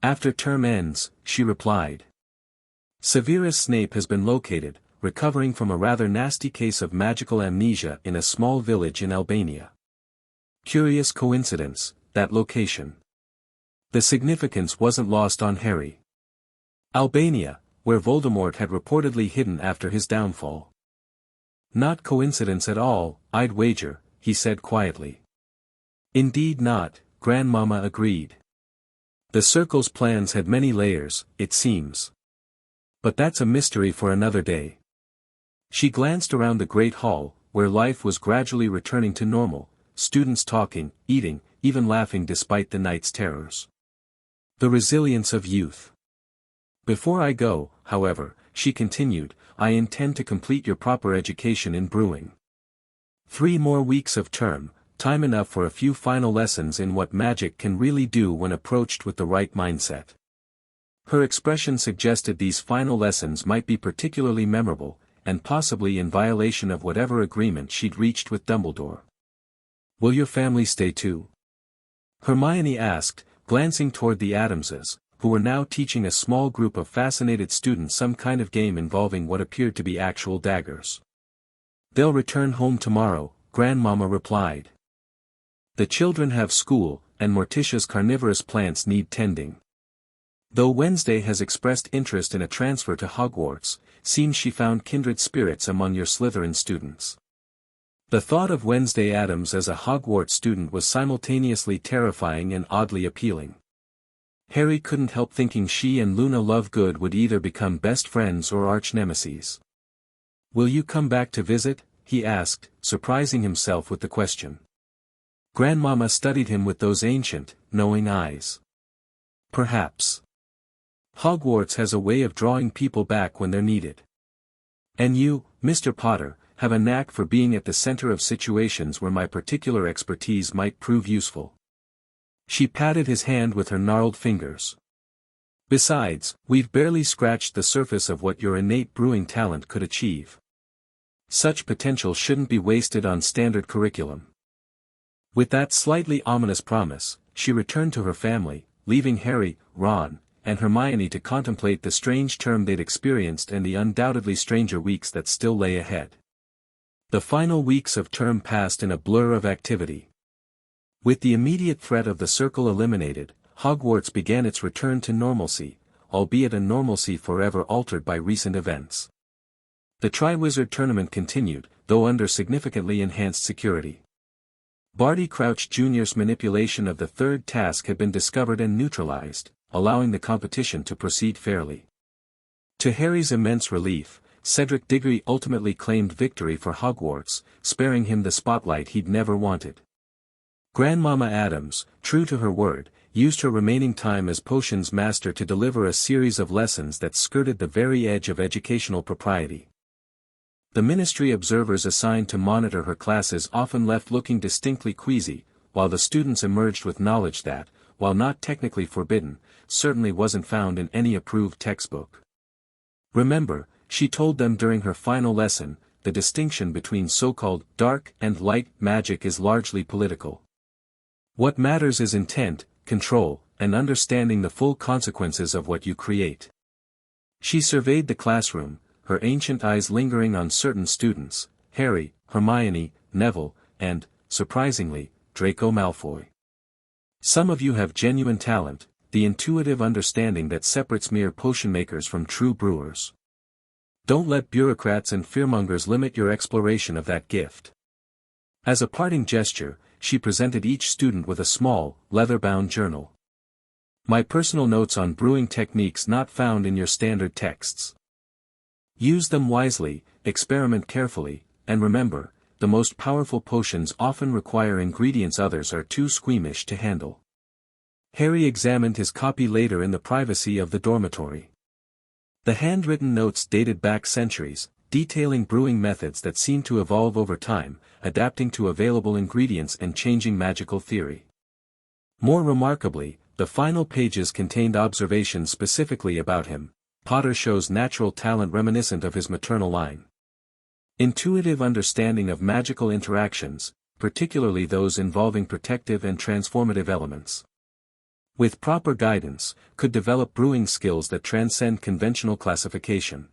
After term ends, she replied. Severus Snape has been located, recovering from a rather nasty case of magical amnesia in a small village in Albania. Curious coincidence, that location. The significance wasn't lost on Harry. Albania, where Voldemort had reportedly hidden after his downfall. Not coincidence at all, I'd wager, he said quietly. Indeed not, Grandmama agreed. The Circle's plans had many layers, it seems. But that's a mystery for another day. She glanced around the great hall, where life was gradually returning to normal, students talking, eating, even laughing despite the night's terrors. The resilience of youth. Before I go, however, she continued, I intend to complete your proper education in brewing. 3 more weeks of term, time enough for a few final lessons in what magic can really do when approached with the right mindset. Her expression suggested these final lessons might be particularly memorable, and possibly in violation of whatever agreement she'd reached with Dumbledore. Will your family stay too? Hermione asked, glancing toward the Addamses, who were now teaching a small group of fascinated students some kind of game involving what appeared to be actual daggers. They'll return home tomorrow, Grandmama replied. The children have school, and Morticia's carnivorous plants need tending. Though Wednesday has expressed interest in a transfer to Hogwarts, seems she found kindred spirits among your Slytherin students. The thought of Wednesday Addams as a Hogwarts student was simultaneously terrifying and oddly appealing. Harry couldn't help thinking she and Luna Lovegood would either become best friends or arch-nemeses. Will you come back to visit? He asked, surprising himself with the question. Grandmama studied him with those ancient, knowing eyes. Perhaps. Hogwarts has a way of drawing people back when they're needed. And you, Mr. Potter, have a knack for being at the center of situations where my particular expertise might prove useful. She patted his hand with her gnarled fingers. Besides, we've barely scratched the surface of what your innate brewing talent could achieve. Such potential shouldn't be wasted on standard curriculum. With that slightly ominous promise, she returned to her family, leaving Harry, Ron, and Hermione to contemplate the strange term they'd experienced and the undoubtedly stranger weeks that still lay ahead. The final weeks of term passed in a blur of activity. With the immediate threat of the Circle eliminated, Hogwarts began its return to normalcy, albeit a normalcy forever altered by recent events. The Triwizard Tournament continued, though under significantly enhanced security. Barty Crouch Jr.'s manipulation of the third task had been discovered and neutralized, allowing the competition to proceed fairly. To Harry's immense relief, Cedric Diggory ultimately claimed victory for Hogwarts, sparing him the spotlight he'd never wanted. Grandmama Addams, true to her word, used her remaining time as potions master to deliver a series of lessons that skirted the very edge of educational propriety. The ministry observers assigned to monitor her classes often left looking distinctly queasy, while the students emerged with knowledge that, while not technically forbidden, certainly wasn't found in any approved textbook. Remember, she told them during her final lesson, the distinction between so-called dark and light magic is largely political. What matters is intent, control, and understanding the full consequences of what you create. She surveyed the classroom, her ancient eyes lingering on certain students, Harry, Hermione, Neville, and, surprisingly, Draco Malfoy. Some of you have genuine talent, the intuitive understanding that separates mere potion makers from true brewers. Don't let bureaucrats and fearmongers limit your exploration of that gift. As a parting gesture, she presented each student with a small, leather-bound journal. My personal notes on brewing techniques not found in your standard texts. Use them wisely, experiment carefully, and remember, the most powerful potions often require ingredients others are too squeamish to handle. Harry examined his copy later in the privacy of the dormitory. The handwritten notes dated back centuries, detailing brewing methods that seemed to evolve over time, adapting to available ingredients and changing magical theory. More remarkably, the final pages contained observations specifically about him. Potter shows natural talent reminiscent of his maternal line. Intuitive understanding of magical interactions, particularly those involving protective and transformative elements. With proper guidance, could develop brewing skills that transcend conventional classification.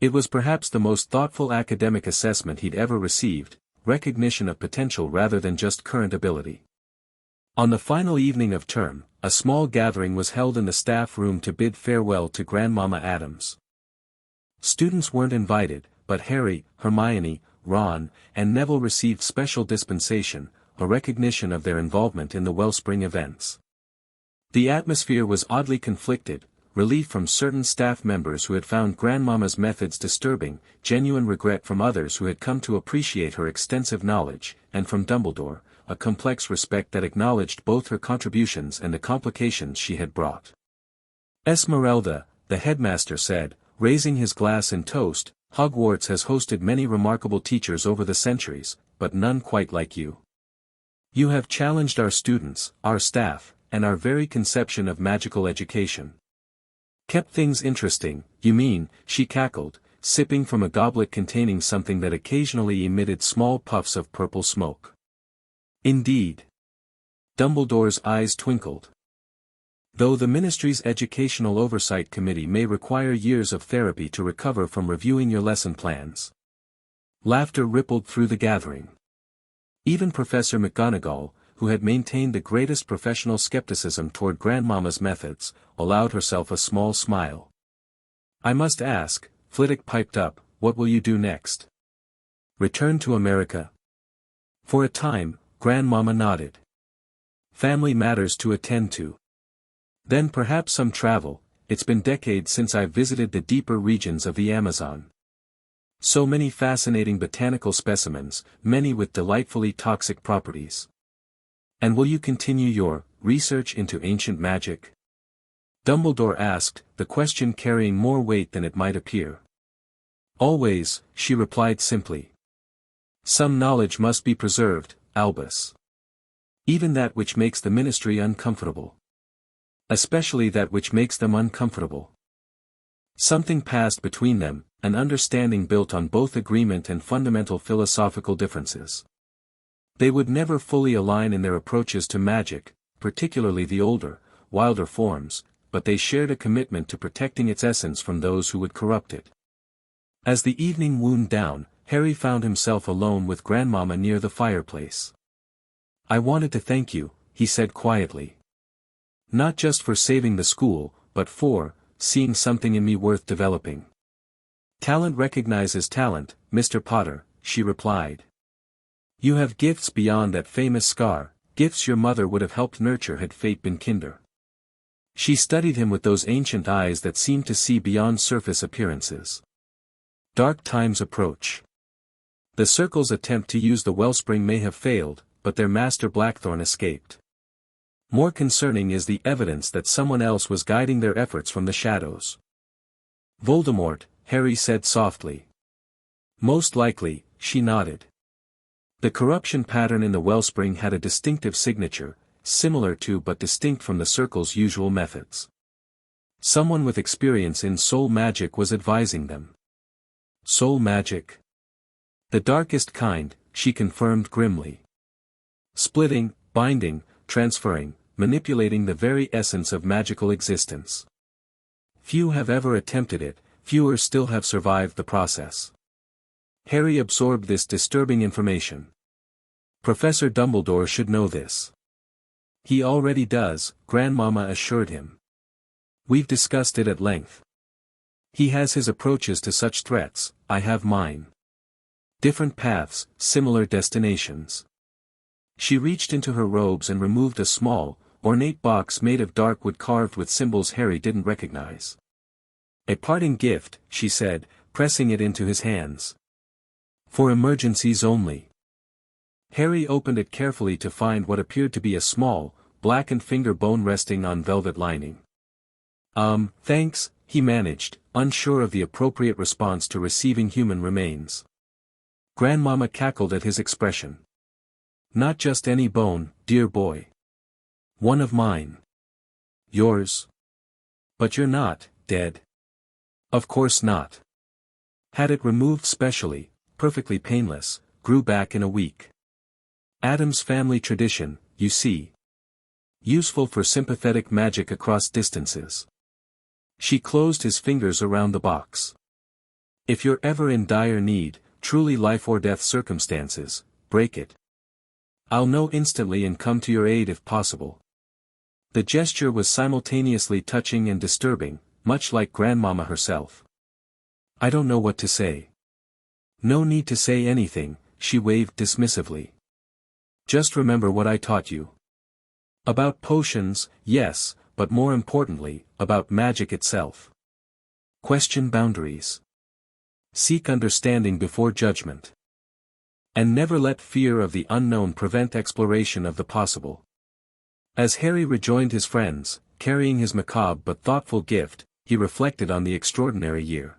It was perhaps the most thoughtful academic assessment he'd ever received, recognition of potential rather than just current ability. On the final evening of term, a small gathering was held in the staff room to bid farewell to Grandmama Addams. Students weren't invited, but Harry, Hermione, Ron, and Neville received special dispensation, a recognition of their involvement in the Wellspring events. The atmosphere was oddly conflicted, relief from certain staff members who had found Grandmama's methods disturbing, genuine regret from others who had come to appreciate her extensive knowledge, and from Dumbledore, a complex respect that acknowledged both her contributions and the complications she had brought. Esmeralda, the headmaster said, raising his glass in toast, Hogwarts has hosted many remarkable teachers over the centuries, but none quite like you. You have challenged our students, our staff, and our very conception of magical education. Kept things interesting, you mean, she cackled, sipping from a goblet containing something that occasionally emitted small puffs of purple smoke. Indeed. Dumbledore's eyes twinkled. Though the ministry's Educational Oversight Committee may require years of therapy to recover from reviewing your lesson plans. Laughter rippled through the gathering. Even Professor McGonagall, who had maintained the greatest professional skepticism toward Grandmama's methods, allowed herself a small smile. I must ask, Flitwick piped up, what will you do next? Return to America? For a time, Grandmama nodded. Family matters to attend to. Then perhaps some travel, it's been decades since I've visited the deeper regions of the Amazon. So many fascinating botanical specimens, many with delightfully toxic properties. And will you continue your research into ancient magic? Dumbledore asked, the question carrying more weight than it might appear. Always, she replied simply. Some knowledge must be preserved, Albus. Even that which makes the ministry uncomfortable. Especially that which makes them uncomfortable. Something passed between them, an understanding built on both agreement and fundamental philosophical differences. They would never fully align in their approaches to magic, particularly the older, wilder forms, but they shared a commitment to protecting its essence from those who would corrupt it. As the evening wound down, Harry found himself alone with Grandmama near the fireplace. I wanted to thank you, he said quietly. Not just for saving the school, but for seeing something in me worth developing. Talent recognizes talent, Mr. Potter, she replied. You have gifts beyond that famous scar, gifts your mother would have helped nurture had fate been kinder. She studied him with those ancient eyes that seemed to see beyond surface appearances. Dark times approach. The Circle's attempt to use the Wellspring may have failed, but their master Blackthorn escaped. More concerning is the evidence that someone else was guiding their efforts from the shadows. Voldemort, Harry said softly. Most likely, she nodded. The corruption pattern in the Wellspring had a distinctive signature, similar to but distinct from the Circle's usual methods. Someone with experience in soul magic was advising them. Soul magic? The darkest kind, she confirmed grimly. Splitting, binding, transferring, manipulating the very essence of magical existence. Few have ever attempted it, fewer still have survived the process. Harry absorbed this disturbing information. Professor Dumbledore should know this. He already does, Grandmama assured him. We've discussed it at length. He has his approaches to such threats, I have mine. Different paths, similar destinations. She reached into her robes and removed a small, ornate box made of dark wood carved with symbols Harry didn't recognize. A parting gift, she said, pressing it into his hands. For emergencies only. Harry opened it carefully to find what appeared to be a small, blackened finger bone resting on velvet lining. Thanks, he managed, unsure of the appropriate response to receiving human remains. Grandmama cackled at his expression. Not just any bone, dear boy. One of mine. Yours. But you're not, dead. Of course not. Had it removed specially, perfectly painless, grew back in a week. Addams family tradition, you see. Useful for sympathetic magic across distances. She closed his fingers around the box. If you're ever in dire need, truly life or death circumstances, break it. I'll know instantly and come to your aid if possible. The gesture was simultaneously touching and disturbing, much like Grandmama herself. I don't know what to say. No need to say anything, she waved dismissively. Just remember what I taught you. About potions, yes, but more importantly, about magic itself. Question boundaries. Seek understanding before judgment. And never let fear of the unknown prevent exploration of the possible. As Harry rejoined his friends, carrying his macabre but thoughtful gift, he reflected on the extraordinary year.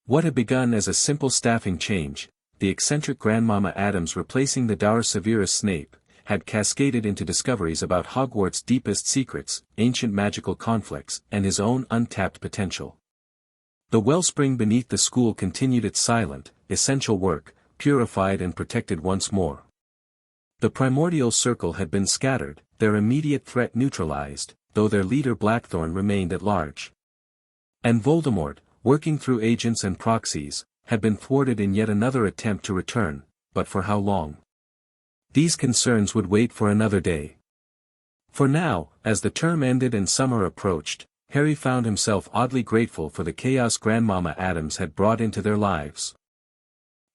What had begun as a simple staffing change, the eccentric Grandmama Addams replacing the dour Severus Snape, had cascaded into discoveries about Hogwarts' deepest secrets, ancient magical conflicts, and his own untapped potential. The wellspring beneath the school continued its silent, essential work, purified and protected once more. The primordial circle had been scattered, their immediate threat neutralized, though their leader Blackthorn remained at large. And Voldemort, working through agents and proxies, had been thwarted in yet another attempt to return, but for how long? These concerns would wait for another day. For now, as the term ended and summer approached, Harry found himself oddly grateful for the chaos Grandmama Addams had brought into their lives.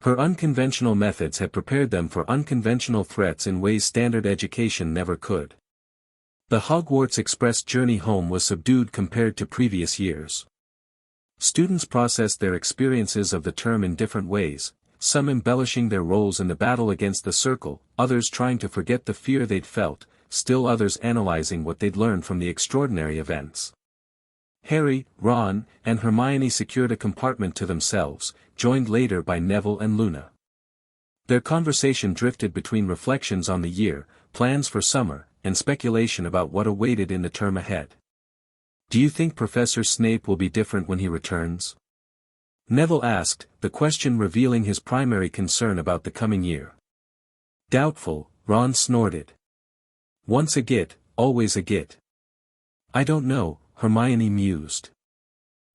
Her unconventional methods had prepared them for unconventional threats in ways standard education never could. The Hogwarts Express journey home was subdued compared to previous years. Students processed their experiences of the term in different ways, some embellishing their roles in the battle against the Circle, others trying to forget the fear they'd felt, still others analyzing what they'd learned from the extraordinary events. Harry, Ron, and Hermione secured a compartment to themselves, joined later by Neville and Luna. Their conversation drifted between reflections on the year, plans for summer, and speculation about what awaited in the term ahead. Do you think Professor Snape will be different when he returns? Neville asked, the question revealing his primary concern about the coming year. Doubtful, Ron snorted. Once a git, always a git. I don't know, Hermione mused.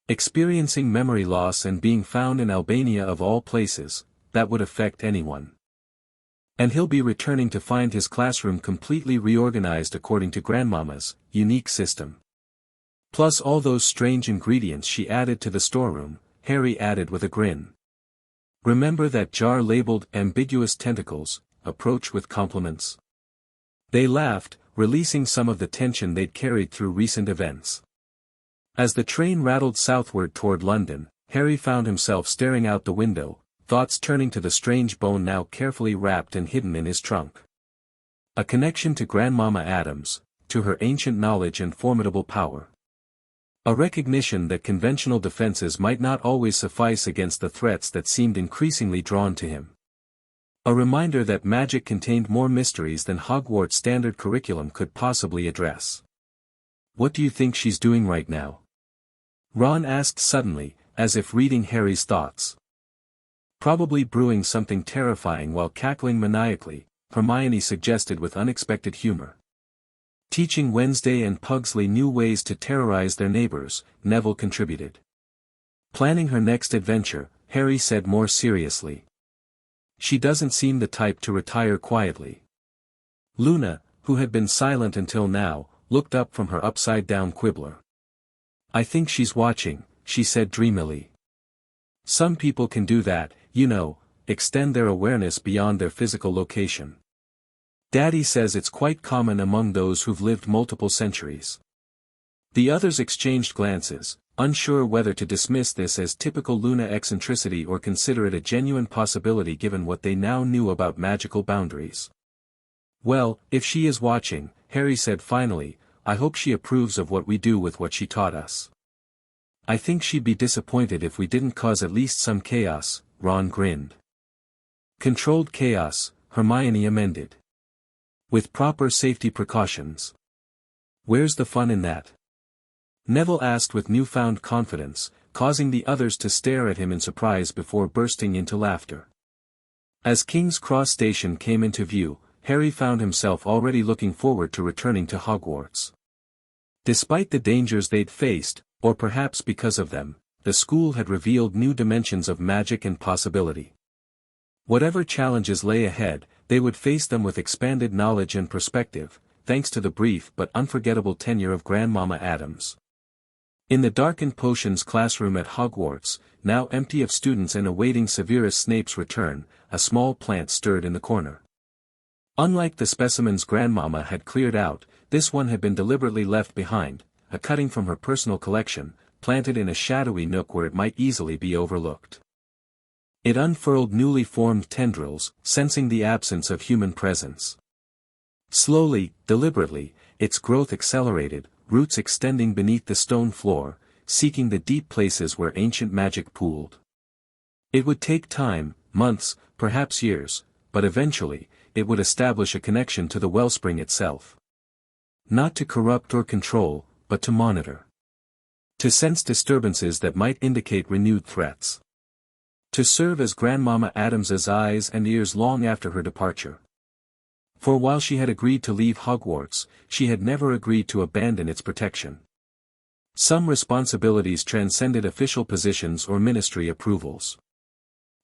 Experiencing memory loss and being found in Albania of all places, that would affect anyone. And he'll be returning to find his classroom completely reorganized according to Grandmama's unique system. Plus all those strange ingredients she added to the storeroom, Harry added with a grin. Remember that jar labeled ambiguous tentacles, approach with compliments? They laughed, releasing some of the tension they'd carried through recent events. As the train rattled southward toward London, Harry found himself staring out the window, thoughts turning to the strange bone now carefully wrapped and hidden in his trunk. A connection to Grandmama Addams, to her ancient knowledge and formidable power. A recognition that conventional defenses might not always suffice against the threats that seemed increasingly drawn to him. A reminder that magic contained more mysteries than Hogwarts' standard curriculum could possibly address. What do you think she's doing right now? Ron asked suddenly, as if reading Harry's thoughts. Probably brewing something terrifying while cackling maniacally, Hermione suggested with unexpected humor. Teaching Wednesday and Pugsley new ways to terrorize their neighbors, Neville contributed. Planning her next adventure, Harry said more seriously. She doesn't seem the type to retire quietly. Luna, who had been silent until now, looked up from her upside-down quibbler. I think she's watching, she said dreamily. Some people can do that, you know, extend their awareness beyond their physical location. Daddy says it's quite common among those who've lived multiple centuries. The others exchanged glances, unsure whether to dismiss this as typical Luna eccentricity or consider it a genuine possibility given what they now knew about magical boundaries. Well, if she is watching, Harry said finally, I hope she approves of what we do with what she taught us. I think she'd be disappointed if we didn't cause at least some chaos, Ron grinned. Controlled chaos, Hermione amended. With proper safety precautions. Where's the fun in that? Neville asked with newfound confidence, causing the others to stare at him in surprise before bursting into laughter. As King's Cross Station came into view, Harry found himself already looking forward to returning to Hogwarts. Despite the dangers they'd faced, or perhaps because of them, the school had revealed new dimensions of magic and possibility. Whatever challenges lay ahead, they would face them with expanded knowledge and perspective, thanks to the brief but unforgettable tenure of Grandmama Addams. In the darkened potions classroom at Hogwarts, now empty of students and awaiting Severus Snape's return, a small plant stirred in the corner. Unlike the specimens Grandmama had cleared out, this one had been deliberately left behind, a cutting from her personal collection, planted in a shadowy nook where it might easily be overlooked. It unfurled newly formed tendrils, sensing the absence of human presence. Slowly, deliberately, its growth accelerated, roots extending beneath the stone floor, seeking the deep places where ancient magic pooled. It would take time, months, perhaps years, but eventually, it would establish a connection to the wellspring itself. Not to corrupt or control, but to monitor. To sense disturbances that might indicate renewed threats. To serve as Grandmama Addams's eyes and ears long after her departure. For while she had agreed to leave Hogwarts, she had never agreed to abandon its protection. Some responsibilities transcended official positions or ministry approvals.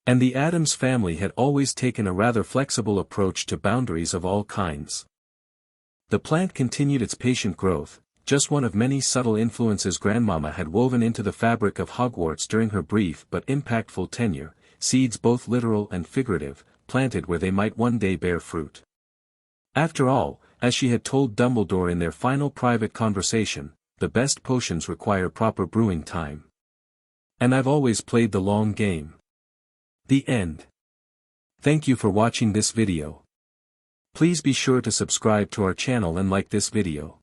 And the Addams family had always taken a rather flexible approach to boundaries of all kinds. The plant continued its patient growth, just one of many subtle influences Grandmama had woven into the fabric of Hogwarts during her brief but impactful tenure, seeds both literal and figurative, planted where they might one day bear fruit. After all, as she had told Dumbledore in their final private conversation, the best potions require proper brewing time. And I've always played the long game. The end. Thank you for watching this video. Please be sure to subscribe to our channel and like this video.